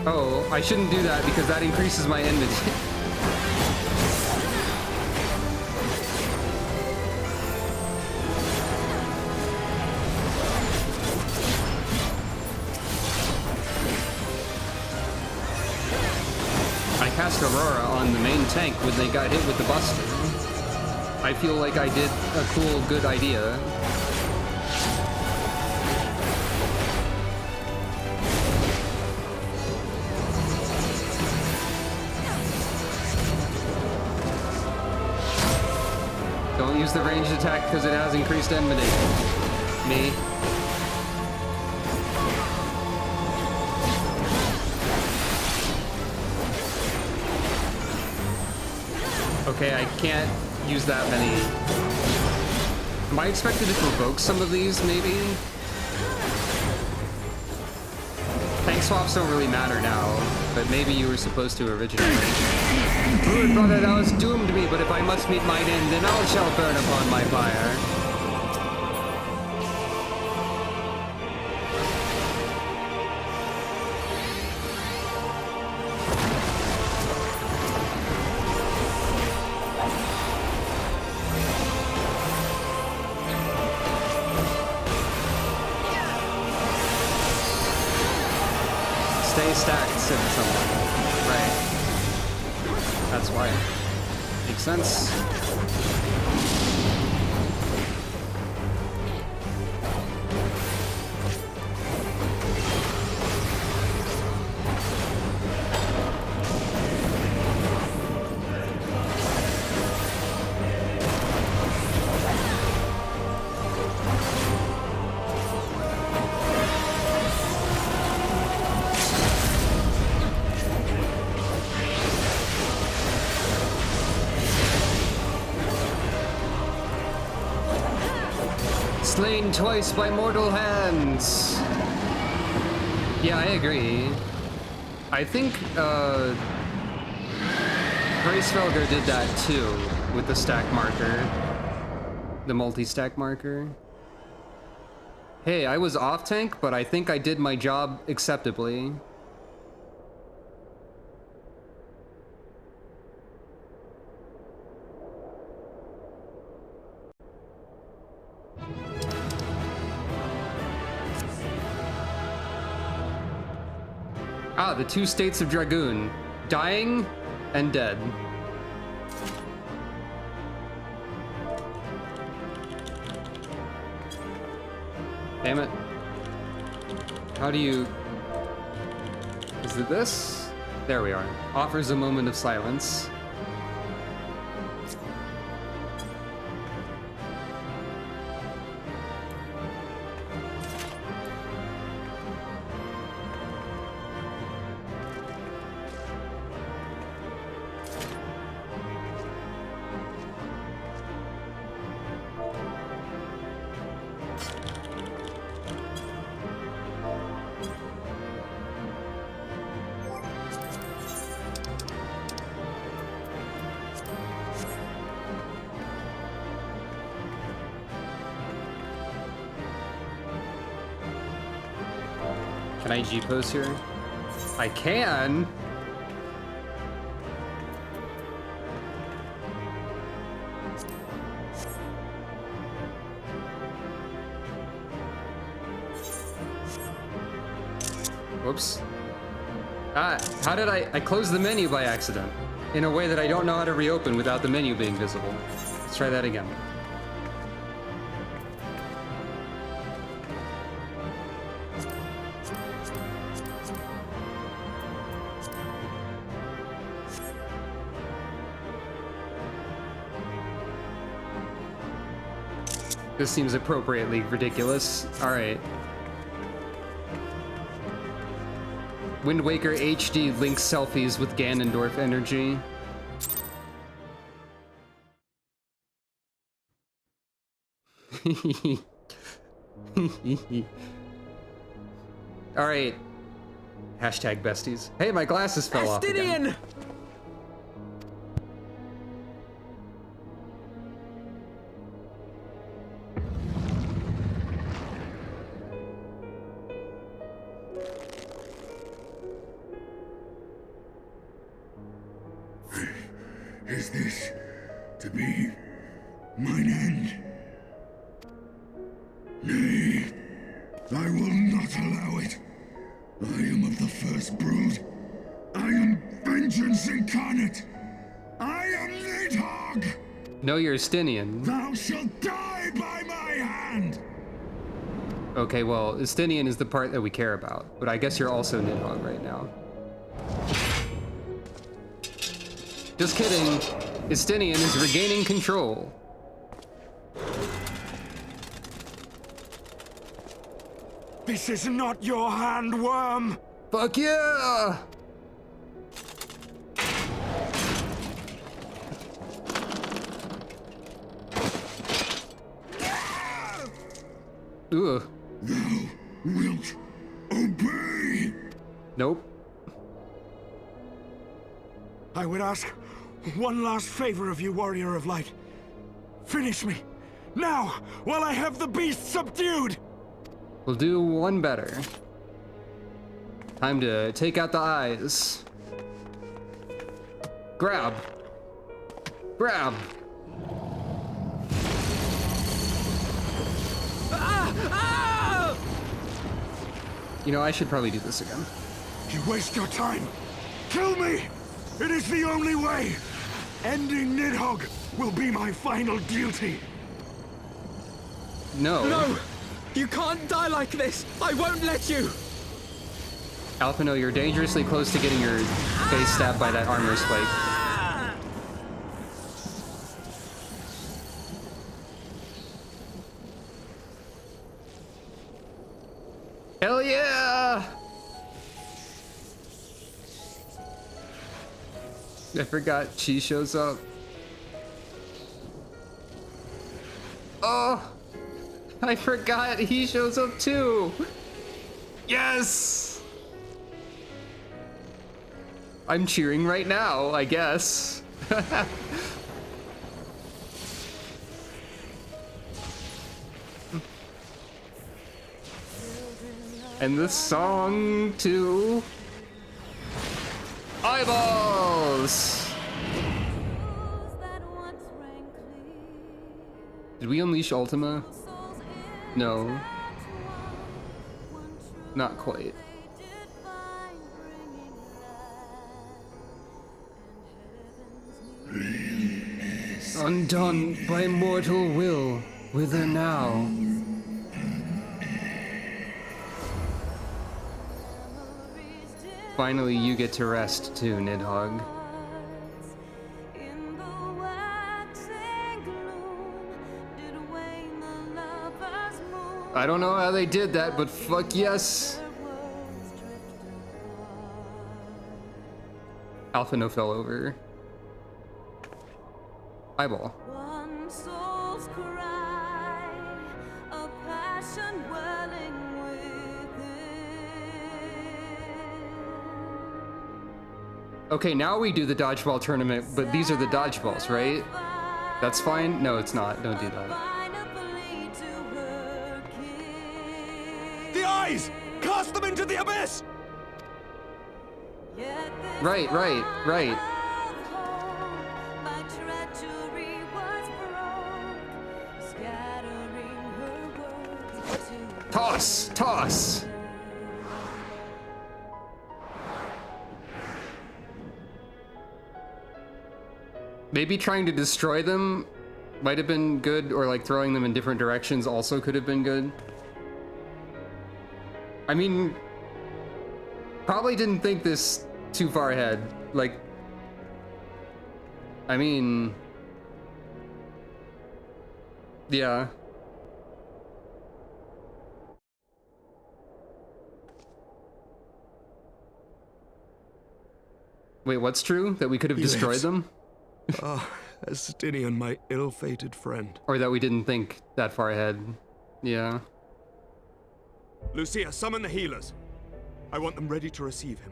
Oh, I shouldn't do that because that increases my enmity. I cast Aurora on the main tank when they got hit with the Buster. I feel like I did a cool, good idea. Don't use the ranged attack because it has increased enmity. Me. Okay, I can't use that many. Am I expected to provoke some of these, maybe? Tank swaps don't really matter now, but maybe you were supposed to originally. Druid brother, thou hast doomed me, but if I must meet mine end, then all shall burn upon my fire. Stay stacked, said someone. Right. That's why. Makes sense. Slain twice by mortal hands. Yeah, I agree. I think Gracefelger did that too with the stack marker, the multi-stack marker. Hey, I was off tank, but I think I did my job acceptably. Ah, the two states of Dragoon. Dying and dead. Damn it. How do you... Is it this? There we are. Offers a moment of silence. Can I G-pose here? I can! Whoops. Ah, how did I closed the menu by accident in a way that I don't know how to reopen without the menu being visible. Let's try that again. This seems appropriately ridiculous. All right. Wind Waker HD links selfies with Ganondorf energy. All right. Hashtag besties. Hey, my glasses fell off again. Is this to be mine end? Nay, I will not allow it. I am of the first brood. I am vengeance incarnate. I am Nidhogg! No, you're Estinian. Thou shalt die by my hand! Okay, well, Estinian is the part that we care about, but I guess you're also Nidhogg right now. Just kidding. Estinian is regaining control. This is not your hand, worm! Fuck yeah! Ugh. Thou wilt obey. Nope. I would ask one last favor of you, Warrior of Light. Finish me, now, while I have the beast subdued! We'll do one better. Time to take out the eyes. Grab. Grab. You know, I should probably do this again. You waste your time. Kill me! It is the only way! Ending Nidhogg will be my final duty! No. No! You can't die like this! I won't let you! Alphino, you're dangerously close to getting your face stabbed by that armor spike. Hell yeah! I forgot she shows up. Oh! I forgot he shows up too! Yes! I'm cheering right now, I guess. And this song too. Eyeballs! Did we unleash Ultima? No. Not quite. Undone by mortal will, whither now? Finally, you get to rest too, Nidhogg. I don't know how they did that, but fuck yes. Alphino fell over. Eyeball. One soul's cry, a passion welling within. Okay, now we do the dodgeball tournament, but these are the dodgeballs, right? That's fine? No, it's not. Don't do that. The eyes! Cast them into the abyss! Right. Toss! Maybe trying to destroy them might have been good, or like throwing them in different directions also could have been good. I mean, probably didn't think this too far ahead. Like, I mean, yeah. Wait, what's true? That we could have destroyed them? Ah, Estinian, my ill-fated friend. Or that we didn't think that far ahead. Yeah. Lucia, summon the healers. I want them ready to receive him.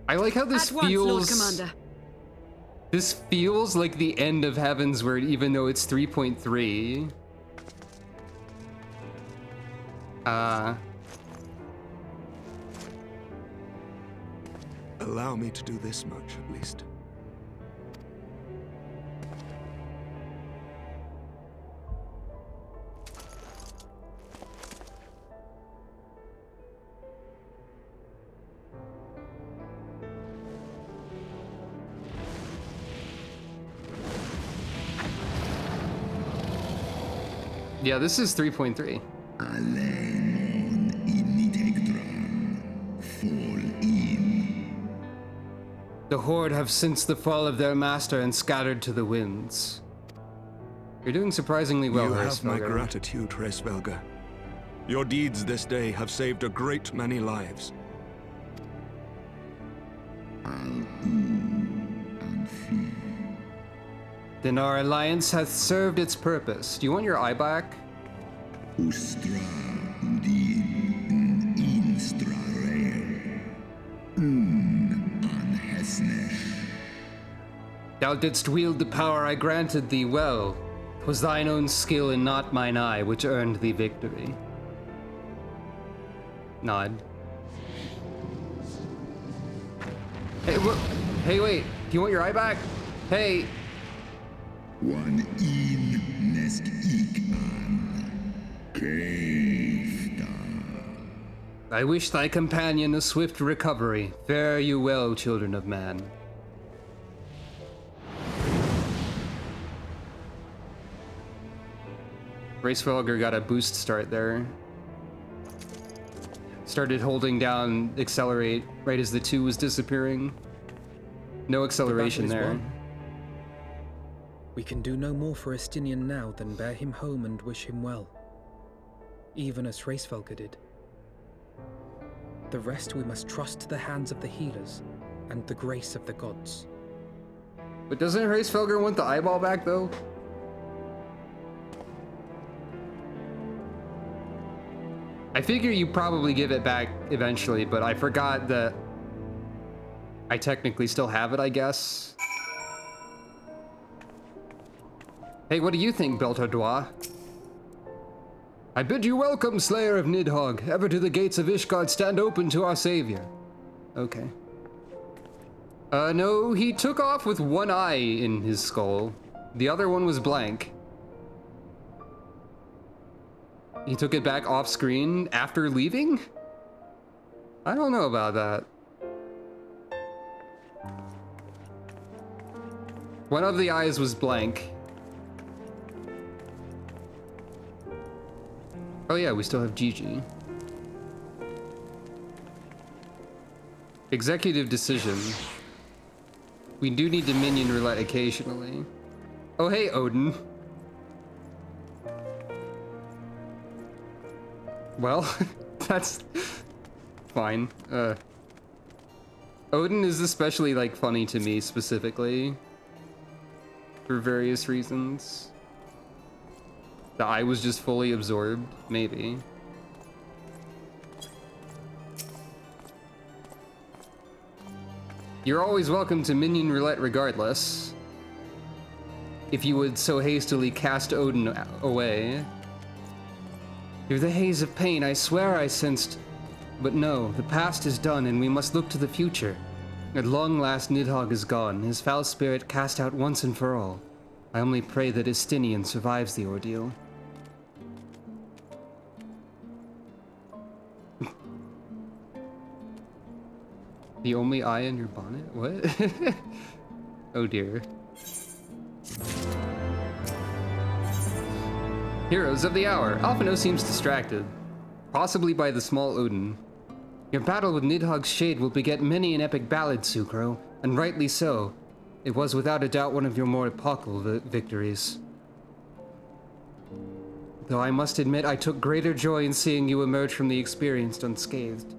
I like how this At once, feels... Lord Commander. This feels like the end of Heavensward, even though it's 3.3. Allow me to do this much, at least. Yeah, this is 3.3. The Horde have sensed the fall of their master and scattered to the winds. You're doing surprisingly well, You have my Hraesvelgr. gratitude, Hraesvelgr. Your deeds this day have saved a great many lives. Then our alliance hath served its purpose. Do you want your eye back? Thou didst wield the power I granted thee well. 'Twas thine own skill and not mine eye which earned thee victory. Nod. Hey, hey, wait. Do you want your eye back? Hey. One in nest an I wish thy companion a swift recovery. Fare you well, children of man. Racefelger got a boost start there. Started holding down accelerate right as the 2 was disappearing. No acceleration The battle is there. won. We can do no more for Estinian now than bear him home and wish him well. Even as Racefelger did. The rest we must trust to the hands of the healers and the grace of the gods. But doesn't Racefelger want the eyeball back though? I figure you probably give it back eventually, but I forgot that I technically still have it, I guess. Hey, what do you think, Beltardois? I bid you welcome, Slayer of Nidhogg. Ever to the gates of Ishgard stand open to our savior. Okay. No, he took off with one eye in his skull. The other one was blank. He took it back off screen after leaving? I don't know about that. One of the eyes was blank. Oh yeah, we still have Gigi. Executive decision. We do need to minion roulette occasionally. Oh hey, Odin. Well, that's fine. Odin is especially like funny to me specifically for various reasons. The eye was just fully absorbed, maybe. You're always welcome to minion roulette regardless. If you would so hastily cast Odin away. Through the haze of pain, I swear I sensed... But no, the past is done and we must look to the future. At long last Nidhogg is gone, his foul spirit cast out once and for all. I only pray that Estinian survives the ordeal. The only eye in your bonnet? What? Oh dear. Heroes of the hour. Alphino seems distracted. Possibly by the small Odin. Your battle with Nidhogg's shade will beget many an epic ballad, Sucro, and rightly so. It was without a doubt one of your more epochal victories. Though I must admit I took greater joy in seeing you emerge from the experience unscathed.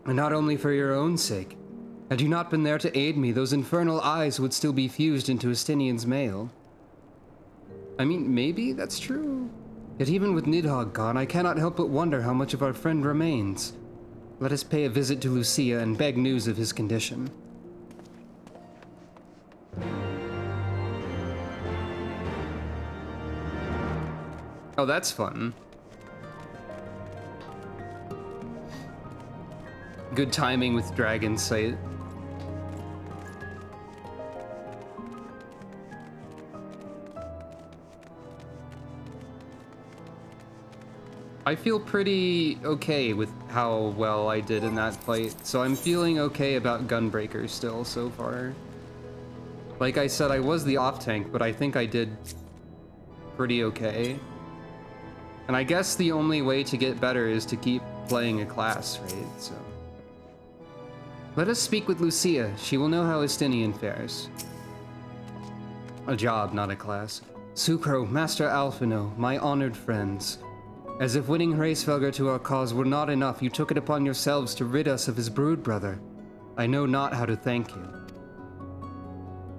And not only for your own sake. Had you not been there to aid me, those infernal eyes would still be fused into Estinian's mail. I mean, maybe that's true. Yet even with Nidhogg gone, I cannot help but wonder how much of our friend remains. Let us pay a visit to Lucia and beg news of his condition. Oh, that's fun. Good timing with Dragon Sight. I feel pretty okay with how well I did in that fight, so I'm feeling okay about Gunbreaker still so far. Like I said, I was the off-tank, but I think I did pretty okay. And I guess the only way to get better is to keep playing a class, right? So let us speak with Lucia. She will know how Estinian fares. A job, not a class. Sucro, Master Alphino, my honored friends. As if winning Hraesvelgr to our cause were not enough, you took it upon yourselves to rid us of his brood brother. I know not how to thank you.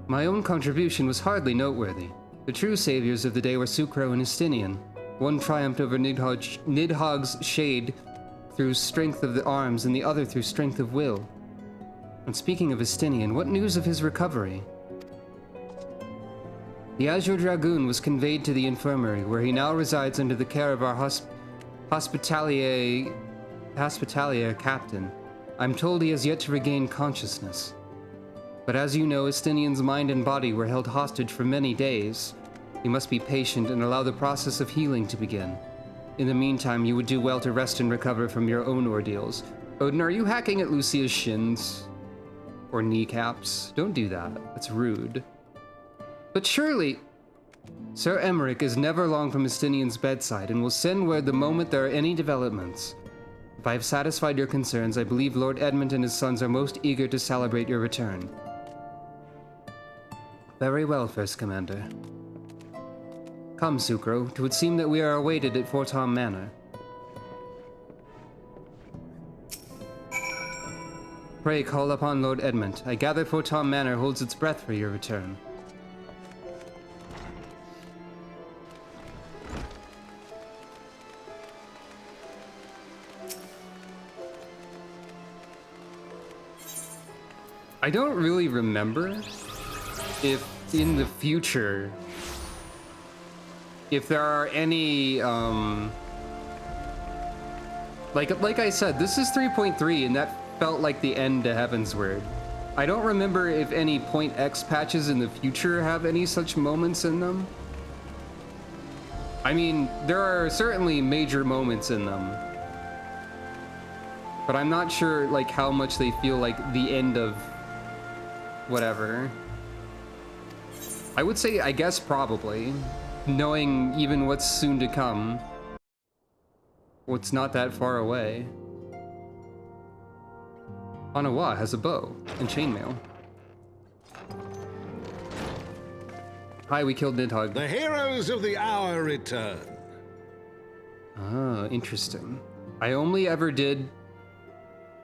My own contribution was hardly noteworthy. The true saviors of the day were Sucro and Estinian. One triumphed over Nidhogg's shade through strength of the arms, and the other through strength of will. And speaking of Estinian, what news of his recovery? The Azure Dragoon was conveyed to the infirmary, where he now resides under the care of our hospitalier captain. I'm told he has yet to regain consciousness. But as you know, Estinian's mind and body were held hostage for many days. You must be patient and allow the process of healing to begin. In the meantime, you would do well to rest and recover from your own ordeals. Odin, are you hacking at Lucia's shins? Or kneecaps? Don't do that. That's rude. But surely, Sir Emmerich is never long from Estinian's bedside and will send word the moment there are any developments. If I have satisfied your concerns, I believe Lord Edmund and his sons are most eager to celebrate your return. Very well, First Commander. Come, Sucro. 'Twould seem that we are awaited at Fortom Manor. Pray call upon Lord Edmund. I gather Fortom Manor holds its breath for your return. I don't really remember if in the future, if there are any, like I said, this is 3.3 and that felt like the end to Heavensward. I don't remember if any .x patches in the future have any such moments in them. I mean, there are certainly major moments in them, but I'm not sure like how much they feel like the end of whatever. I would say, I guess probably, knowing even what's soon to come. What's not that far away. Anawa has a bow and chainmail. Hi, we killed Nidhogg. The heroes of the hour return. Ah, interesting. I only ever did...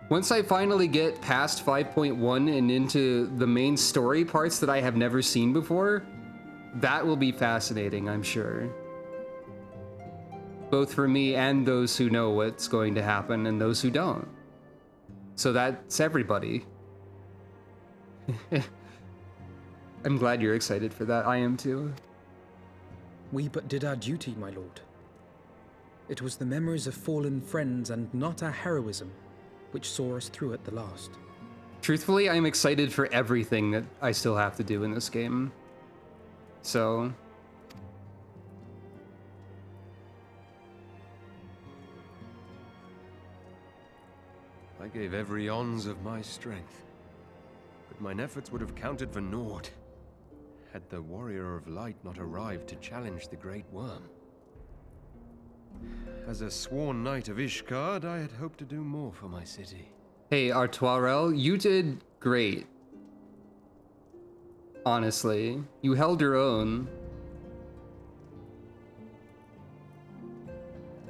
Once I finally get past 5.1 and into the main story parts that I have never seen before, that will be fascinating, I'm sure. Both for me and those who know what's going to happen and those who don't. So that's everybody. I'm glad you're excited for that. I am too. We but did our duty, my lord. It was the memories of fallen friends and not our heroism which saw us through at the last. Truthfully, I'm excited for everything that I still have to do in this game. So... I gave every ounce of my strength, but mine efforts would have counted for naught had the Warrior of Light not arrived to challenge the Great Worm. As a sworn knight of Ishgard, I had hoped to do more for my city. Hey, Artoirel, you did great. Honestly, you held your own.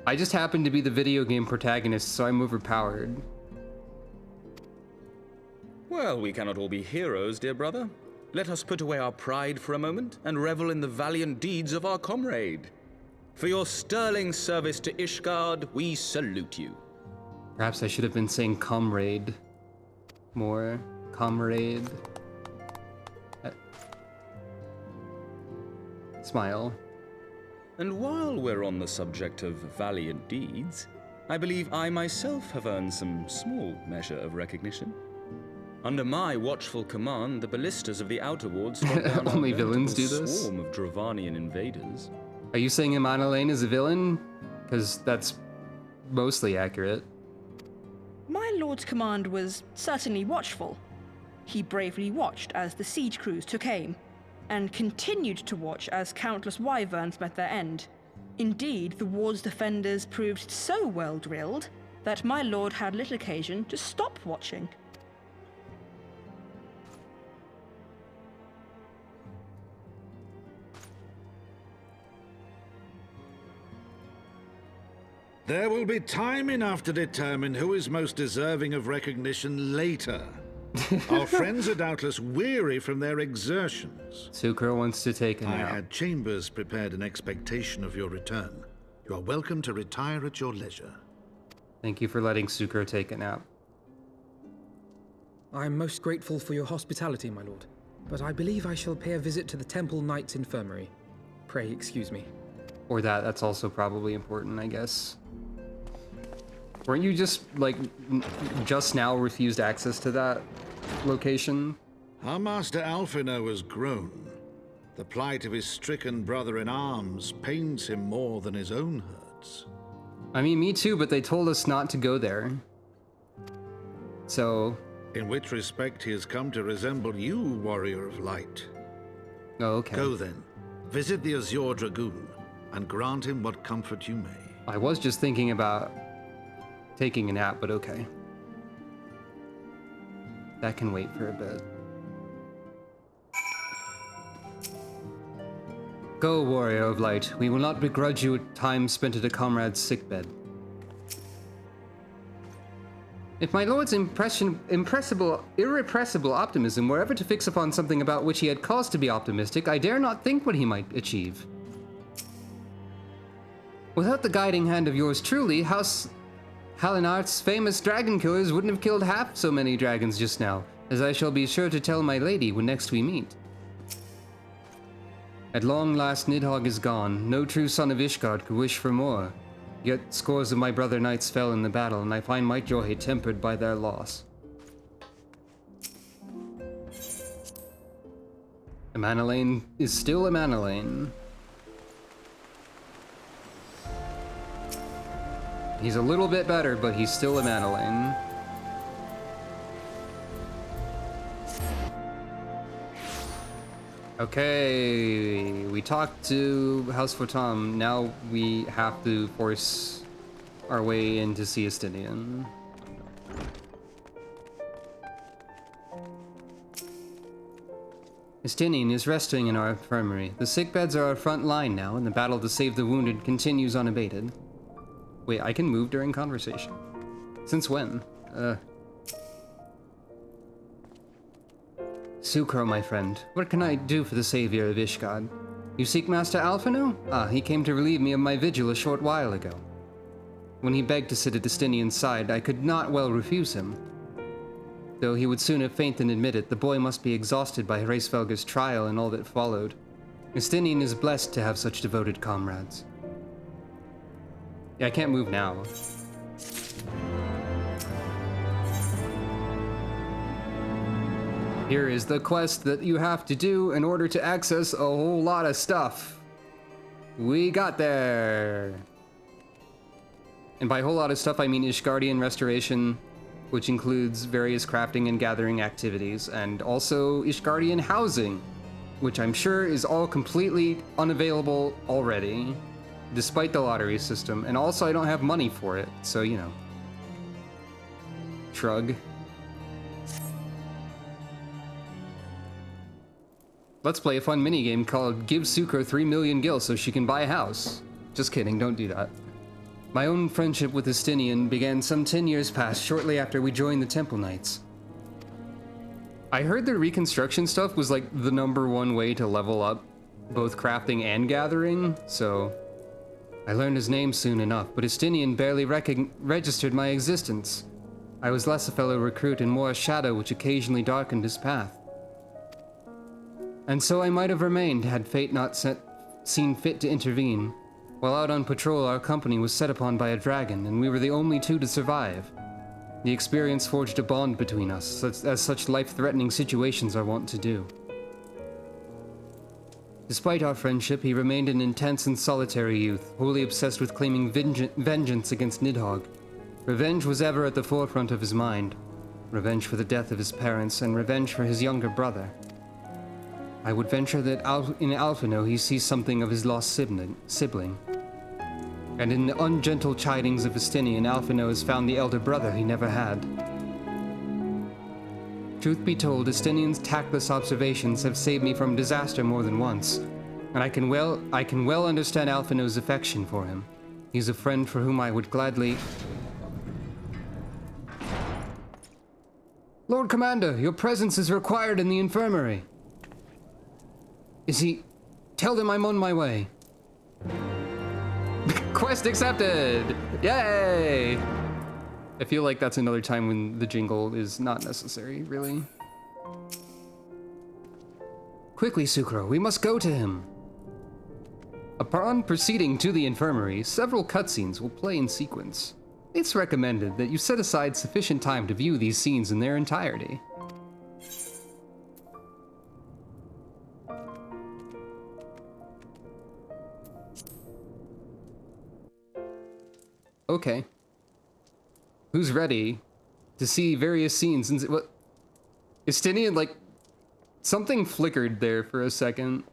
I just happened to be the video game protagonist, so I'm overpowered. Well, we cannot all be heroes, dear brother. Let us put away our pride for a moment and revel in the valiant deeds of our comrade. For your sterling service to Ishgard, we salute you. Perhaps I should have been saying comrade more. Comrade. Smile. And while we're on the subject of valiant deeds, I believe I myself have earned some small measure of recognition. Under my watchful command, the ballistas of the Outer Ward struck down Only a villains veritable do this? swarm of Dravanian invaders. Are you saying Imanalain is a villain? Because that's mostly accurate. My lord's command was certainly watchful. He bravely watched as the siege crews took aim, and continued to watch as countless wyverns met their end. Indeed, the ward's defenders proved so well drilled that my lord had little occasion to stop watching. There will be time enough to determine who is most deserving of recognition later. Our friends are doubtless weary from their exertions. Sucro wants to take a nap. I had chambers prepared in expectation of your return. You are welcome to retire at your leisure. Thank you for letting Sucro take a nap. I am most grateful for your hospitality, my lord, but I believe I shall pay a visit to the Temple Knight's Infirmary. Pray excuse me. Or that's also probably important, I guess. Weren't you just, like, just now refused access to that location? Our master Alphino has grown. The plight of his stricken brother-in-arms pains him more than his own hurts. I mean, me too, but they told us not to go there. So... In which respect he has come to resemble you, Warrior of Light. Oh, okay. Go then. Visit the Azure Dragoon, and grant him what comfort you may. I was just thinking about taking a nap, but okay. That can wait for a bit. Go, Warrior of Light. We will not begrudge you time spent at a comrade's sickbed. If my lord's irrepressible optimism were ever to fix upon something about which he had cause to be optimistic, I dare not think what he might achieve. Without the guiding hand of yours truly, House Halinarth's famous dragon killers wouldn't have killed half so many dragons just now, as I shall be sure to tell my lady when next we meet. At long last Nidhogg is gone. No true son of Ishgard could wish for more. Yet scores of my brother knights fell in the battle, and I find my joy tempered by their loss. Amanalain is still Amanalain. He's a little bit better, but he's still Amanalain. Okay, we talked to House Fortam. Now we have to force our way into Seastinian. Estinian is resting in our infirmary. The sickbeds are our front line now, and the battle to save the wounded continues unabated. Wait, I can move during conversation. Since when? Sucro, my friend, what can I do for the savior of Ishgard? You seek Master Alphino? Ah, he came to relieve me of my vigil a short while ago. When he begged to sit at Estinian's side, I could not well refuse him. Though he would soon have fainted and admit it, the boy must be exhausted by Hraesvelgr's trial and all that followed. Estinian is blessed to have such devoted comrades. Yeah, I can't move now. Here is the quest that you have to do in order to access a whole lot of stuff. We got there. And by a whole lot of stuff, I mean Ishgardian restoration, which includes various crafting and gathering activities, and also Ishgardian housing, which I'm sure is all completely unavailable already, despite the lottery system. And also I don't have money for it, so you know. Shrug. Let's play a fun minigame called Give Sucro 3 million gil so she can buy a house. Just kidding, don't do that. My own friendship with Estinian began some 10 years past, shortly after we joined the Temple Knights. I heard the reconstruction stuff was like the #1 way to level up both crafting and gathering, so I learned his name soon enough, but Estinian barely registered my existence. I was less a fellow recruit and more a shadow which occasionally darkened his path. And so I might have remained had fate not seen fit to intervene. While out on patrol, our company was set upon by a dragon, and we were the only two to survive. The experience forged a bond between us, as such life-threatening situations are wont to do. Despite our friendship, he remained an intense and solitary youth, wholly obsessed with claiming vengeance against Nidhogg. Revenge was ever at the forefront of his mind. Revenge for the death of his parents, and revenge for his younger brother. I would venture that in Alphino he sees something of his lost sibling. And in the ungentle chidings of Estinian, Alphino has found the elder brother he never had. Truth be told, Estinian's tactless observations have saved me from disaster more than once, and I can well understand Alphino's affection for him. He's a friend for whom I would gladly... Lord Commander, your presence is required in the infirmary. Is he... Tell them I'm on my way. Quest accepted! Yay! I feel like that's another time when the jingle is not necessary, really. Quickly, Sucro, we must go to him. Upon proceeding to the infirmary, several cutscenes will play in sequence. It's recommended that you set aside sufficient time to view these scenes in their entirety. Okay. Who's ready to see various scenes? And what? Estinian, like, something flickered there for a second.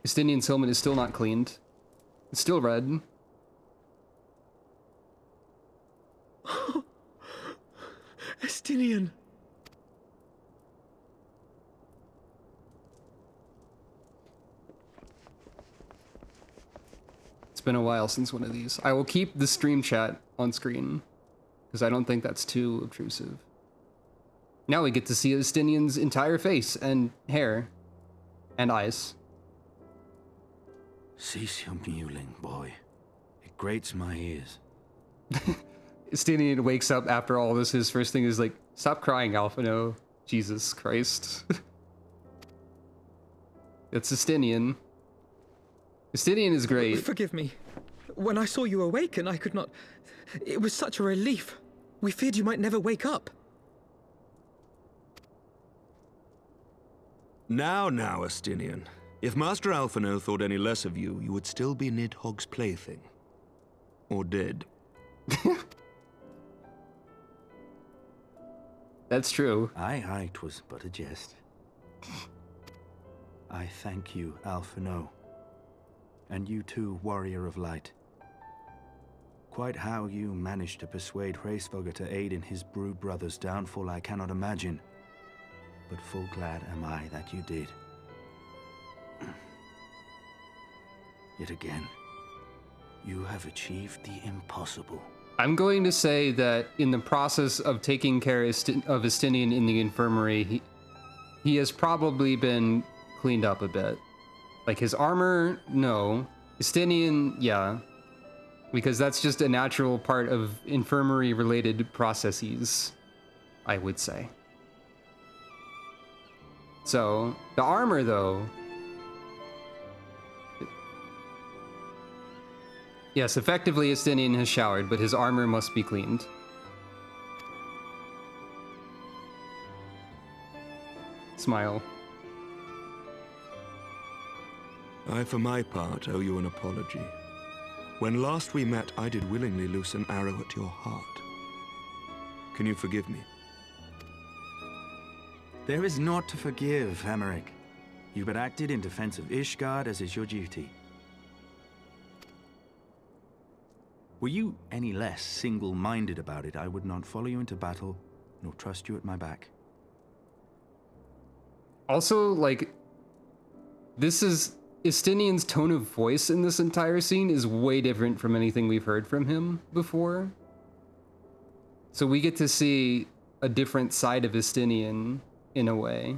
Estinian's helmet is still not cleaned. It's still red. Estinian. It's been a while since one of these. I will keep the stream chat on screen, because I don't think that's too obtrusive. Now we get to see Estinian's entire face and hair and eyes. Cease your mewling, boy. It grates my ears. Estinian wakes up after all this. His first thing is like, stop crying, Alphino. Jesus Christ. It's Estinian. Estinian is great. Forgive me. When I saw you awaken, I could not... It was such a relief. We feared you might never wake up. Now, Estinian. If Master Alphino thought any less of you, you would still be Nidhogg's plaything. Or dead. That's true. Aye, 'twas but a jest. I thank you, Alphino. And you too, Warrior of Light. Quite how you managed to persuade Hraesvogr to aid in his brood brother's downfall I cannot imagine. But full glad am I that you did. Yet again, you have achieved the impossible. I'm going to say that in the process of taking care of Estinian in the infirmary, he has probably been cleaned up a bit. Like his armor, no. Estinian, yeah. Because that's just a natural part of infirmary-related processes, I would say. So, the armor, though... Yes, effectively Estinian has showered, but his armor must be cleaned. Smile. I, for my part, owe you an apology. When last we met, I did willingly loose an arrow at your heart. Can you forgive me? There is naught to forgive, Emmerich. You but acted in defense of Ishgard as is your duty. Were you any less single-minded about it, I would not follow you into battle, nor trust you at my back. Also, like, this is... Estinian's tone of voice in this entire scene is way different from anything we've heard from him before. So we get to see a different side of Estinian, in a way.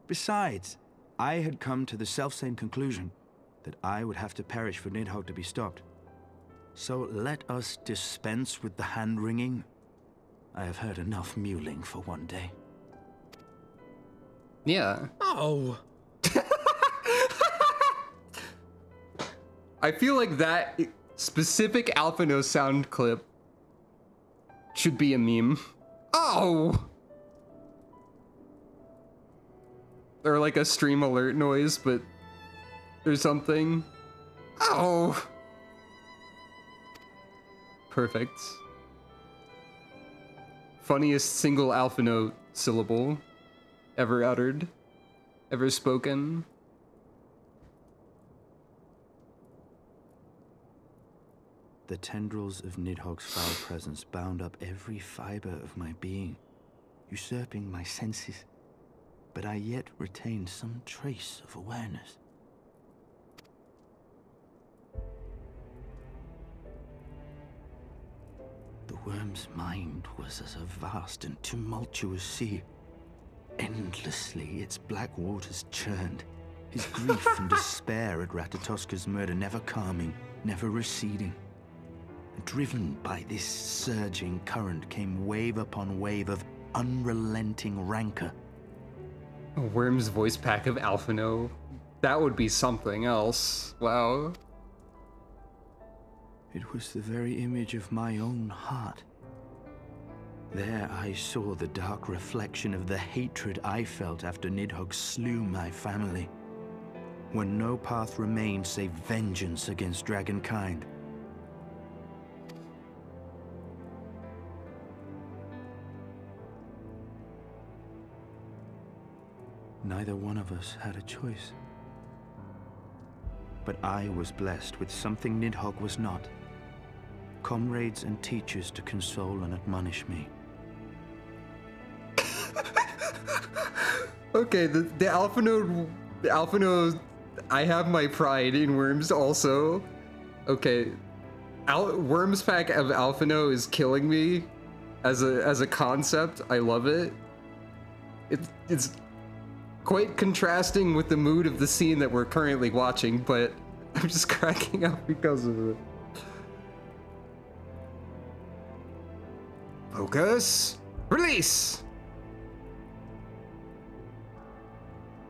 Besides, I had come to the selfsame conclusion that I would have to perish for Nidhogg to be stopped. So let us dispense with the hand-wringing. I have heard enough mewling for one day. Yeah. Oh! I feel like that specific Alphino sound clip should be a meme. Oh! Or like a stream alert noise, but... or something. Oh! Perfect. Funniest single Alphino syllable ever uttered, ever spoken. The tendrils of Nidhogg's foul presence bound up every fiber of my being, usurping my senses, but I yet retained some trace of awareness. worm's mind was as a vast and tumultuous sea. Endlessly its black waters churned, his grief and despair at Ratatoska's murder never calming, never receding. Driven by this surging current came wave upon wave of unrelenting rancor. A Worm's voice pack of Alphino. That would be something else. Wow. It was the very image of my own heart. There I saw the dark reflection of the hatred I felt after Nidhogg slew my family, when no path remained save vengeance against dragonkind. Neither one of us had a choice. But I was blessed with something Nidhogg was not. Comrades and teachers to console and admonish me. Okay, the Alphino, I have my pride in Worms also. Okay, Worms pack of Alphino is killing me as a concept. I love it. It's quite contrasting with the mood of the scene that we're currently watching, but I'm just cracking up because of it. Focus, release.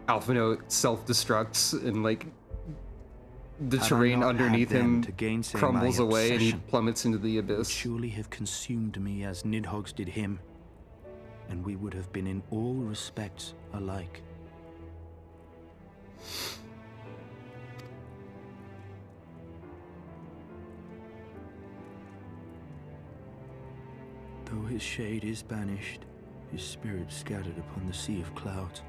Alphino self-destructs and like the terrain underneath him crumbles away and he plummets into the abyss. Would surely have consumed me as Nidhogg's did him, and we would have been in all respects alike. Though his shade is banished, his spirit scattered upon the sea of clouds,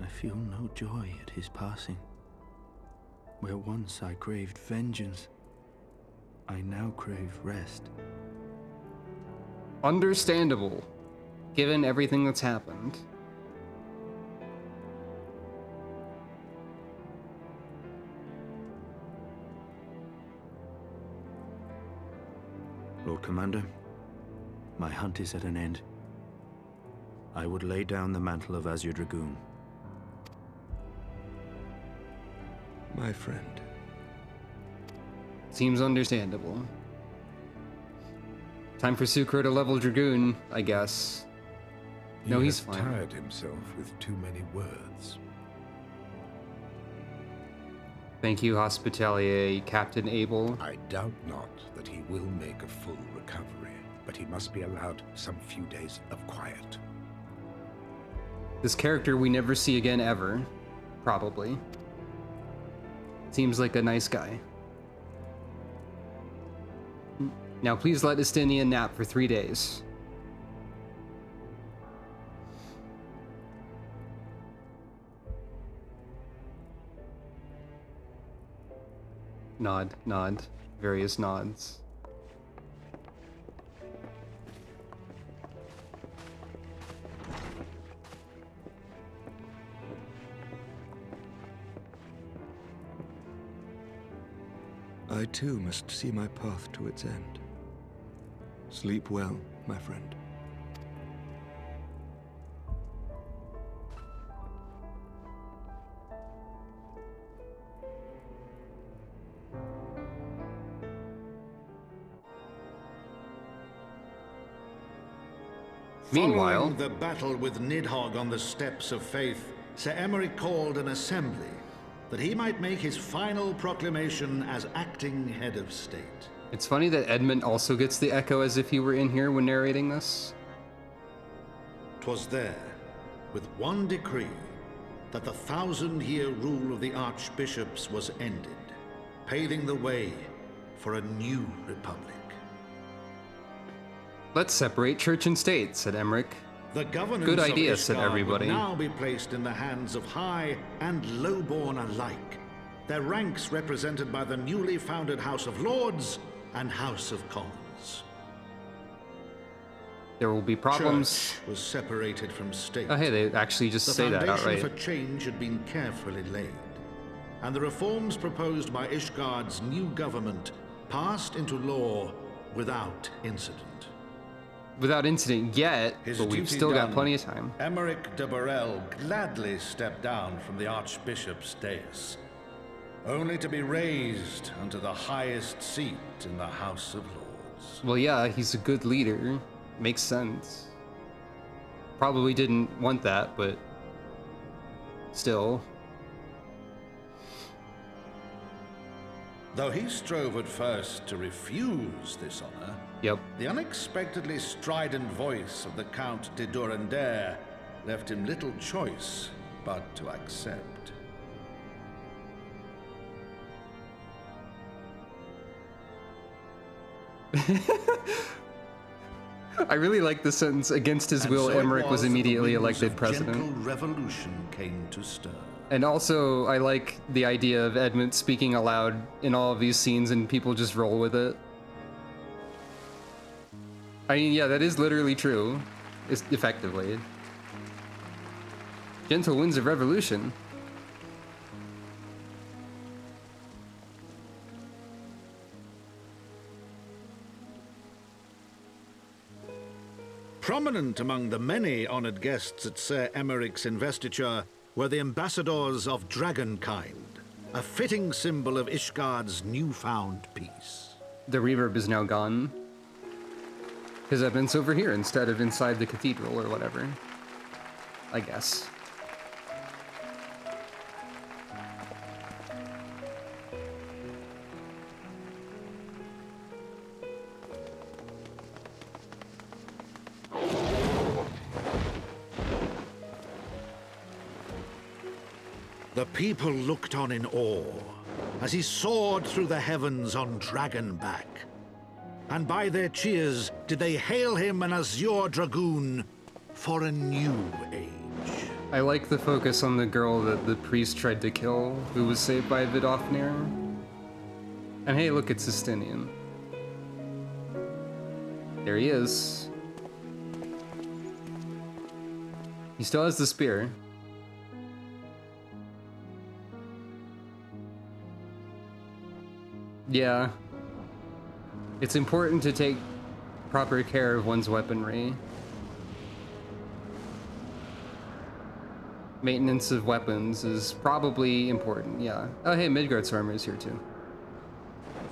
I feel no joy at his passing. Where once I craved vengeance, I now crave rest. Understandable, given everything that's happened. Lord Commander, my hunt is at an end. I would lay down the mantle of Azure Dragoon. My friend. Seems understandable. Time for Sucro to level Dragoon, I guess. No, he's fine. He has tired himself with too many words. Thank you, Hospitalier, Captain Abel. I doubt not that he will make a full recovery, but he must be allowed some few days of quiet. This character we never see again ever, probably. Seems like a nice guy. Now please let Estinian nap for 3 days. Nod, nod, various nods. I too must see my path to its end. Sleep well, my friend. Meanwhile, following the battle with Nidhogg on the Steps of Faith, Sir Emeric called an assembly that he might make his final proclamation as acting head of state. It's funny that Edmund also gets the echo as if he were in here when narrating this. 'Twas there, with one decree, that the 1,000-year rule of the archbishops was ended, paving the way for a new republic. Let's separate church and state, said Emeric. The governance Good idea, of said Ishgard everybody. would now be placed in the hands of high and lowborn alike, their ranks represented by the newly founded House of Lords and House of Commons. There will be problems. Church was separated from state. Oh, hey, they actually just say that outright. The foundation for change had been carefully laid, and the reforms proposed by Ishgard's new government passed into law without incident. Without incident yet, His but we've duty still got done, plenty of time. Emmerich de Burrell gladly stepped down from the Archbishop's dais, only to be raised unto the highest seat in the House of Lords. Well, yeah, he's a good leader. Makes sense. Probably didn't want that, but still. Though he strove at first to refuse this honor, the unexpectedly strident voice of the Count de Durandare left him little choice but to accept. I really like the sentence, against his And will, so it Emmerich was that the immediately winds elected of president. gentle revolution came to stir. And also, I like the idea of Edmund speaking aloud in all of these scenes and people just roll with it. I mean, yeah, that is literally true. It's effectively. Gentle winds of revolution. Prominent among the many honored guests at Sir Emmerich's investiture were the ambassadors of Dragonkind, a fitting symbol of Ishgard's newfound peace. The reverb is now gone. Because Edmund's over here instead of inside the cathedral or whatever. I guess. The people looked on in awe as he soared through the heavens on Dragonback. And by their cheers did they hail him an azure dragoon for a new age. I like the focus on the girl that the priest tried to kill, who was saved by Vidofnir. And hey, look, it's Justinian. There he is. He still has the spear. Yeah. It's important to take proper care of one's weaponry. Maintenance of weapons is probably important, yeah. Oh hey, Midgard's armor is here too.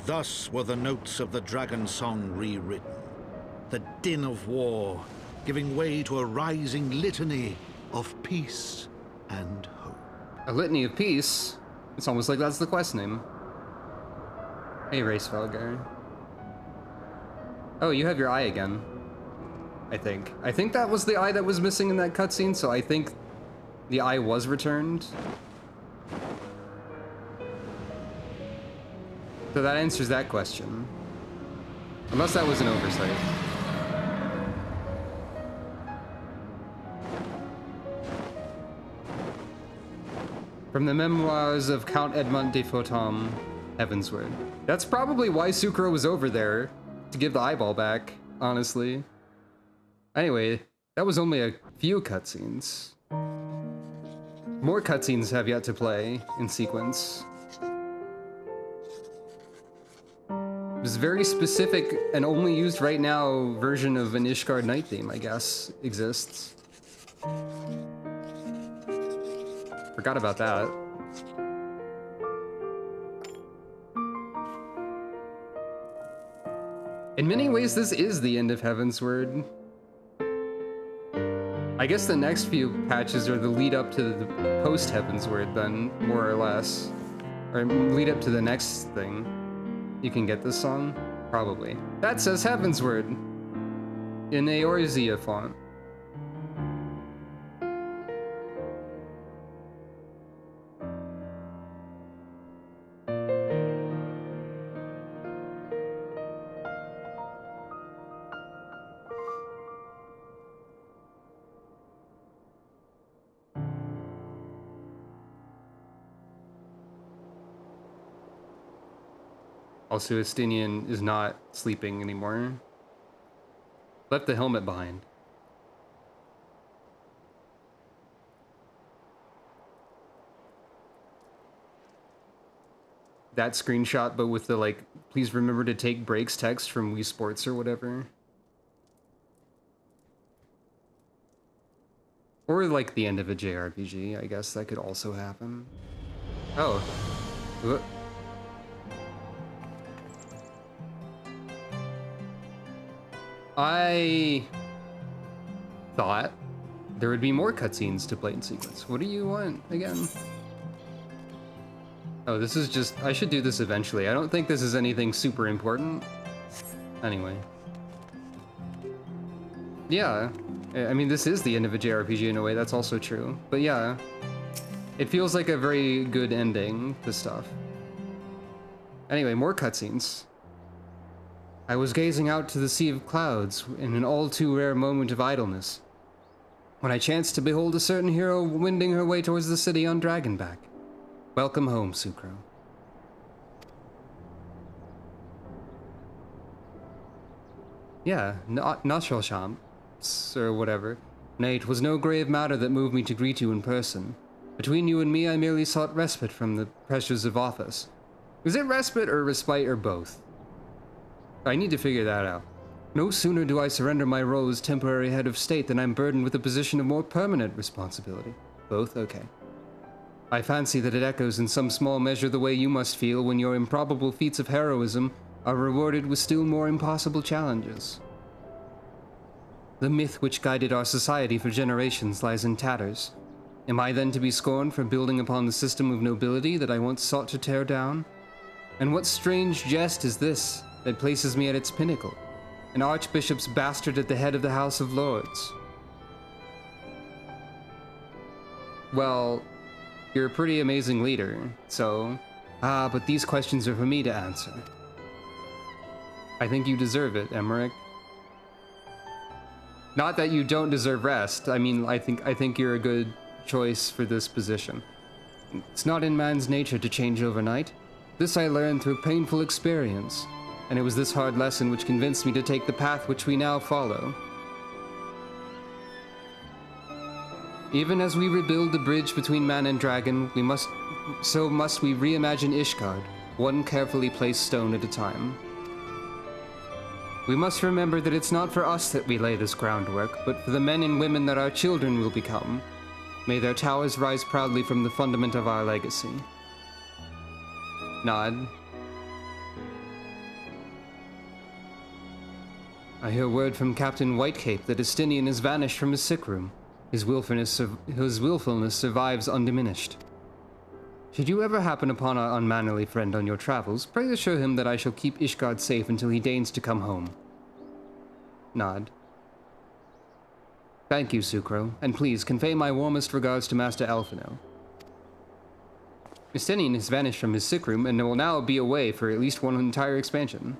Thus were the notes of the dragon song rewritten, the din of war giving way to a rising litany of peace and hope. A litany of peace? It's almost like that's the quest name. Hey, Racefelgar. Oh, you have your eye again. I think. I think that was the eye that was missing in that cutscene, so I think the eye was returned. So that answers that question. Unless that was an oversight. From the memoirs of Count Edmond de Fotam, Heavensward. That's probably why Sucro was over there, to give the eyeball back, honestly. Anyway, that was only a few cutscenes. More cutscenes have yet to play in sequence. This very specific and only used right now version of an Ishgard Night theme, I guess, exists. Forgot about that. In many ways, this is the end of Heavensward. I guess the next few patches are the lead up to the post Heavensward, then, more or less. Or lead up to the next thing. You can get this song? Probably. That says Heavensward in Eorzea font. Also, Estinian is not sleeping anymore. Left the helmet behind. that screenshot, but with the, like, please remember to take breaks text from Wii Sports or whatever. Or, like, the end of a JRPG, I guess that could also happen. Oh. Whoop. I thought there would be more cutscenes to play in sequence. What do you want again? Oh, this is just... I should do this eventually. I don't think this is anything super important. Anyway. Yeah. I mean, this is the end of a JRPG in a way. That's also true. But yeah. It feels like a very good ending to stuff. Anyway, more cutscenes. I was gazing out to the sea of clouds in an all too rare moment of idleness, when I chanced to behold a certain hero wending her way towards the city on Dragonback. Welcome home, Sucro. Yeah, not Shoshamps, or whatever. Nay, it was no grave matter that moved me to greet you in person. Between you and me, I merely sought respite from the pressures of office. Was it respite or respite or both? I need to figure that out. No sooner do I surrender my role as temporary head of state than I'm burdened with a position of more permanent responsibility. Both? Okay. I fancy that it echoes in some small measure the way you must feel when your improbable feats of heroism are rewarded with still more impossible challenges. The myth which guided our society for generations lies in tatters. Am I then to be scorned for building upon the system of nobility that I once sought to tear down? And what strange jest is this that places me at its pinnacle, an archbishop's bastard at the head of the House of Lords? Well, you're a pretty amazing leader, so... but these questions are for me to answer. I think you deserve it, Emmerich. Not that you don't deserve rest. I mean, I think you're a good choice for this position. It's not in man's nature to change overnight. This I learned through painful experience, and it was this hard lesson which convinced me to take the path which we now follow. Even as we rebuild the bridge between man and dragon, must we reimagine Ishgard, one carefully placed stone at a time. We must remember that it's not for us that we lay this groundwork, but for the men and women that our children will become. May their towers rise proudly from the fundament of our legacy. Nod. I hear word from Captain Whitecape that Estinian has vanished from his sick room. His willfulness survives undiminished. Should you ever happen upon our unmannerly friend on your travels, pray assure him that I shall keep Ishgard safe until he deigns to come home. Nod. Thank you, Sucro, and please convey my warmest regards to Master Alphino. Estinian has vanished from his sick room and will now be away for at least one entire expansion.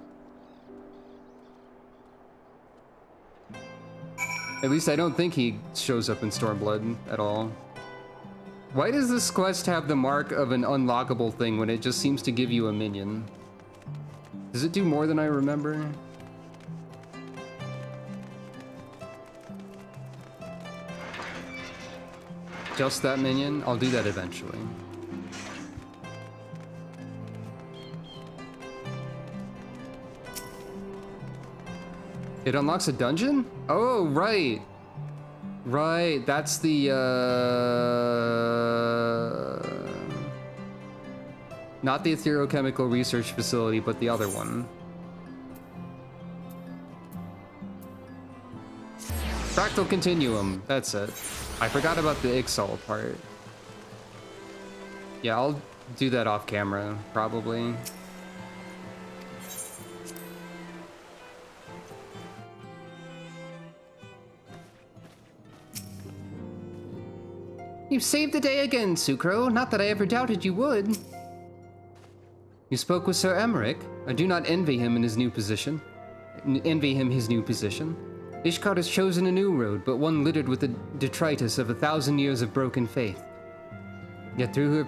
At least I don't think he shows up in Stormblood at all. Why does this quest have the mark of an unlockable thing when it just seems to give you a minion? Does it do more than I remember? Just that minion? I'll do that eventually. It unlocks a dungeon? Oh, right. Right, that's the, not the Etherochemical Research Facility, but the other one. Fractal Continuum, that's it. I forgot about the Ixal part. Yeah, I'll do that off camera, probably. You saved the day again, Sucro. Not that I ever doubted you would. You spoke with Sir Emmerich. I do not envy him his new position. Ishgard has chosen a new road, but one littered with the detritus of 1,000 years of broken faith. Yet though her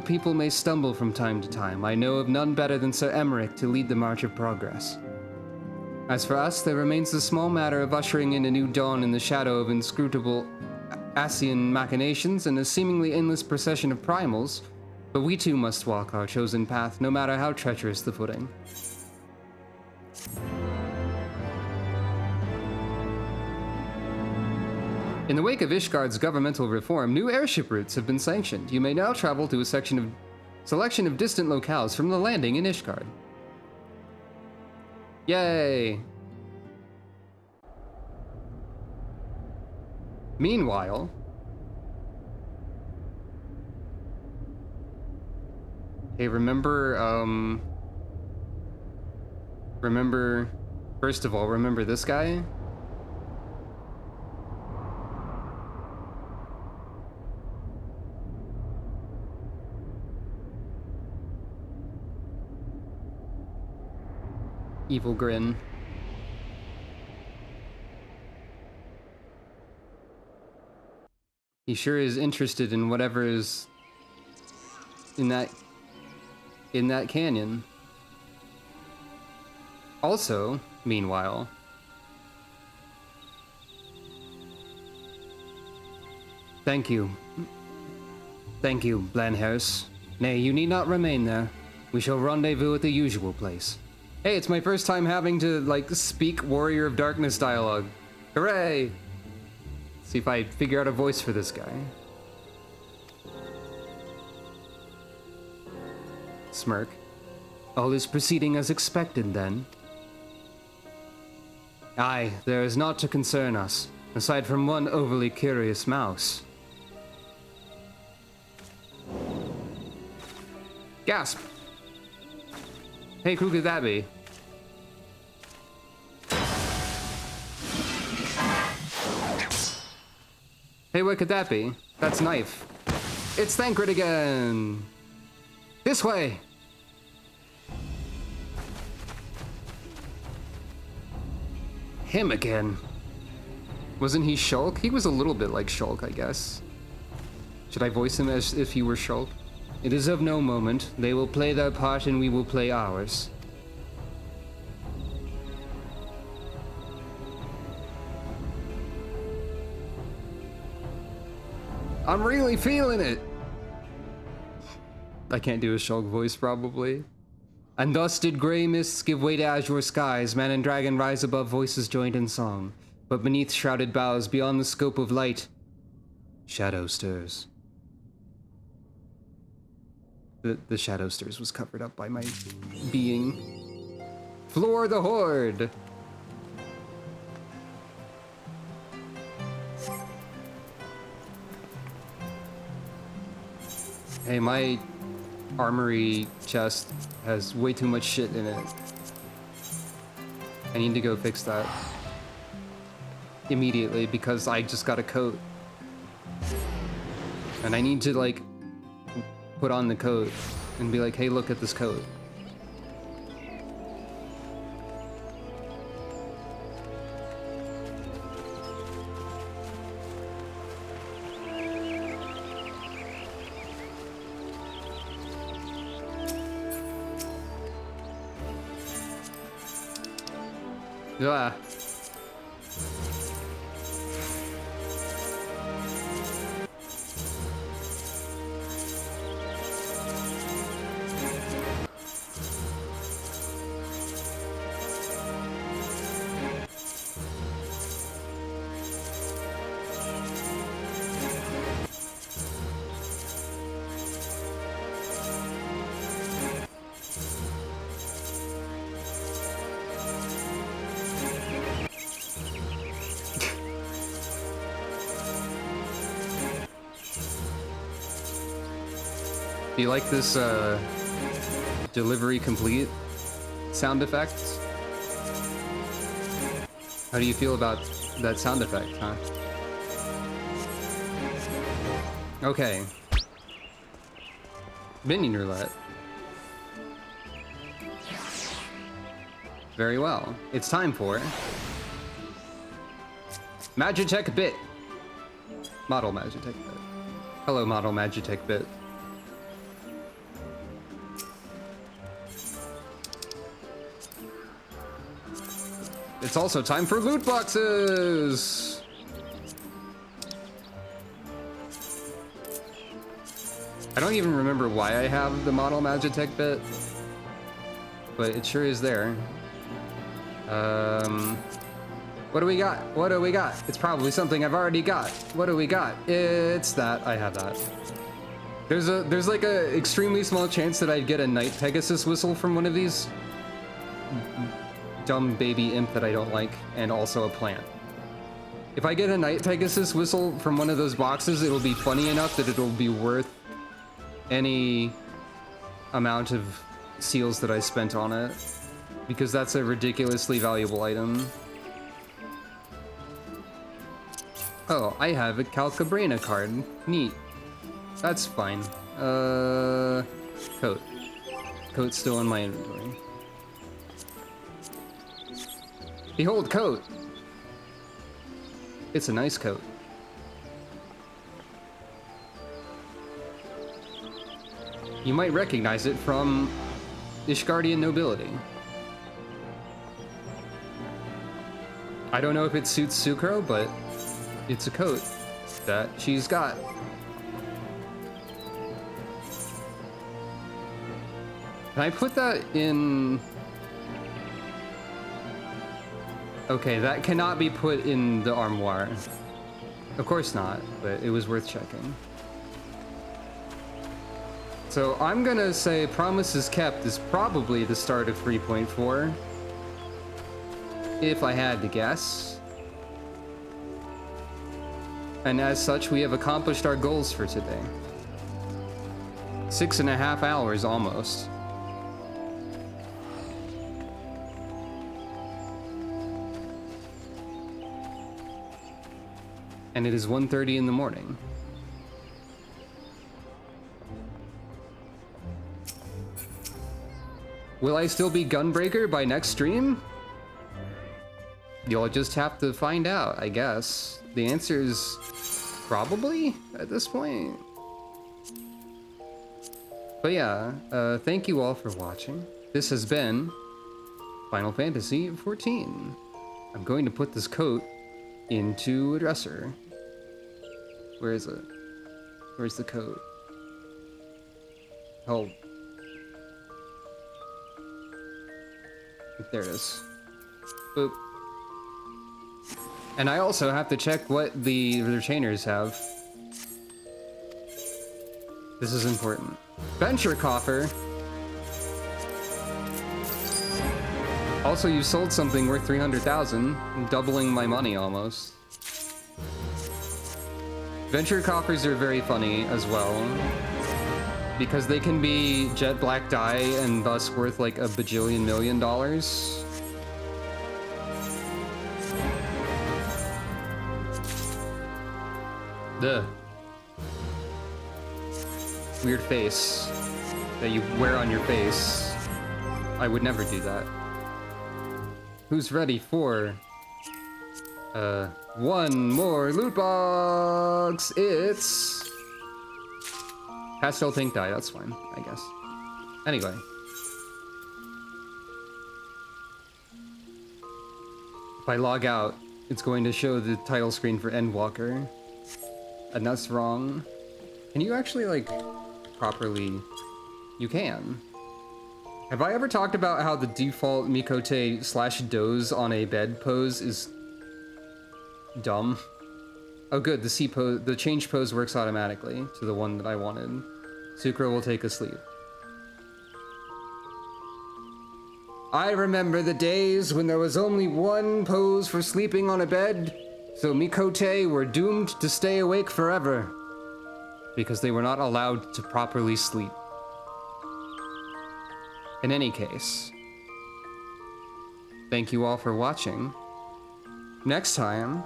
people may stumble from time to time, I know of none better than Sir Emmerich to lead the march of progress. As for us, there remains the small matter of ushering in a new dawn in the shadow of inscrutable Asian machinations and a seemingly endless procession of primals, But we too must walk our chosen path, no matter how treacherous the footing. In the wake of Ishgard's governmental reform, new airship routes have been sanctioned. You may now travel to a selection of distant locales from the landing in Ishgard. Yay! Meanwhile, hey, remember, first of all, remember this guy? Evil grin. He sure is interested in whatever is in that canyon. Also, meanwhile, thank you, Blanhers. Nay, you need not remain there. We shall rendezvous at the usual place. Hey, it's my first time having to, like, speak Warrior of Darkness dialogue. Hooray! Let's see if I figure out a voice for this guy. Smirk. All is proceeding as expected, then? Aye, there is naught to concern us, aside from one overly curious mouse. Gasp! Hey, who could that be? Hey, what could that be? That's Knife. It's Thancred again! This way! Him again. Wasn't he Shulk? He was a little bit like Shulk, I guess. Should I voice him as if he were Shulk? It is of no moment. They will play their part and we will play ours. I'm really feeling it! I can't do a Shulk voice, probably. And thus did grey mists give way to azure skies, man and dragon rise above, voices joined in song. But beneath shrouded boughs, beyond the scope of light, shadow stirs. The shadow stirs was covered up by my being. Floor the Horde! Hey, my armory chest has way too much shit in it. I need to go fix that immediately because I just got a coat. And I need to, like, put on the coat and be like, hey, look at this coat. Ah. Do you like this, delivery complete sound effect? How do you feel about that sound effect, huh? Okay. Minion roulette. Very well. It's time for Magitech Bit. Model Magitech Bit. Hello, Model Magitech Bit. It's also time for loot boxes! I don't even remember why I have the model Magitech bit, but it sure is there. What do we got? What do we got? It's probably something I've already got. What do we got? It's that. I have that. There's like a extremely small chance that I'd get a Night Pegasus whistle from one of these dumb baby imp that I don't like, and also a plant. If I get a Night Pegasus whistle from one of those boxes, it'll be funny enough that it'll be worth any amount of seals that I spent on it, because that's a ridiculously valuable item. Oh, I have a Calcabrina card. Neat. That's fine. Coat. Coat's still in my inventory. Behold, coat! It's a nice coat. You might recognize it from Ishgardian nobility. I don't know if it suits Sucro, but it's a coat that she's got. Can I put that in? Okay, that cannot be put in the armoire. Of course not, but it was worth checking. So I'm gonna say Promises Kept is probably the start of 3.4. If I had to guess. And as such, we have accomplished our goals for today. 6.5 hours almost. And it is 1:30 in the morning. Will I still be Gunbreaker by next stream? You'll just have to find out, I guess. The answer is probably at this point. But yeah, thank you all for watching. This has been Final Fantasy XIV. I'm going to put this coat into a dresser. Where is it? Where's the coat? Oh. There it is. Boop. And I also have to check what the retainers have. This is important. Venture coffer. Also, you sold something worth 300,000, doubling my money almost. Venture coffers are very funny as well, because they can be jet black dye and thus worth like $1 bajillion million. Duh. Weird face that you wear on your face. I would never do that. Who's ready for one more loot box? It's pastel pink dye. That's fine, I guess. Anyway, if I log out, it's going to show the title screen for Endwalker, and that's wrong. Can you actually like properly? You can. Have I ever talked about how the default Mikote / doze on a bed pose is dumb? Oh good, the C pose, the change pose works automatically to the one that I wanted. Sucro will take a sleep. I remember the days when there was only one pose for sleeping on a bed, so Mikote were doomed to stay awake forever, because they were not allowed to properly sleep. In any case, thank you all for watching. Next time,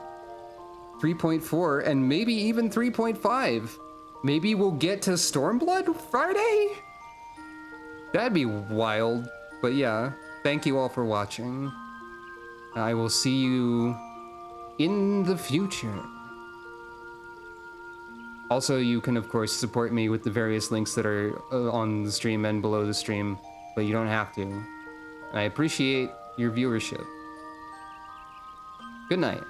3.4 and maybe even 3.5. Maybe we'll get to Stormblood Friday? That'd be wild. But yeah, thank you all for watching. I will see you in the future. Also, you can of course support me with the various links that are on the stream and below the stream, but you don't have to. I appreciate your viewership. Good night.